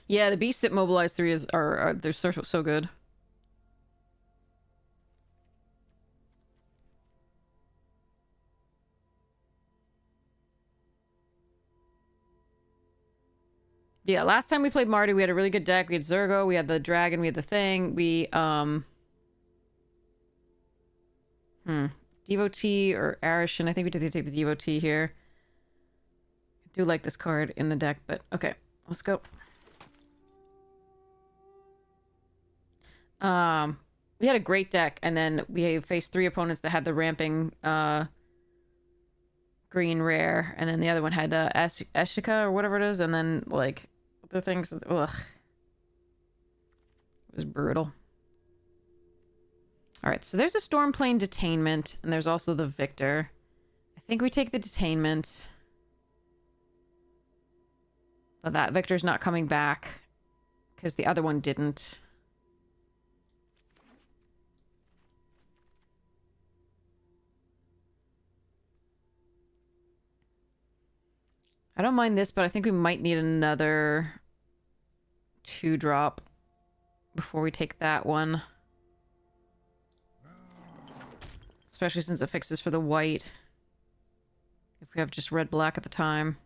Yeah, the beasts that mobilize 3 are they're so good. Yeah, last time we played Mardu, we had a really good deck. We had Zergo, we had the dragon, we had the thing. We Devotee or Arishan. I think we did take the Devotee here. do like this card in the deck, but okay, let's go. We had a great deck, and then we faced 3 opponents that had the ramping green rare, and then the other one had Ashika or whatever it is, and then like other things. Ugh, it was brutal. All right, so there's a Stormplane Detainment, and there's also the Victor. I think we take the Detainment, but that Victor's not coming back because the other one didn't. I don't mind this, but I think we might need another 2-drop before we take that one. Especially since it fixes for the white. If we have just red-black at the time.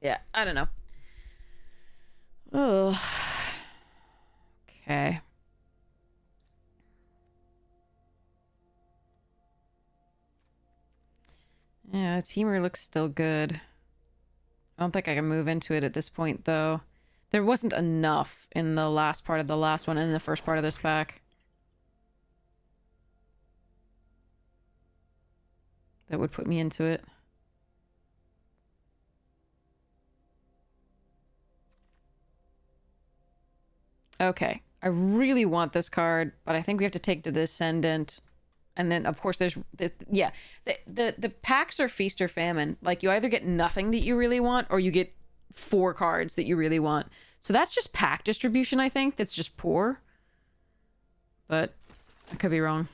Yeah, I don't know. Oh. Okay. Yeah, Teamer looks still good. I don't think I can move into it at this point, though. There wasn't enough in the last part of the last one and in the first part of this pack that would put me into it. Okay. I really want this card, but I think we have to take to the Ascendant. And then, of course, there's this. Yeah, the packs are feast or famine. Like, you either get nothing that you really want, or you get 4 cards that you really want. So that's just pack distribution, I think. That's just poor. But I could be wrong.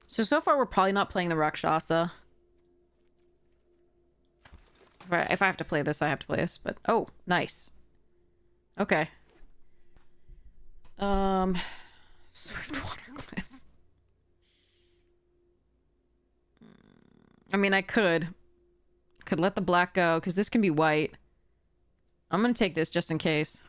So far we're probably not playing the Rakshasa. If I have to play this, I have to play this. But, oh, nice. Okay. Swift Water Cliffs. I mean, I could let the black go, because this can be white. I'm gonna take this just in case.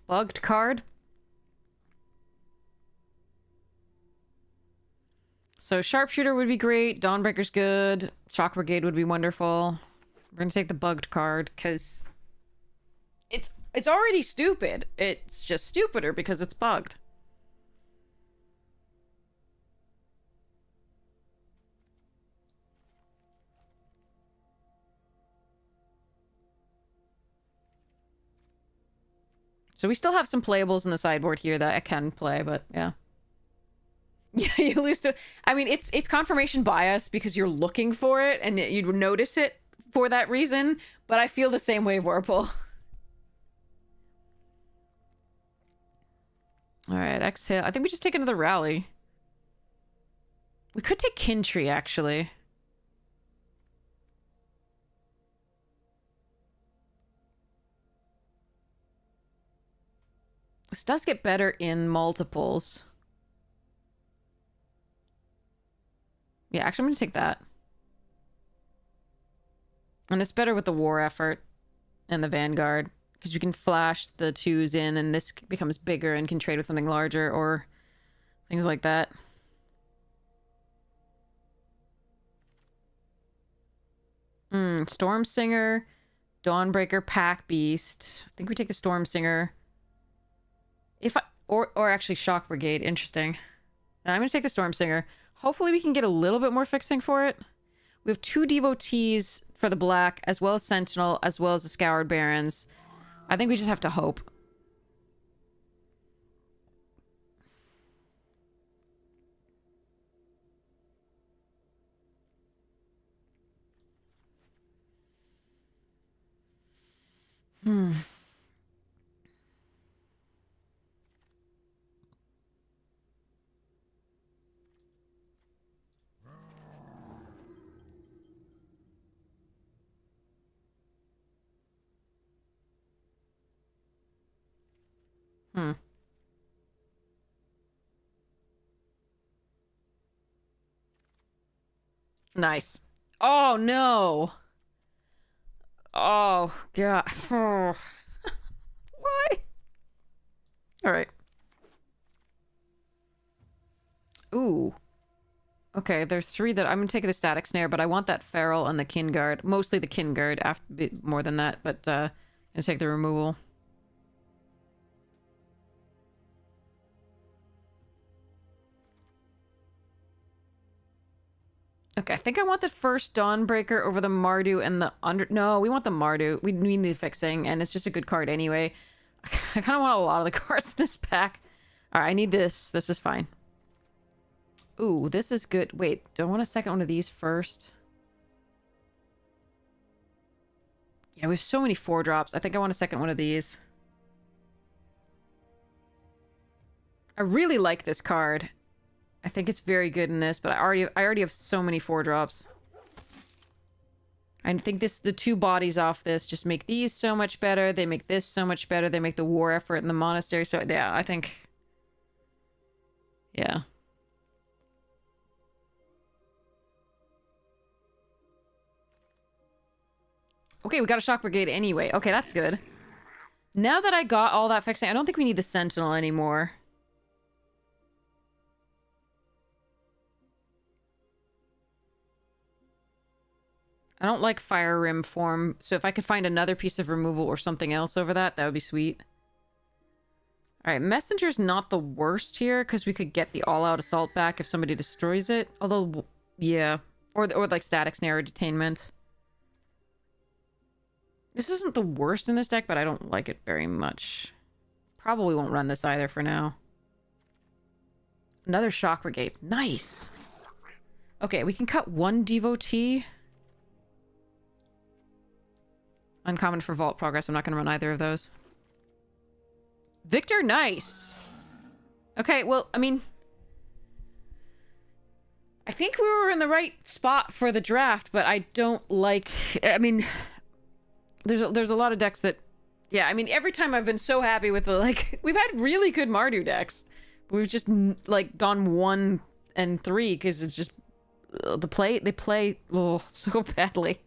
Bugged card. So Sharpshooter would be great. Dawnbreaker's good. Shock Brigade would be wonderful. We're gonna take the bugged card because it's already stupid. It's just stupider because it's bugged. So we still have some playables in the sideboard here that I can play, but yeah. Yeah, you lose to... I mean, it's confirmation bias because you're looking for it and you'd notice it for that reason, but I feel the same way, Vorpal. Alright, exhale. I think we just take another rally. We could take Kintree, actually. This does get better in multiples. Yeah, actually, I'm going to take that. And it's better with the War Effort and the Vanguard, because we can flash the 2s in, and this becomes bigger and can trade with something larger, or things like that. Storm Singer, Dawnbreaker, Pack Beast. I think we take the Storm Singer. Or actually Shock Brigade. Interesting. Now I'm going to take the Storm Singer. Hopefully we can get a little bit more fixing for it. We have 2 Devotees for the black, as well as Sentinel, as well as the Scoured Barons. I think we just have to hope. Hmm. Hmm. Nice. Oh no. Oh god. Why? All right. Ooh. Okay, there's 3 that I'm gonna take the static snare, but I want that feral and the kin guard. Mostly the kin guard, after more than that, but gonna take the removal. Okay, I think I want the first Dawnbreaker over the Mardu and the under. No, we want the Mardu. We need the fixing, and it's just a good card anyway. I kind of want a lot of the cards in this pack. All right, I need this. This is fine. Ooh, this is good. Wait, do I want a second one of these first? Yeah, we have so many 4-drops. I think I want a second one of these. I really like this card. I think it's very good in this, but I already have so many 4-drops. I think the 2 bodies off this just make these so much better. They make this so much better. They make the war effort in the monastery. So yeah, I think... Yeah. Okay, we got a Shock Brigade anyway. Okay, that's good. Now that I got all that fixing, I don't think we need the Sentinel anymore. I don't like Fire Rim form, so if I could find another piece of removal or something else over that, that would be sweet. Alright, Messenger's not the worst here, because we could get the all-out assault back if somebody destroys it. Although, yeah. Or like Static Snare or Detainment. This isn't the worst in this deck, but I don't like it very much. Probably won't run this either for now. Another Shock Brigade. Nice! Okay, we can cut 1 Devotee. Uncommon for Vault Progress. I'm not going to run either of those. Victor, nice! Okay, well, I mean... I think we were in the right spot for the draft, but I don't like... I mean... There's a lot of decks that... Yeah, I mean, every time I've been so happy with the, like... We've had really good Mardu decks. We've just, like, gone 1 and 3, because it's just... They play so badly.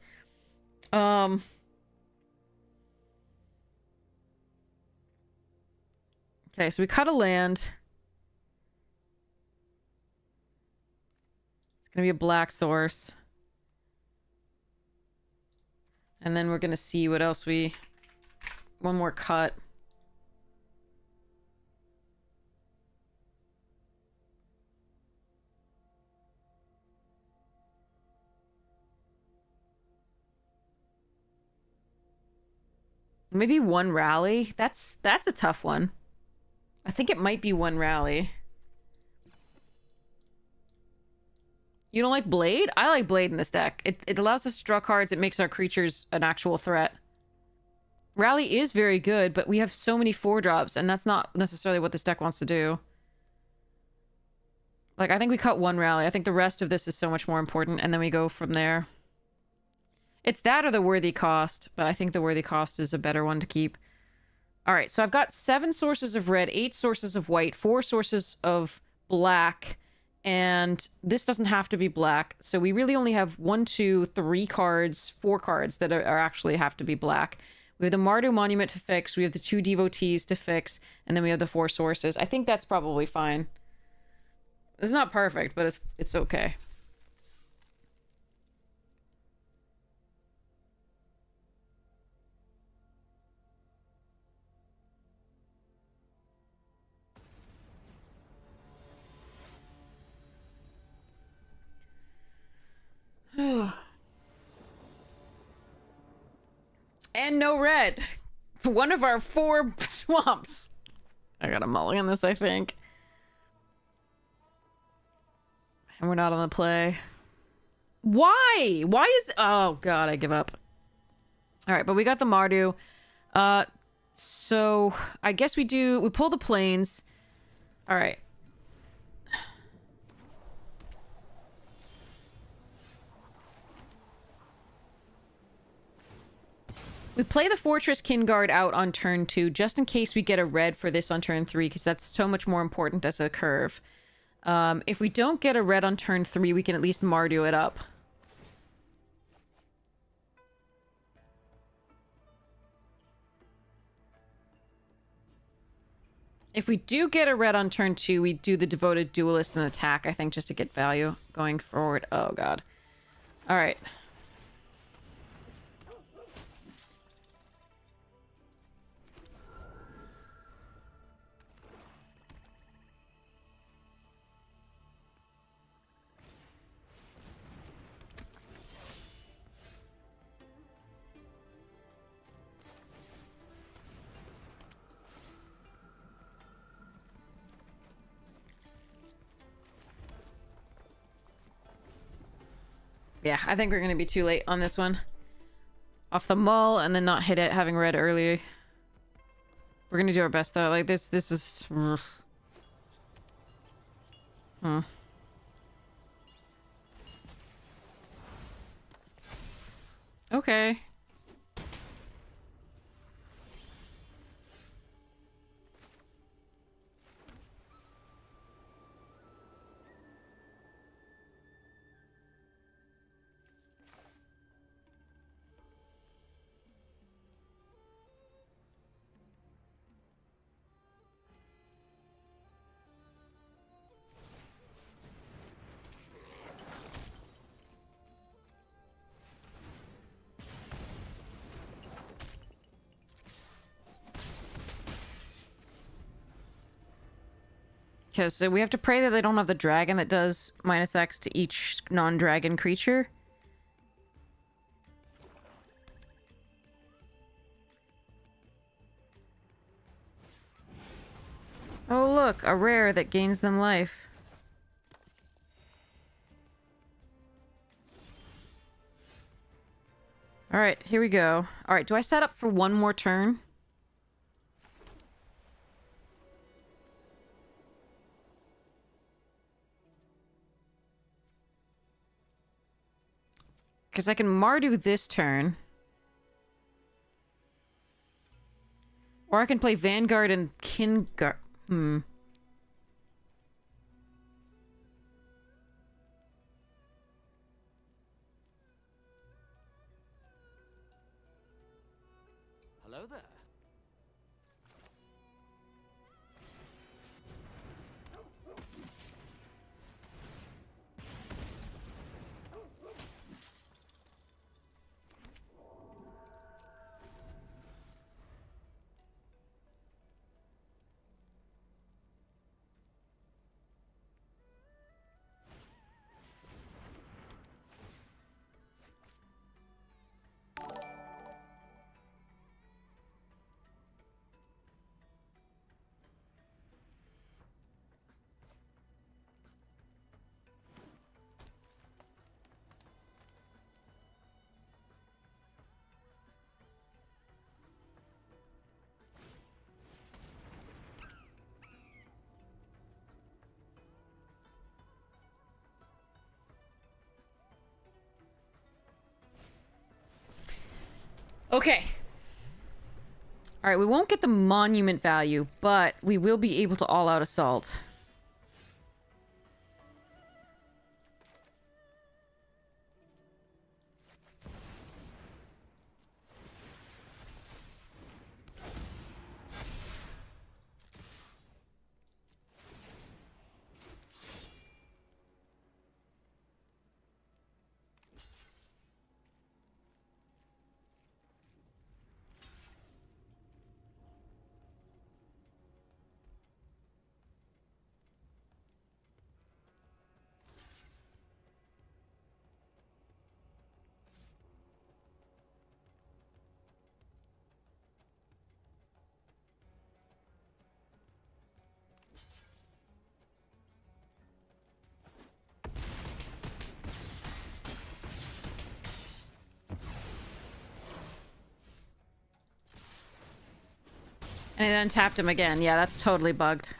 Okay, so we cut a land. It's gonna be a black source. And then we're gonna see what else we... One more cut. Maybe 1 rally. That's a tough one. I think it might be 1 rally. You don't like Blade? I like Blade in this deck. It allows us to draw cards. It makes our creatures an actual threat. Rally is very good, but we have so many 4-drops, and that's not necessarily what this deck wants to do. Like, I think we cut 1 rally. I think the rest of this is so much more important, and then we go from there. It's that or the worthy cost, but I think the worthy cost is a better one to keep. All right, so I've got 7 sources of red, 8 sources of white, 4 sources of black, and this doesn't have to be black. So we really only have 1, 2, 3 cards, 4 cards that are actually have to be black. We have the Mardu Monument to fix, we have the 2 Devotees to fix, and then we have the 4 sources. I think that's probably fine. It's not perfect, but it's okay. And no red. One of our 4 swamps. I got a mulligan this, I think. And we're not on the play. Why? Why is... Oh, God, I give up. All right, but we got the Mardu. So I guess we pull the planes. All right. We play the Fortress Kingguard out on turn 2, just in case we get a red for this on turn 3, because that's so much more important as a curve. If we don't get a red on turn 3, we can at least Mardu it up. If we do get a red on turn 2, we do the Devoted Duelist and attack, I think, just to get value going forward. Oh, God. Alright. Yeah, I think we're going to be too late on this one. Off the mull and then not hit it, having red earlier. We're going to do our best, though. Like, this is... Okay. Because we have to pray that they don't have the dragon that does -X to each non-dragon creature. Oh look, a rare that gains them life. Alright, here we go. Alright, do I set up for one more turn? Because I can Mardu this turn. Or I can play Vanguard and Kingguard. Hello there. Okay. Alright, we won't get the monument value, but we will be able to all-out assault. And then tapped him again. Yeah, that's totally bugged.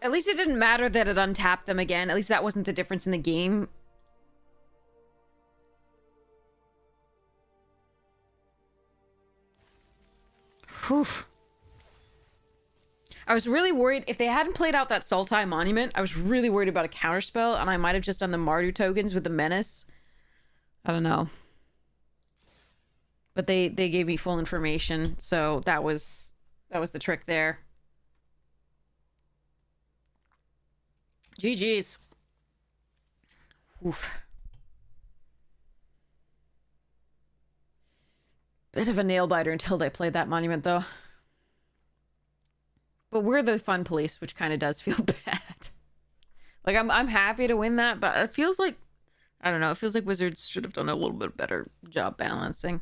At least it didn't matter that it untapped them again. At least that wasn't the difference in the game. Whew. I was really worried if they hadn't played out that Sultai Monument. I was really worried about a counterspell, and I might have just done the Mardu tokens with the Menace. I don't know. But they gave me full information, so that was the trick there. GG's. Oof. Bit of a nail biter until they played that monument, though. But we're the fun police, which kind of does feel bad. Like, I'm happy to win that, but it feels like, I don't know, it feels like Wizards should have done a little bit better job balancing.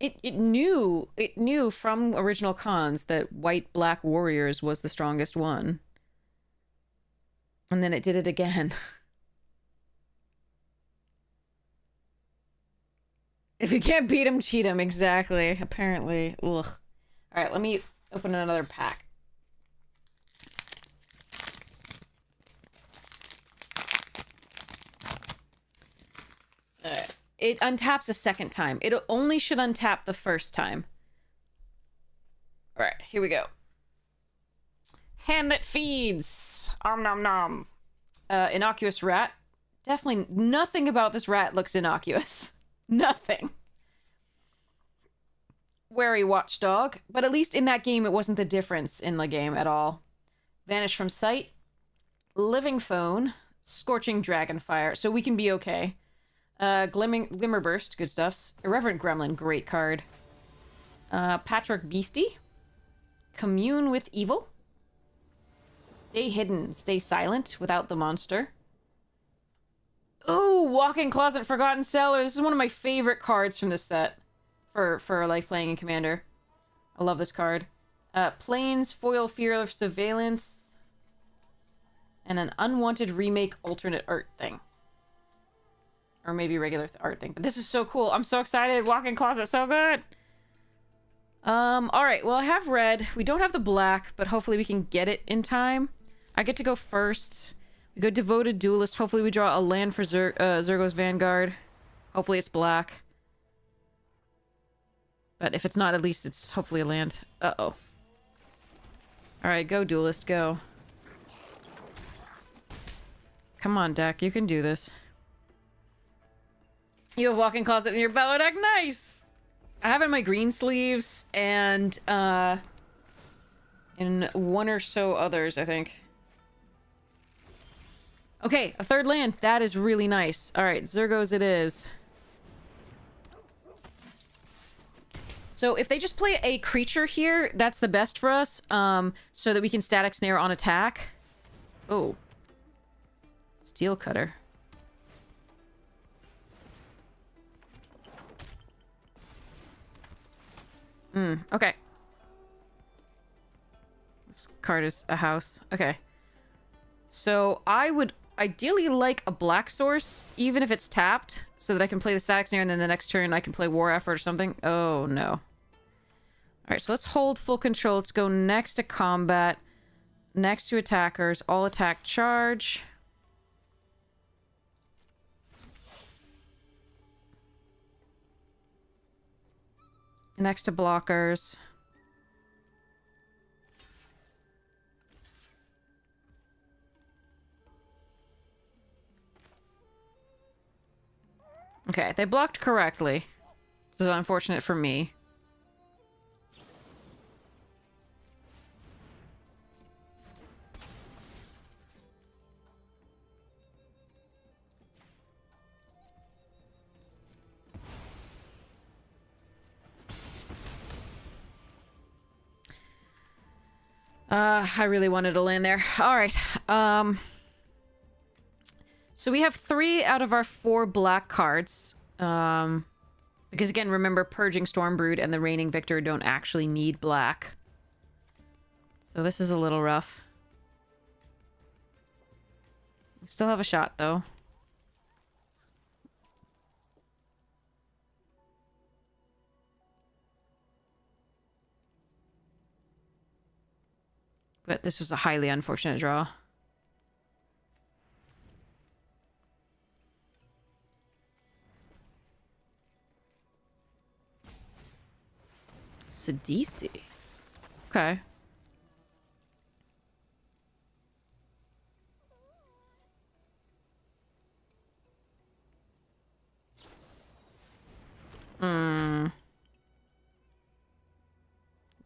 It knew from original cons that White Black Warriors was the strongest one. And then it did it again. If you can't beat him, cheat him. Exactly. Apparently. Ugh. All right, let me open another pack. It untaps a second time. It only should untap the first time. All right, here we go. Hand that feeds. Om nom nom. Innocuous rat. Definitely nothing about this rat looks innocuous. Nothing. Wary watchdog. But at least in that game, it wasn't the difference in the game at all. Vanish from sight. Living phone. Scorching dragonfire. So we can be okay. Glimmer burst. Good stuffs. Irreverent gremlin. Great card. Patchwork beastie. Commune with evil. Stay hidden. Stay silent without the monster. Ooh, Walk-in Closet Forgotten Cellar. This is one of my favorite cards from this set. For like playing in Commander. I love this card. Planes, foil fear of surveillance. And an unwanted remake alternate art thing. Or maybe regular art thing. But this is so cool. I'm so excited. Walk-in Closet, so good. Alright, well I have red. We don't have the black, but hopefully we can get it in time. I get to go first. We go Devoted Duelist. Hopefully we draw a land for Zergo's Vanguard. Hopefully it's black. But if it's not, at least it's hopefully a land. Uh-oh. Alright, go Duelist, go. Come on, deck. You can do this. You have Walk-in Closet in your Bellow deck. Nice! I have it in my green sleeves and, in one or so others, I think. Okay, a third land. That is really nice. Alright, Zergo's it is. So if they just play a creature here, that's the best for us, so that we can Static Snare on attack. Oh. Steel Cutter. Okay. This card is a house. Okay. So I would ideally like a black source, even if it's tapped, so that I can play the Static Snare and then the next turn I can play War Effort or something. Oh, no. Alright, so let's hold full control. Let's go next to combat, next to attackers, all attack charge. Next to blockers. Okay, they blocked correctly. This is unfortunate for me. I really wanted to land there. Alright, so we have 3 out of our 4 black cards. Because again, remember, Purging Stormbrood and the Reigning Victor don't actually need black. So this is a little rough. We still have a shot, though. But this was a highly unfortunate draw. Sidisi. Okay.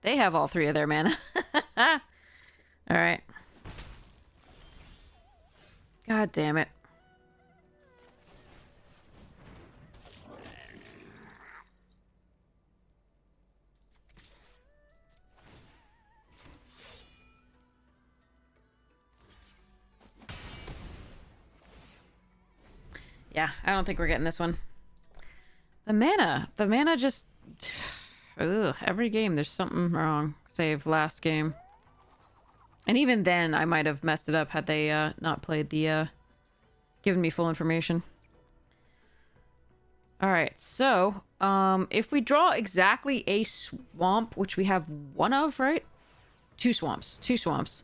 They have all three of their mana. All right. God damn it. Yeah, I don't think we're getting this one. The mana just... Ugh, every game there's something wrong. Save last game. And even then, I might have messed it up had they not played the... given me full information. Alright, so... if we draw exactly a swamp, which we have one of, right? Two swamps. Two swamps.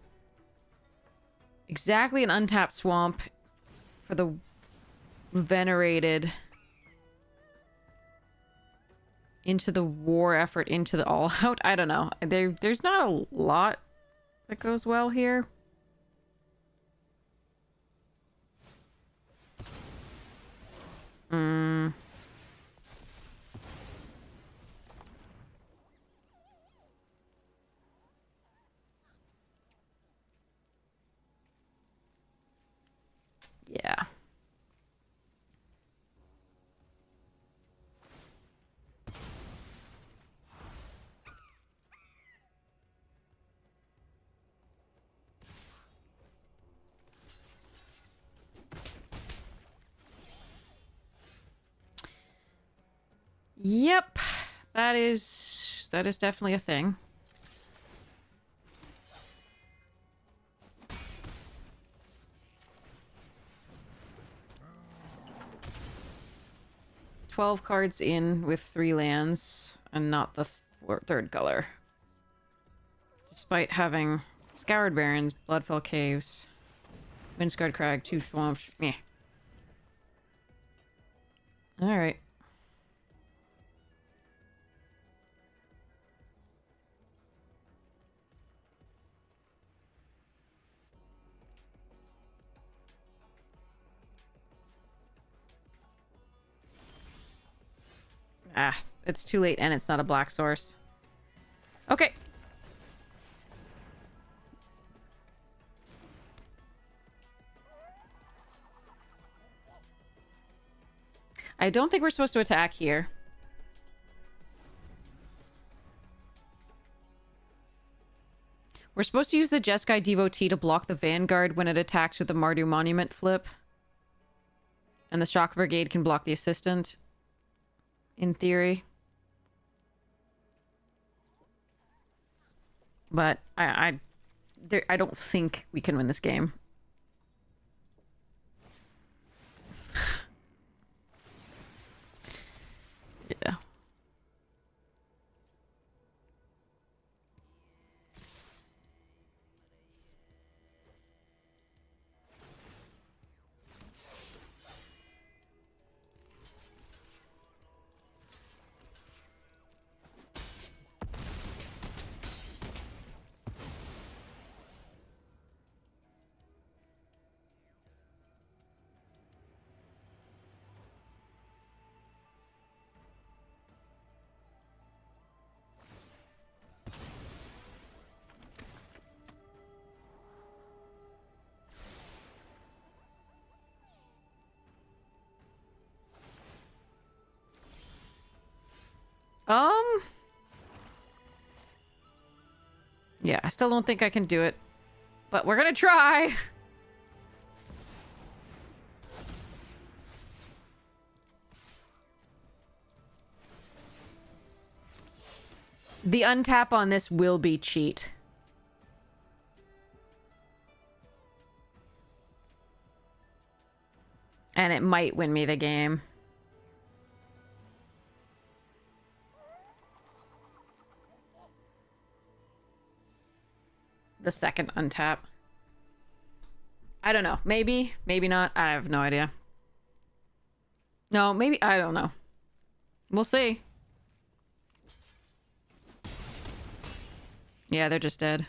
Exactly an untapped swamp for the venerated into the war effort, into the all out. I don't know. There's not a lot that goes well here. Yeah. Yep. That is definitely a thing. "12 cards in with 3 lands and not the third color. Despite having Scoured Barrens, Bloodfell Caves, Windscarred Crag, 2 swamps. Meh. Alright. Ah, it's too late and it's not a black source. Okay. I don't think we're supposed to attack here. We're supposed to use the Jeskai Devotee to block the Vanguard when it attacks with the Mardu Monument flip. And the Shock Brigade can block the Assistant. In theory. But I don't think we can win this game. Yeah. Yeah, I still don't think I can do it. But we're gonna try! The untap on this will be cheat. And it might win me the game. the second untap. I don't know. Maybe, maybe not. I have no idea. No, maybe, I don't know. We'll see. Yeah, they're just dead.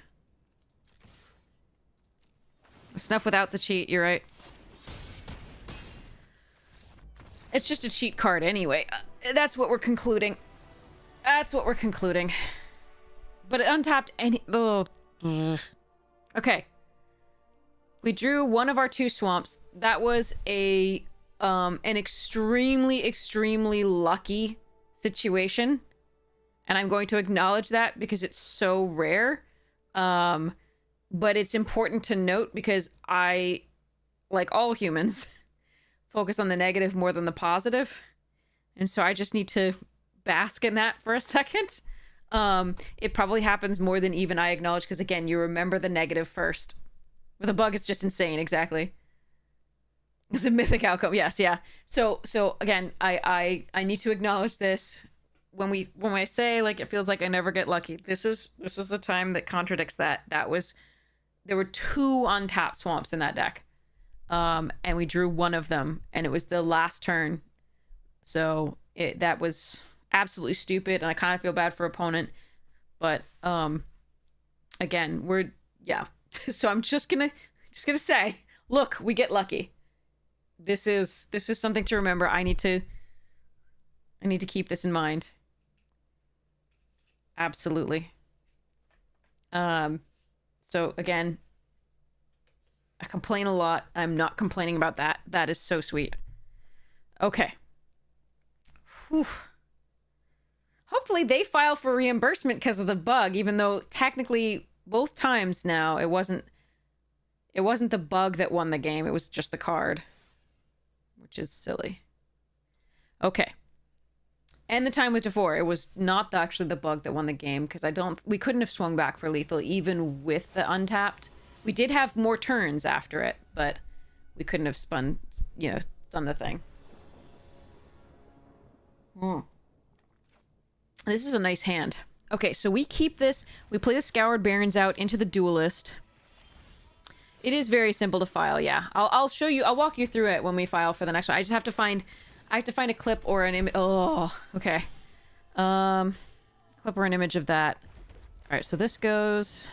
Snuff without the cheat, you're right. It's just a cheat card anyway. That's what we're concluding. That's what we're concluding. But it untapped any... Oh. Okay. We drew one of our 2 swamps. That was an extremely, extremely lucky situation. And I'm going to acknowledge that because it's so rare. But it's important to note because I, like all humans, focus on the negative more than the positive. And so I just need to bask in that for a second. It probably happens more than even I acknowledge because, again, you remember the negative first. With a bug, it's just insane, exactly. It's a mythic outcome, yes, yeah. So again, I need to acknowledge this. When I say, like, it feels like I never get lucky, this is the time that contradicts that. There were 2 untapped swamps in that deck. And we drew one of them, and it was the last turn. So that was absolutely stupid, and I kind of feel bad for opponent. But again, yeah. So I'm just gonna say, look, we get lucky. This is something to remember. I need to keep this in mind. Absolutely. So again, I complain a lot. I'm not complaining about that. That is so sweet. Okay. Whew. Hopefully they file for reimbursement because of the bug, even though technically both times now it wasn't the bug that won the game. It was just the card, which is silly. Okay. And the time was before. It was not actually the bug that won the game because we couldn't have swung back for lethal even with the untapped. We did have more turns after it, but we couldn't have done the thing. This is a nice hand. Okay, so we keep this. We play the Scoured Barrens out into the Duelist. It is very simple to file, yeah. I'll show you. I'll walk you through it when we file for the next one. I just have to find... I have to find a clip or an image. Oh, okay. Clip or an image of that. All right, so this goes...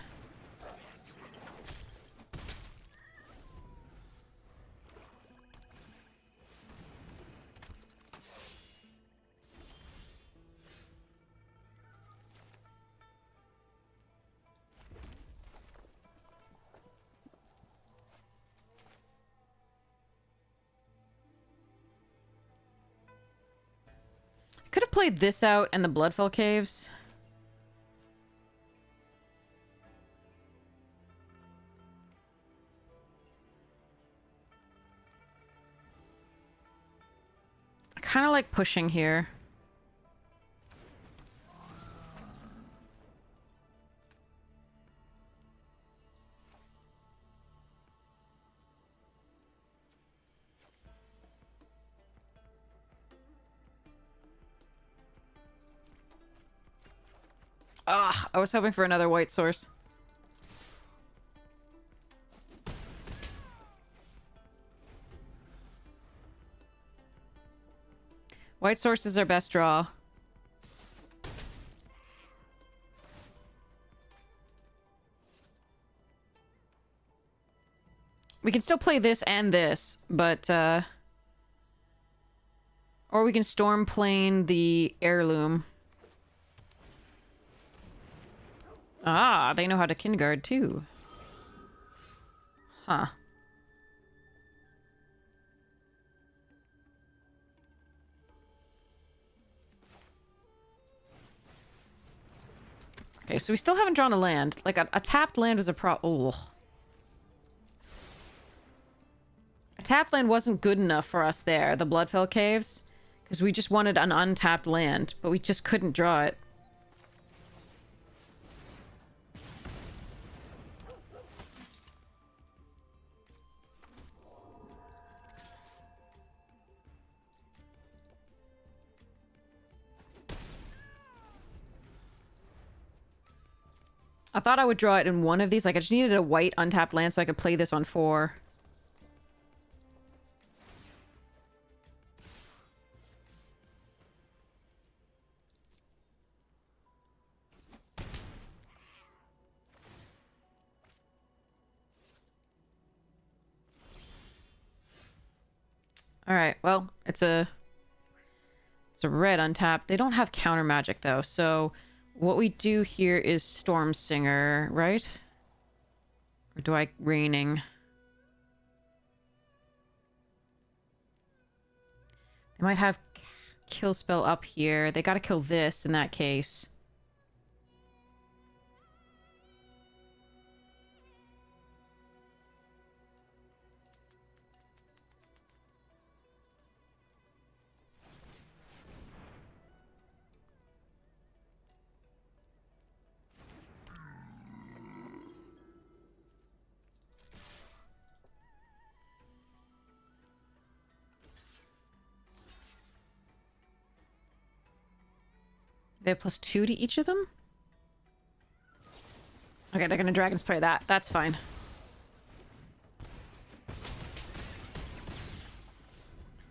Could have played this out and the Bloodfell Caves. I kind of like pushing here. Ah, I was hoping for another white source. White source is our best draw. We can still play this and this, but, or we can storm plane the heirloom. Ah, they know how to Kinguard too. Huh. Okay, so we still haven't drawn a land. Like, a tapped land was a A tapped land wasn't good enough for us there, the Bloodfell Caves. Because we just wanted an untapped land, but we just couldn't draw it. I thought I would draw it in one of these. Like, I just needed a white untapped land so I could play this on 4. Alright, well, it's a red untapped. They don't have counter magic, though, so what we do here is Storm Singer, right? Or do I Raining? They might have kill spell up here. They gotta kill this in that case. They have +2 to each of them? Okay, they're gonna Dragon's Prey that. That's fine.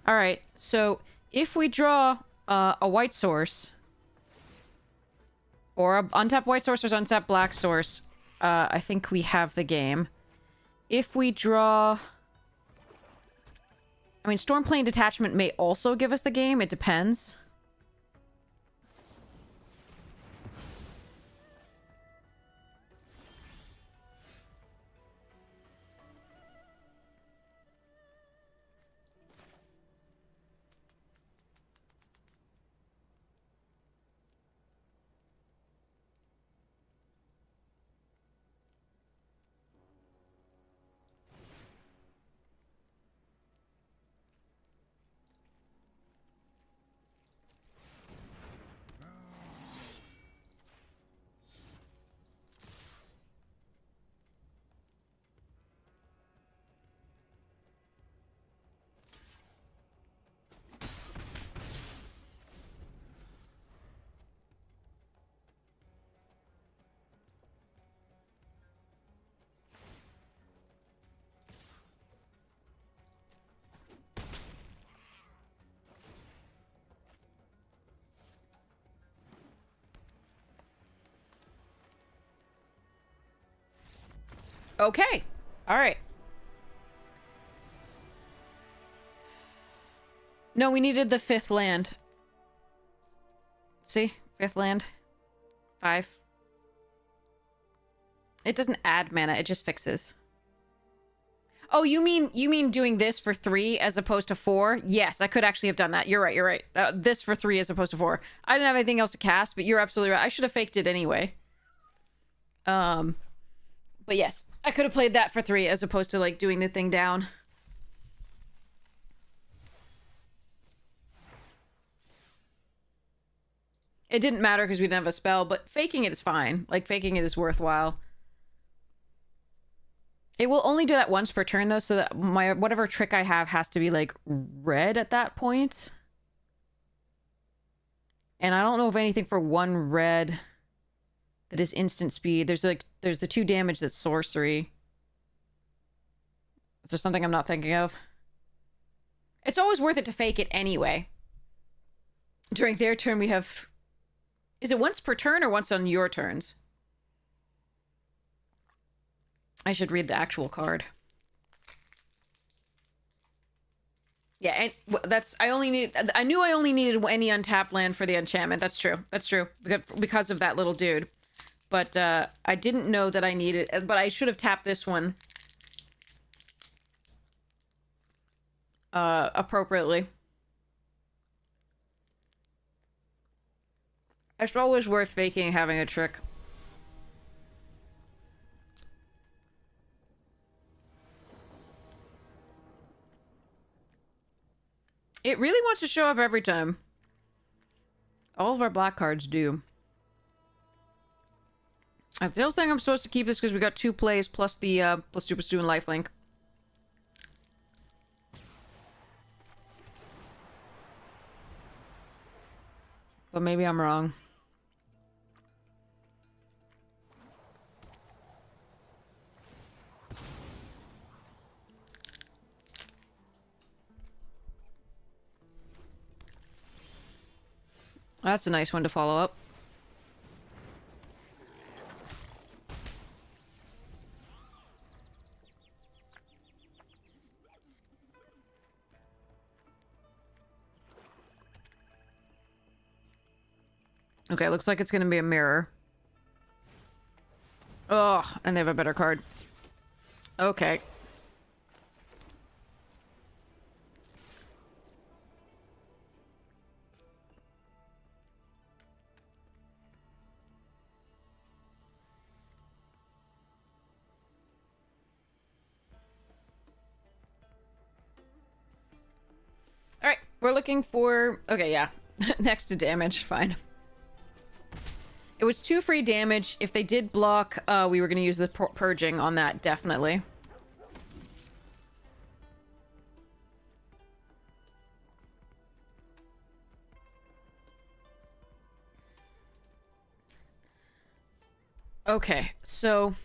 Alright, so if we draw a white source, or a untapped white source or untapped black source, I think we have the game. If we draw... I mean, Stormplane Detachment may also give us the game. It depends. Okay. All right. No, we needed the 5th land. See? 5th land. 5. It doesn't add mana, it just fixes. Oh, you mean doing this for 3 as opposed to 4? Yes, I could actually have done that. You're right. This for 3 as opposed to 4. I didn't have anything else to cast, but you're absolutely right. I should have faked it anyway. But yes, I could have played that for 3 as opposed to, like, doing the thing down. It didn't matter because we didn't have a spell, but faking it is fine. Like, faking it is worthwhile. It will only do that once per turn, though, so that my whatever trick I have has to be, like, red at that point. And I don't know of anything for 1 red that is instant speed. There's the 2 damage that's sorcery. Is there something I'm not thinking of? It's always worth it to fake it anyway. During their turn, we have... Is it once per turn or once on your turns? I should read the actual card. Yeah, and that's... I knew I only needed any untapped land for the enchantment. That's true. That's true. Because of that little dude. But I didn't know that I needed... But I should have tapped this one. Appropriately. It's always worth faking having a trick. It really wants to show up every time. All of our black cards do. I still think I'm supposed to keep this because we got 2 plays plus the plus Super Stew and Lifelink. But maybe I'm wrong. That's a nice one to follow up. Okay, looks like it's gonna be a mirror. Oh, and they have a better card. Okay. Alright, we're looking for... Okay, yeah. Next to damage, fine. It was 2 free damage. If they did block, we were going to use the purging on that, definitely. Okay, so...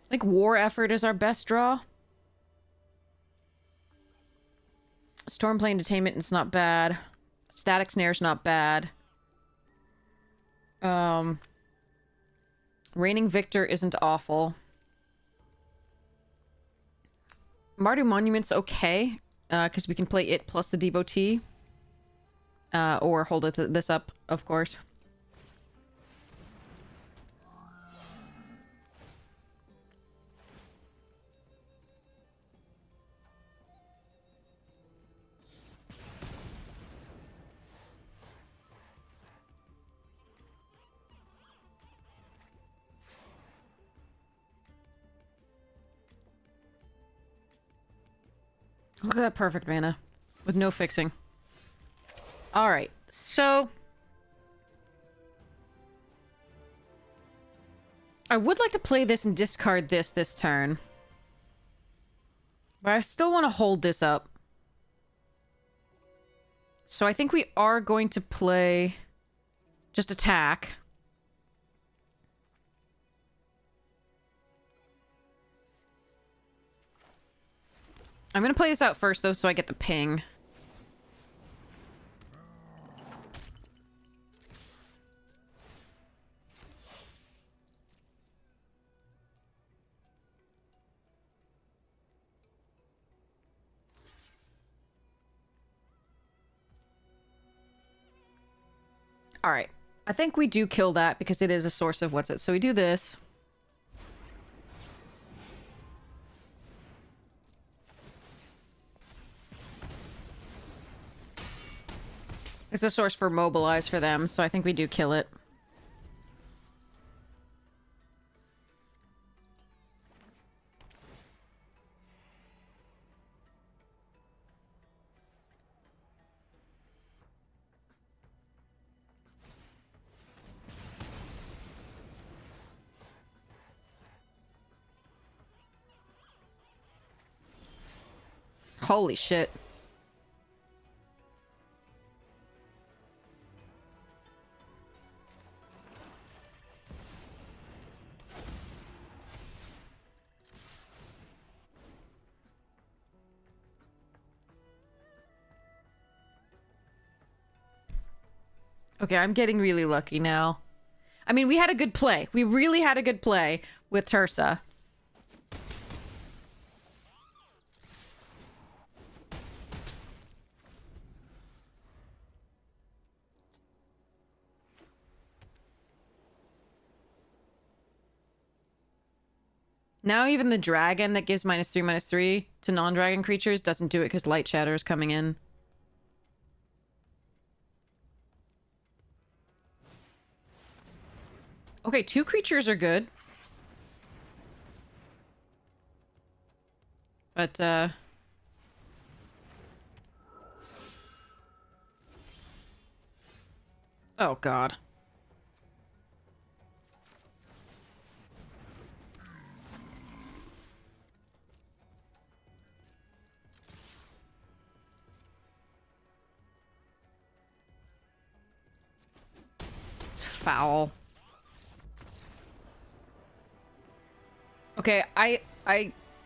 I think War Effort is our best draw. Stormplane Detainment is not bad. Static Snare's not bad. Reigning Victor isn't awful. Mardu Monument's okay, because we can play it plus the Devotee. Or hold this up, of course. Look at that perfect mana. With no fixing. Alright, so... I would like to play this and discard this turn. But I still want to hold this up. So I think we are going to play... just attack. I'm gonna play this out first, though, so I get the ping. Alright. I think we do kill that, because it is a source of what's it. So we do this. It's a source for mobilize for them, so I think we do kill it. Holy shit. Okay, I'm getting really lucky now. I mean, we had a good play. We really had a good play with Tursa. Now even the dragon that gives -3/-3 to non-dragon creatures doesn't do it because Light Shatter is coming in. Okay, 2 creatures are good. But, oh, God. It's foul. Okay,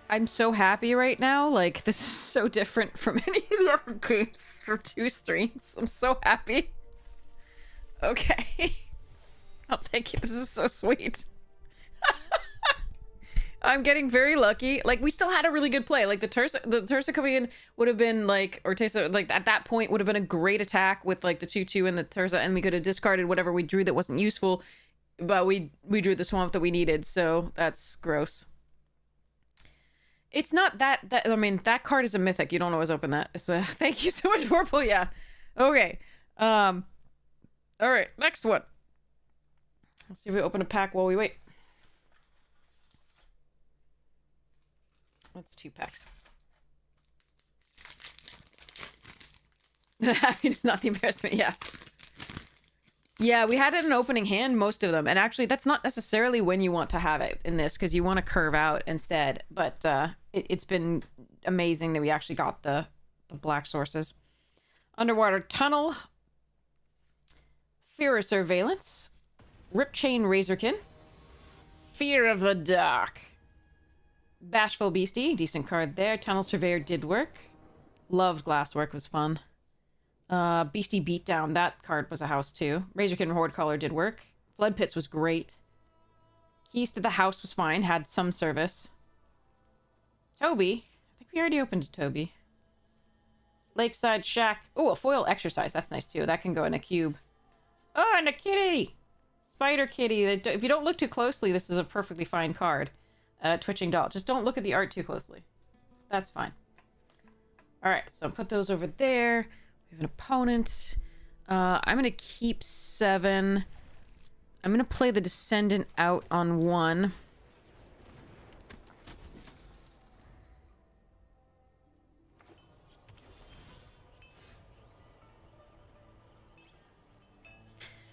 I'm so happy right now. Like, this is so different from any of the other games for 2 streams. I'm so happy. Okay. I'll take it. This is so sweet. I'm getting very lucky. Like, we still had a really good play. Like, the Tursa coming in would have been, like, or Tesa, like, at that point would have been a great attack with, like, the 2/2 and the Tursa, and we could have discarded whatever we drew that wasn't useful, but we drew the swamp that we needed, so that's gross. It's not that I mean, that card is a mythic. You don't always open that. So, thank you so much, Purple. Yeah. Okay. All right, next one. Let's see if we open a pack while we wait. That's 2 packs. Happy is not the embarrassment, yeah. Yeah, we had it in opening hand, most of them. And actually, that's not necessarily when you want to have it in this, because you want to curve out instead. But it's been amazing that we actually got the black sources. Underwater Tunnel. Fear of Surveillance. Rip Chain Razorkin. Fear of the Dark. Bashful Beastie, decent card there. Tunnel Surveyor did work. Loved Glasswork, was fun. Beastie Beatdown, that card was a house too. Razorkin Horde Caller did work. Flood Pits was great. Keys to the House was fine, had some service. Toby, I think we already opened a Toby. Lakeside Shack. Oh, a foil exercise, that's nice too. That can go in a cube. Oh, and a kitty! Spider Kitty. If you don't look too closely, this is a perfectly fine card. Twitching Doll. Just don't look at the art too closely. That's fine. Alright, so put those over there. We have an opponent. I'm going to keep 7. I'm going to play the Descendant out on 1.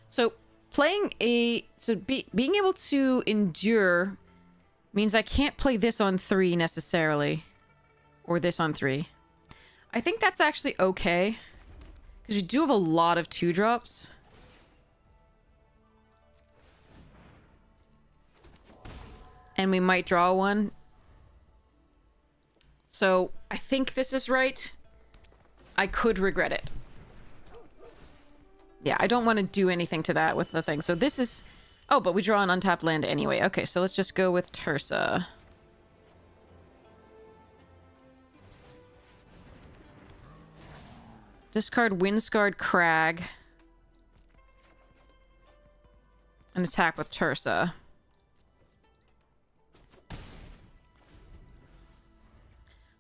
So, being able to endure means I can't play this on 3 necessarily. Or this on 3. I think that's actually okay. Because we do have a lot of 2-drops. And we might draw one. So, I think this is right. I could regret it. Yeah, I don't want to do anything to that with the thing. So this is... Oh, but we draw an untapped land anyway. Okay, so let's just go with Tursa. Discard Windscarred Crag. And attack with Tursa.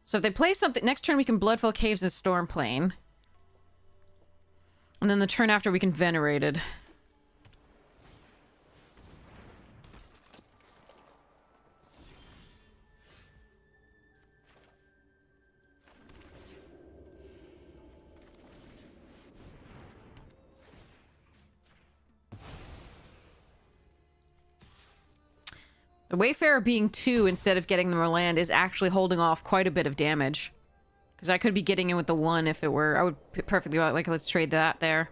So if they play something... Next turn we can Bloodfell Caves and Stormplane. And then the turn after we can Venerated. The Wayfarer being 2 instead of getting them a land is actually holding off quite a bit of damage. Because I could be getting in with the 1 if it were... I would perfectly like, let's trade that there.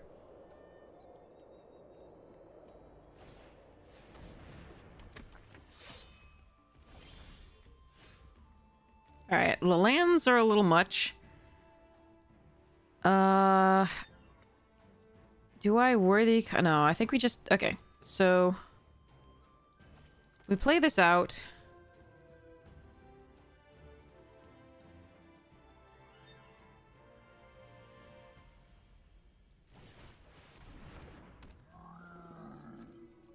Alright, the lands are a little much. Do I worthy... No, I think we just... Okay, so... We play this out.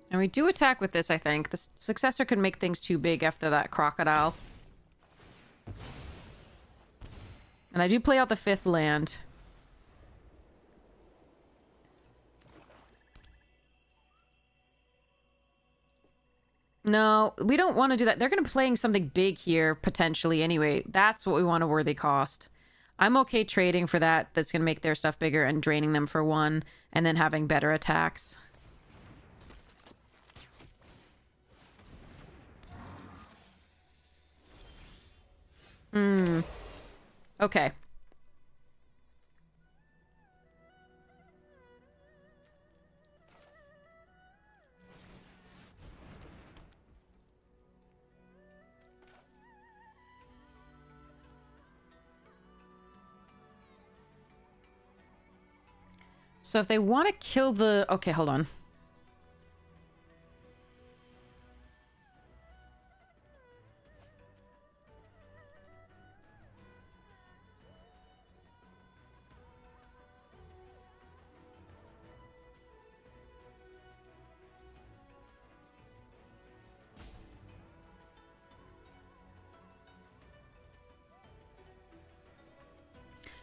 And we do attack with this, I think. The successor can make things too big after that crocodile. And I do play out the 5th land. No, we don't want to do that. They're going to be playing something big here, potentially, anyway. That's what we want a worthy cost. I'm okay trading for that. That's going to make their stuff bigger and draining them for 1, and then having better attacks. Okay. So if they want to kill the... Okay, hold on.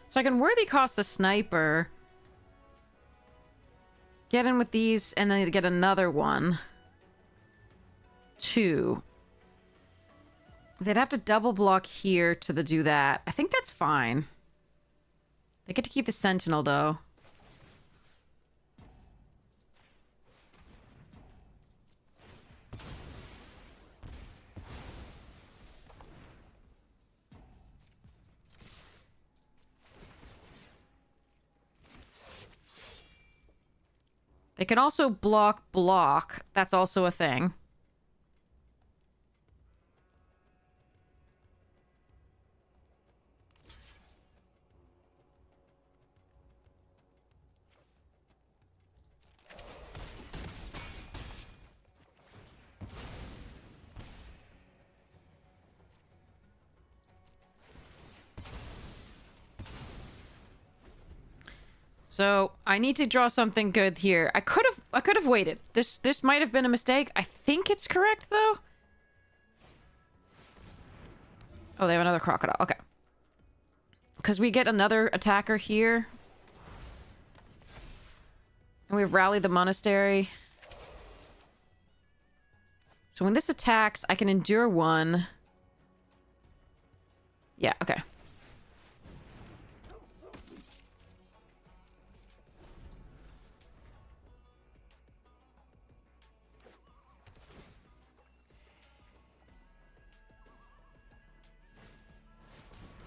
So I can worthy cost the sniper. Get in with these, and then get another one. 2. They'd have to double block here to do that. I think that's fine. They get to keep the sentinel, though. They can also block. That's also a thing. So I need to draw something good here. I could have waited. This might have been a mistake. I think it's correct though. Oh, they have another crocodile. Okay. Because we get another attacker here. And we've rallied the monastery. So when this attacks, I can endure 1. Yeah, okay.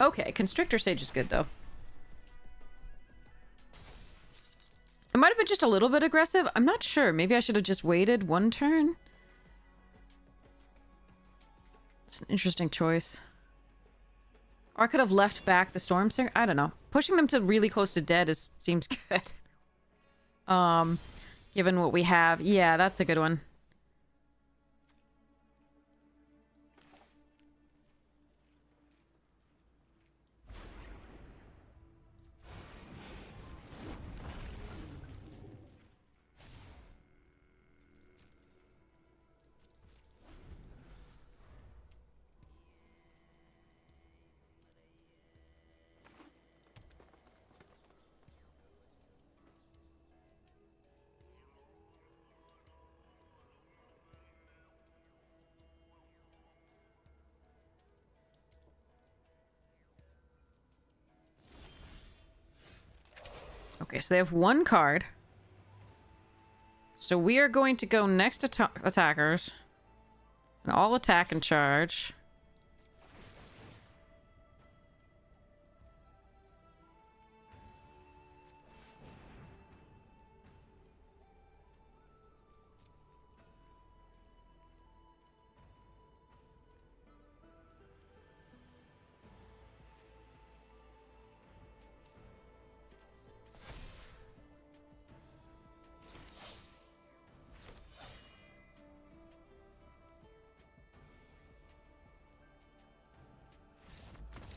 Okay, Constrictor Sage is good, though. It might have been just a little bit aggressive. I'm not sure. Maybe I should have just waited 1 turn. It's an interesting choice. Or I could have left back the Storm Singer. I don't know. Pushing them to really close to dead seems good. Given what we have. Yeah, that's a good one. Okay, so they have 1 card. So we are going to go next to attackers. And all attack and charge.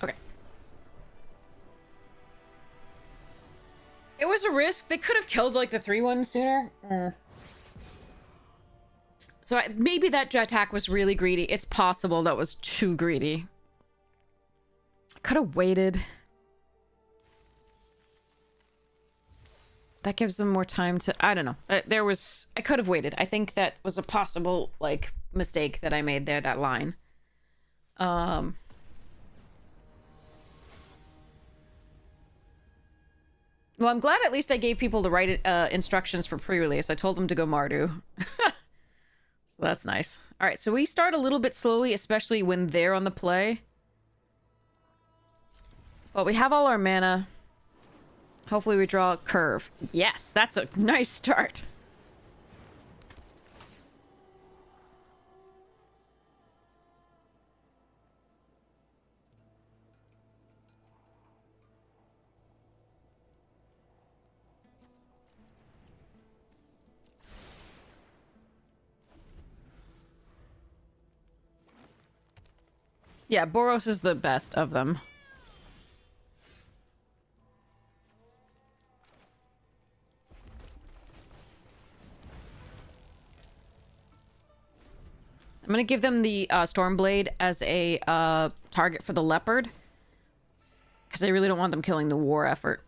Okay. It was a risk. They could have killed, like, the 3-1 sooner. So maybe that attack was really greedy. It's possible that was too greedy. Could have waited. That gives them more time to... I don't know. I could have waited. I think that was a possible, like, mistake that I made there, that line. Well, I'm glad at least I gave people the right instructions for pre-release. I told them to go Mardu. So that's nice. All right, so we start a little bit slowly, especially when they're on the play. Well, we have all our mana. Hopefully we draw a curve. Yes, that's a nice start. Yeah, Boros is the best of them. I'm gonna give them the Stormblade as a target for the Leopard. Because I really don't want them killing the war effort.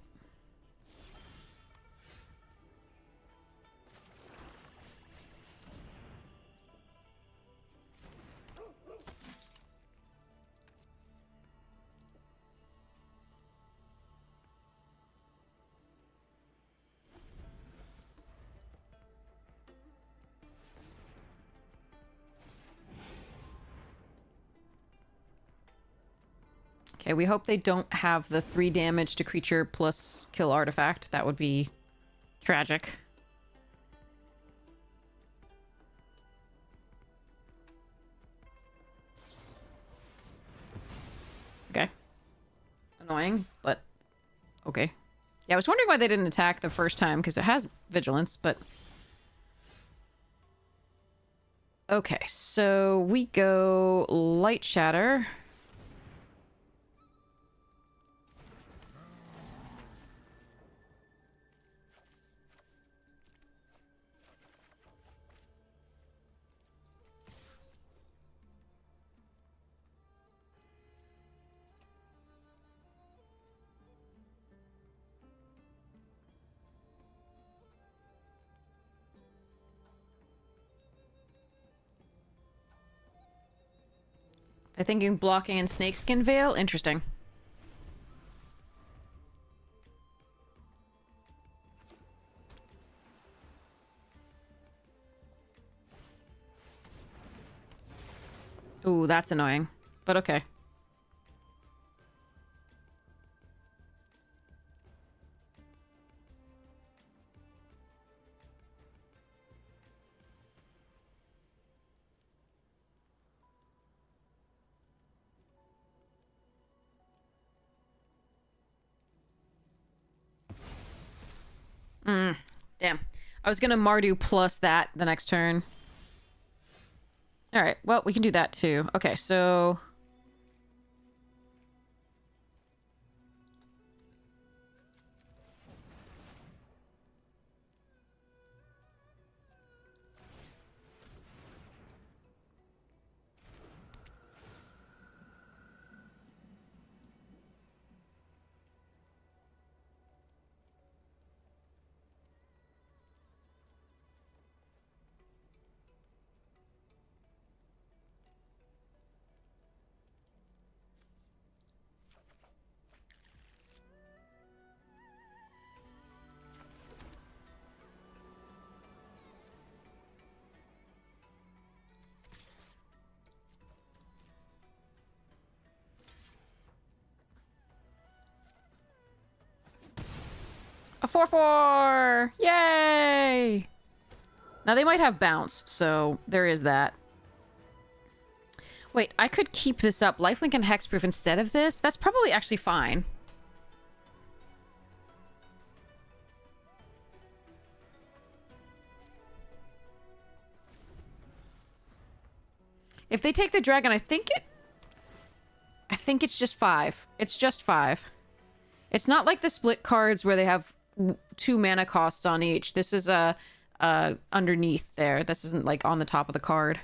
Okay, we hope they don't have the 3 damage to creature plus kill artifact. That would be tragic. Okay. Annoying, but okay. Yeah, I was wondering why they didn't attack the first time, because it has vigilance, but... Okay, so we go Light Shatter. They're thinking blocking and Snakeskin Veil? Interesting. Ooh, that's annoying. But okay. Damn. I was gonna Mardu plus that the next turn. Alright, well, we can do that too. Okay, so... A 4/4! Yay! Now they might have bounce, so there is that. Wait, I could keep this up. Lifelink and Hexproof instead of this? That's probably actually fine. If they take the dragon, I think it's just 5. It's just 5. It's not like the split cards where they have 2 mana costs on each. This is underneath there. This isn't like on the top of the card.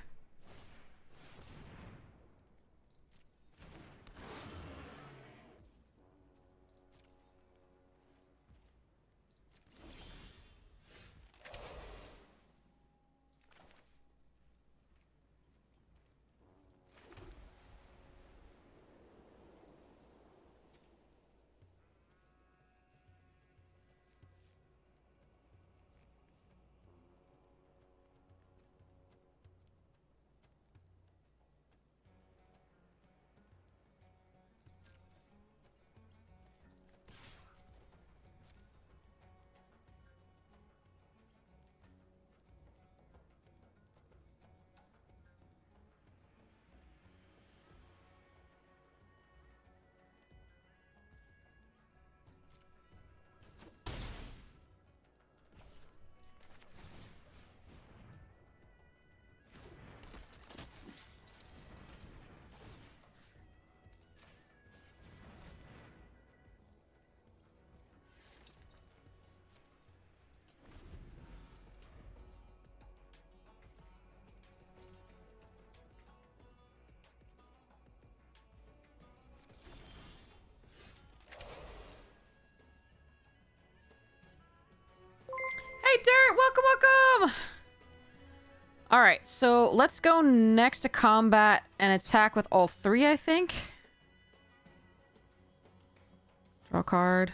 welcome, welcome! Alright, so let's go next to combat and attack with all three, I think. Draw a card.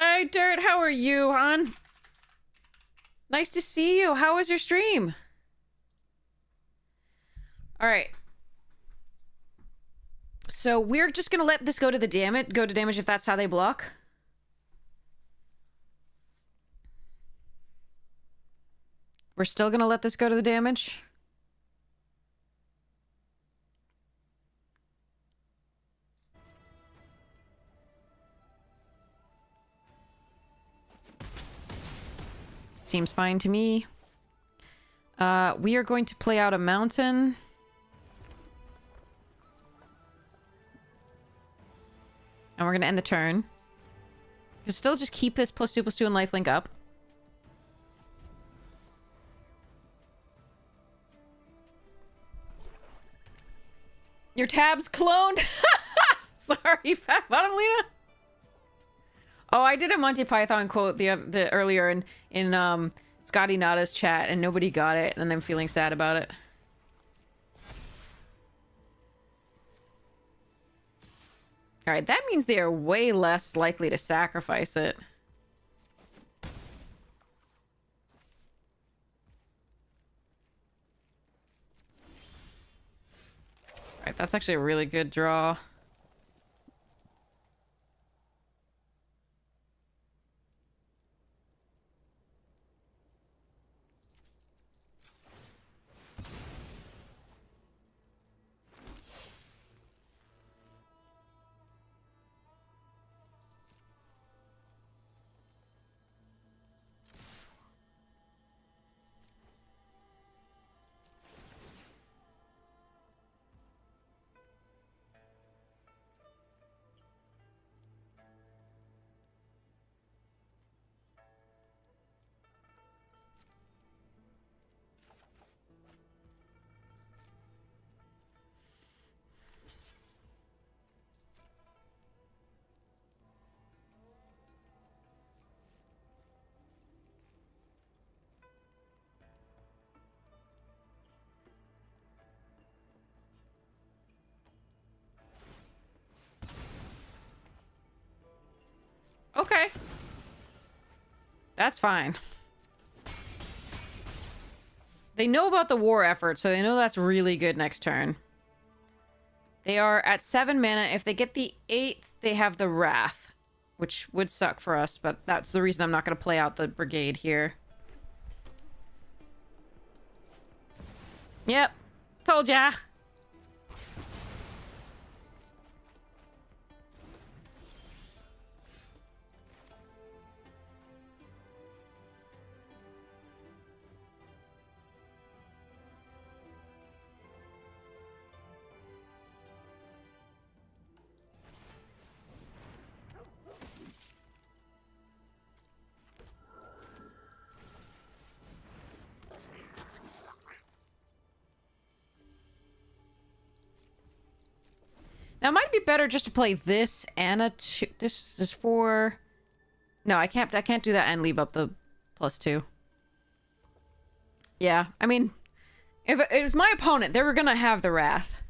Hey, Dirt, how are you, hon? Nice to see you. How was your stream? Alright. So we're just gonna let this go to damage if that's how they block. We're still gonna let this go to the damage. Seems fine to me. We are going to play out a mountain. And we're going to end the turn. You still just keep this +2/+2 and lifelink up. Your tab's cloned? Sorry, Fat Bottom Lena. Oh, I did a Monty Python quote the earlier in Scotty Nada's chat, and nobody got it, and I'm feeling sad about it. All right, that means they are way less likely to sacrifice it. All right, that's actually a really good draw. Okay. That's fine. They know about the war effort, so they know that's really good next turn. They are at 7 mana. If they get the 8th, they have the Wrath, which would suck for us, but that's the reason I'm not going to play out the Brigade here. Yep. Told ya. Now, it might be better just to play this and a two. This is for... No, I can't do that and leave up the +2. Yeah, I mean, if it was my opponent, they were gonna have the Wrath.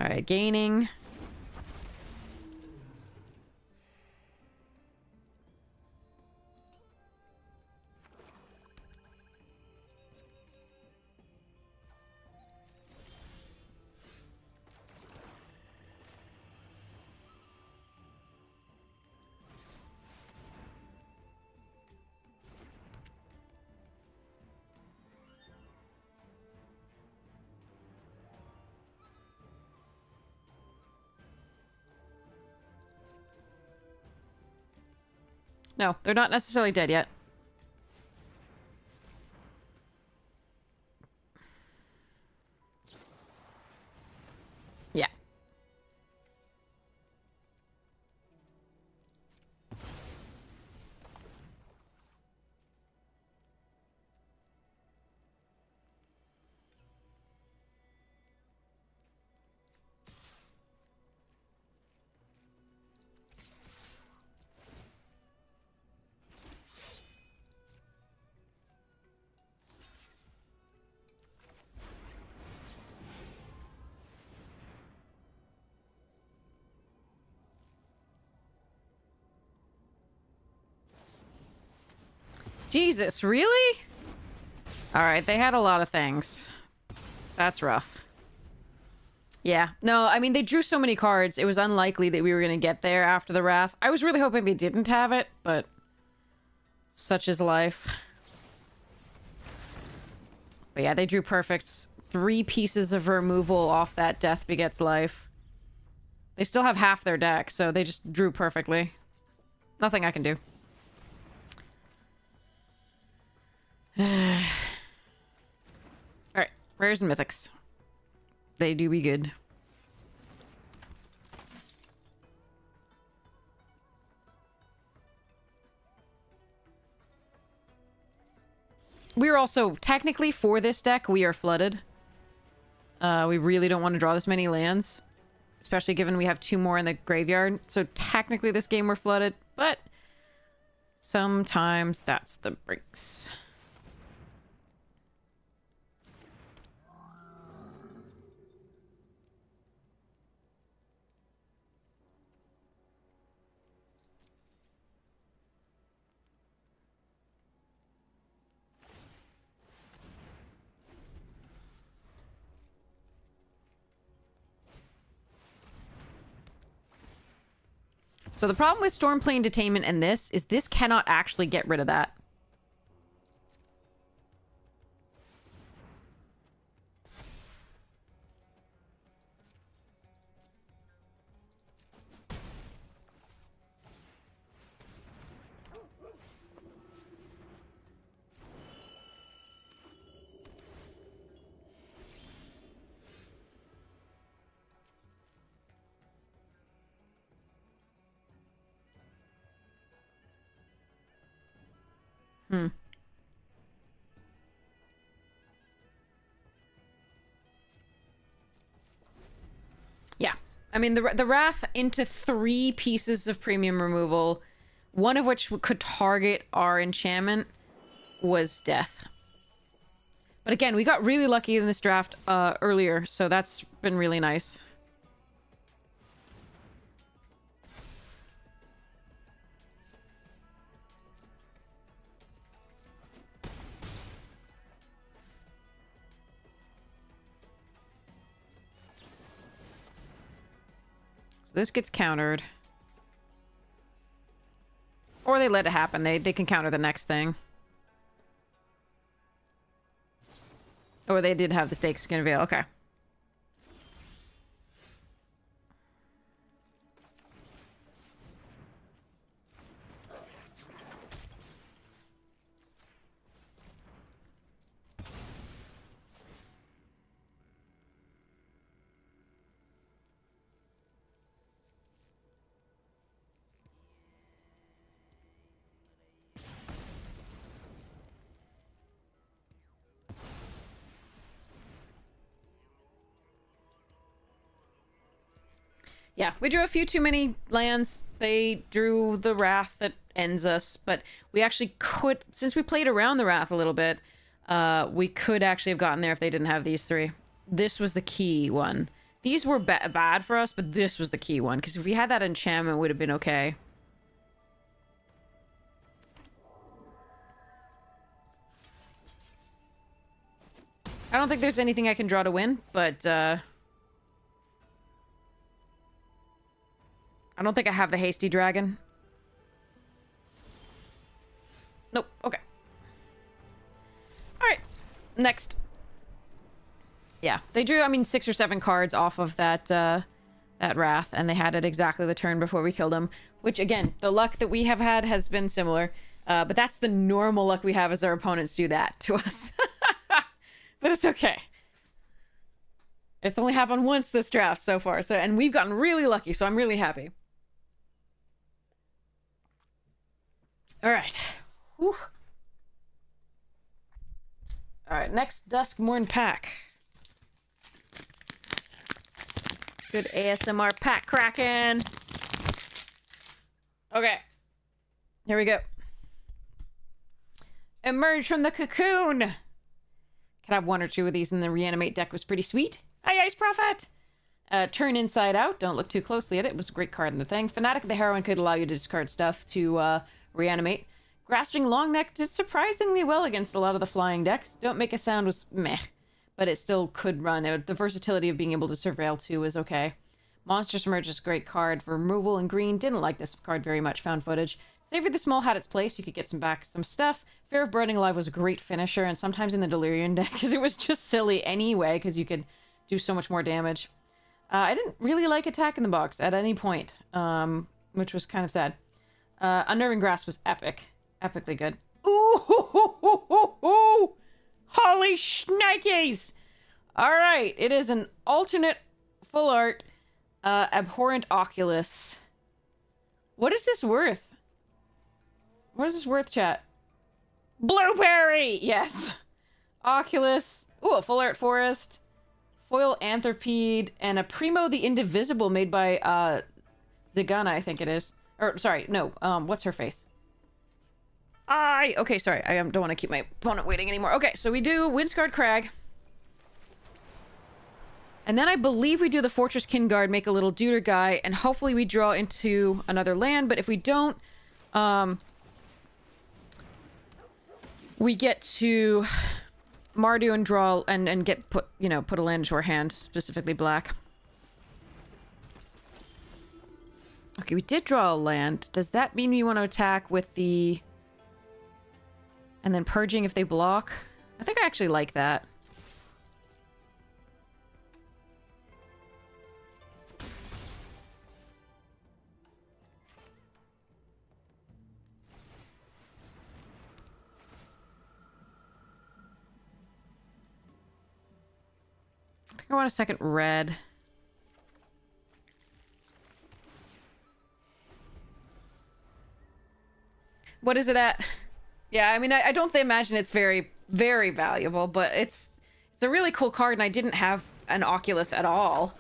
Alright, gaining. No, they're not necessarily dead yet. Yeah. Jesus, really? Alright, they had a lot of things. That's rough. Yeah. No, I mean, they drew so many cards, it was unlikely that we were going to get there after the Wrath. I was really hoping they didn't have it, but such is life. But yeah, they drew perfects. 3 pieces of removal off that Death Begets Life. They still have half their deck, so they just drew perfectly. Nothing I can do. Alright, rares and mythics. They do be good. We're also, technically for this deck, we are flooded. We really don't want to draw this many lands. Especially given we have 2 more in the graveyard. So technically this game we're flooded, but sometimes that's the breaks. So the problem with Stormplane Detainment and this is this cannot actually get rid of that. Yeah. I mean, the Wrath into 3 pieces of premium removal, one of which could target our enchantment, was death. But again, we got really lucky in this draft earlier, so that's been really nice. So this gets countered. Or they let it happen. They can counter the next thing. Or they did have the Stakes Skin Veil. Okay. Yeah, we drew a few too many lands. They drew the Wrath that ends us, but we actually could, since we played around the Wrath a little bit, we could actually have gotten there if they didn't have these 3. This was the key one. These were bad for us, but this was the key one, because if we had that enchantment, it would have been okay. I don't think there's anything I can draw to win, but, I don't think I have the Hasty Dragon. Nope. Okay. Alright. Next. Yeah. They drew, I mean, 6 or 7 cards off of that that Wrath, and they had it exactly the turn before we killed him. Which, again, the luck that we have had has been similar. But that's the normal luck we have as our opponents do that to us. But it's okay. It's only happened once this draft so far. And we've gotten really lucky, so I'm really happy. All right. Whew. All right, next Duskmorn pack. Good ASMR pack cracking. Okay. Here we go. Emerge from the cocoon. Could have one or two of these, and the reanimate deck was pretty sweet. Hi, Ice Prophet. Turn inside out. Don't look too closely at it. It was a great card in the thing. Fanatic of the Heroine could allow you to discard stuff to reanimate. Grasping Longneck did surprisingly well against a lot of the flying decks. Don't Make a Sound was meh, but it still could run. The versatility of being able to surveil too is okay. Monstrous Emerge is a great card for removal in green. Didn't like this card very much. Found footage. Savor the Small had its place. You could get some stuff. Fear of Burning Alive was a great finisher, and sometimes in the Delirium deck, because it was just silly anyway, because you could do so much more damage. I didn't really like Attack in the Box at any point, which was kind of sad. Unnerving Grasp was epic. Epically good. Ooh! Holy shnikes! Alright, it is an alternate full art Abhorrent Oculus. What is this worth? What is this worth, chat? Blueberry! Yes. Oculus. Ooh, a full art forest. Foil Anthropede. And a Primo the Indivisible made by Zigana, I think it is. Or, sorry, no. What's her face? Okay, sorry. I don't want to keep my opponent waiting anymore. Okay, so we do Windscarred Crag. And then I believe we do the Fortress Kinguard, make a little Deuter guy, and hopefully we draw into another land. But if we don't, we get to Mardu and draw and get put a land into our hand, specifically black. Okay, we did draw a land. Does that mean we want to attack with the... and then purging if they block? I think I actually like that. I think I want a second red. What is it at? Yeah, I mean, I don't imagine it's very, very valuable, but it's a really cool card, and I didn't have an Oculus at all.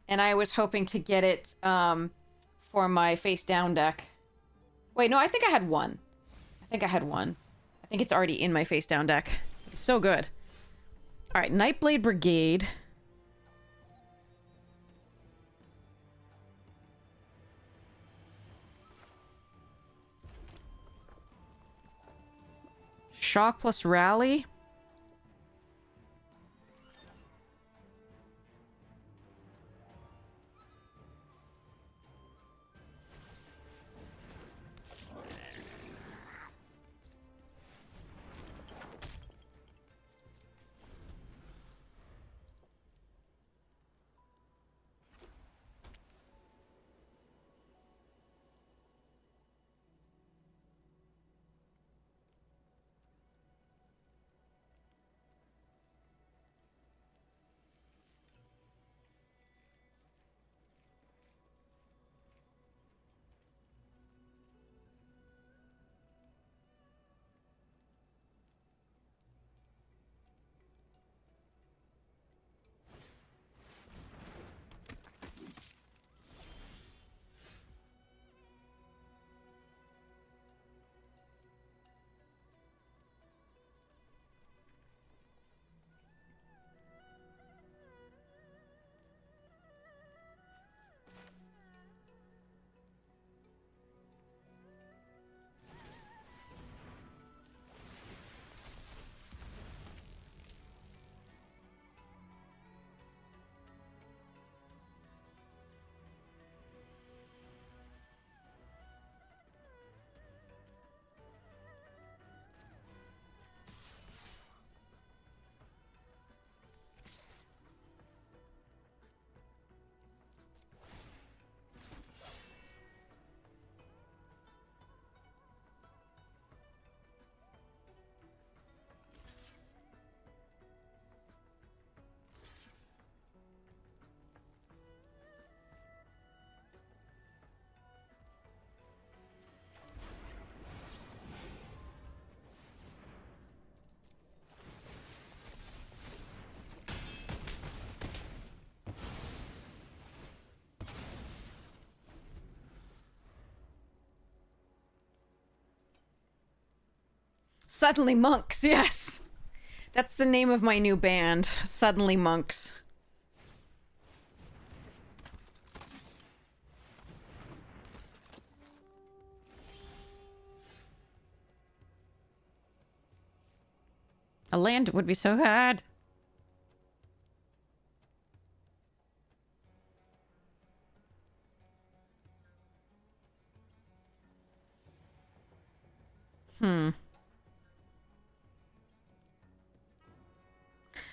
And I was hoping to get it for my face down deck. Wait, no, I think I had one. I think it's already in my face down deck. It's so good. All right, Nightblade Brigade. Shock plus Rally. Suddenly Monks, yes. That's the name of my new band. Suddenly Monks. A land would be so good.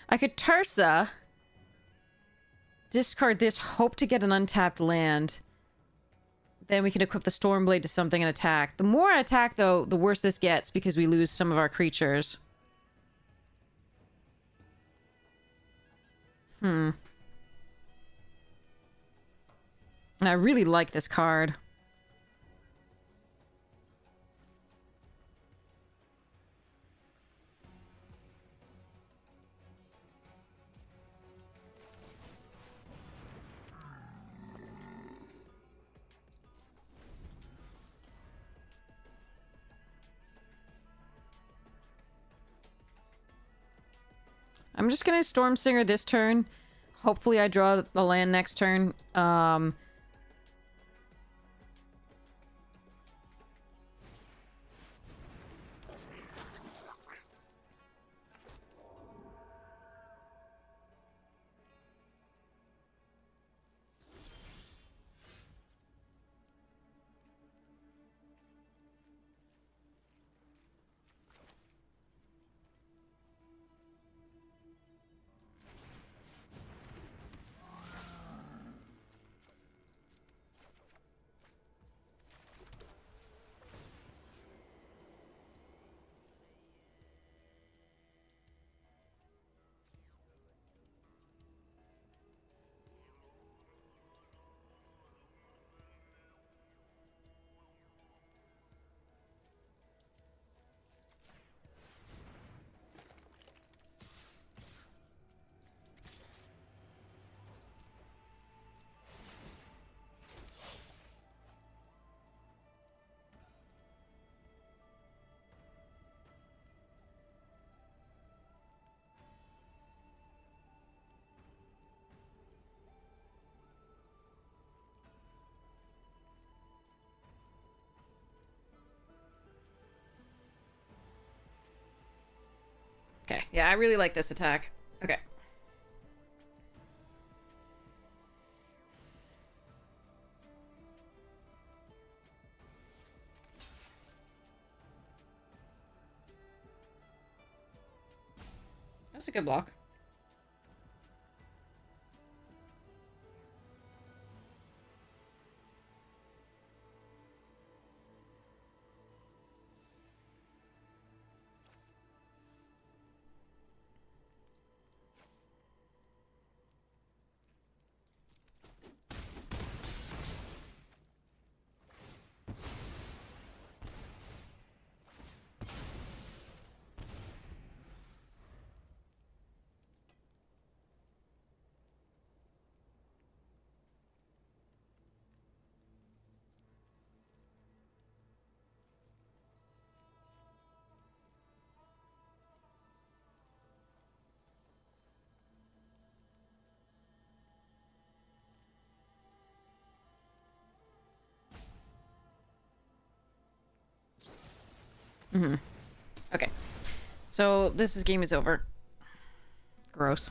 I could Tursa, discard this, hope to get an untapped land. Then we can equip the Stormblade to something and attack. The more I attack, though, the worse this gets because we lose some of our creatures. And I really like this card. I'm just gonna Stormsinger this turn. Hopefully I draw the land next turn. Okay, yeah, I really like this attack. Okay. That's a good block. Okay. So this game is over. Gross.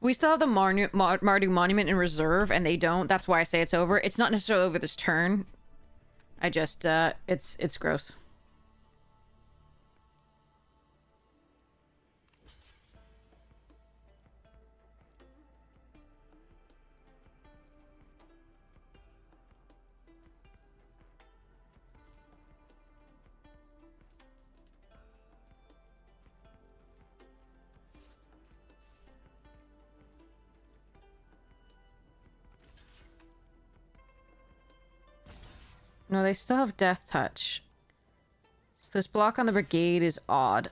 We still have the Mardu Monument in reserve, and they don't. That's why I say it's over. It's not necessarily over this turn. I just, it's gross. No, they still have Death Touch. So this block on the Brigade is odd.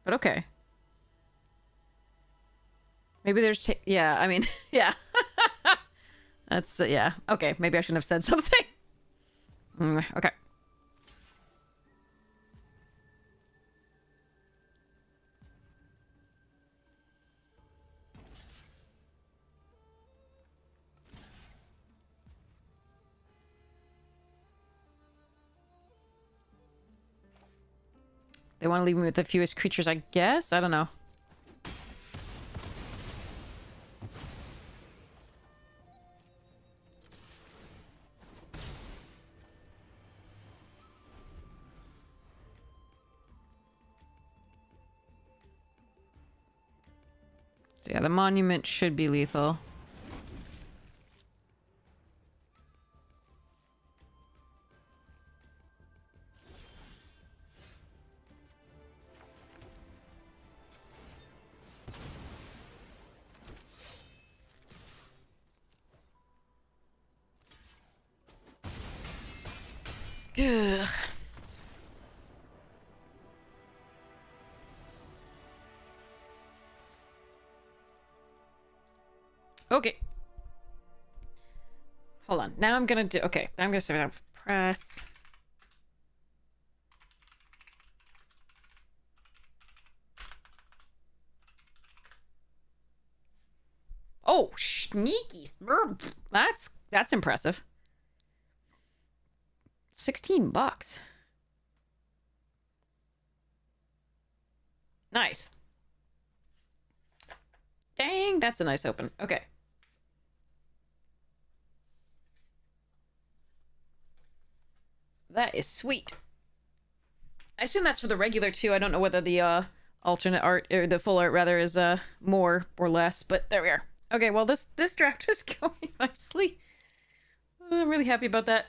But okay. Maybe there's... yeah, I mean, yeah. That's... yeah. Okay, maybe I shouldn't have said something. Okay. They want to leave me with the fewest creatures, I guess? I don't know. So yeah, the monument should be lethal. Ugh. Okay. Hold on. Now I'm gonna do... okay. Now I'm gonna start off press. Oh, sneaky. That's impressive. $16. Nice. Dang, that's a nice open. Okay. That is sweet. I assume that's for the regular too. I don't know whether the alternate art or the full art rather is more or less, but there we are. Okay, well this draft is going nicely. I'm really happy about that.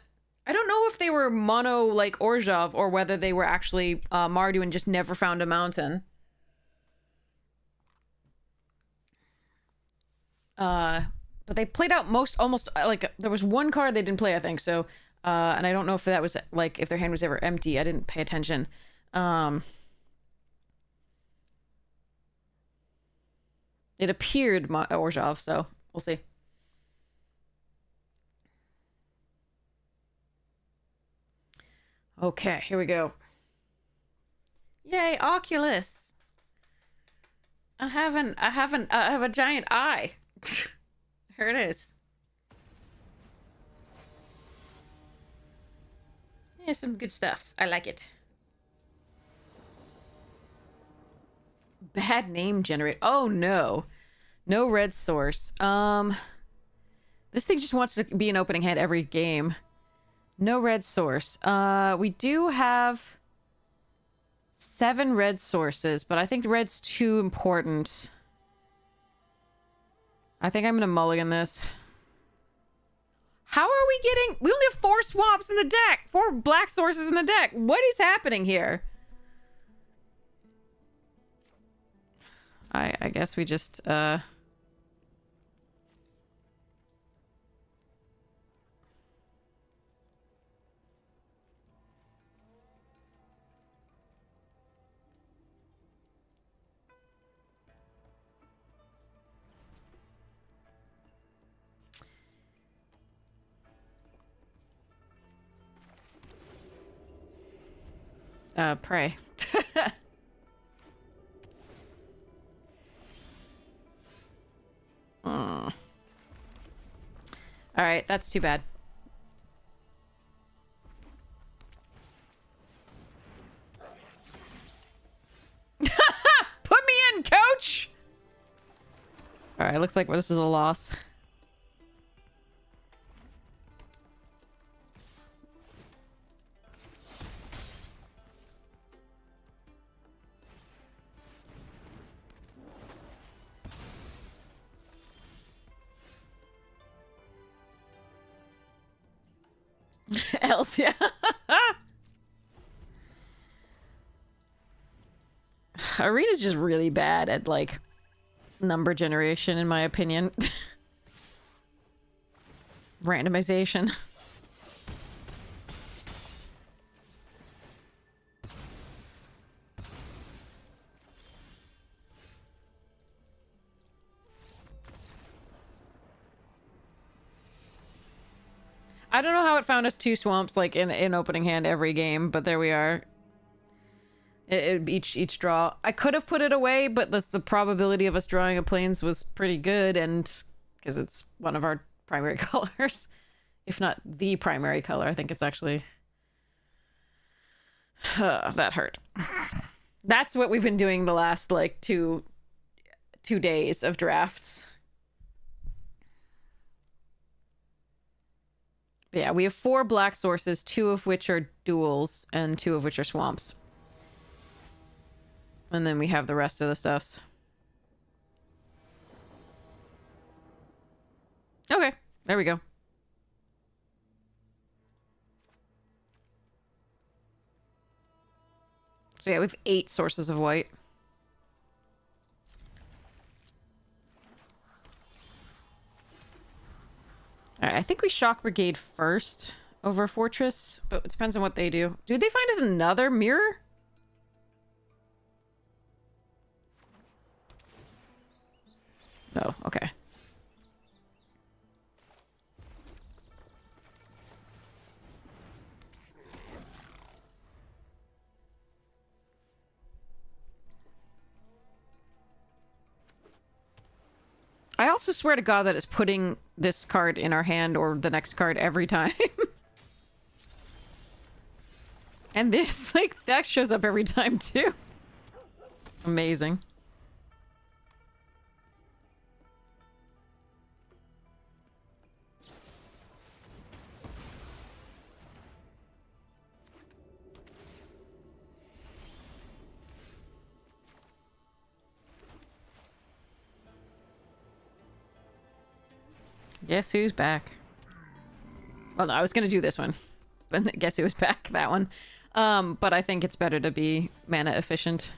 I don't know if they were mono like Orzhov or whether they were actually Mardu and just never found a mountain. But they played out almost like there was one card they didn't play, I think. So, and I don't know if that was like if their hand was ever empty. I didn't pay attention. It appeared Orzhov, so we'll see. Okay, here we go. Yay, Oculus! I have a giant eye. Here it is. Yeah, some good stuffs. I like it. Bad name generate. Oh no. No red source. This thing just wants to be an opening hand every game. No red source. We do have 7 red sources, but I think red's too important. I think I'm gonna mulligan this. How are we getting... we only have 4 swamps in the deck! 4 black sources in the deck! What is happening here? I guess we just, pray. Alright, that's too bad. Put me in, coach! Alright, looks like this is a loss. Else, yeah. Arena's just really bad at, like, number generation, in my opinion. Randomization. I don't know how it found us 2 swamps, like, in opening hand every game, but there we are. Each draw. I could have put it away, but the probability of us drawing a plains was pretty good, and because it's one of our primary colors. If not the primary color, I think it's actually... that hurt. That's what we've been doing the last, like, two days of drafts. But yeah, we have 4 black sources, 2 of which are duals, and 2 of which are swamps. And then we have the rest of the stuffs. Okay, there we go. So yeah, we have 8 sources of white. Alright, I think we Shock Brigade first over Fortress, but it depends on what they do. Did they find us another mirror? Oh, okay. I also swear to God that it's putting this card in our hand or the next card every time. And this, like, that shows up every time too. Amazing. Guess who's back? Well, no, I was gonna do this one, but guess who's back? That one. But I think it's better to be mana efficient.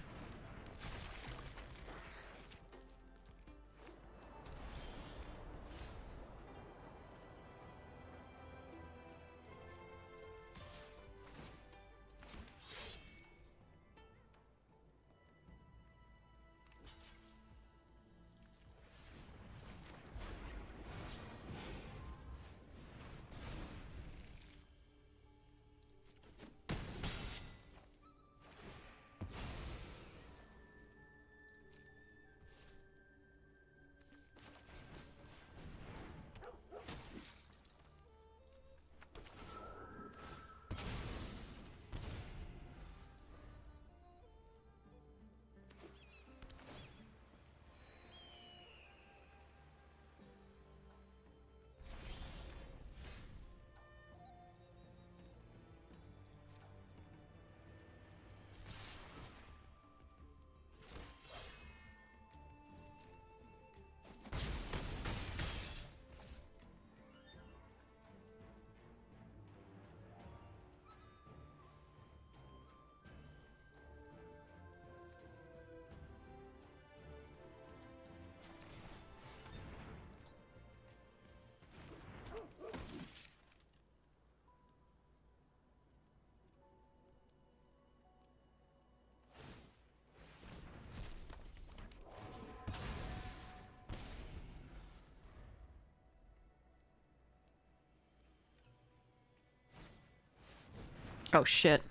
Oh, shit.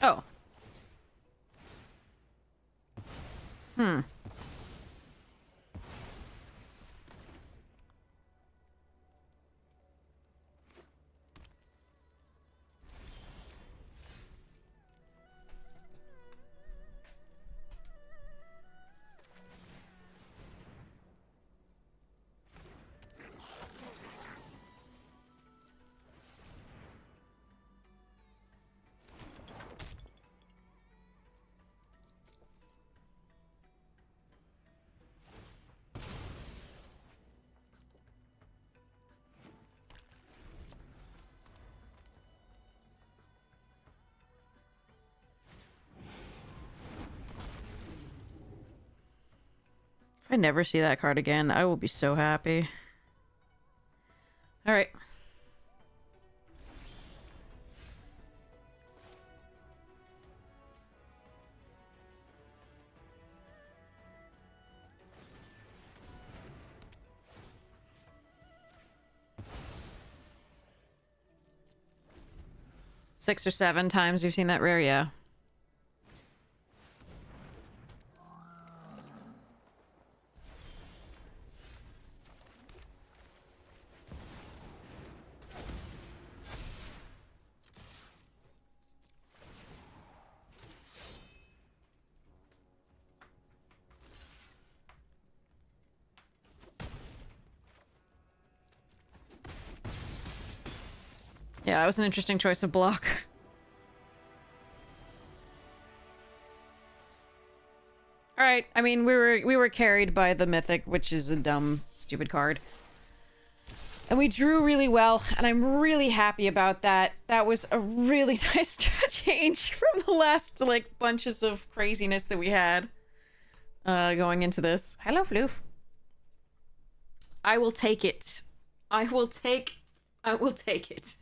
Oh. Hmm. If I never see that card again, I will be so happy. Alright. 6 or 7 times we've seen that rare, yeah. Yeah, that was an interesting choice of block. All right. I mean, we were carried by the Mythic, which is a dumb, stupid card. And we drew really well, and I'm really happy about that. That was a really nice change from the last, like, bunches of craziness that we had going into this. Hello, Floof. I will take it. I will take it.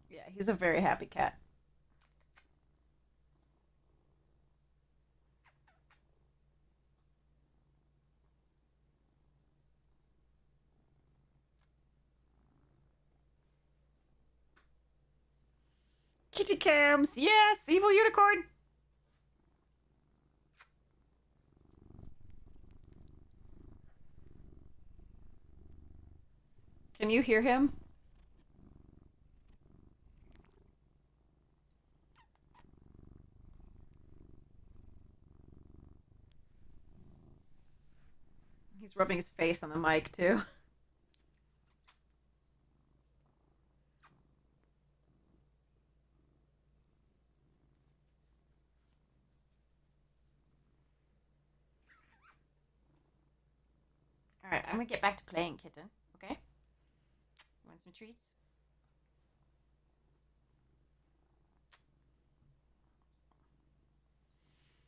Yeah, he's a very happy cat. Kitty cams, yes, evil unicorn. Can you hear him? He's rubbing his face on the mic too. All right, I'm gonna get back to playing, kitten. Okay? Want some treats?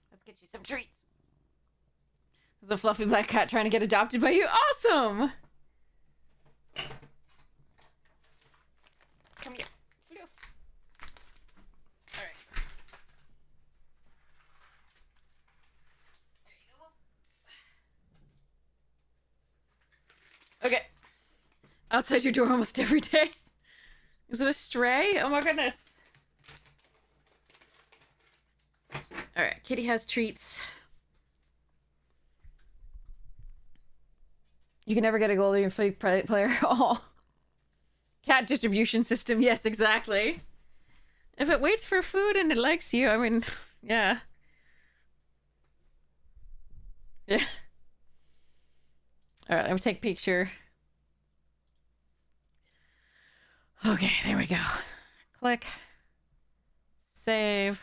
Let's get you some treats. There's a fluffy black cat trying to get adopted by you. Awesome! Come here. All right. There you go. Okay. Outside your door almost every day. Is it a stray? Oh my goodness. All right, Kitty has treats. You can never get a golden flea player. Oh. Cat distribution system. Yes, exactly. If it waits for food and it likes you, I mean, yeah. Yeah. All right, let me take a picture. Okay, there we go. Click. Save.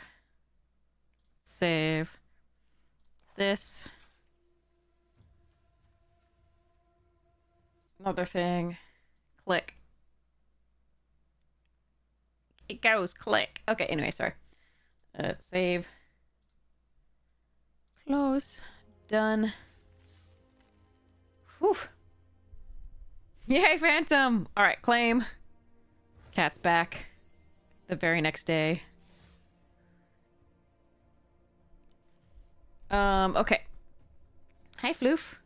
Save. This. Another thing. Click. It goes. Click. Okay, anyway, sorry. Save. Close. Done. Whew. Yay, Phantom! Alright, claim. Cat's back. The very next day. Okay. Hi, Floof.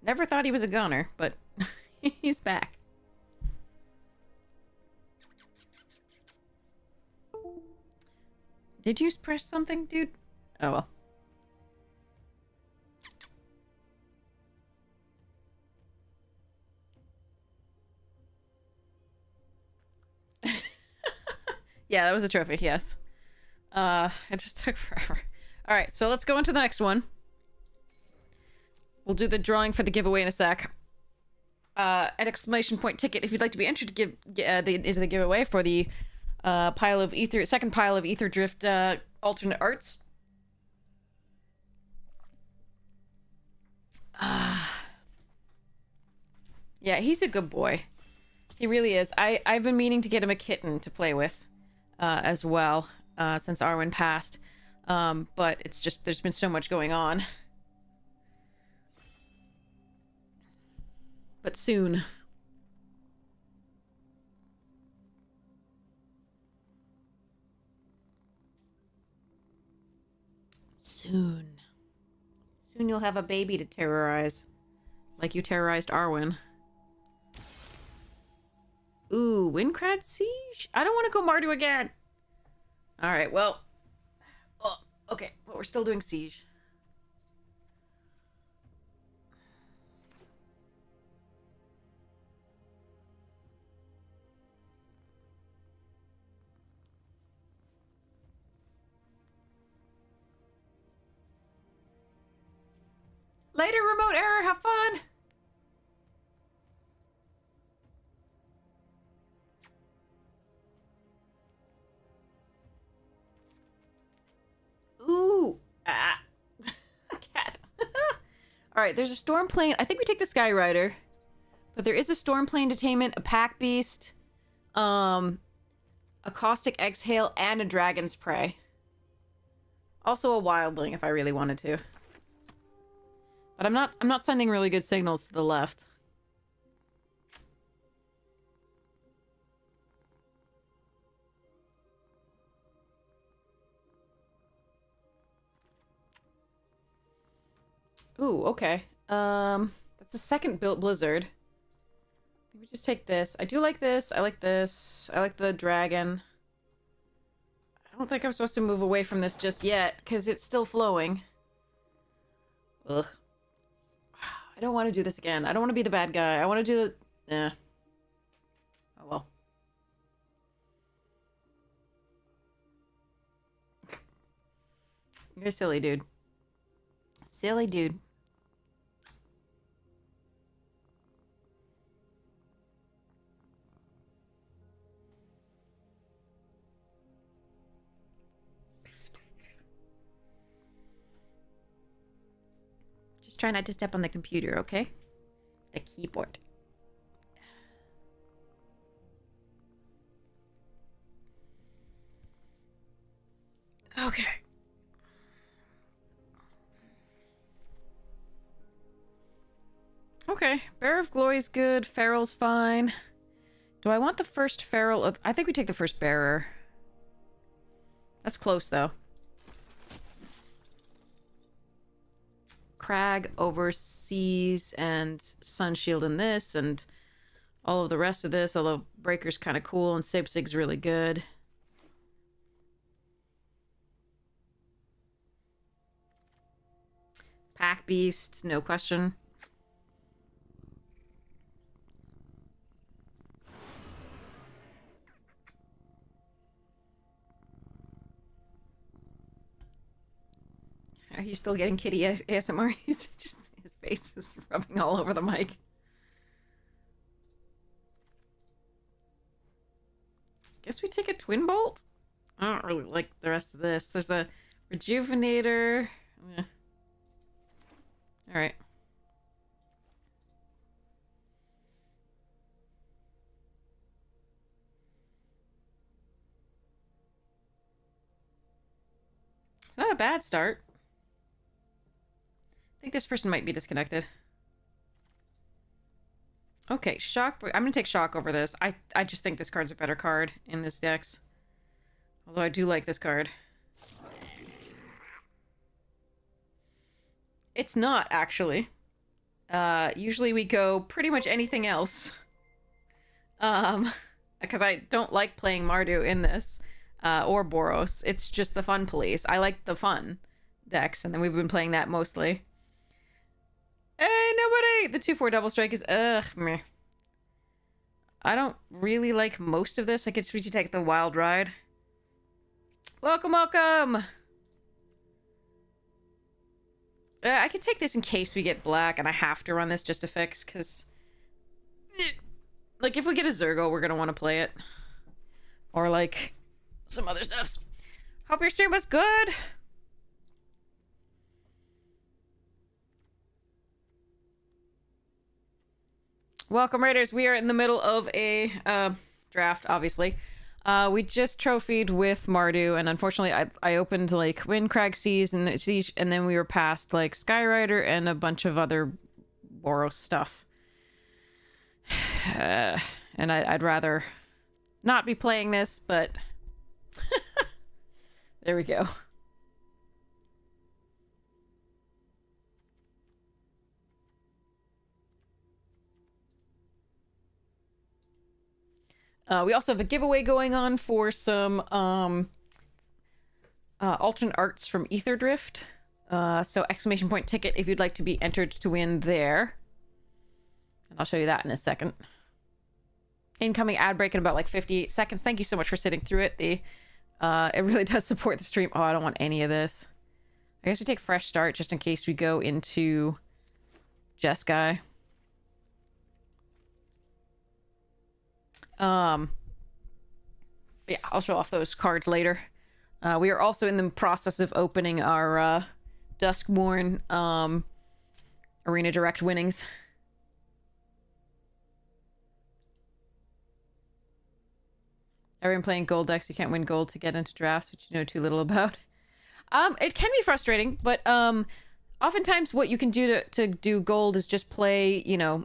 Never thought he was a goner, but he's back. Did you press something, dude? Oh, well. Yeah, that was a trophy, yes. It just took forever. Alright, so let's go into the next one. We'll do the drawing for the giveaway in a sec. An exclamation point ticket if you'd like to be entered to give into the giveaway for the second pile of Ether Drift alternate arts. Yeah, he's a good boy. He really is. I've been meaning to get him a kitten to play with as well since Arwen passed. But it's just, there's been so much going on. But soon. Soon. Soon you'll have a baby to terrorize. Like you terrorized Arwen. Ooh, Windcrad Siege? I don't want to go Mardu again. Alright, well. Oh, okay, but we're still doing Siege. Later, remote error, have fun! Ooh! Ah! Cat. Alright, there's a storm plane. I think we take the Sky Rider. But there is a storm plane detainment, a pack beast, a caustic exhale, and a dragon's prey. Also a wildling if I really wanted to. But I'm not sending really good signals to the left. Ooh, okay. That's the second built blizzard. We just take this. I do like this. I like this. I like the dragon. I don't think I'm supposed to move away from this just yet, because it's still flowing. Ugh. I don't want to do this again. I don't want to be the bad guy. I want to do the... Eh. Oh, well. You're a silly dude. Silly dude. Just try not to step on the computer, okay? The keyboard. Okay. Okay, Bear of Glory's good. Feral's fine. Do I want the first Feral? I think we take the first Bearer. That's close, though. Crag overseas and Sunshield in this, and all of the rest of this, although Breaker's kind of cool and Sipsig's really good. Pack Beasts, no question. Are you still getting kitty ASMR? He's just, his face is rubbing all over the mic. Guess we take a Twin Bolt? I don't really like the rest of this. There's a Rejuvenator. Eh. Alright. It's not a bad start. I think this person might be disconnected. Okay, Shock. I'm gonna take Shock over this. I just think this card's a better card in this dex. Although I do like this card. It's not, actually. Usually we go pretty much anything else. Because I don't like playing Mardu in this. Or Boros. It's just the fun police. I like the fun decks, and then we've been playing that mostly. Hey, nobody! The 2/4 double strike is, meh. I don't really like most of this. I guess we should take the wild ride. Welcome, welcome! I could take this in case we get black, and I have to run this just to fix, because... Like, if we get a Zergo, we're gonna want to play it. Or, like, some other stuffs. Hope your stream was good! Welcome, Raiders. We are in the middle of a draft, obviously. We just trophied with Mardu, and unfortunately, I opened like Windcrag Siege, and then we were past like Skyrider and a bunch of other Boros stuff. And I'd rather not be playing this, but there we go. We also have a giveaway going on for some alternate arts from Aetherdrift. So exclamation point ticket if you'd like to be entered to win there. And I'll show you that in a second. Incoming ad break in about like 58 seconds. Thank you so much for sitting through it. It really does support the stream. Oh, I don't want any of this. I guess we take fresh start just in case we go into Jeskai. Yeah, I'll show off those cards later. We are also in the process of opening our Duskborn Arena Direct winnings. Everyone playing gold decks, you can't win gold to get into drafts, which you know too little about. It can be frustrating, but oftentimes what you can do to do gold is just play, use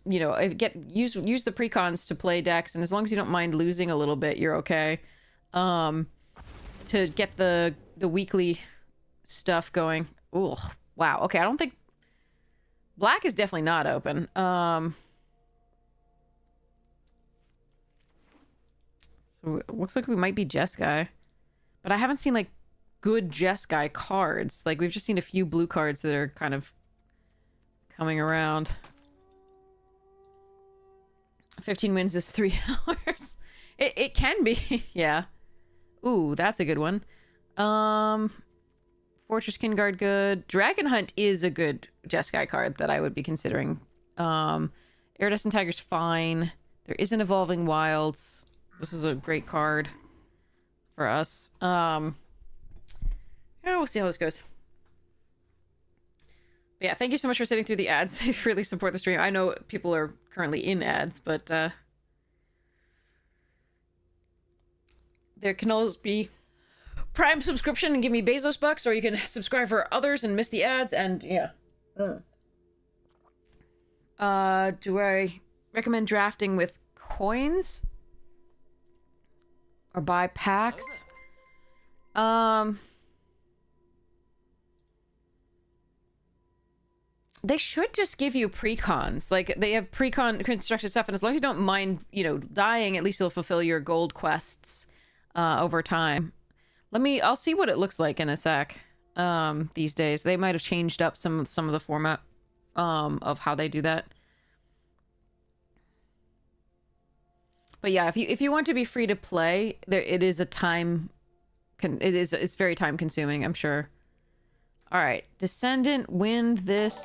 the precons to play decks, and as long as you don't mind losing a little bit, you're okay. To get the weekly stuff going. Ooh, wow. Okay, I don't think black is definitely not open. So it looks like we might be Jeskai, but I haven't seen like good Jeskai cards. Like we've just seen a few blue cards that are kind of coming around. 15 wins is 3 hours. It can be, yeah. Ooh, that's a good one. Fortress Kinguard, good. Dragon Hunt is a good Jeskai card that I would be considering. Iridescent Tiger's fine. There is an Evolving Wilds. This is a great card for us. Yeah, we'll see how this goes. But yeah, thank you so much for sitting through the ads. They really support the stream. I know people are currently in ads, but there can always be Prime subscription and give me Bezos bucks, or you can subscribe for others and miss the ads, and yeah. Do I recommend drafting with coins? Or buy packs? They should just give you precons. Like, they have precon constructed stuff, and as long as you don't mind, dying, at least you'll fulfill your gold quests over time. I'll see what it looks like in a sec. These days. They might have changed up some of the format of how they do that. But yeah, if you want to be free to play, it's very time consuming, I'm sure. All right, Descendant, Wind, this.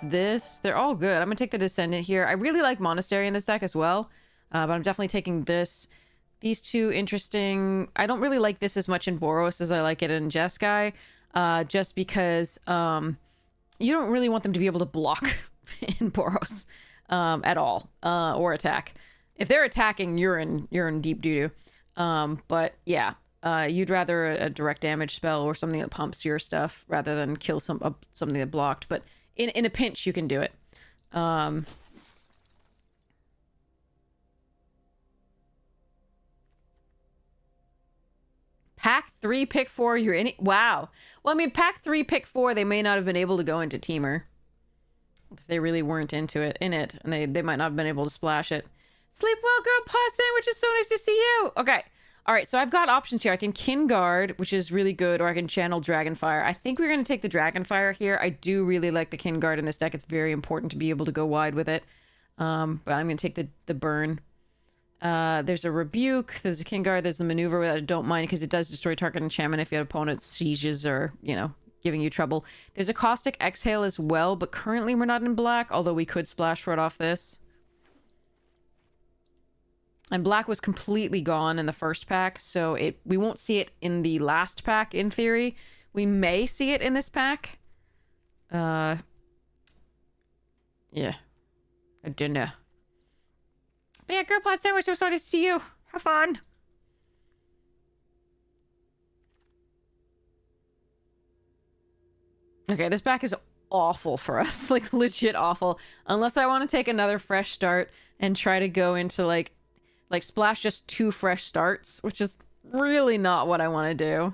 They're all good. I'm gonna take the Descendant here. I really like Monastery in this deck as well, but I'm definitely taking this. These two, interesting. I don't really like this as much in Boros as I like it in Jeskai, just because you don't really want them to be able to block in Boros at all, or attack. If they're attacking, you're in deep doo-doo. But yeah, you'd rather a direct damage spell or something that pumps your stuff rather than kill something that blocked. But in a pinch, you can do it. Pack 3, pick 4, you're in it. Wow. Well, I mean, pack 3, pick 4, they may not have been able to go into Teamer. If they really weren't in it, and they might not have been able to splash it. Sleep well, girl, pause sandwich, is so nice to see you. Okay. All right, so I've got options here. I can Kinguard, which is really good, or I can channel Dragonfire. I think we're going to take the Dragonfire here. I do really like the Kinguard in this deck. It's very important to be able to go wide with it. But I'm going to take the burn. There's a Rebuke, there's a Kinguard, there's the Maneuver that I don't mind because it does destroy target enchantment if your opponent's sieges or, giving you trouble. There's a Caustic Exhale as well, but currently we're not in black, although we could splash for it off this. And black was completely gone in the first pack, so we won't see it in the last pack, in theory. We may see it in this pack. Yeah. A dinner. But yeah, Girl Plot Sandwich, so sorry to see you. Have fun. Okay, this back is awful for us. Like, legit awful. Unless I want to take another fresh start and try to go into, like splash just 2 fresh starts, which is really not what I want to do.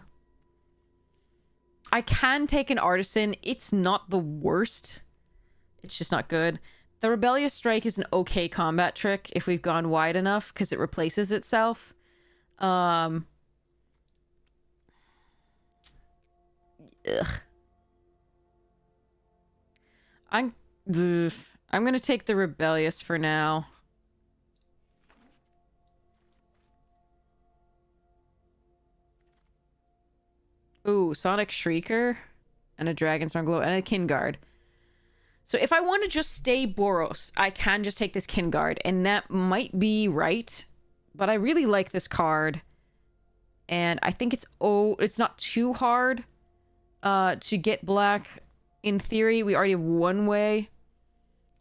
I can take an Artisan. It's not the worst. It's just not good. The Rebellious Strike is an okay combat trick if we've gone wide enough, because it replaces itself. Ugh. I'm gonna take the Rebellious for now. Ooh, Sonic Shrieker and a Dragonstorm Glow and a Kinguard. So if I want to just stay Boros, I can just take this Kinguard, and that might be right, but I really like this card, and I think it's not too hard to get black. In theory, we already have one way,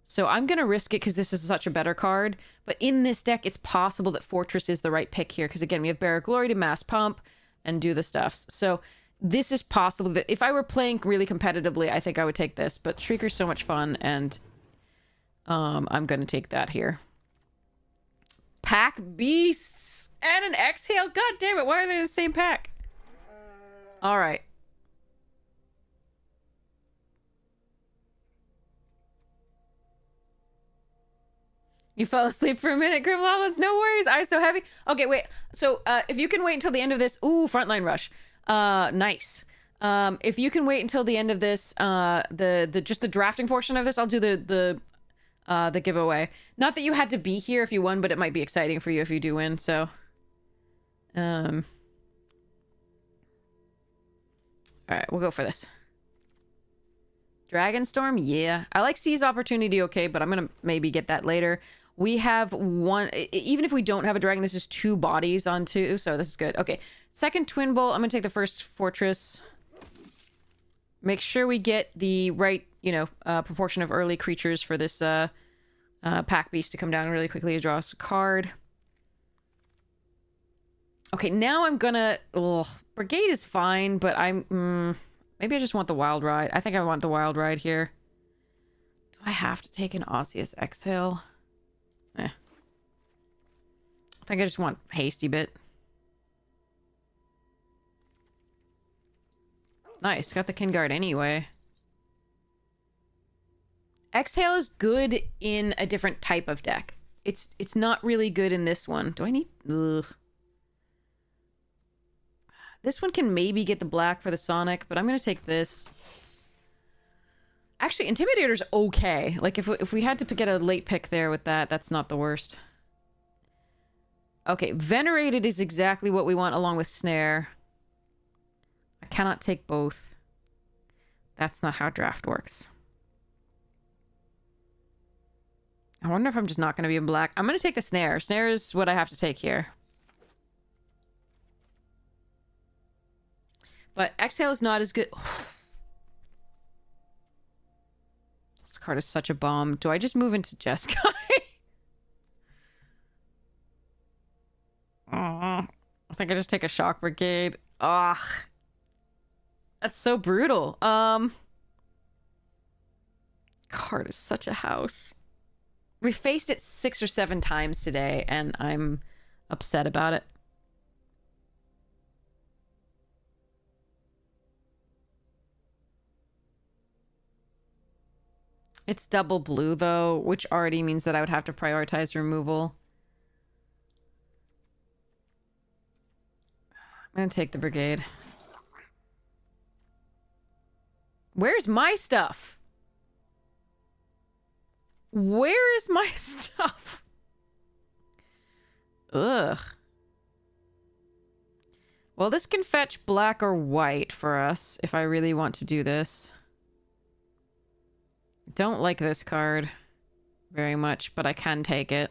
so I'm gonna risk it because this is such a better card. But in this deck, it's possible that Fortress is the right pick here, because again, we have Bear of Glory to mass pump and do the stuffs. So this is possible that if I were playing really competitively, I think I would take this. But Shrieker's so much fun, and I'm gonna take that here. Pack Beasts and an Exhale. God damn it! Why are they in the same pack? All right. You fell asleep for a minute, Grim Lawless. No worries. Eyes so heavy. Okay, wait. So, if you can wait until the end of this... Ooh, Frontline Rush. Nice. If you can wait until the end of this, just the drafting portion of this, I'll do the giveaway. Not that you had to be here if you won, but it might be exciting for you if you do win, so... Alright, we'll go for this. Dragonstorm, yeah. I like Seize Opportunity, okay, but I'm gonna maybe get that later. We have one... Even if we don't have a dragon, this is 2 bodies on 2, so this is good. Okay, second Twin Bull. I'm gonna take the first Fortress. Make sure we get the right, proportion of early creatures for this Pack Beast to come down really quickly to draw us a card. Okay, now I'm gonna... Ugh, Brigade is fine, but I'm... maybe I just want the Wild Ride. I think I want the Wild Ride here. Do I have to take an Osseous Exhale? I think I just want Hasty Bit. Nice, got the Kinguard anyway. Exhale is good in a different type of deck. It's not really good in this one. Do I need... Ugh. This one can maybe get the black for the Sonic, but I'm going to take this. Actually, Intimidator's okay. Like, if we had to get a late pick there with that, that's not the worst. Okay, Venerated is exactly what we want along with Snare. I cannot take both. That's not how draft works. I wonder if I'm just not going to be in black. I'm going to take the Snare. Snare is what I have to take here. But Exhale is not as good. This card is such a bomb. Do I just move into Jeskai? I think I just take a Shock Brigade. Ugh. That's so brutal. Card is such a house. We faced it 6 or 7 times today, and I'm upset about it. It's double blue, though, which already means that I would have to prioritize removal. I'm gonna take the Brigade. Where's my stuff? Where is my stuff? Ugh. Well, this can fetch black or white for us if I really want to do this. Don't like this card very much, but I can take it.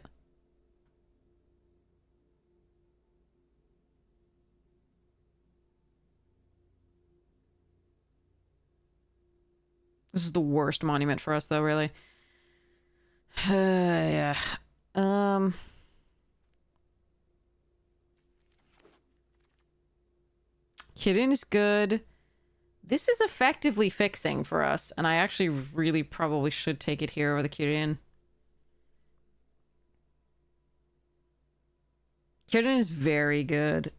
This is the worst monument for us, though, really. Yeah. Kirin is good. This is effectively fixing for us, and I actually really probably should take it here over the Kirin. Kirin is very good.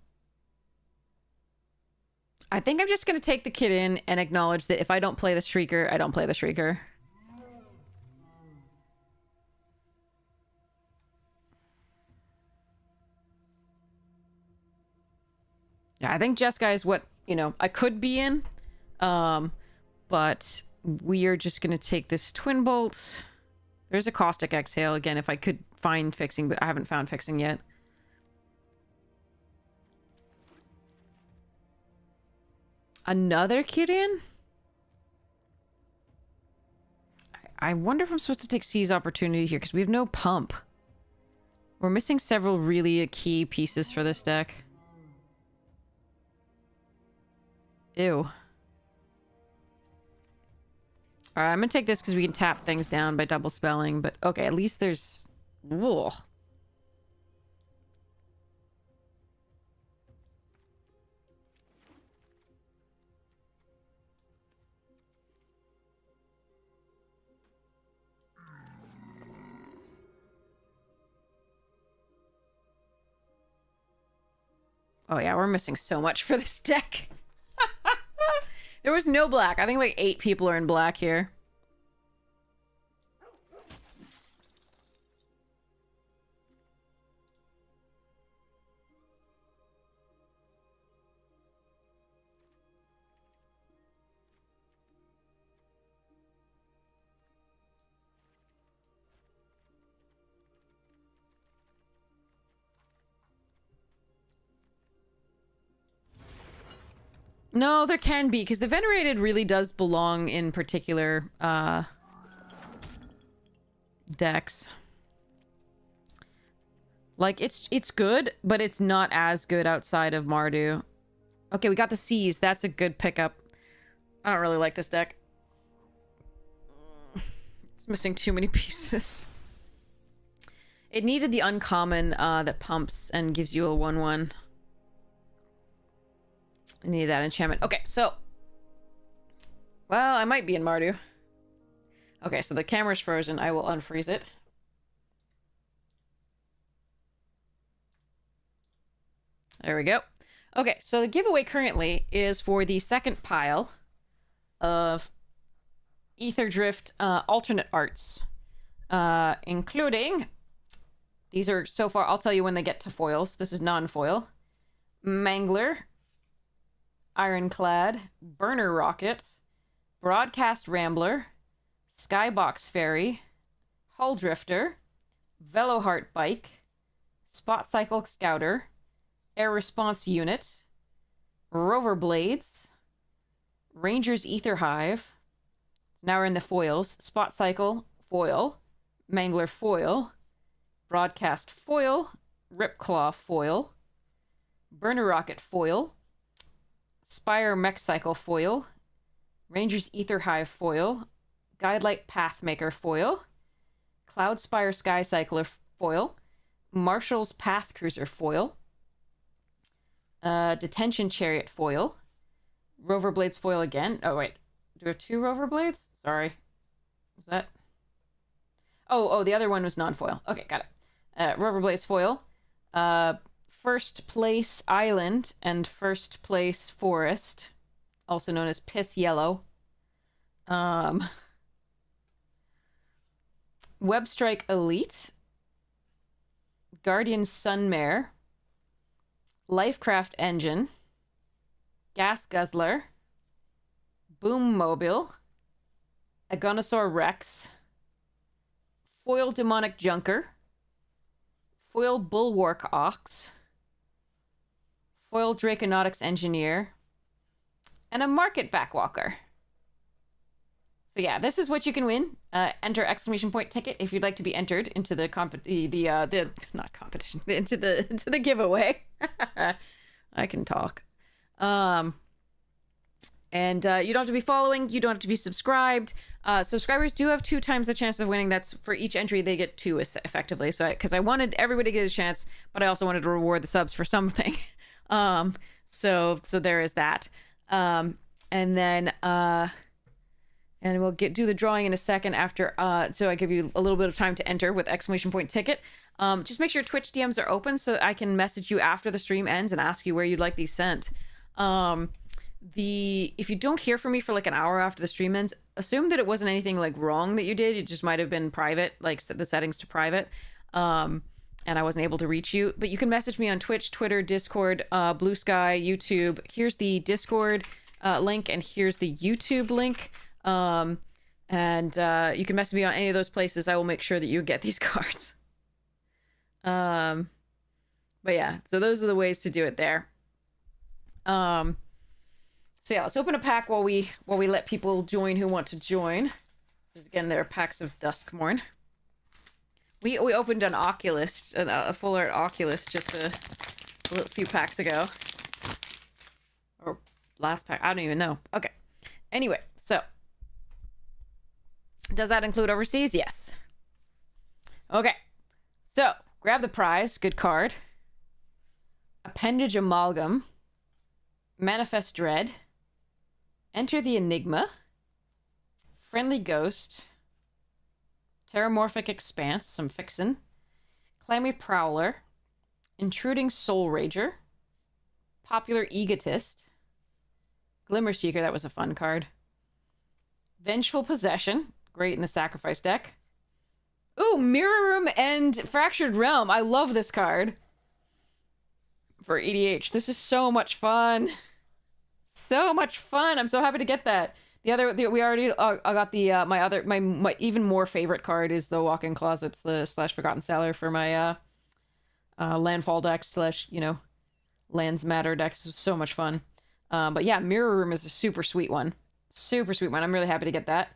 I think I'm just going to take the Kirin and acknowledge that if I don't play the Shrieker, I don't play the Shrieker. Yeah, I think Jeskai is what, you know, I could be in. But we are just going to take this Twin Bolt. There's a Caustic Exhale, again, if I could find fixing, but I haven't found fixing yet. Another Kirin? I wonder if I'm supposed to take Seize Opportunity here, because we have no pump. We're missing several really key pieces for this deck. Ew. Alright, I'm gonna take this because we can tap things down by double spelling, but okay, at least there's... Whoa. Oh yeah, we're missing so much for this deck. There was no black. I think like 8 people are in black here. No, there can be, because the Venerated really does belong in particular decks. Like, it's good, but it's not as good outside of Mardu. Okay, we got the Seize. That's a good pickup. I don't really like this deck. It's missing too many pieces. It needed the uncommon that pumps and gives you a 1/1. I need that enchantment. Okay, so... Well, I might be in Mardu. Okay, so the camera's frozen. I will unfreeze it. There we go. Okay, so the giveaway currently is for the second pile of Ether Drift alternate arts. Including... These are, so far, I'll tell you when they get to foils. This is non-foil. Mangler... Ironclad, Burner Rocket, Broadcast Rambler, Skybox Ferry, Hull Drifter, Veloheart Bike, Spot Cycle Scouter, Air Response Unit, Rover Blades, Ranger's Ether Hive. So now we're in the foils. Spot Cycle, foil, Mangler foil, Broadcast foil, Ripclaw foil, Burner Rocket foil, Spire Mech Cycle foil, Ranger's Ether Hive foil, Guidelight Pathmaker foil, Cloudspire Sky Cycler foil, Marshall's Path Cruiser foil, Detention Chariot foil, Rover Blades foil again. Oh wait, do we have 2 Rover Blades? Sorry, was that? Oh, the other one was non-foil. Okay, got it. Rover Blades foil, First Place Island and First Place Forest, also known as Piss Yellow. Webstrike Elite, Guardian Sunmare, Lifecraft Engine, Gas Guzzler, Boom Mobile, Agonosaur Rex, Foil Demonic Junker, Foil Bulwark Ox, Foil Draconautics Engineer, and a Market Backwalker. So yeah, this is what you can win. Enter exclamation point ticket if you'd like to be entered into the not competition, into the giveaway. I can talk. And you don't have to be following. You don't have to be subscribed. Subscribers do have 2 times the chance of winning. That's for each entry they get 2 effectively. So because I wanted everybody to get a chance, but I also wanted to reward the subs for something. So there is that. And then and we'll do the drawing in a second after. So I give you a little bit of time to enter with exclamation point ticket. Just make sure Twitch DMs are open so that I can message you after the stream ends and ask you where you'd like these sent. If you don't hear from me for like an hour after the stream ends, assume that it wasn't anything like wrong that you did. It just might have been private, like set the settings to private. And I wasn't able to reach you, but you can message me on Twitch, Twitter, Discord, Blue Sky, YouTube. Here's the Discord link, and here's the YouTube link. You can message me on any of those places. I will make sure that you get these cards. But yeah, so those are the ways to do it there. So yeah, let's open a pack while we let people join who want to join. Because again, there are packs of Duskmorn. We opened an Oculus, a full art Oculus, just a few packs ago, or last pack. I don't even know. Okay. Anyway, so does that include overseas? Yes. Okay. So grab the prize. Good card. Appendage Amalgam. Manifest Dread. Enter the Enigma. Friendly Ghost. Terramorphic Expanse, some fixin'. Clammy Prowler. Intruding Soul Rager. Popular Egotist. Glimmer Seeker, that was a fun card. Vengeful Possession, great in the Sacrifice deck. Ooh, Mirror Room and Fractured Realm. I love this card. For EDH. This is so much fun. So much fun. I'm so happy to get that. We already I got the my even more favorite card is the Walk-in Closets / Forgotten Cellar for my landfall deck / lands matter decks. Is so much fun. But yeah, Mirror Room is a super sweet one. Super sweet one. I'm really happy to get that.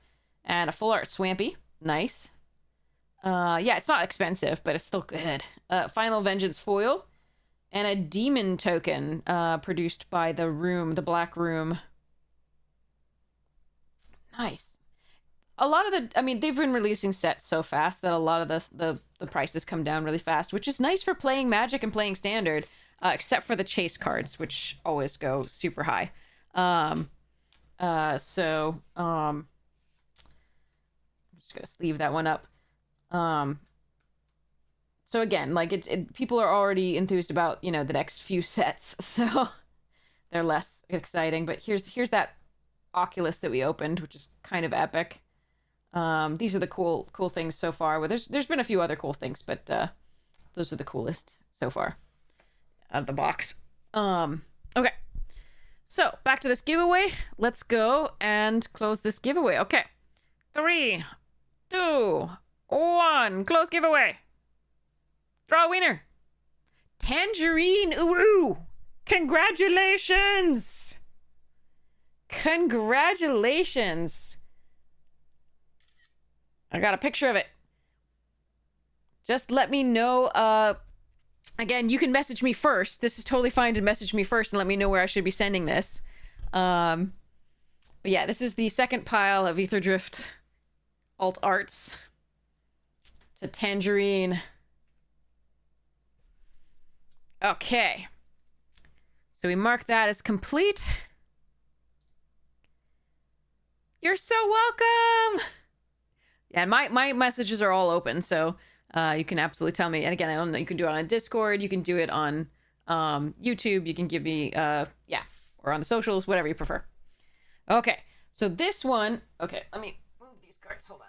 And a full art Swampy. Nice. Yeah, it's not expensive, but it's still good. Final Vengeance foil. And a demon token produced by the Black Room. Nice. A lot of they've been releasing sets so fast that a lot of the prices come down really fast, which is nice for playing Magic and playing Standard, except for the chase cards, which always go super high. I'm just gonna leave that one up. So again, like people are already enthused about, the next few sets, so they're less exciting. But here's that Oculus that we opened, which is kind of epic. These are the cool things so far. Well, there's been a few other cool things, but those are the coolest so far out of the box. Okay. So back to this giveaway. Let's go and close this giveaway. Okay. 3, 2, 1. Close giveaway. Draw a winner. Tangerine Uru. Congratulations. Congratulations. I got a picture of it. Just let me know. Again, you can message me first. This is totally fine to message me first and let me know where I should be sending this. But yeah, this is the second pile of Ether Drift alt arts to Tangerine. Okay. So we mark that as complete. You're so welcome. Yeah, and my messages are all open, so you can absolutely tell me. And again, I don't know, you can do it on Discord, you can do it on YouTube, you can give me or on the socials, whatever you prefer. Okay, so this one, okay, let me move these cards. Hold on.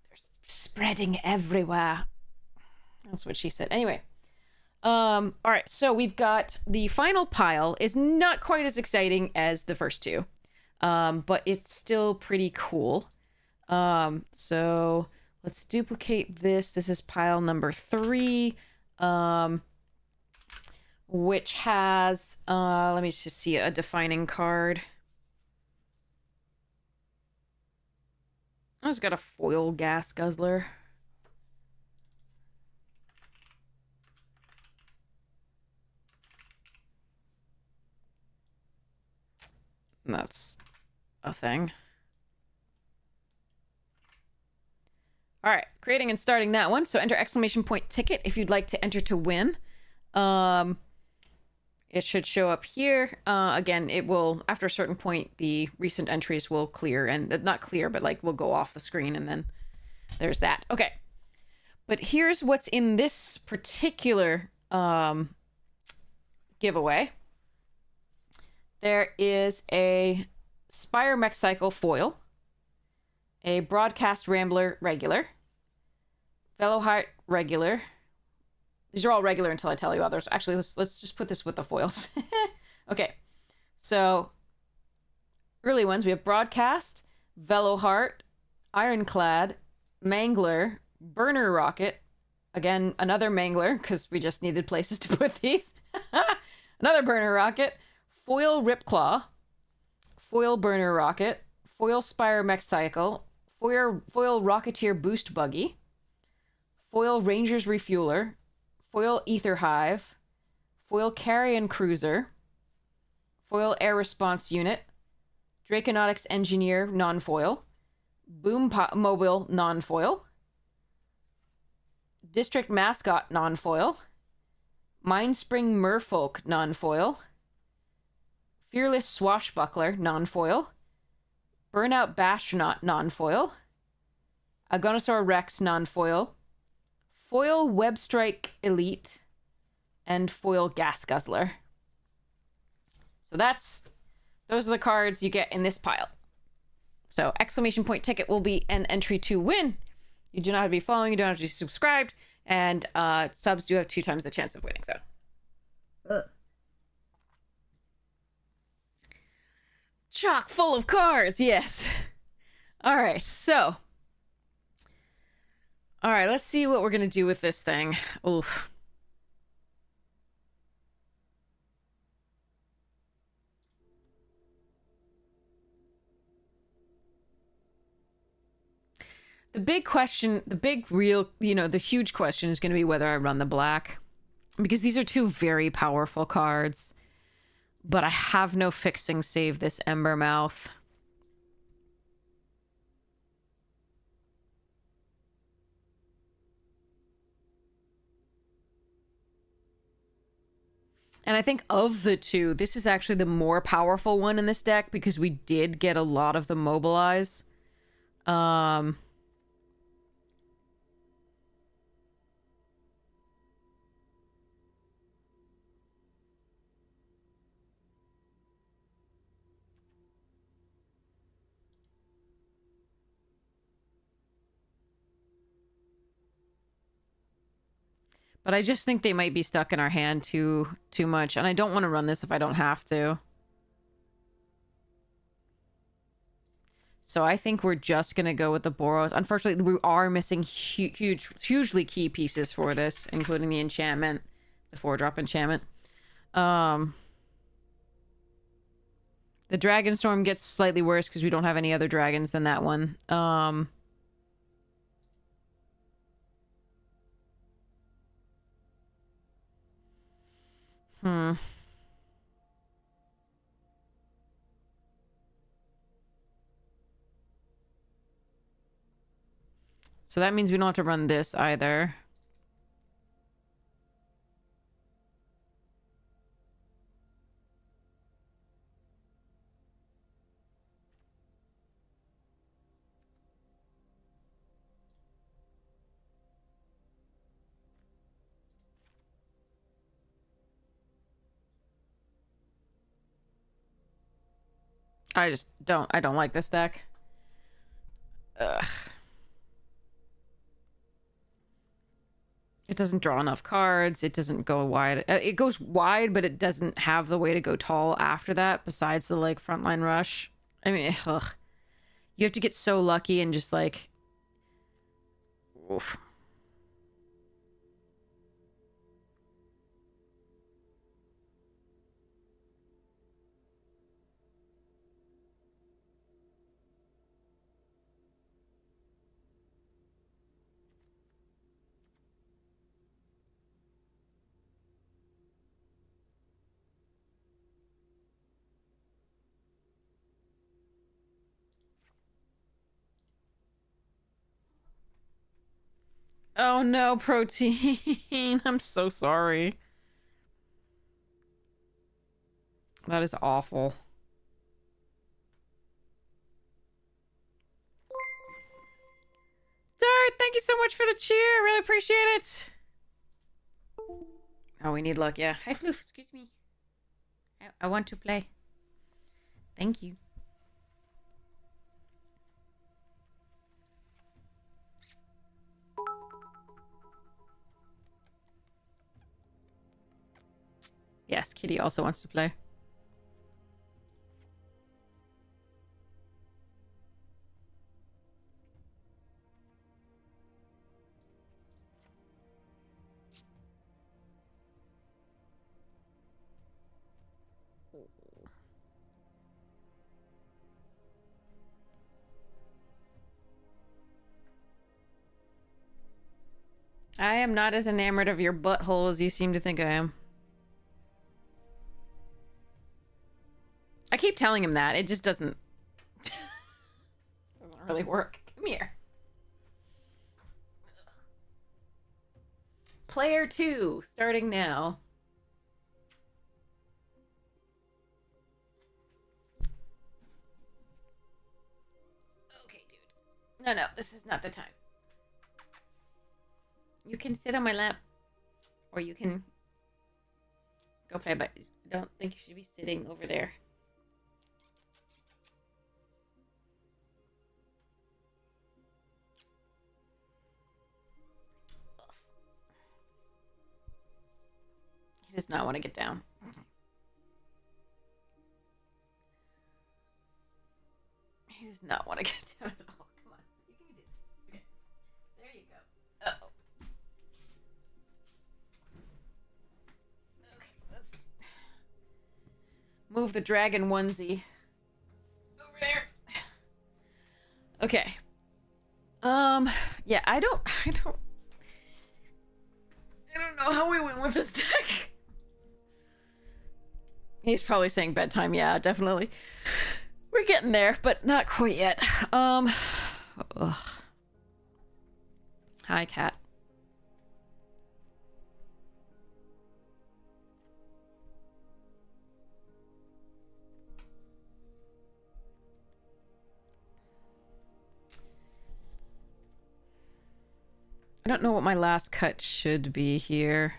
They're spreading everywhere. That's what she said. Anyway. All right, so we've got the final pile is not quite as exciting as the first two. But it's still pretty cool. So let's duplicate this. This is pile number 3, which has, let me just see a defining card. Oh, it's got a foil gas guzzler. That's a thing. All right, creating and starting that one. So enter exclamation point ticket if you'd like to enter to win. It should show up here. Again, it will, after a certain point, the recent entries will clear, and not clear, but like will go off the screen, and then there's that. Okay. But here's what's in this particular giveaway. There is a Spire Mech Cycle foil, a Broadcast Rambler regular, Veloheart regular. These are all regular until I tell you others. Actually, let's just put this with the foils. Okay, so early ones, we have Broadcast, Veloheart, Ironclad, Mangler, Burner Rocket. Again, another Mangler, because we just needed places to put these. Another Burner Rocket, Foil Ripclaw, Foil Burner Rocket, Foil Spire Mech Cycle, Foil Rocketeer Boost Buggy, Foil Rangers Refueler, Foil Ether Hive, Foil Carrion Cruiser, Foil Air Response Unit, Draconautics Engineer Non-Foil, Mobile Non-Foil, District Mascot Non-Foil, Mindspring Merfolk Non-Foil, Fearless Swashbuckler Non-Foil, Burnout Bastronaut Non-Foil, Agonosaur Rex Non-Foil, Foil Webstrike Elite, and Foil Gas Guzzler. So those are the cards you get in this pile. So exclamation point ticket will be an entry to win. You do not have to be following, you don't have to be subscribed, and subs do have 2 times the chance of winning, so. Chock full of cards, yes. All right, so. All right, let's see what we're going to do with this thing. Oof. The big question, the huge question is going to be whether I run the black. Because these are 2 very powerful cards. But I have no fixing save this Embermouth. And I think of the 2, this is actually the more powerful one in this deck because we did get a lot of the mobilize. But I just think they might be stuck in our hand too much. And I don't want to run this if I don't have to. So I think we're just going to go with the Boros. Unfortunately, we are missing hugely key pieces for this, including the enchantment, the 4-drop enchantment. The Dragonstorm gets slightly worse because we don't have any other dragons than that one. So that means we don't have to run this either. I don't like this deck. Ugh. It doesn't draw enough cards. It doesn't go wide. It goes wide, but it doesn't have the way to go tall after that, besides the, like, frontline rush. I mean, ugh. You have to get so lucky and just, like... Oof. Oh no, Protein. I'm so sorry. That is awful. Dart, thank you so much for the cheer. Really appreciate it. Oh, we need luck, yeah. Hi, Floof. Excuse me. I want to play. Thank you. Yes, Kitty also wants to play. I am not as enamored of your butthole as you seem to think I am. I keep telling him that. It just doesn't really work. Come here. Player 2, starting now. Okay, dude. No, this is not the time. You can sit on my lap. Or you can go play, but I don't think you should be sitting over there. He does not want to get down. He does not want to get down at all. Come on. You can do this. Okay. There you go. Uh-oh. Okay, let's move the dragon onesie over there. Okay. Yeah, I don't know how we went with this deck. He's probably saying bedtime. Yeah, definitely. We're getting there, but not quite yet. Ugh. Hi, cat. I don't know what my last cut should be here.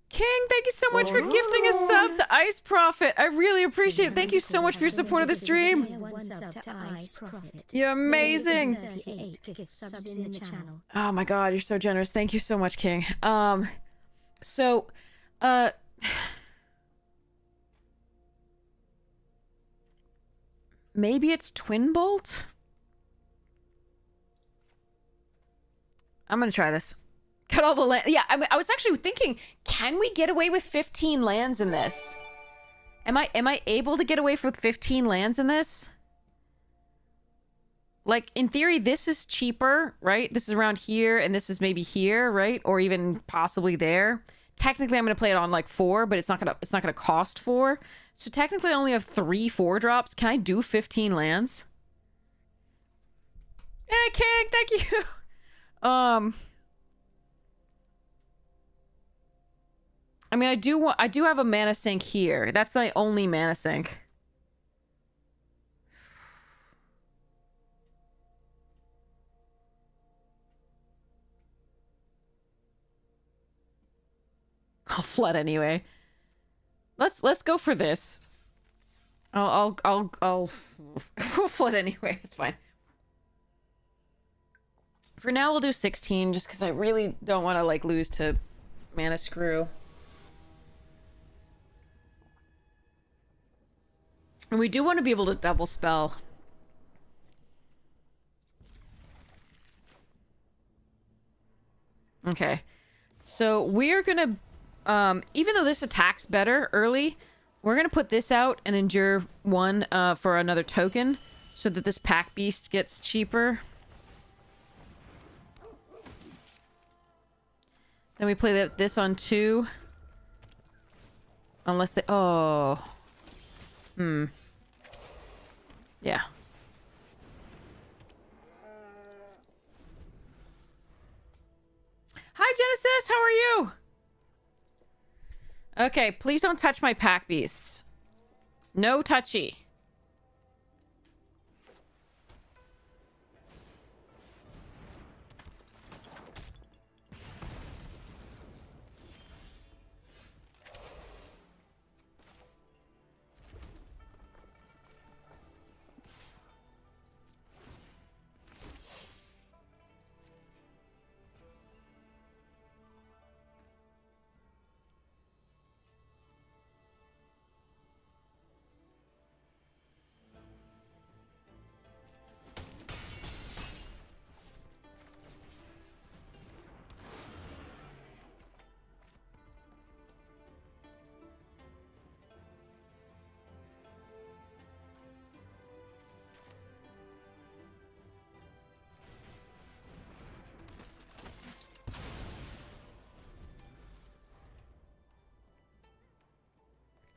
King, thank you so much for gifting a sub to Ice Prophet. I really appreciate it. Thank you so much for your support of the stream. You're amazing. Oh my god, you're so generous. Thank you so much, King. Maybe it's Twin Bolt? I'm gonna try this. Cut all the land. Yeah, I was actually thinking, can we get away with 15 lands in this? Am I able to get away with 15 lands in this? Like, in theory, this is cheaper, right? This is around here, and this is maybe here, right? Or even possibly there. Technically, I'm gonna play it on like 4, but it's not gonna cost 4. So technically, I only have 3 4-drops. Can I do 15 lands? Hey, King, thank you. I mean, I do have a mana sink here. That's my only mana sink. I'll flood anyway. Let's go for this. I'll we'll flood anyway. It's fine. For now, we'll do 16 just because I really don't want to like lose to mana screw. And we do want to be able to double spell. Okay. So we're gonna, even though this attacks better early, we're gonna put this out and endure 1 for another token so that this pack beast gets cheaper. Then we play this on 2. Unless they... Oh. Yeah. Hi, Genesis! How are you? Okay, please don't touch my pack beasts. No touchy.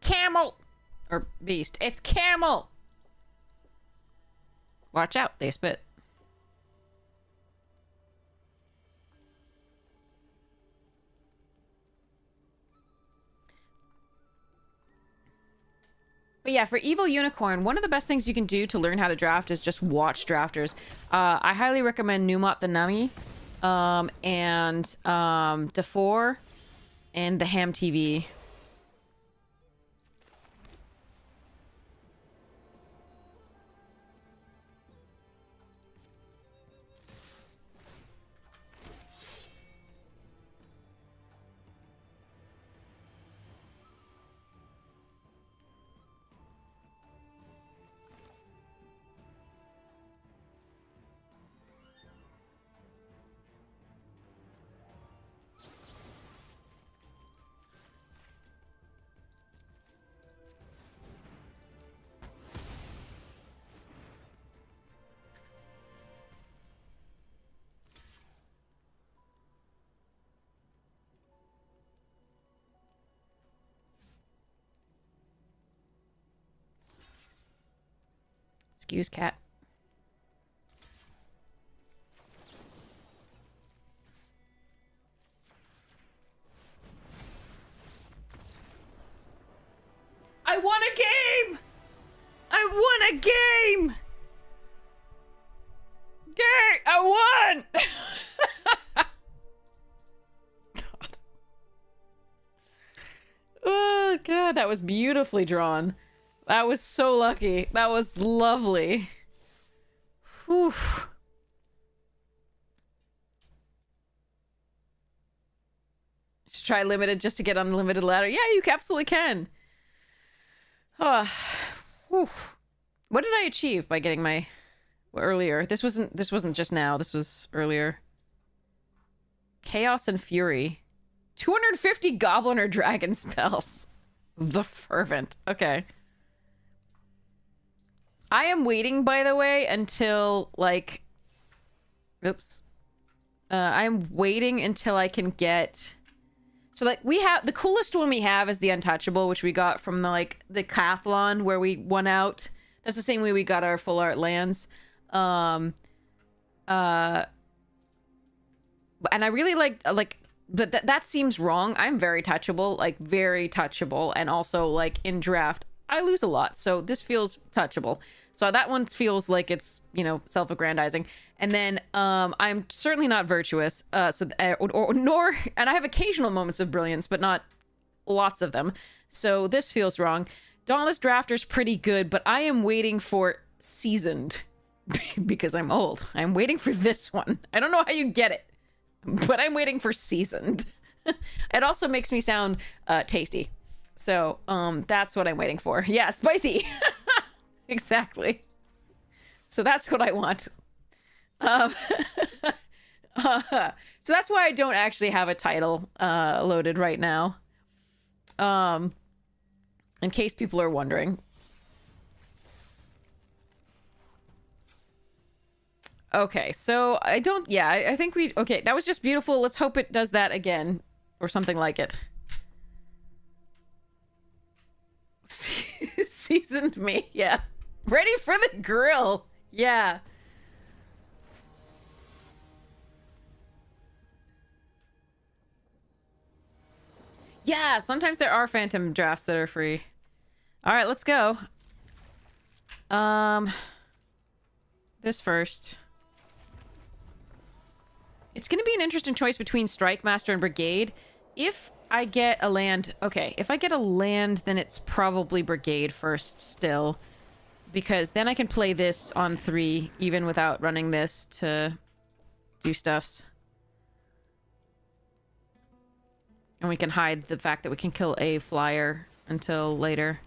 Camel! Or beast. It's camel! Watch out, they spit. But yeah, for Evil Unicorn, one of the best things you can do to learn how to draft is just watch drafters. I highly recommend Numot the Nummy, and DeFore, and the Ham TV. Excuse cat. I won a game! I won a game! Dang, I won! God. Oh, God, that was beautifully drawn. That was so lucky. That was lovely. Whew. Just try limited just to get on the limited ladder. Yeah, you absolutely can. Whew. What did I achieve by getting my earlier? This wasn't just now. This was earlier. Chaos and Fury. 250 goblin or dragon spells. The Fervent. Okay. I am waiting, by the way, until, like... Oops. I'm waiting until I can get... So, like, we have... The coolest one we have is the Untouchable, which we got from, the Cathlon, where we won out. That's the same way we got our full art lands. And I really like... But that seems wrong. I'm very touchable. Like, very touchable. And also, like, in draft, I lose a lot. So, this feels touchable. So that one feels like it's, you know, self-aggrandizing. And then I'm certainly not virtuous. And I have occasional moments of brilliance, but not lots of them. So this feels wrong. Dauntless Drafter's pretty good, but I am waiting for Seasoned because I'm old. I'm waiting for this one. I don't know how you get it, but I'm waiting for Seasoned. It also makes me sound tasty. So that's what I'm waiting for. Yeah, spicy. Exactly. So that's what I want. So that's why I don't actually have a title loaded right now. In case people are wondering. Okay, so I think okay, that was just beautiful. Let's hope it does that again or something like it. Seasoned meat, yeah. Ready for the grill. Yeah. Yeah, sometimes there are phantom drafts that are free. All right, let's go. This first. It's going to be an interesting choice between Strike Master and Brigade. If I get a land... Okay, if I get a land, then it's probably Brigade first still. Because then I can play this on 3, even without running this to do stuffs. And we can hide the fact that we can kill a flyer until later.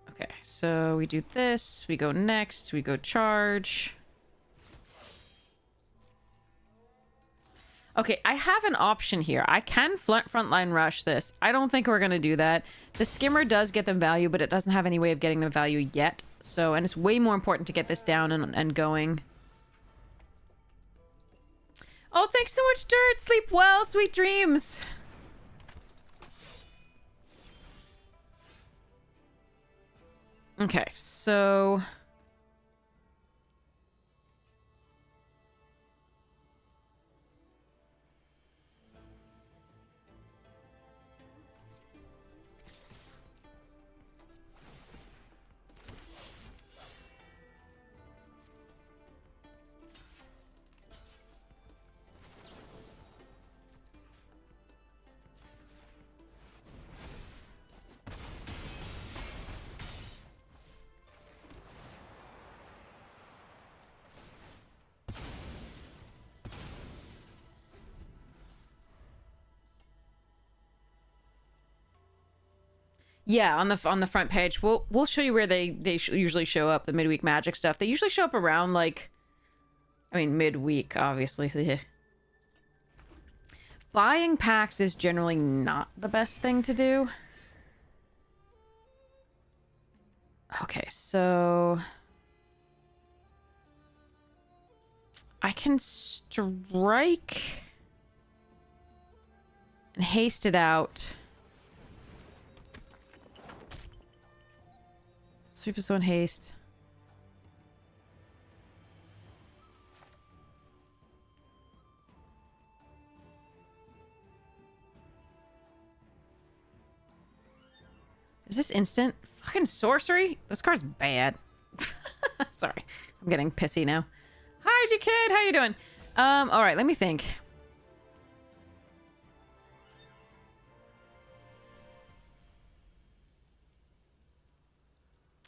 Okay, so we do this, we go next, we go charge. Okay, I have an option here. I can frontline rush this. I don't think we're gonna do that. The skimmer does get them value, but it doesn't have any way of getting them value yet. So, and it's way more important to get this down and going. Oh, thanks so much, Dirt! Sleep well, sweet dreams! Okay, so... Yeah, on the front page, we'll show you where they usually show up, the midweek magic stuff. They usually show up around like, I mean midweek, obviously. Buying packs is generally not the best thing to do. Okay, so I can strike and haste it out. Super Zone haste. Is this instant? Fucking sorcery? This card's bad. Sorry. I'm getting pissy now. Hi, G-Kid! How you doing? Alright, let me think.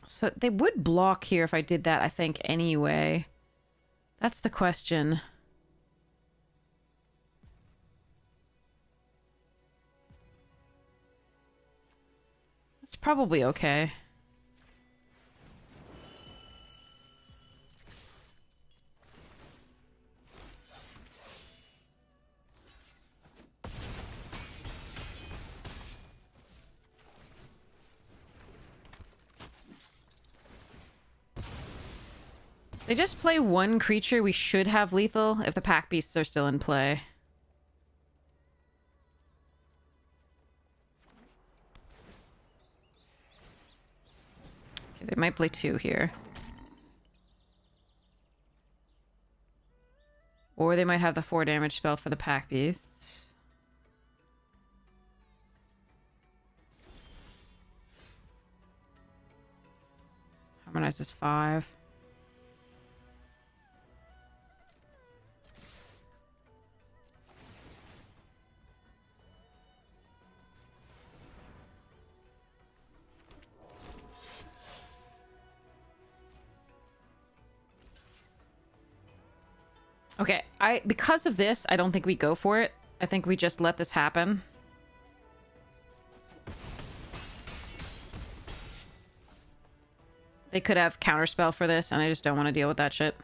So they would block here if I did that, I think, anyway. That's the question. It's probably okay. They just play one creature. We should have lethal if the pack beasts are still in play. Okay, they might play 2 here. Or they might have the 4 damage spell for the pack beasts. Harmonize is 5. Okay, because of this, I don't think we go for it. I think we just let this happen. They could have counterspell for this, and I just don't want to deal with that shit.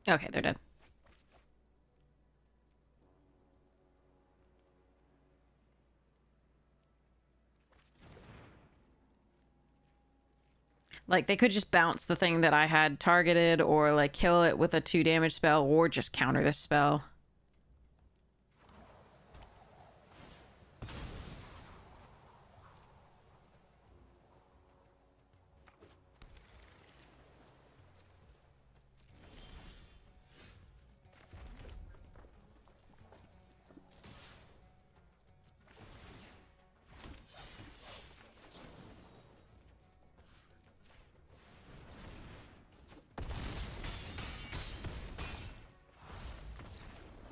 Okay, they're dead. Like, they could just bounce the thing that I had targeted, or, like, kill it with a 2 damage spell, or just counter this spell.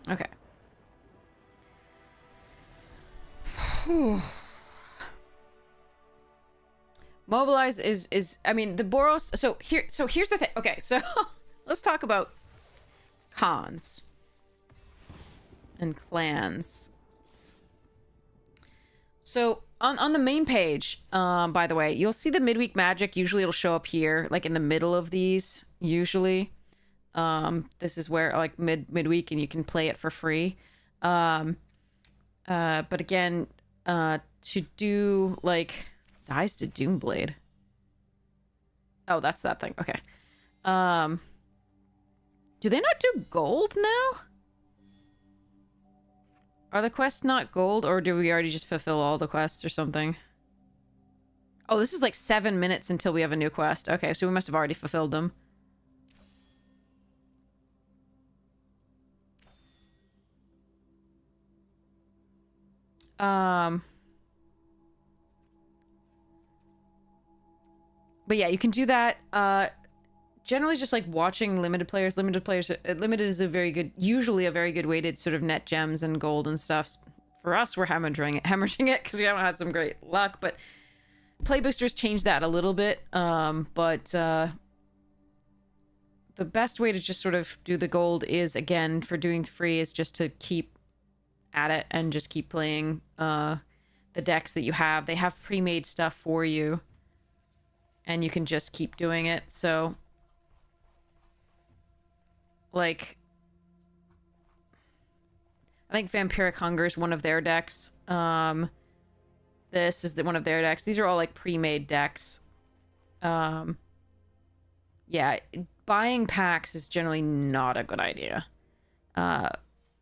Okay. Mobilize is I mean, the Boros, so here's the thing. Okay, so let's talk about cons and clans. So on the main page, by the way, you'll see the midweek magic. Usually it'll show up here, like in the middle of these, usually. This is where, like, midweek, and you can play it for free. But again, to do, like, dies to Doomblade. Oh, that's that thing. Okay. Do they not do gold now? Are the quests not gold, or do we already just fulfill all the quests or something? Oh, this is like 7 minutes until we have a new quest. Okay, so we must have already fulfilled them. But yeah, you can do that. Generally just like watching limited players. Limited is a very good, usually a very good way to sort of net gems and gold and stuff. For us, we're hemorrhaging it because we haven't had some great luck, but play boosters changed that a little bit. The best way to just sort of do the gold is, again, for doing free, is just to keep at it and just keep playing the decks that you have. They have pre-made stuff for you, and you can just keep doing it. So, like, I think Vampiric Hunger is one of their decks. This is one of their decks. These are all, like, pre-made decks. Yeah, buying packs is generally not a good idea.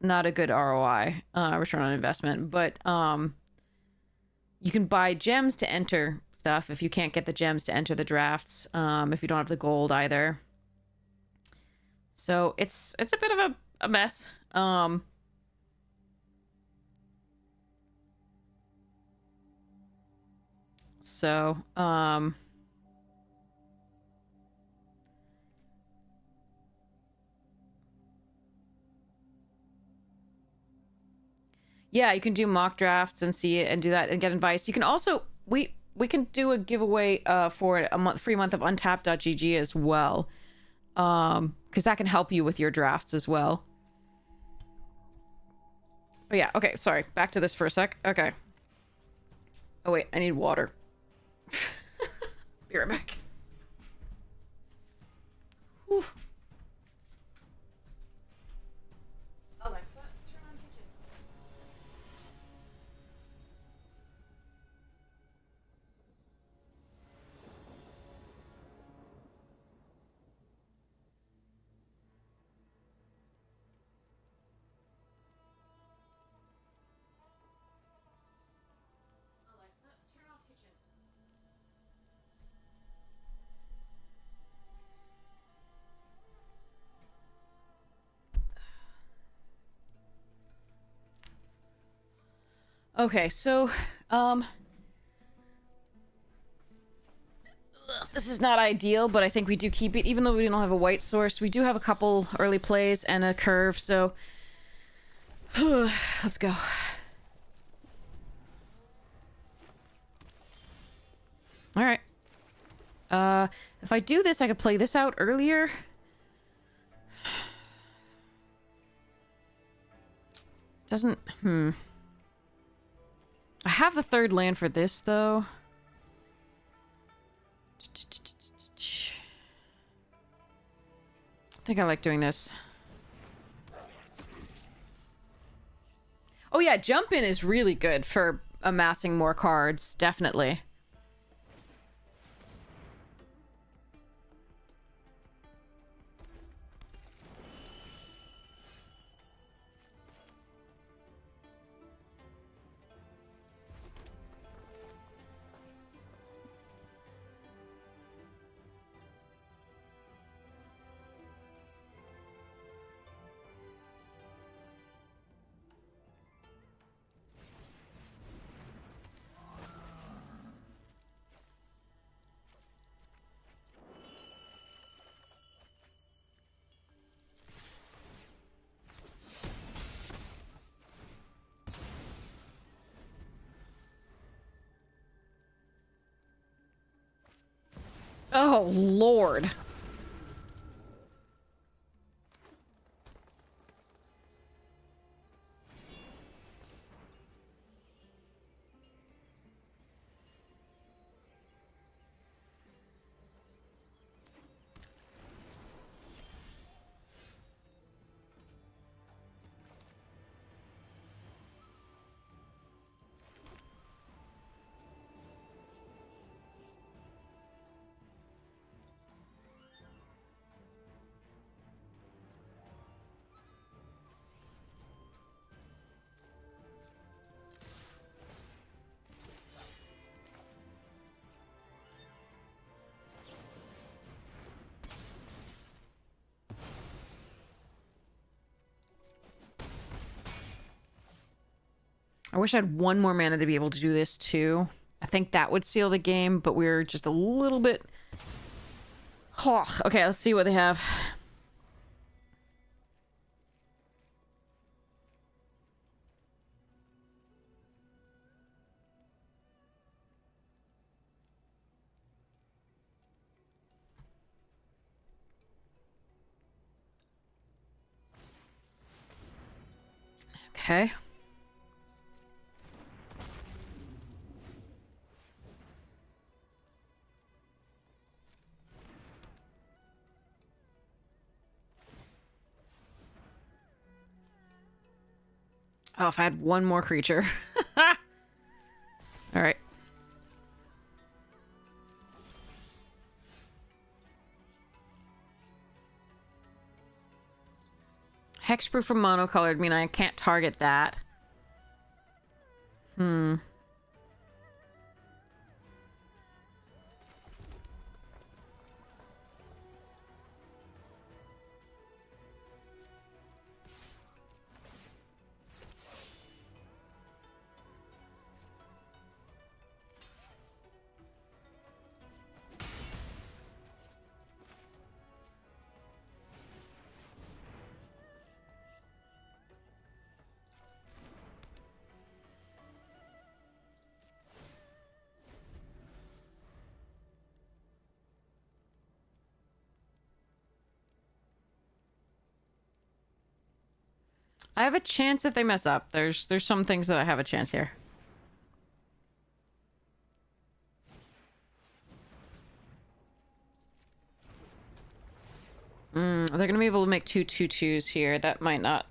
Not a good ROI, return on investment, but you can buy gems to enter stuff if you can't get the gems to enter the drafts, if you don't have the gold either. So it's a bit of a mess. Yeah, you can do mock drafts and see it and do that and get advice. You can also, we can do a giveaway for a free month of untapped.gg as well. Because that can help you with your drafts as well. Oh yeah, okay, sorry. Back to this for a sec. Okay. Oh wait, I need water. Be right back. Whew. Alexa, turn on kitchen. Alexa, turn off kitchen. Okay, so, this is not ideal, but I think we do keep it, even though we don't have a white source. We do have a couple early plays and a curve, so let's go. All right. If I do this, I could play this out earlier. Doesn't, I have the third land for this, though. I think I like doing this. Oh yeah, jump in is really good for amassing more cards, definitely. Oh, Lord. I wish I had one more mana to be able to do this too. I think that would seal the game, but we're just a little bit... Oh, okay, let's see what they have. Okay. Oh, if I had one more creature. All right. Hexproof from monocolored mean I can't target that. Hmm. I have a chance if they mess up. There's some things that I have a chance here. They're gonna be able to make 2/2/2s here. That might not...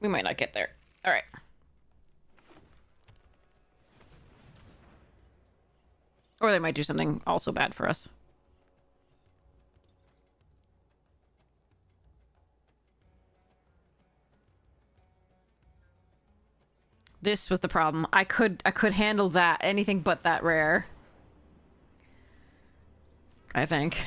We might not get there. All right. Or they might do something also bad for us. This was the problem. I could handle that. Anything but that rare. I think.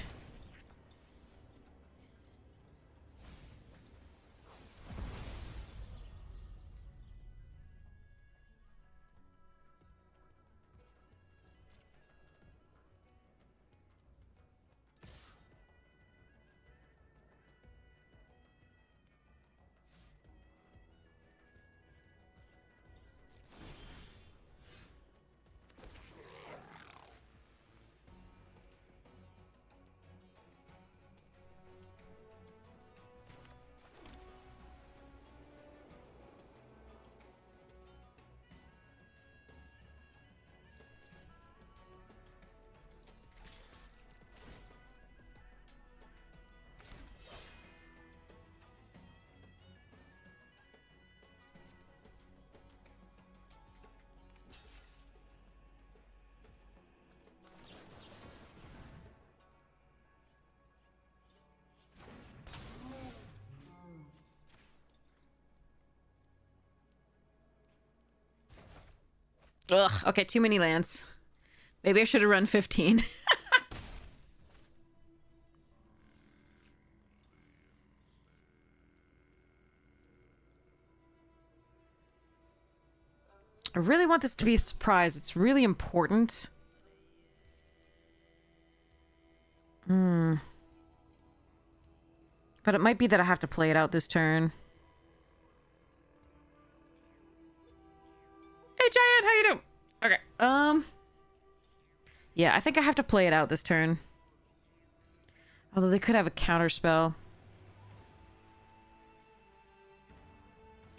Ugh, okay, too many lands. Maybe I should have run 15. I really want this to be a surprise. It's really important. But it might be that I have to play it out this turn. Hey, Giant, how you doing? Okay, yeah, I think I have to play it out this turn. Although they could have a counter spell.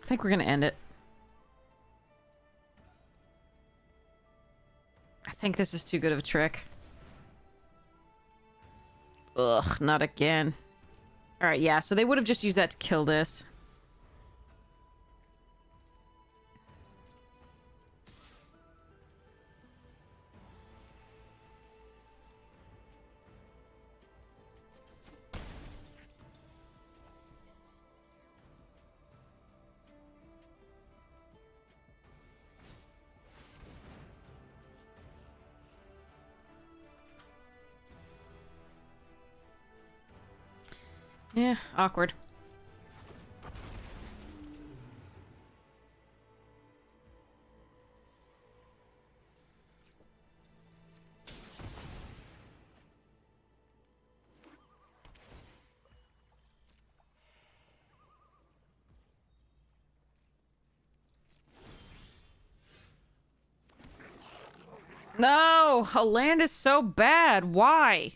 I think we're gonna end it. I think this is too good of a trick. Ugh, not again. Alright, yeah, so they would have just used that to kill this. Yeah, awkward. No! A land is so bad. Why?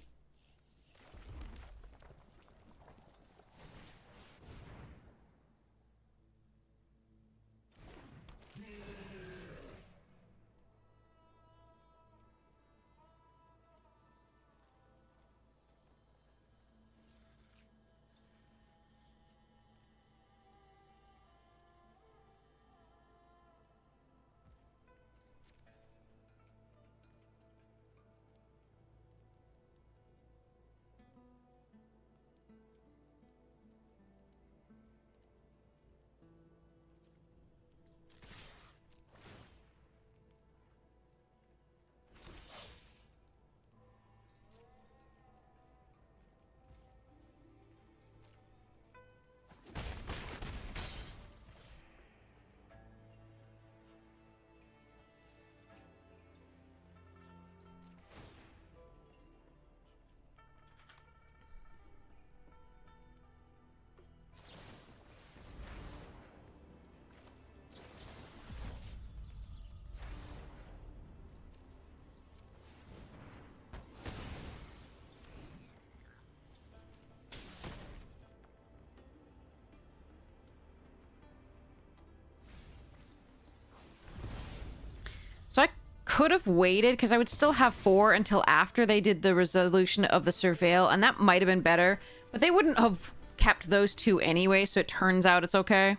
So I could have waited because I would still have 4 until after they did the resolution of the surveil, and that might have been better. But they wouldn't have kept those 2 anyway, so it turns out it's okay.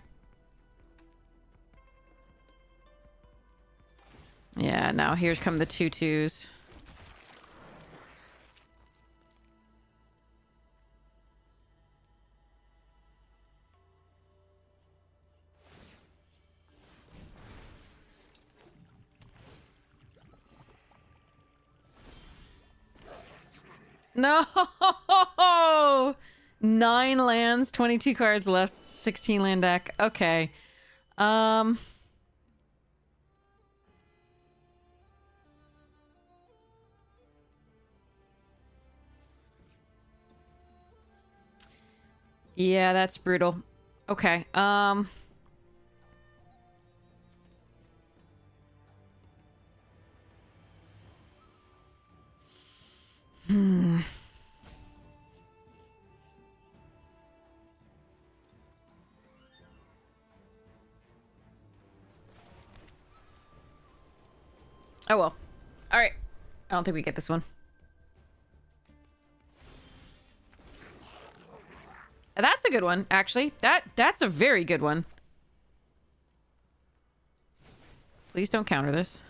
Yeah, now here come the 2/2s. No! 9 lands, 22 cards left, 16 land deck. Okay. Yeah, that's brutal. Okay. Oh well. Alright. I don't think we get this one. That's a good one, actually. That's a very good one. Please don't counter this.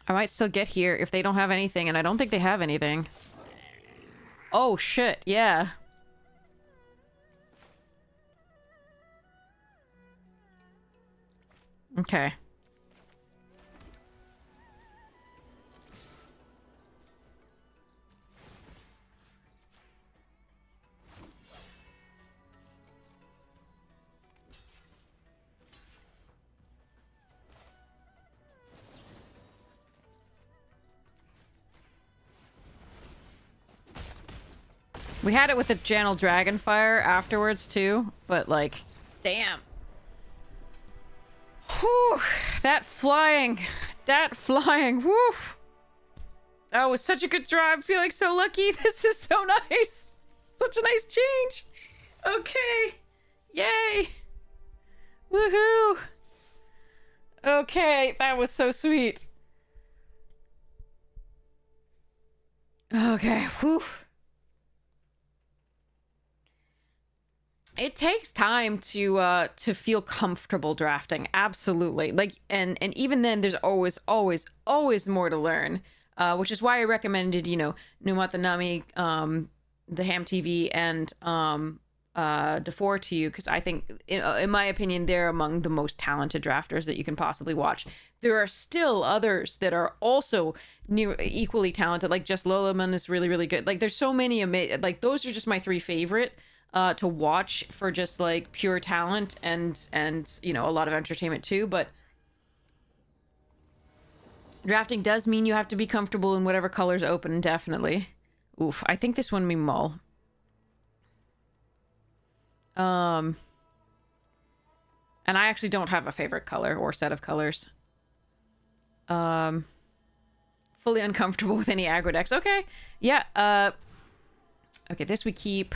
I might still get here if they don't have anything, and I don't think they have anything. Oh, shit, yeah. Okay. We had it with the channel Dragonfire afterwards too, but like, damn. Whew, that flying, whew. That was such a good draw. I'm feeling so lucky. This is so nice. Such a nice change. Okay. Yay. Woohoo. Okay, that was so sweet. Okay, whew. It takes time to feel comfortable drafting. Absolutely. Like, and even then there's always more to learn. Which is why I recommended, you know, Numatanami, the Ham TV, and DeFore to you, because I think, in my opinion, they're among the most talented drafters that you can possibly watch. There are still others that are also equally talented, like Just Lolaman is really, really good. Like, there's so many like, those are just my three favorite to watch for just like pure talent and you know, a lot of entertainment too. But drafting does mean you have to be comfortable in whatever color's open, definitely. Oof, I think this one may mull. And I actually don't have a favorite color or set of colors. Fully uncomfortable with any aggro decks. Okay. Yeah, okay, this we keep.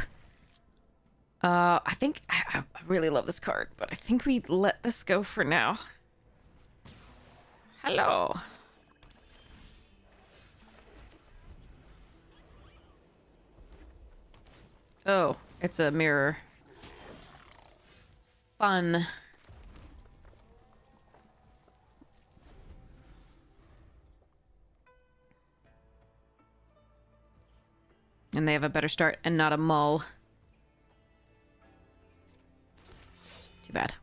I think I really love this card, but I think we let this go for now. Hello. Oh, it's a mirror. Fun. And they have a better start and not a mull. Too bad.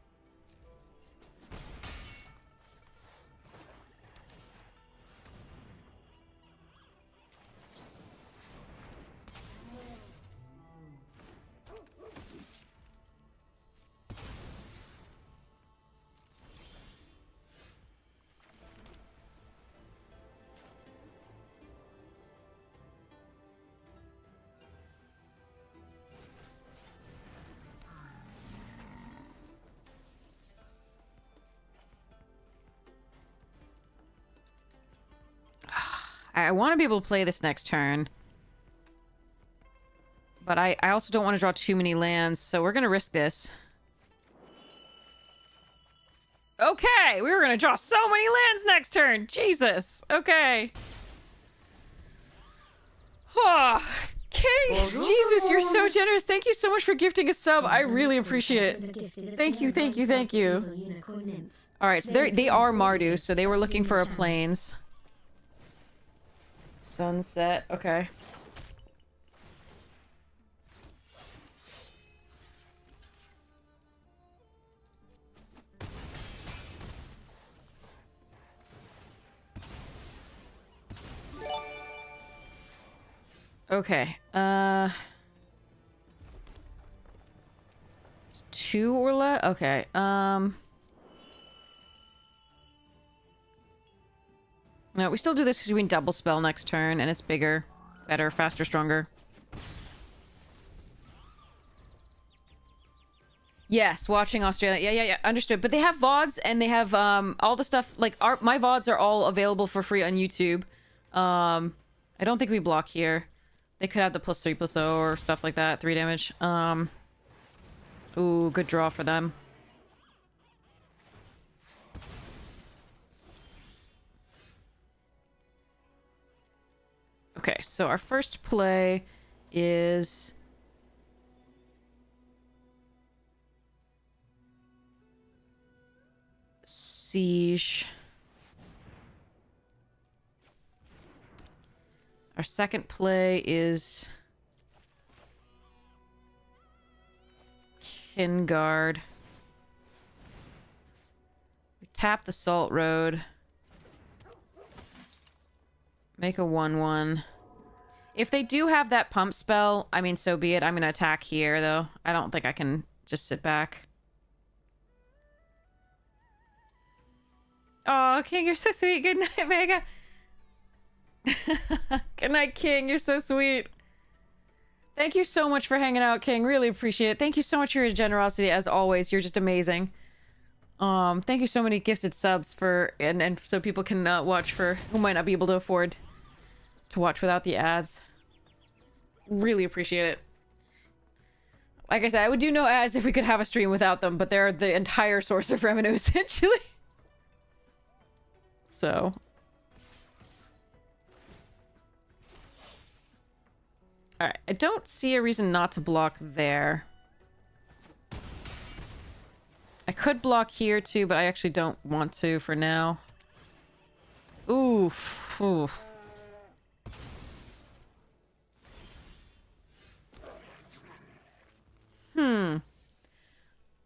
I want to be able to play this next turn. But I also don't want to draw too many lands, so we're going to risk this. Okay, we were going to draw so many lands next turn. Jesus. Okay. Oh, King, Jesus, you're so generous. Thank you so much for gifting a sub. I really appreciate it. Thank you, thank you, thank you. All right, so they are Mardu, so they were looking for a plains. Sunset, okay. Okay, it's 2 or less? Okay, no, we still do this because we can double spell next turn, and it's bigger, better, faster, stronger. Yes, watching Australia. Yeah, understood. But they have VODs, and they have all the stuff, like, my VODs are all available for free on YouTube. I don't think we block here. They could have the +3/+0 or stuff like that, 3 damage. Ooh, good draw for them. Okay, so our first play is Siege. Our second play is Kingard. We tap the Salt Road. Make a 1/1. If they do have that pump spell, I mean, so be it. I'm going to attack here, though. I don't think I can just sit back. Oh, King, you're so sweet. Good night, Vega. Good night, King. You're so sweet. Thank you so much for hanging out, King. Really appreciate it. Thank you so much for your generosity, as always. You're just amazing. Thank you so many gifted subs for and so people can watch for who might not be able to afford to watch without the ads. Really appreciate it. Like I said, I would do no ads if we could have a stream without them, but they're the entire source of revenue, essentially. So. Alright, I don't see a reason not to block there. I could block here too, but I actually don't want to for now. Oof. Oof.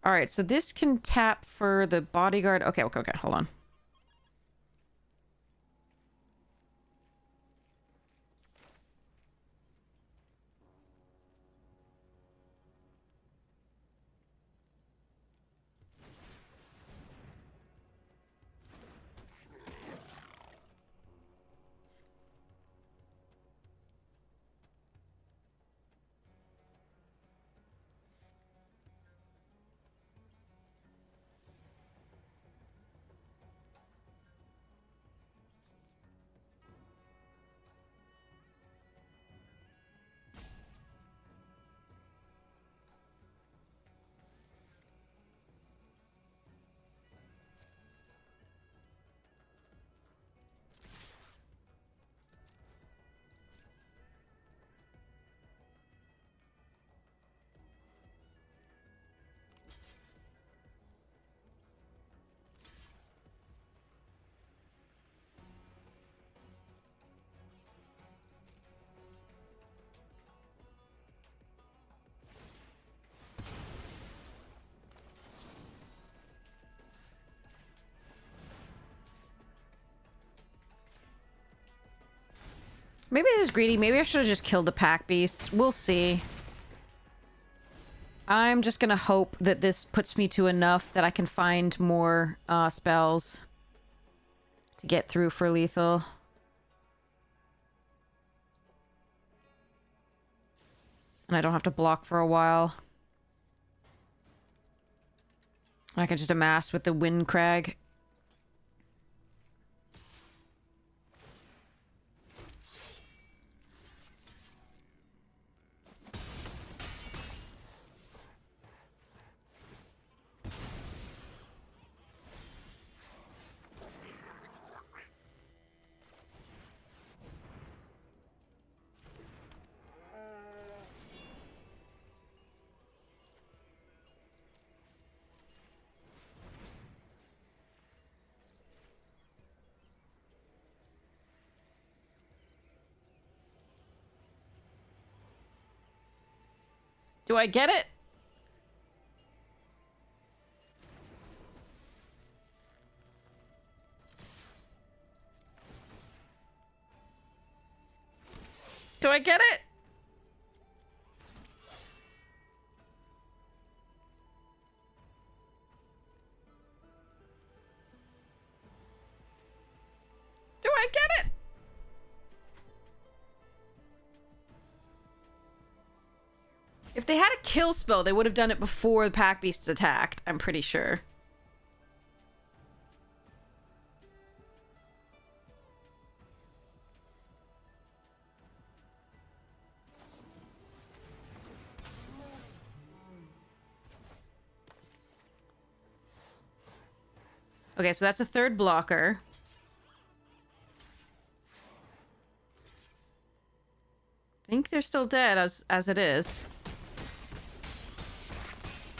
Alright, so this can tap for the bodyguard. Okay, hold on. Maybe this is greedy. Maybe I should have just killed the pack beasts. We'll see. I'm just gonna hope that this puts me to enough that I can find more spells to get through for lethal. And I don't have to block for a while. I can just amass with the Wind Crag. Do I get it? Do I get it? Do I get it? If they had a kill spell, they would have done it before the pack beasts attacked, I'm pretty sure. Okay, so that's a third blocker. I think they're still dead as it is.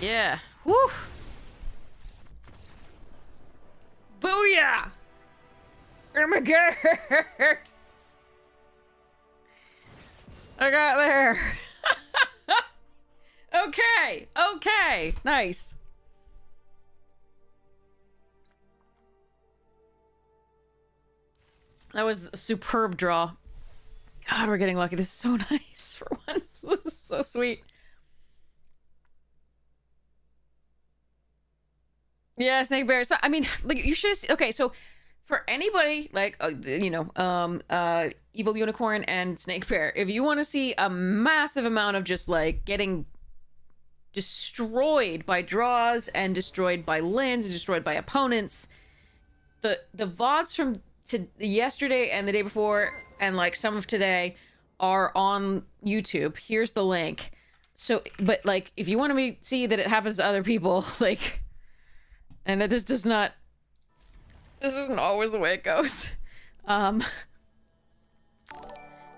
Yeah. Woo! Booyah! Oh my god! I got there. Okay. Okay. Nice. That was a superb draw. God, we're getting lucky. This is so nice for once. This is so sweet. Yeah, Snake Bear. So, I mean, like, you should have... Okay, so for anybody like Evil Unicorn and Snake Bear, if you want to see a massive amount of just like getting destroyed by draws and destroyed by lands and destroyed by opponents, the VODs from yesterday and the day before and like some of today are on YouTube. Here's the link. So, but like, if you want to see that it happens to other people, like, and that this isn't always the way it goes. If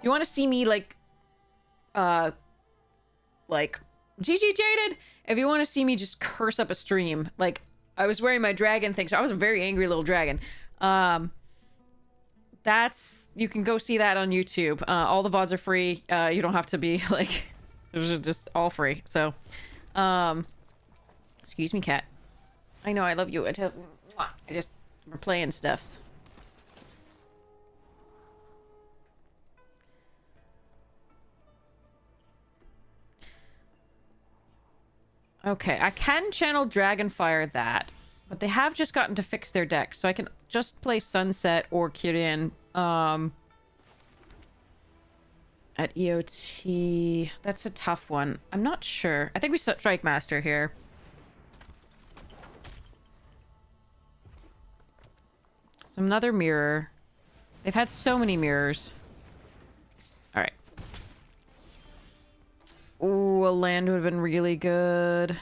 you want to see me like GG Jaded, if you want to see me just curse up a stream, like I was wearing my dragon thing, so I was a very angry little dragon. You can go see that on YouTube. All the VODs are free. You don't have to be like, it's just all free. So, excuse me, cat. I know I love you. We're playing stuffs. Okay, I can channel Dragonfire that, but they have just gotten to fix their deck, so I can just play Sunset or Kirin at EOT. That's a tough one. I'm not sure. I think we Strike Master here. So another mirror. They've had so many mirrors. Alright. Ooh, a land would have been really good.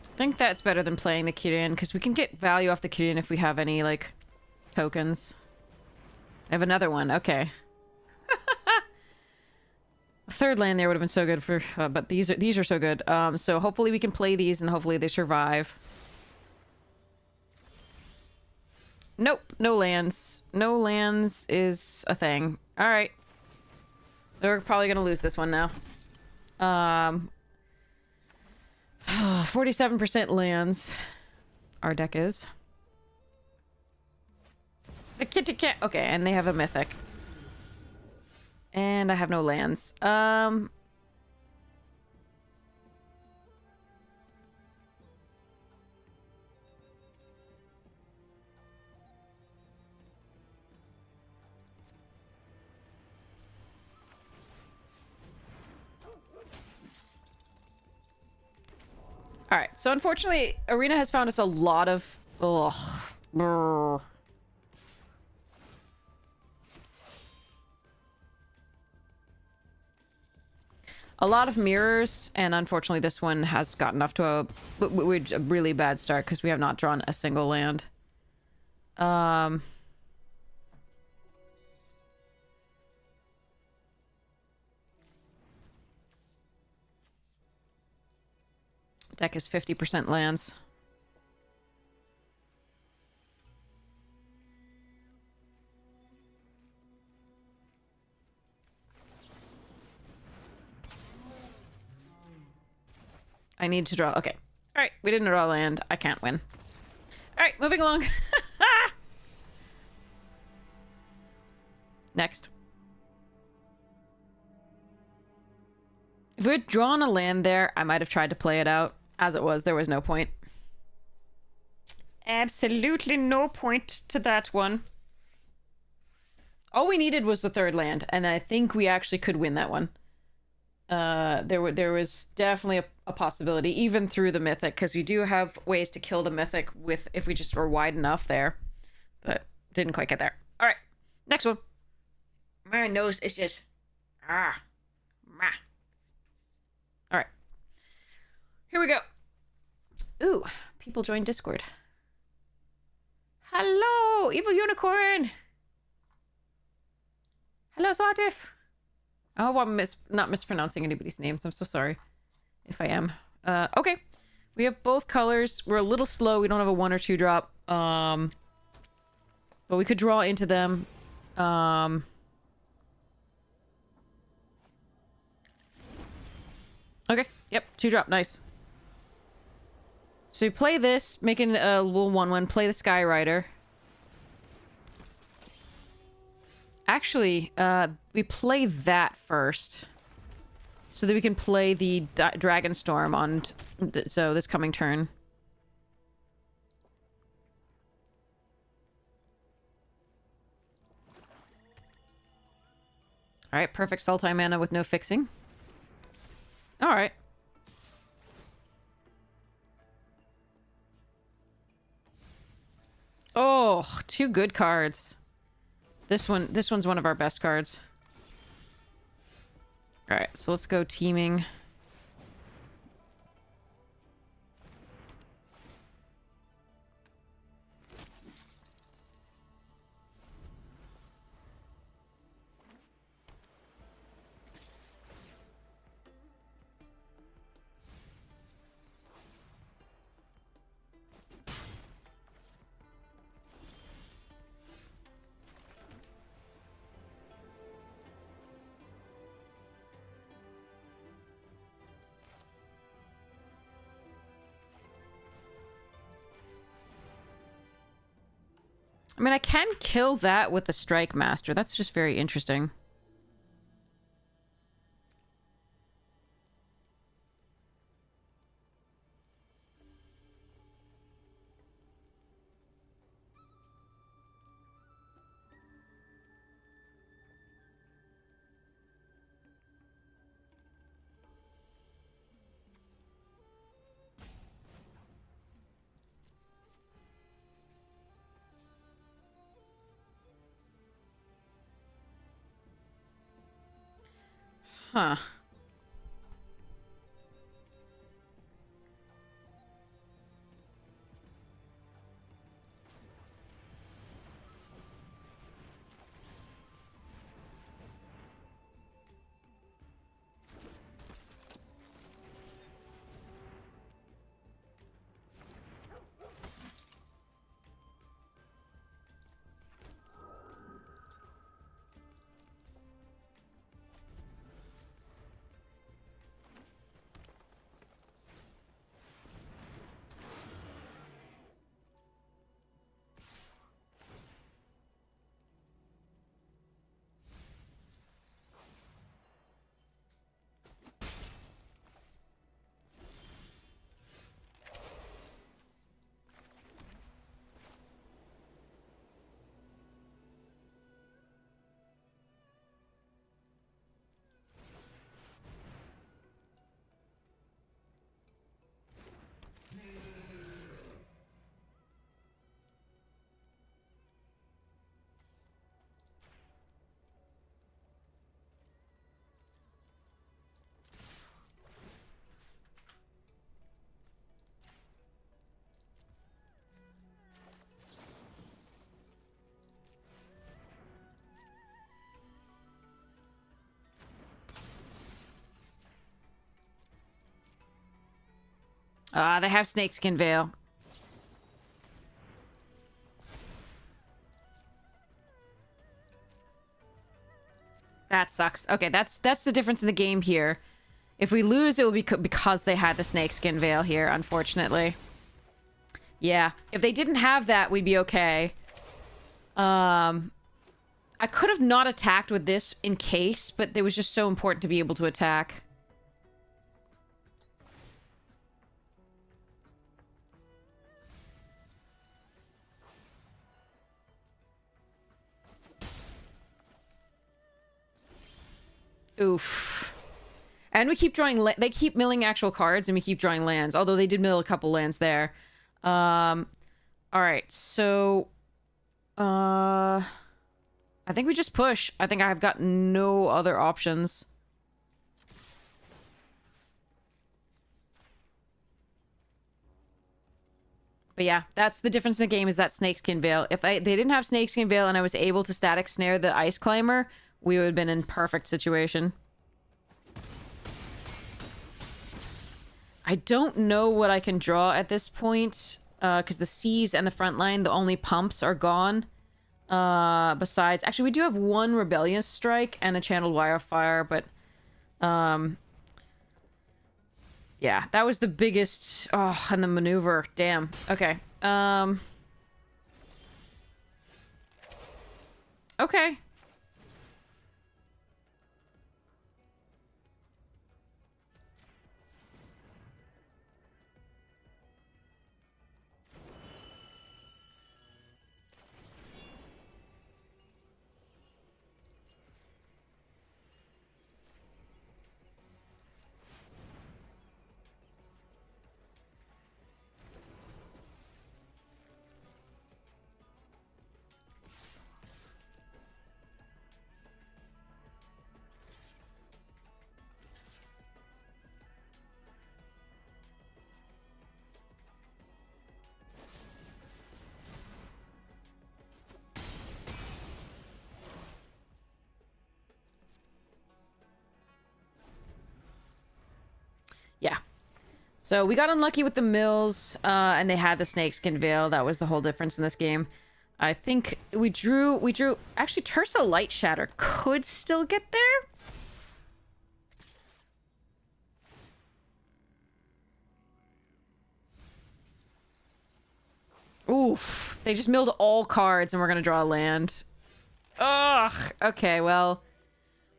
I think that's better than playing the Kirin, because we can get value off the Kirin if we have any, like, tokens. I have another one. Okay. A third land there would have been so good for... but these are so good. So hopefully we can play these and hopefully they survive. Nope. No lands. No lands is a thing. Alright. We're probably gonna lose this one now. 47% lands. Our deck is. The kitty cat. Okay, and they have a mythic. And I have no lands. Alright, so unfortunately, Arena has found us a lot of... Ugh. Brr. A lot of mirrors, and unfortunately this one has gotten off to a really bad start because we have not drawn a single land. Deck is 50% lands. I need to draw. Okay. All right. We didn't draw land. I can't win. All right. Moving along. Next. If we had drawn a land there, I might have tried to play it out. As it was, there was no point. Absolutely no point to that one. All we needed was the third land, and I think we actually could win that one. There was definitely a possibility, even through the mythic, because we do have ways to kill the mythic with if we just were wide enough there, but didn't quite get there. All right, next one. My nose is just All right, here we go. Ooh, people join Discord. Hello, Evil Unicorn. Hello, Swatif. I hope I'm not mispronouncing anybody's names. I'm so sorry if I am. Okay. We have both colors. We're a little slow. We don't have a 1 or 2 drop. But we could draw into them. Okay. Yep. 2 drop. Nice. So we play this, making a little 1/1. Play the Sky Rider. Actually, we play that first. so that we can play the Dragon Storm on so this coming turn. All right, perfect Sultai mana with no fixing. All right. Oh, two good cards. This one's one of our best cards. All right, so let's go teaming. I mean, I can kill that with the Strike Master. That's just very interesting. Huh. Ah, they have Snakeskin Veil. That sucks. Okay, that's the difference in the game here. If we lose, it will be because they had the Snakeskin Veil here, unfortunately. Yeah, if they didn't have that, we'd be okay. I could have not attacked with this in case, but it was just so important to be able to attack. Oof. And we keep drawing... They keep milling actual cards, and we keep drawing lands. Although they did mill a couple lands there. Alright, so... I think we just push. I think I've got no other options. But yeah, that's the difference in the game, is that Snakeskin Veil. If they didn't have Snakeskin Veil and I was able to static snare the Ice Climber, we would have been in perfect situation. I don't know what I can draw at this point, because the Seas and the front line, the only pumps are gone. Besides, actually, we do have one Rebellious Strike and a Channeled Wildfire, but, yeah, that was the biggest... Oh, and the maneuver. Damn. Okay. Okay. So we got unlucky with the mills, and they had the snakeskin veil. That was the whole difference in this game. I think we drew... Actually, Tersa Light Shatter could still get there. Oof. They just milled all cards and we're gonna draw a land. Ugh. Okay, well...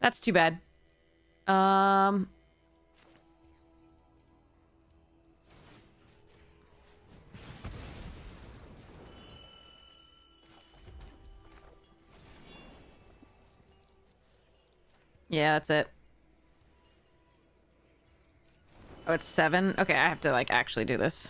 That's too bad. Yeah, that's it. Oh, it's 7? Okay, I have to, like, actually do this.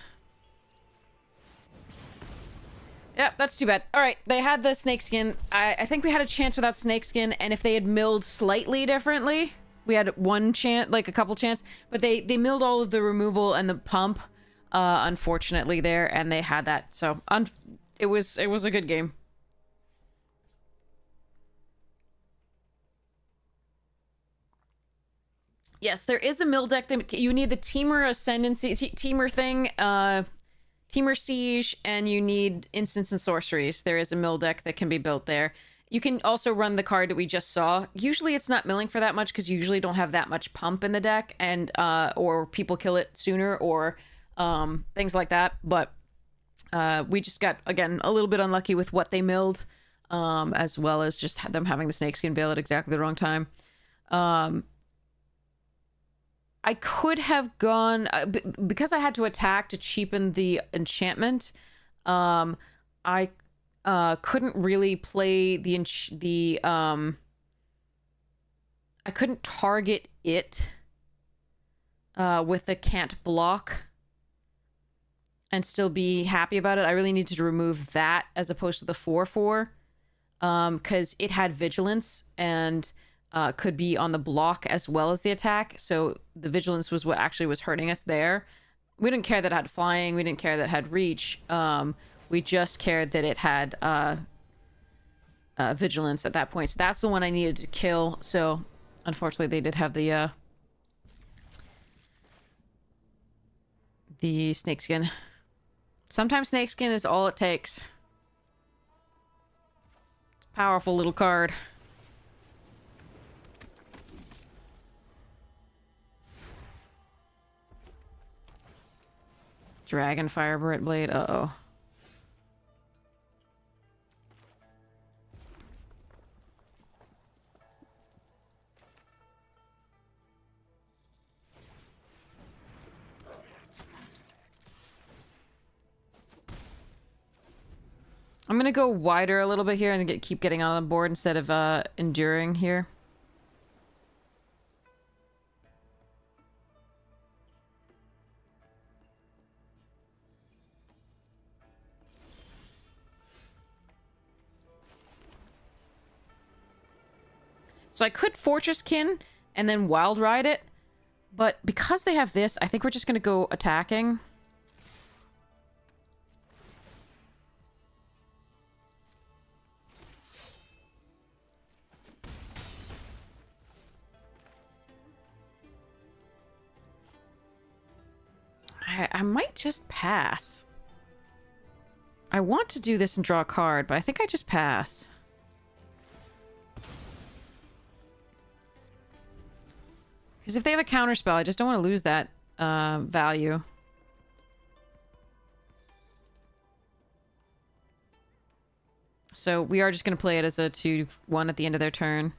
Yep, that's too bad. Alright, they had the snakeskin. I think we had a chance without snakeskin, and if they had milled slightly differently, we had one chance, like a couple chance, but they milled all of the removal and the pump, unfortunately there, and they had that, so it was a good game. Yes, there is a mill deck that you need the Teamer Ascendancy, Teamer thing, Teamer Siege, and you need Instants and Sorceries. There is a mill deck that can be built there. You can also run the card that we just saw. Usually it's not milling for that much because you usually don't have that much pump in the deck, and or people kill it sooner, or things like that. But we just got, again, a little bit unlucky with what they milled, as well as just them having the Snakeskin Veil at exactly the wrong time. I could have gone... because I had to attack to cheapen the enchantment, I couldn't really play I couldn't target it with the can't block and still be happy about it. I really needed to remove that as opposed to the 4/4, because it had vigilance and could be on the block as well as the attack. So the vigilance was what actually was hurting us there. We didn't care that it had flying. We didn't care that it had reach. We just cared that it had vigilance at that point. So that's the one I needed to kill. So unfortunately, they did have the snakeskin. Sometimes snakeskin is all it takes. Powerful little card. Dragon Firebright Blade. Uh-oh. I'm gonna go wider a little bit here and keep getting on the board instead of enduring here. So I could Fortress Kin and then Wild Ride it, but because they have this, I think we're just gonna go attacking. I might just pass. I want to do this and draw a card, but I think I just pass. Because if they have a counterspell, I just don't want to lose that value. So we are just going to play it as a 2/1 at the end of their turn.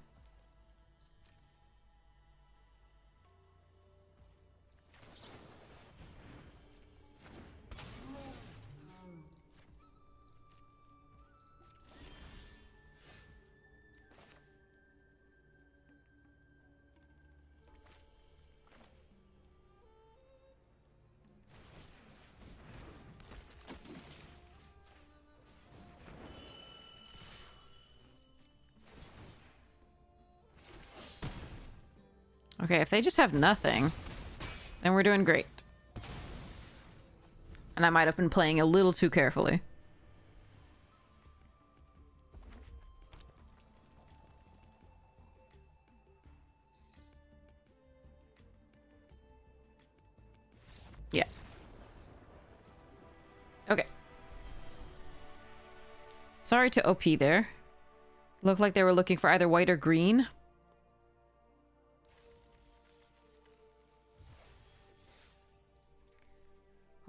Okay, if they just have nothing, then we're doing great. And I might have been playing a little too carefully. Yeah, Sorry to OP there. Looked like they were looking for either white or green.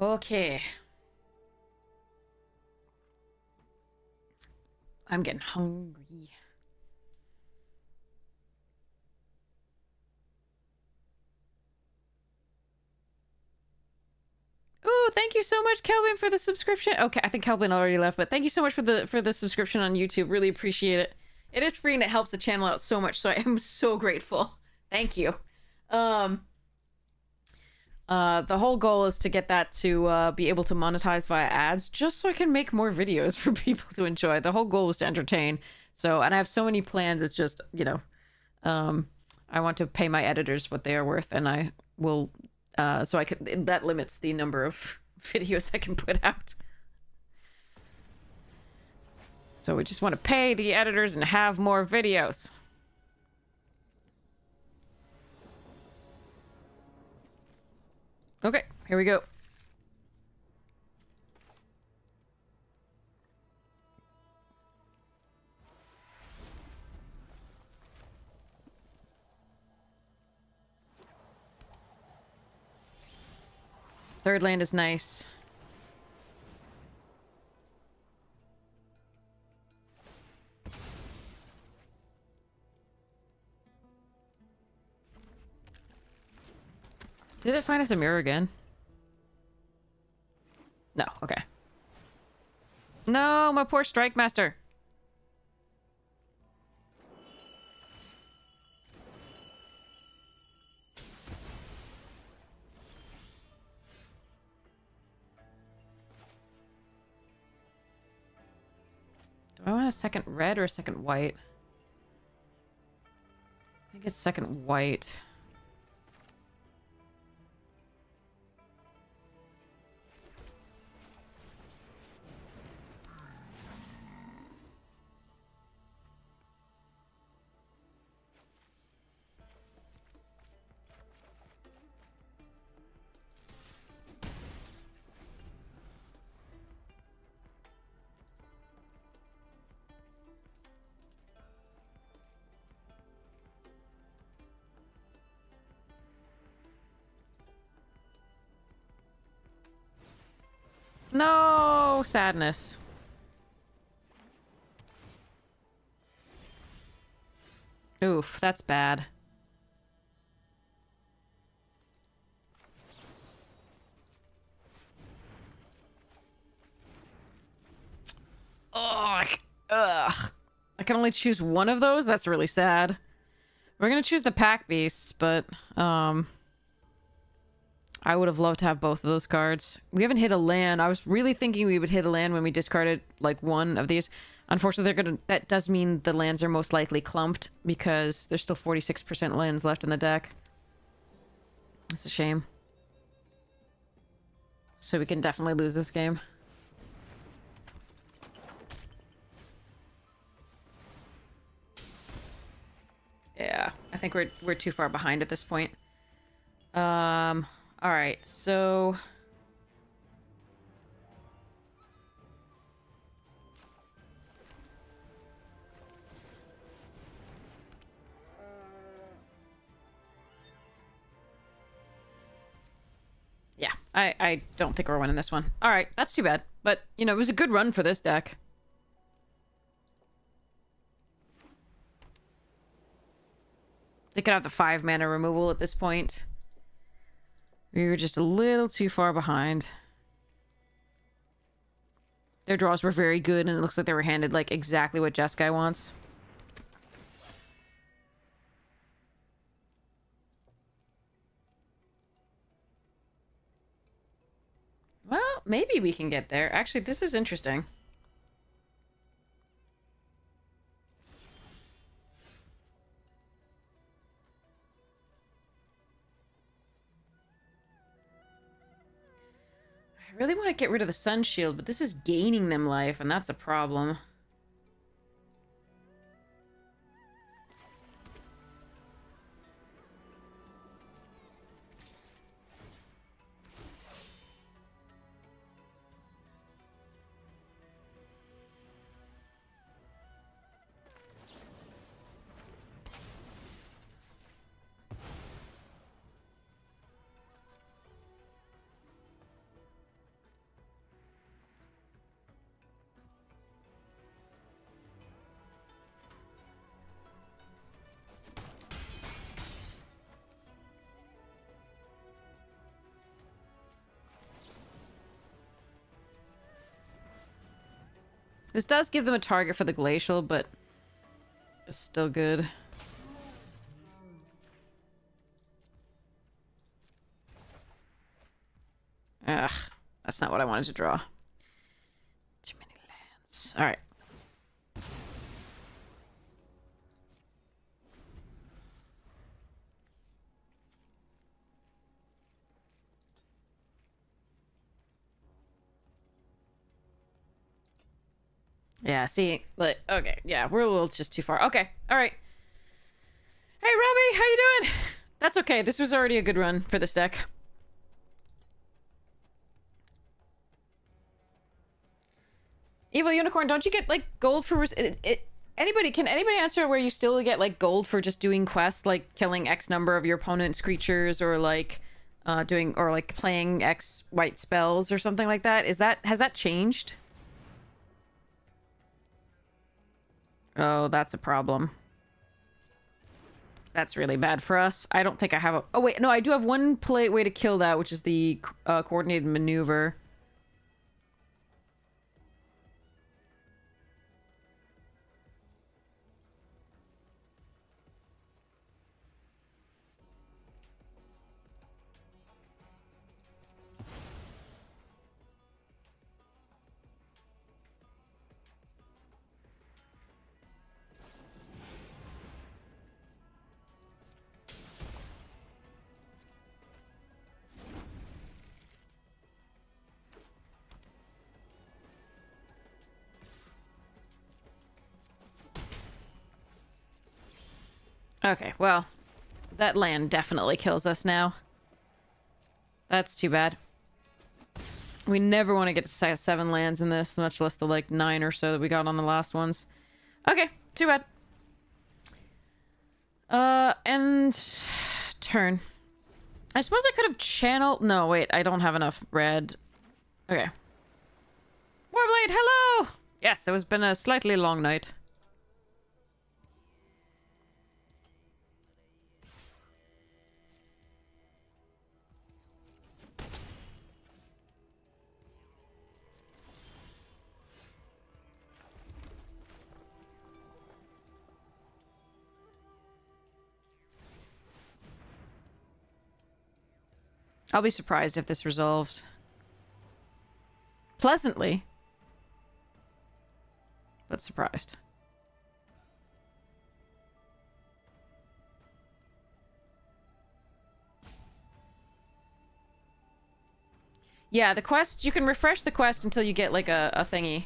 Okay. I'm getting hungry. Ooh, thank you so much, Kelvin, for the subscription. Okay, I think Kelvin already left, but thank you so much for the subscription on YouTube. Really appreciate it. It is free and it helps the channel out so much, so I am so grateful. Thank you. The whole goal is to get that to be able to monetize via ads, just so I can make more videos for people to enjoy. The whole goal is to entertain. So, and I have so many plans. It's just, you know, I want to pay my editors what they are worth, and I will. So I could. That limits the number of videos I can put out. So we just want to pay the editors and have more videos. Okay, here we go. Third land is nice. Did it find us a mirror again? No, okay. No, my poor Strike Master. Do I want a second red or a second white? I think it's second white. No, sadness. Oof, that's bad. Ugh. I can only choose one of those? That's really sad. We're gonna choose the pack beasts, but I would have loved to have both of those cards. We haven't hit a land. I was really thinking we would hit a land when we discarded like one of these. Unfortunately, that does mean the lands are most likely clumped because there's still 46% lands left in the deck. It's a shame. So we can definitely lose this game. Yeah, I think we're too far behind at this point. All right, so yeah, I don't think we're winning this one. All right, that's too bad. But, you know, it was a good run for this deck. They could have the 5 mana removal at this point. We were just a little too far behind. Their draws were very good, and it looks like they were handed, like, exactly what Jeskai wants. Well, maybe we can get there. Actually, this is interesting. I really want to get rid of the Sun Shield, but this is gaining them life, and that's a problem. This does give them a target for the glacial, but it's still good. Ugh, that's not what I wanted to draw. Too many lands. All right. Yeah, see, like, okay, yeah, we're a little just too far. Okay, all right. Hey, Robbie, how you doing? That's okay. This was already a good run for this deck. Evil Unicorn, don't you get, like, gold for... Can anybody answer where you still get, like, gold for just doing quests, like killing X number of your opponent's creatures, or, like, playing X white spells or something like that? Has that changed? Oh, that's a problem. That's really bad for us. I don't think I have a... Oh, wait. No, I do have one way to kill that, which is the coordinated maneuver. Okay, well, that land definitely kills us now. That's too bad. We never want to get to 7 lands in this, much less the, like, 9 or so that we got on the last ones. Okay, too bad. And... turn. I suppose I could have channeled... No, wait, I don't have enough red. Okay. Warblade, hello! Yes, it has been a slightly long night. I'll be surprised if this resolves pleasantly, but surprised. Yeah, the quest, you can refresh the quest until you get, like, a thingy.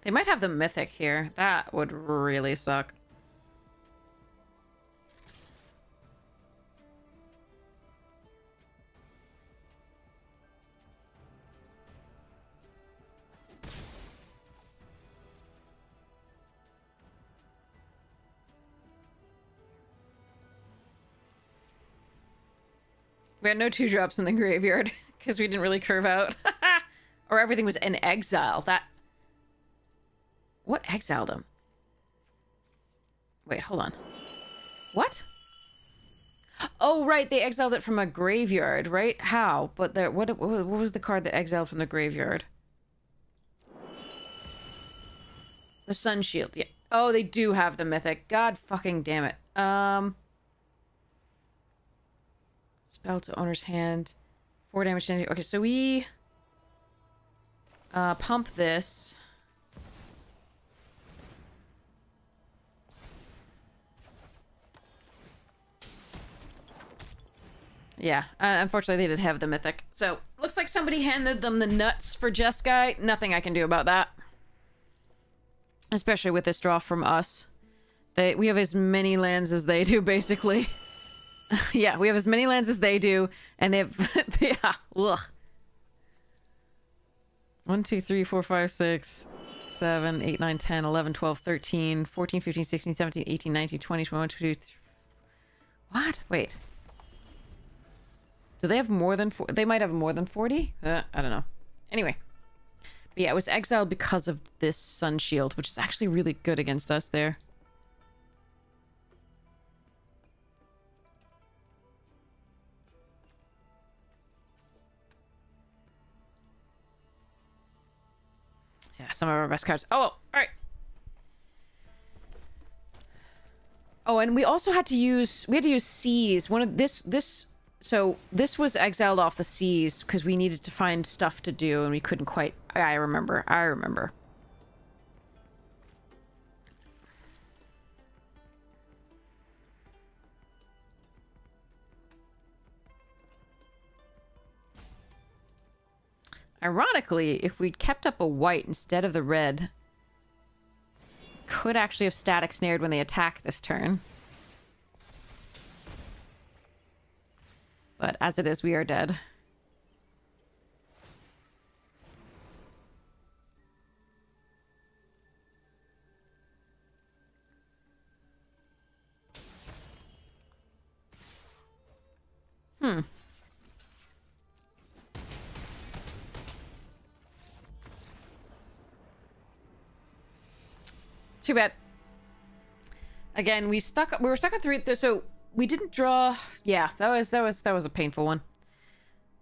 They might have the mythic here. That would really suck. We had no 2-drops in the graveyard because we didn't really curve out. Or everything was in exile. That... What exiled him? Wait, hold on. What? Oh, right. They exiled it from a graveyard, right? How? But there, what was the card that exiled from the graveyard? The Sun Shield. Yeah. Oh, they do have the mythic. God fucking damn it. Spell to owner's hand. 4 damage to... Okay, so we... pump this... Yeah, unfortunately they did have the mythic. So, looks like somebody handed them the nuts for Jeskai. Nothing I can do about that. Especially with this draw from us. We have as many lands as they do, basically. Yeah, we have as many lands as they do, and they have... yeah, ugh. 1, 2, 3, 4, 5, 6, 7, 8, 9, 10, 11, 12, 13, 14, 15, 16, 17, 18, 19, 20, 21, 22, 23... What? Wait. Do they have more than 40? They might have more than 40? I don't know. Anyway. But yeah, it was exiled because of this Sun Shield, which is actually really good against us there. some of our best cards. Oh, all right. Oh, and we also had to use seas. One of so this was exiled off the seas because we needed to find stuff to do and we couldn't quite. I remember. Ironically, if we'd kept up a white instead of the red, could actually have static snared when they attack this turn. But as it is, we are dead. Too bad. Again, we were stuck on 3, so we didn't draw. Yeah, that was a painful one.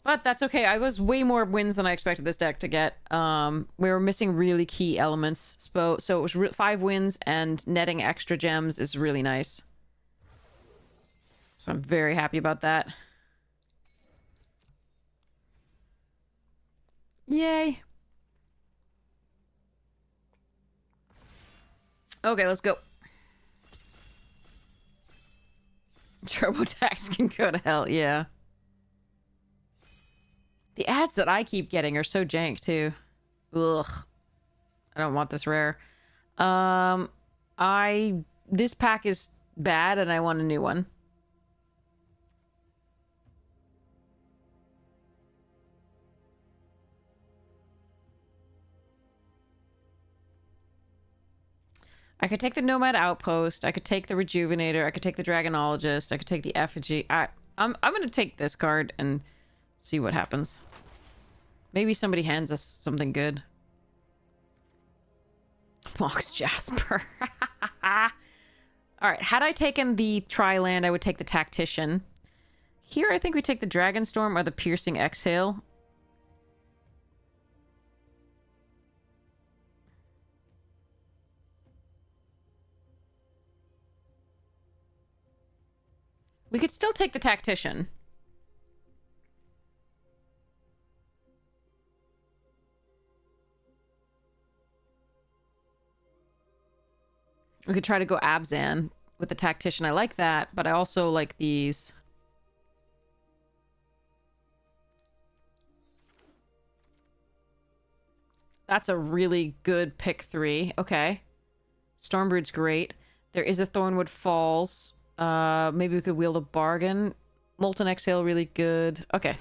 But that's okay. I was way more wins than I expected this deck to get. We were missing really key elements. So it was 5 wins, and netting extra gems is really nice. So I'm very happy about that. Yay. Okay, let's go. TurboTax can go to hell, yeah. The ads that I keep getting are so jank, too. Ugh. I don't want this rare. This pack is bad, and I want a new one. I could take the Nomad Outpost. I could take the Rejuvenator. I could take the Dragonologist. I could take the Effigy. I'm going to take this card and see what happens. Maybe somebody hands us something good. Mox Jasper. Alright, had I taken the Tri-Land, I would take the Tactician. Here, I think we take the Dragonstorm or the Piercing Exhale. We could still take the Tactician. We could try to go Abzan with the Tactician. I like that, but I also like these. That's a really good pick 3. Okay. Stormbrood's great. There is a Thornwood Falls. Maybe we could wield a bargain. Molten Exhale, really good. Okay.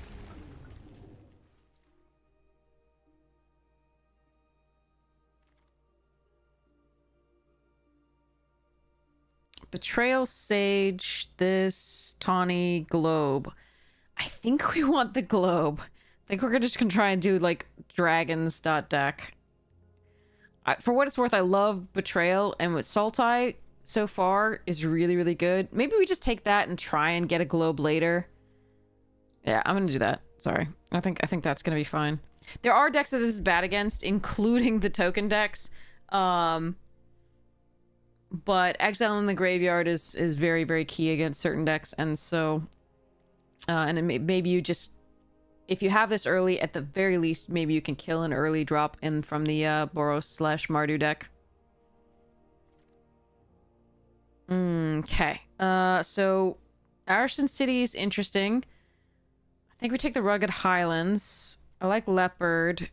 Betrayal Sage, this Tawny Globe. I think we want the Globe. I think we're just gonna try and do, like, dragons.deck. For what it's worth, I love Betrayal, and with Sultai so far is really, really good. Maybe we just take that and try and get a Globe later. Yeah, I'm gonna do that. Sorry. I think that's gonna be fine. There are decks that this is bad against, including the token decks. But Exile in the Graveyard is very, very key against certain decks, and so... and maybe you just... If you have this early, at the very least, maybe you can kill an early drop in from the Boros/Mardu deck. Okay. So Arison City is interesting. I think we take the Rugged Highlands. I like Leopard.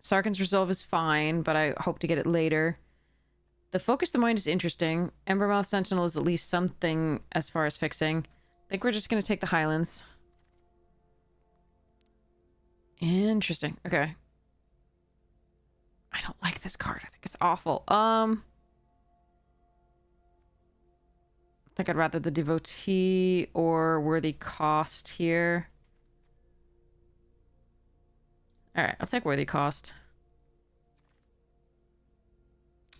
Sarkhan's Resolve is fine, but I hope to get it later. The Focus the Mind is interesting. Embermouth Sentinel is at least something as far as fixing. I think we're just going to take the Highlands. Interesting. Okay. I don't like this card. I think it's awful. I think I'd rather the Devotee or Worthy Cost here. Alright, I'll take Worthy Cost.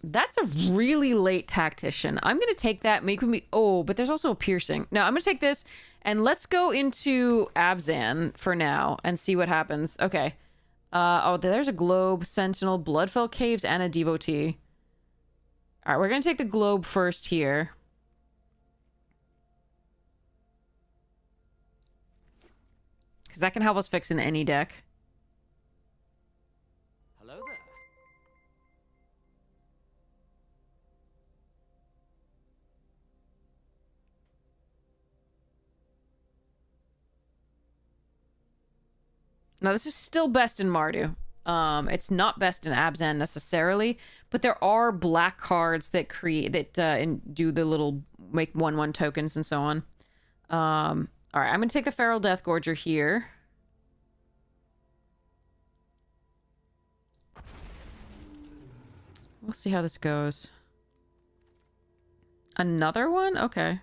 That's a really late Tactician. I'm going to take that. Make me... Oh, but there's also a Piercing. No, I'm going to take this, and let's go into Abzan for now and see what happens. Okay. Oh, there's a globe, sentinel, bloodfell caves, and a devotee. All right, we're gonna take the globe first here. Because that can help us fix in any deck. Hello there. Now, this is still best in Mardu. It's not best in Abzan necessarily, but there are black cards that create that and do the little make 1/1 tokens and so on. All right, I'm gonna take the Feral Deathgorger here. We'll see how this goes. Another one? Okay.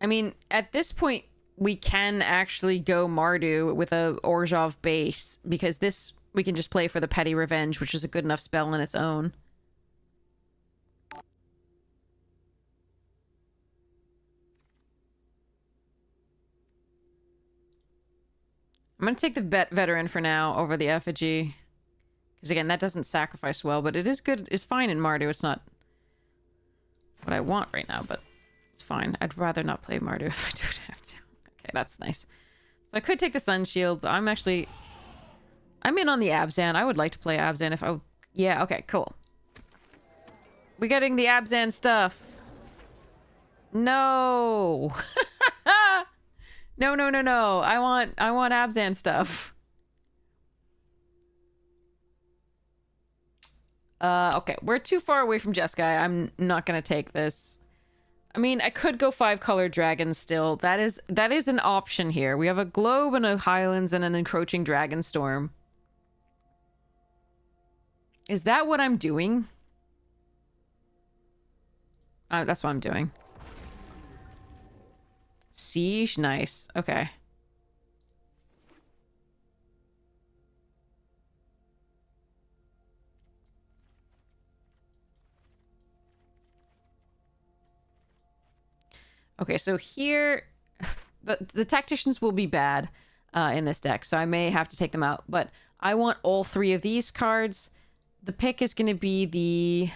I mean, at this point, we can actually go Mardu with a Orzhov base, because this we can just play for the Petty Revenge, which is a good enough spell in its own. I'm going to take the Veteran for now over the Effigy. Because again, that doesn't sacrifice well, but it is good. It's fine in Mardu. It's not what I want right now, but it's fine. I'd rather not play Mardu if I don't have to. Okay, that's nice. So I could take the Sun Shield, but I'm in on the Abzan. I would like to play Abzan if I... Yeah, okay, cool. We're getting the Abzan stuff. No! No, no, no, no. I want Abzan stuff. Okay. We're too far away from Jeskai. I'm not gonna take this. I mean, I could go 5-color dragon still. That is an option here. We have a globe and a Highlands and an encroaching dragon storm. Is that what I'm doing? That's what I'm doing. Siege, nice. Okay. Okay, so here the tacticians will be bad in this deck, so I may have to take them out, but I want all 3 of these cards. The pick is going to be the...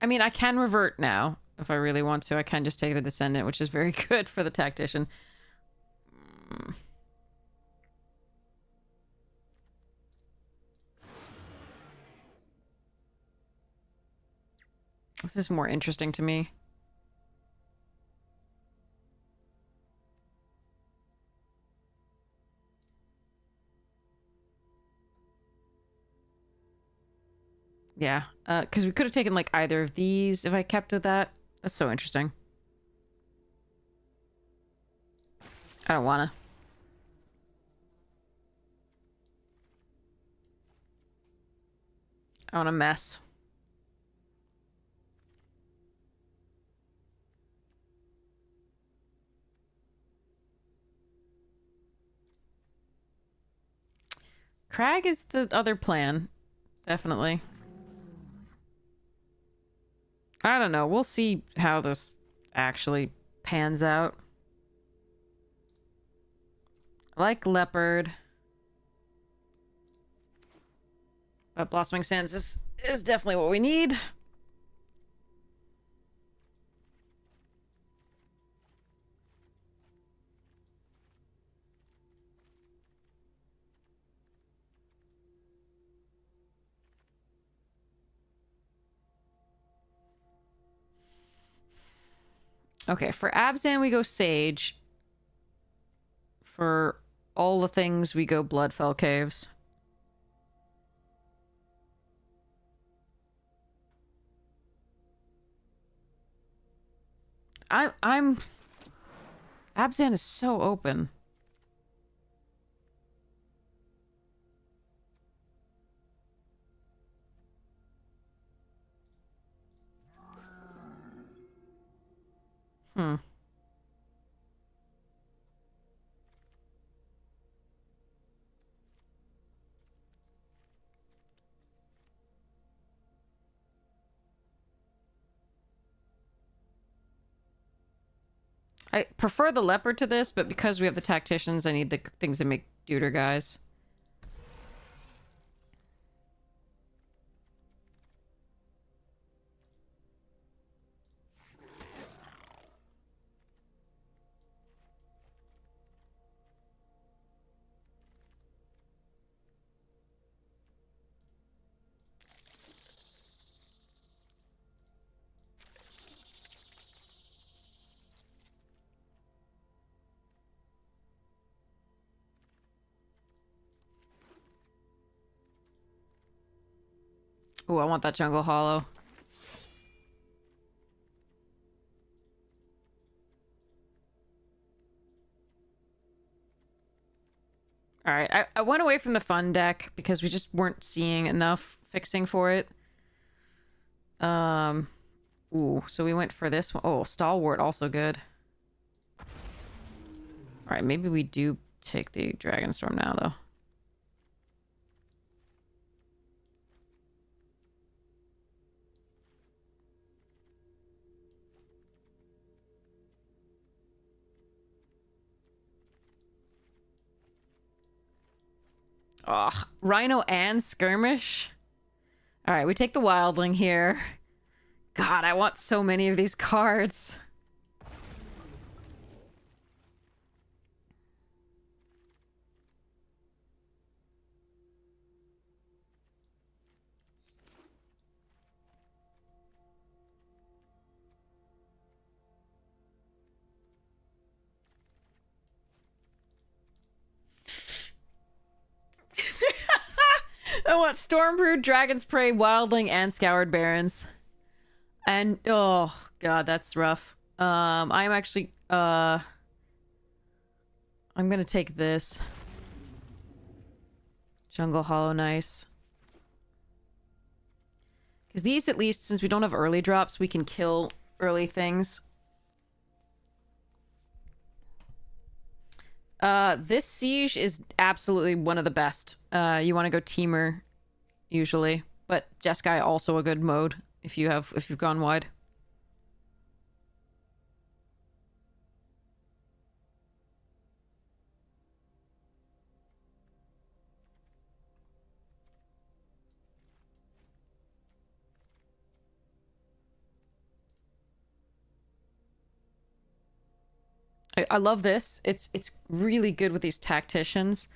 I mean, I can revert now if I really want to. I can just take the Descendant, which is very good for the Tactician. This is more interesting to me. Yeah, because we could have taken, like, either of these if I kept with that. That's so interesting. I don't wanna. I want a mess. Crag is the other plan. Definitely. I don't know. We'll see how this actually pans out. I like Leopard. But Blossoming Sands is definitely what we need. Okay, for Abzan we go Sage. For all the things we go Bloodfell Caves. I'm Abzan is so open. I prefer the leopard to this, but because we have the tacticians, I need the things that make deuter guys. Oh, I want that jungle hollow. Alright, I went away from the fun deck because we just weren't seeing enough fixing for it. Ooh, so we went for this one. Oh, Stalwart, also good. Alright, maybe we do take the Dragonstorm now, though. Oh, Rhino and Skirmish? Alright, we take the Wildling here. God, I want so many of these cards. I want Stormbrood, Dragon's Prey, Wildling, and Scoured Barrens. And, oh, God, that's rough. I'm actually, I'm gonna take this. Jungle Hollow, nice. Because these, at least, since we don't have early drops, we can kill early things. This Siege is absolutely one of the best. You want to go Teamer, usually. But Jeskai also a good mode if you've gone wide. I love this. It's really good with these tacticians.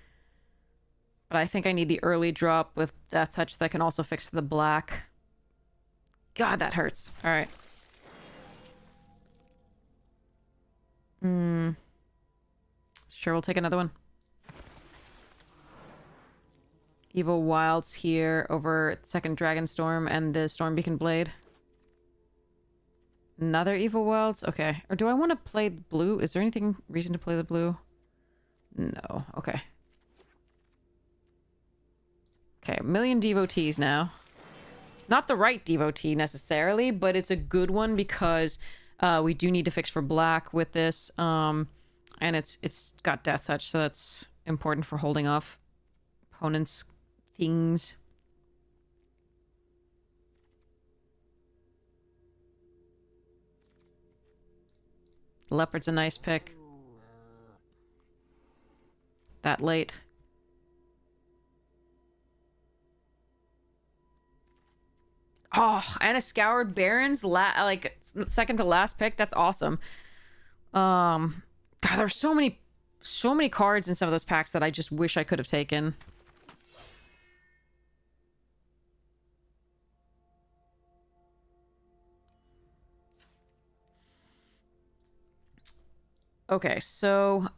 But I think I need the early drop with Death Touch that can also fix the black. God, that hurts. Alright. Sure, we'll take another one. Evil Wilds here over second Dragonstorm and the Storm Beacon Blade. Another Evil Wilds? Okay. Or do I want to play blue? Is there anything reason to play the blue? No. Okay. Okay, a million devotees now. Not the right devotee necessarily, but it's a good one because we do need to fix for black with this. And it's got Death Touch, so that's important for holding off opponents' things. Leopard's a nice pick. That late. Oh, and a Scoured Barrens, like second to last pick. That's awesome. God, there's so many cards in some of those packs that I just wish I could have taken. Okay, so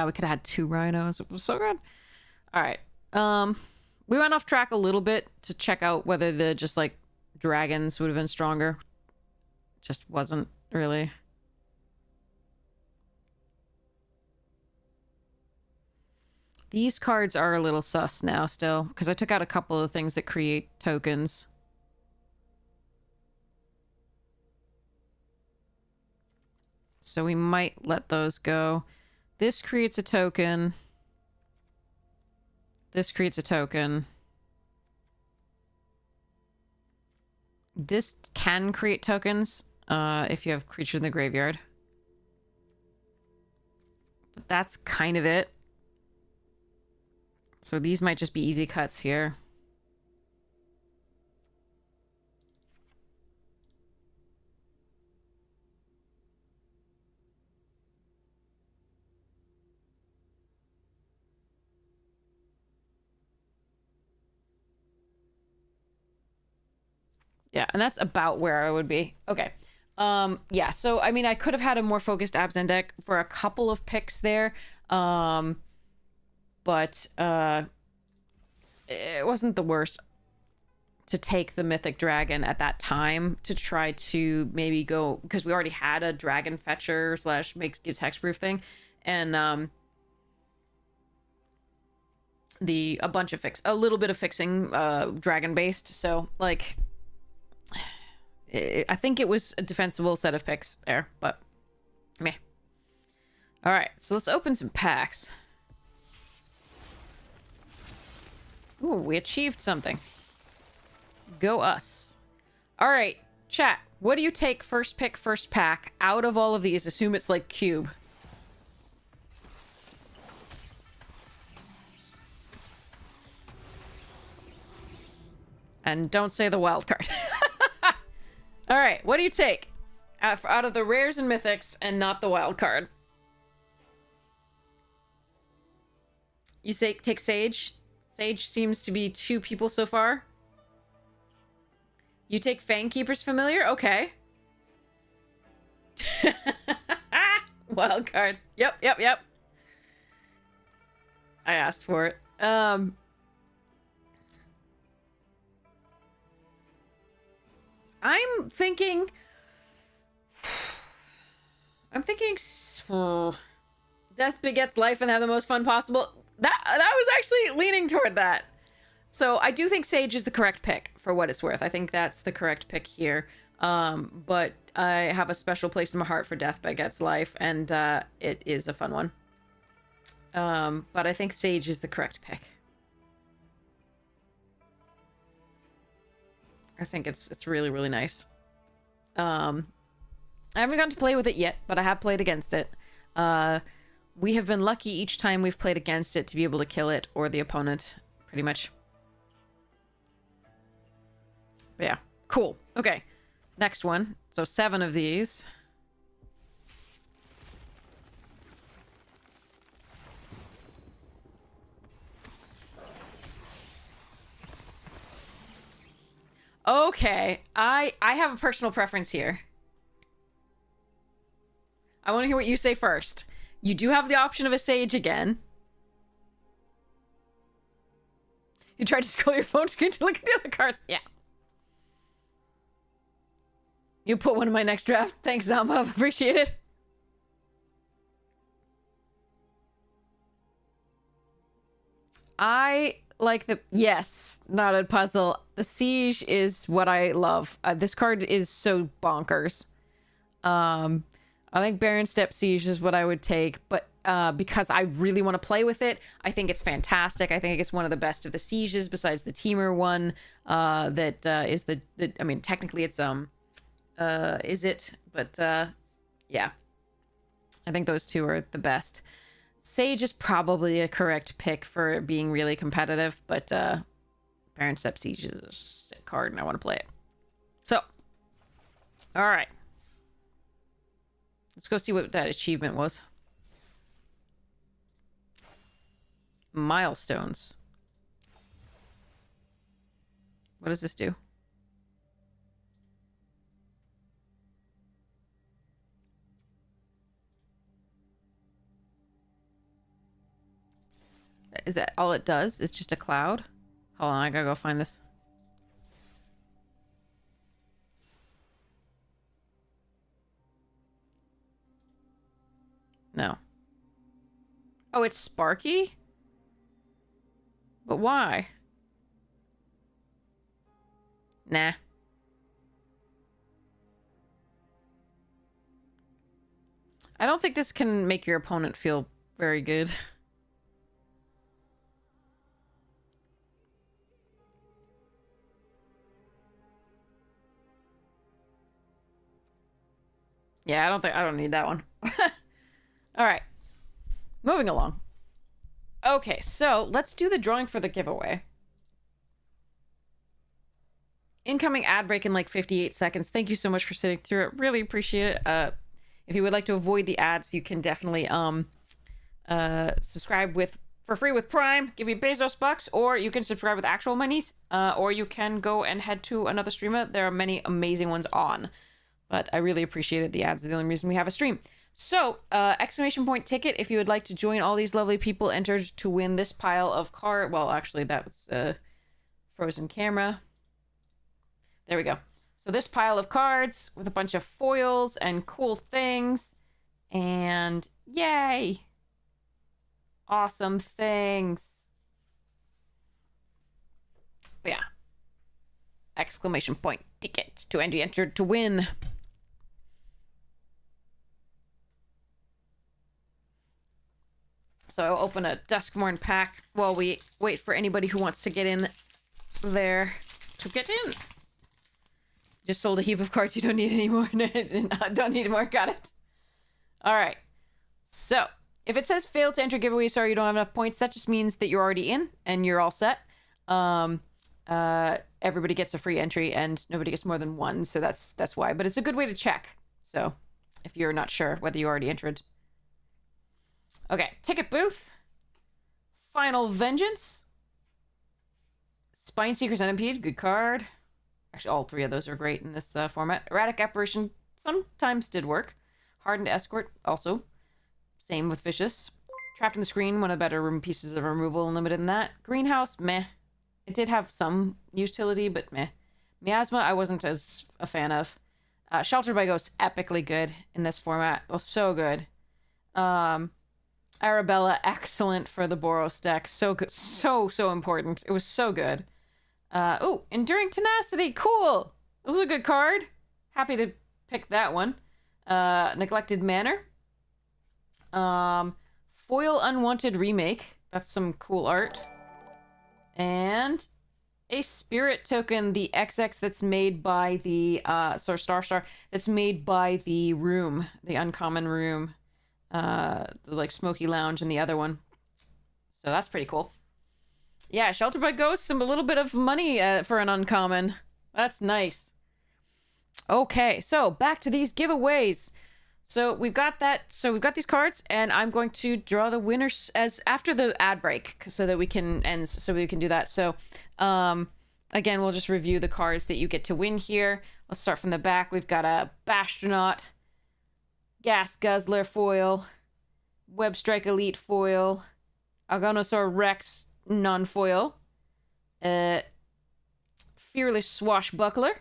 we could have had 2 rhinos. It was so good. All right. We went off track a little bit to check out whether the just like dragons would have been stronger. Just wasn't really. These cards are a little sus now still, because I took out a couple of things that create tokens. So we might let those go. This creates a token. This creates a token. This can create tokens if you have creature in the graveyard. But that's kind of it. So these might just be easy cuts here. Yeah, and that's about where I would be. Okay. Yeah, so I mean I could have had a more focused Abzan deck for a couple of picks there. But it wasn't the worst to take the Mythic Dragon at that time to try to maybe go, because we already had a Dragon Fetcher / gives hexproof thing, and a little bit of fixing dragon based. So like, I think it was a defensible set of picks there, but meh. All right, so let's open some packs. Ooh, we achieved something. Go us. All right, chat. What do you take first pick, first pack out of all of these? Assume it's like cube. And don't say the wild card. All right, what do you take out of the rares and mythics and not the wild card? You say take Sage. Sage seems to be 2 people so far. You take Fangkeeper's Familiar? Okay. Wild card. Yep. I asked for it. I'm thinking Death begets life and have the most fun possible. That was actually leaning toward that. So I do think Sage is the correct pick for what it's worth. I think that's the correct pick here. But I have a special place in my heart for Death Begets Life, and it is a fun one. But I think Sage is the correct pick. I think it's really, really nice. I haven't gotten to play with it yet, but I have played against it. We have been lucky each time we've played against it to be able to kill it or the opponent, pretty much. But yeah, cool. Okay, next one. So 7 of these. Okay, I have a personal preference here. I want to hear what you say first. You do have the option of a Sage again. You tried to scroll your phone screen to look at the other cards. Yeah. You put one in my next draft. Thanks, Zamba. Appreciate it. I like the... Yes, not a puzzle. The Siege is what I love. This card is so bonkers. I think Baron Step Siege is what I would take, but because I really want to play with it, I think it's fantastic. I think it's one of the best of the Sieges besides the Teamer one. That is the I mean, technically it's is it? But yeah, I think those 2 are the best. Sage is probably a correct pick for being really competitive, but Baron Step Siege is a sick card, and I want to play it. So, all right. Let's go see what that achievement was. Milestones. What does this do? Is that all it does? It's just a cloud? Hold on, I gotta go find this. No. Oh, it's Sparky? But why? Nah. I don't think this can make your opponent feel very good. Yeah, I don't need that one. All right. Moving along. Okay, so let's do the drawing for the giveaway. Incoming ad break in like 58 seconds. Thank you so much for sitting through it. Really appreciate it. If you would like to avoid the ads, you can definitely subscribe for free with Prime, give you Bezos bucks, or you can subscribe with actual monies, or you can go and head to another streamer. There are many amazing ones on, but I really appreciated the ads. Are the only reason we have a stream. So, exclamation point ticket if you would like to join all these lovely people entered to win this pile of card. Well, actually, that was frozen camera. There we go. So this pile of cards with a bunch of foils and cool things. And yay! Awesome things. But yeah. Exclamation point ticket to be entered to win. So I'll open a Duskmorn pack while we wait for anybody who wants to get in there to get in. Just sold a heap of cards. You don't need any more. Don't need more. Got it. All right. So if it says failed to enter giveaway, sorry, you don't have enough points, that just means that you're already in and you're all set. Everybody gets a free entry and nobody gets more than one. So that's why. But it's a good way to check. So if you're not sure whether you already entered. Okay. Ticket booth. Final Vengeance. Spine Seeker Centipede. Good card. Actually, all three of those are great in this format. Erratic Apparition sometimes did work. Hardened Escort, also. Same with Vicious. Trapped in the Screen, one of the better room pieces of removal, limited in that. Greenhouse, meh. It did have some utility, but meh. Miasma, I wasn't as a fan of. Sheltered by Ghosts, epically good in this format. Well, so good. Arabella, excellent for the Boros deck. So good. So important. It was so good. Oh, Enduring Tenacity. Cool. This is a good card. Happy to pick that one. Neglected Manor. Foil Unwanted Remake. That's some cool art. And a Spirit Token, the XX that's made by the, Star, that's made by the Room, the Uncommon Room. The, like, Smoky Lounge and the other one. So that's pretty cool. Yeah, Sheltered by Ghosts, a little bit of money for an uncommon. That's nice. Okay, so back to these giveaways. So we've got that. So we've got these cards, and I'm going to draw the winners as after the ad break, so that we can do that. So, again, we'll just review the cards that you get to win here. Let's start from the back. We've got a Bastronaut, Gas Guzzler foil, Web Strike Elite foil, Algonosaur Rex non-foil, Fearless Swashbuckler,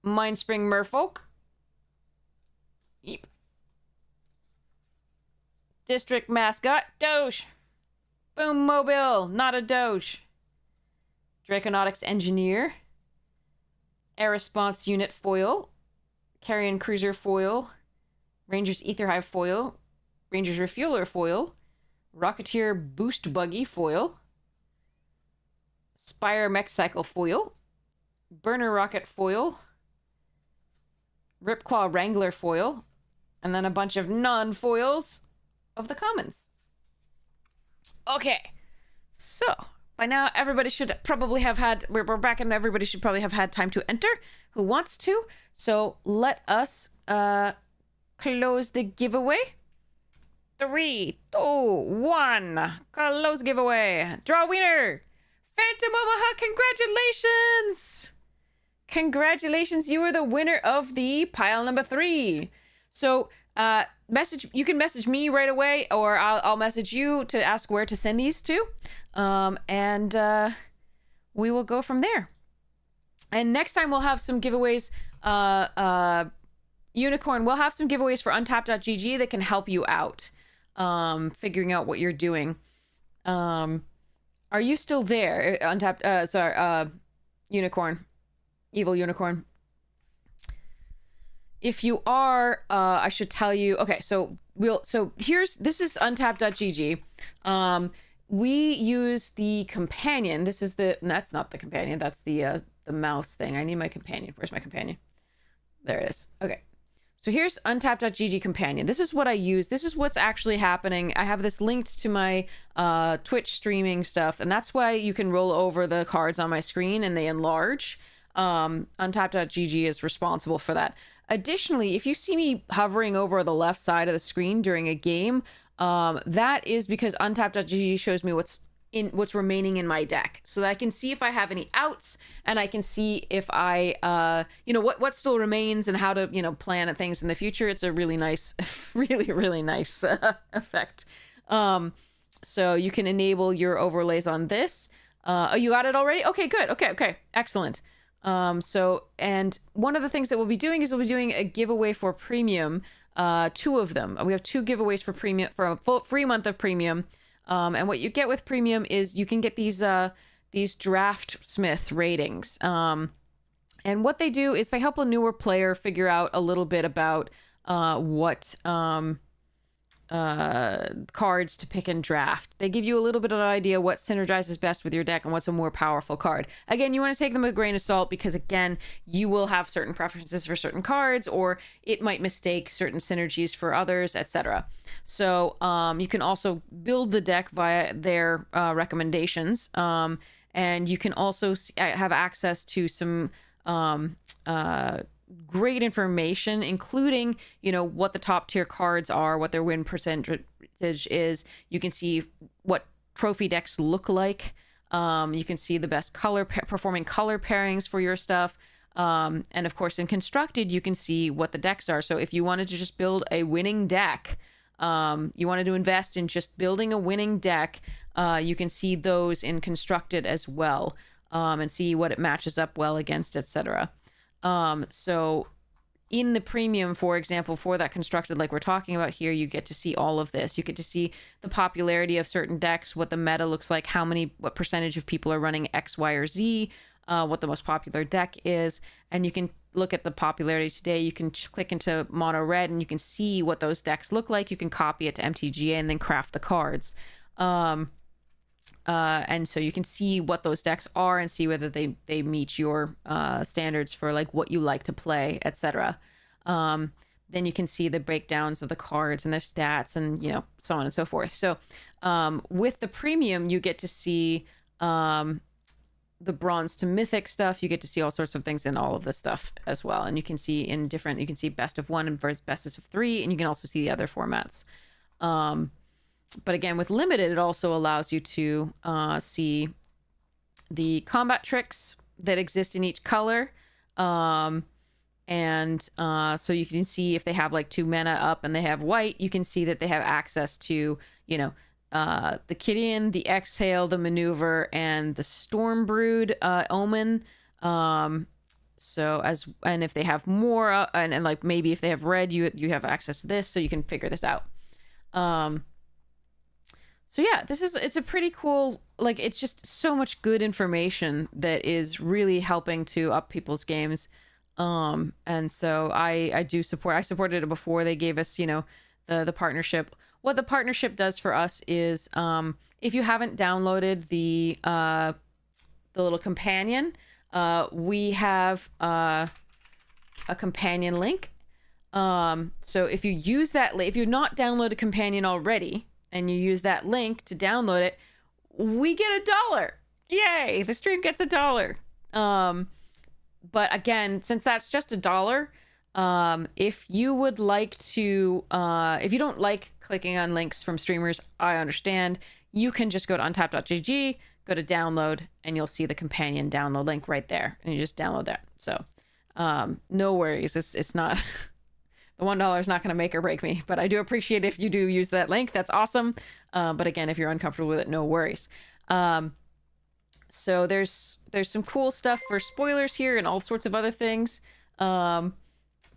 Mindspring Merfolk, yep. District Mascot, Doge, Boom Mobile, not a Doge, Draconautics Engineer, Air Response Unit foil, Carrion Cruiser foil, Rangers Etherhive foil, Rangers Refueler foil, Rocketeer Boost Buggy foil, Spire Mech Cycle foil, Burner Rocket foil, Ripclaw Wrangler foil, and then a bunch of non-foils of the commons. Okay, so by now everybody should probably have had, we're back and everybody should probably have had time to enter who wants to. So let us close the giveaway. 3, 2, 1. Close giveaway. Draw winner. Phantom Omaha, congratulations! Congratulations, you are the winner of the pile number 3. So, You can message me right away, or I'll message you to ask where to send these to, and we will go from there. And next time we'll have some giveaways. Unicorn, we'll have some giveaways for untapped.gg that can help you out, figuring out what you're doing. Are you still there? Untapped, Unicorn, evil Unicorn. If you are, I should tell you. Okay, so this is untapped.gg. We use the companion. That's not the companion. That's the mouse thing. I need my companion. Where's my companion? There it is. Okay. So here's untapped.gg companion. This is what I use. This is what's actually happening. I have this linked to my Twitch streaming stuff, and that's why you can roll over the cards on my screen and they enlarge. Untapped.gg is responsible for that. Additionally, if you see me hovering over the left side of the screen during a game, that is because untapped.gg shows me what's remaining in my deck, so that I can see if I have any outs, and I can see if I what still remains and how to plan at things in the future. It's a really nice really nice effect. So you can enable your overlays on this. Oh, you got it already? Okay, good. Okay, excellent. And one of the things that we'll be doing is we'll be doing a giveaway for premium, 2 of them. We have 2 giveaways for premium, for a full free month of premium. And what you get with premium is you can get these Draftsmith ratings. And what they do is they help a newer player figure out a little bit about what cards to pick and draft. They give you a little bit of an idea what synergizes best with your deck and what's a more powerful card. Again, you want to take them with a grain of salt, because again, you will have certain preferences for certain cards, or it might mistake certain synergies for others, etc. So you can also build the deck via their recommendations, and you can also have access to some great information, including what the top tier cards are, what their win percentage is. You can see what trophy decks look like. You can see the best performing color pairings for your stuff, and of course in Constructed you can see what the decks are. So if you wanted to just build a winning deck, you wanted to invest in just building a winning deck, you can see those in Constructed as well, and see what it matches up well against, etc. So in the premium, for example, for that Constructed like we're talking about here, you get to see all of this. You get to see the popularity of certain decks, what the meta looks like, what percentage of people are running X, Y, or Z, what the most popular deck is, and you can look at the popularity today. You can click into mono red and you can see what those decks look like. You can copy it to MTGA and then craft the cards. And so you can see what those decks are and see whether they meet your standards for like what you like to play, etc. Then you can see the breakdowns of the cards and their stats and so on and so forth. So with the premium, you get to see the bronze to mythic stuff. You get to see all sorts of things in all of this stuff as well. And you can see you can see best of 1 and best of 3, and you can also see the other formats. But again, with limited, it also allows you to see the combat tricks that exist in each color. So you can see if they have like 2 mana up and they have white, you can see that they have access to, the Kidian, the Exhale, the Maneuver, and the Stormbrood Omen. And if they have more, and like maybe if they have red, you have access to this, so you can figure this out. So yeah, it's a pretty cool, like, it's just so much good information that is really helping to up people's games. And so I supported it before they gave us, the partnership. What the partnership does for us is, if you haven't downloaded the little companion, we have a companion link. So if you use that, if you've not downloaded companion already, and you use that link to download it, we get $1. Yay! The stream gets $1. But again, since that's just $1, if you would like to, if you don't like clicking on links from streamers, I understand. You can just go to untapped.gg, go to download, and you'll see the companion download link right there, and you just download that. So, no worries. It's not. the $1 is not going to make or break me, but I do appreciate if you do use that link. That's awesome. But again, if you're uncomfortable with it, no worries. So there's some cool stuff for spoilers here and all sorts of other things. But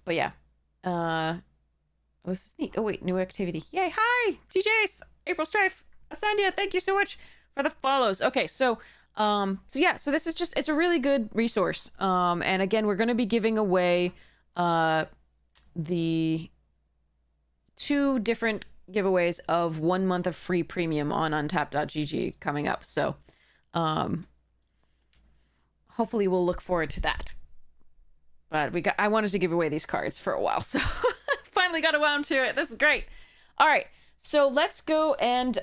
yeah, this is neat. Oh wait, new activity. Yay! Hi, DJs, April Strife, Asandia. Thank you so much for the follows. Okay, so yeah, so this is just, it's a really good resource. And again, we're going to be giving away the 2 different giveaways of 1 month of free premium on untapped.gg coming up. So hopefully we'll look forward to that. But I wanted to give away these cards for a while, so finally got around to it. This is great. All right, so let's go and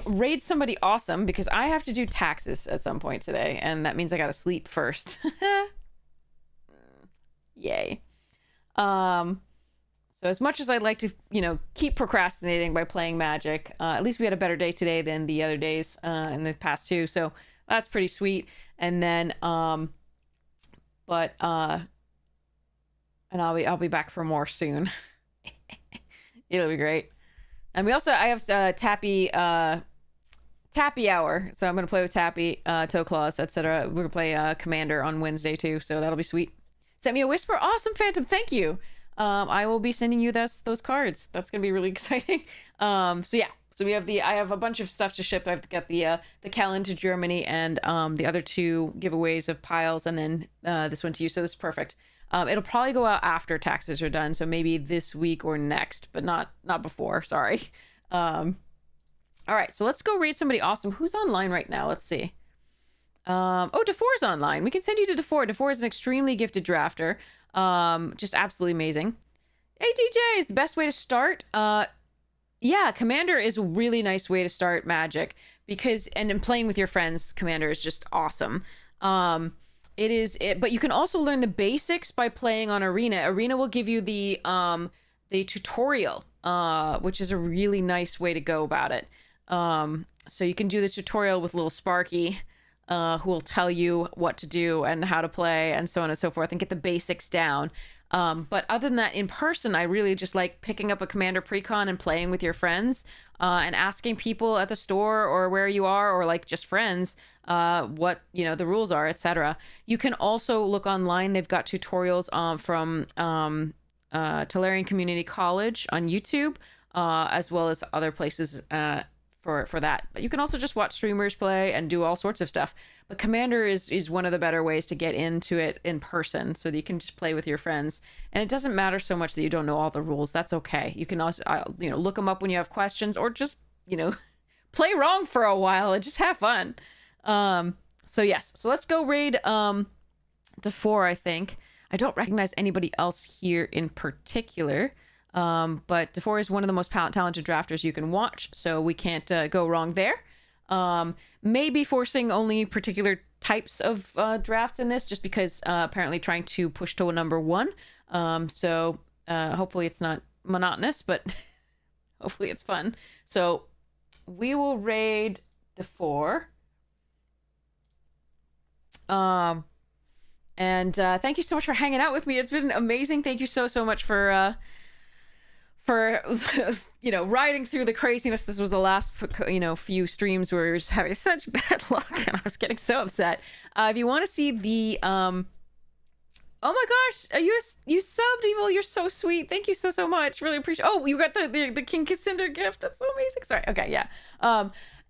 raid somebody awesome, because I have to do taxes at some point today, and that means I gotta sleep first. Yay. So as much as I'd like to, keep procrastinating by playing Magic, at least we had a better day today than the other days in the past 2, so that's pretty sweet. And then, and I'll be back for more soon. It'll be great. And I have Tappy Hour, so I'm gonna play with Tappy, Toe Claws, etc. We're gonna play Commander on Wednesday too, so that'll be sweet. Sent me a whisper. Awesome, Phantom. Thank you. I will be sending you those cards. That's gonna be really exciting. So yeah. So I have a bunch of stuff to ship. I've got the Callan to Germany and the other 2 giveaways of piles, and then this one to you. So that's perfect. It'll probably go out after taxes are done, so maybe this week or next, but not before. Sorry. All right, so let's go raid somebody awesome. Who's online right now? Let's see. DeFore's online. We can send you to DeFore. DeFore is an extremely gifted drafter. Just absolutely amazing. Hey, DJ, is the best way to start. Yeah, Commander is a really nice way to start Magic, because and playing with your friends, Commander is just awesome. But you can also learn the basics by playing on Arena. Arena will give you the tutorial, which is a really nice way to go about it. So you can do the tutorial with little Sparky, who will tell you what to do and how to play and so on and so forth, and get the basics down. But other than that, in person, I really just like picking up a Commander Precon and playing with your friends, and asking people at the store or where you are, or like just friends, what the rules are, etc. You can also look online. They've got tutorials from Tolarian Community College on YouTube, as well as other places for that. But you can also just watch streamers play and do all sorts of stuff. But Commander is one of the better ways to get into it in person, so that you can just play with your friends. And it doesn't matter so much that you don't know all the rules. That's okay. You can also look them up when you have questions, or just play wrong for a while and just have fun. So yes, so let's go raid DeFore. I think I don't recognize anybody else here in particular. But DeFore is one of the most talented drafters you can watch, so we can't go wrong there. Maybe forcing only particular types of drafts in this, just because apparently trying to push to a number 1. So hopefully it's not monotonous, but hopefully it's fun. So we will raid DeFore. And thank you so much for hanging out with me. It's been amazing. Thank you so much for riding through the craziness. This was the last few streams where we were just having such bad luck, and I was getting so upset. If you want to see the oh my gosh, you subbed, Evil. You're so sweet. Thank you so much. Really appreciate. Oh, you got the King Cassandra gift. That's so amazing. Sorry. Okay, yeah.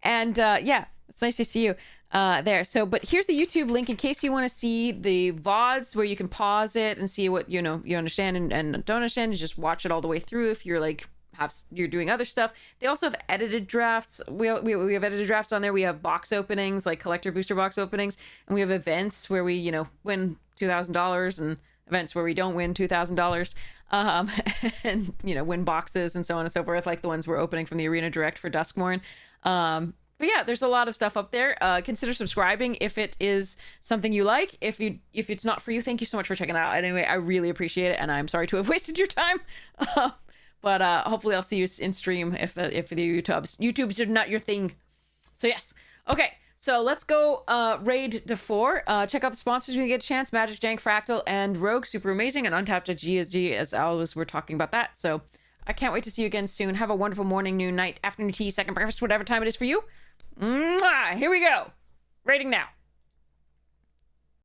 Yeah, it's nice to see you there. So, but here's the YouTube link in case you want to see the VODs where you can pause it and see what you understand and don't understand. You just watch it all the way through if you're you're doing other stuff. They also have edited drafts. We have edited drafts on there. We have box openings, like collector booster box openings, and we have events where we win $2,000 and events where we don't win $2,000, and win boxes and so on and so forth, like the ones we're opening from the Arena Direct for Duskmorn. But yeah, there's a lot of stuff up there. Consider subscribing if it is something you like. If it's not for you, thank you so much for checking it out. Anyway, I really appreciate it, and I'm sorry to have wasted your time. But hopefully I'll see you in stream if the YouTubes are not your thing. So yes. Okay. So let's go raid to 4. Check out the sponsors when you get a chance. Magic, Jank, Fractal, and Rogue. Super amazing. And Untapped at GSG, as always, we're talking about that. So I can't wait to see you again soon. Have a wonderful morning, noon, night, afternoon tea, second breakfast, whatever time it is for you. Mwah! Here we go. Raiding now.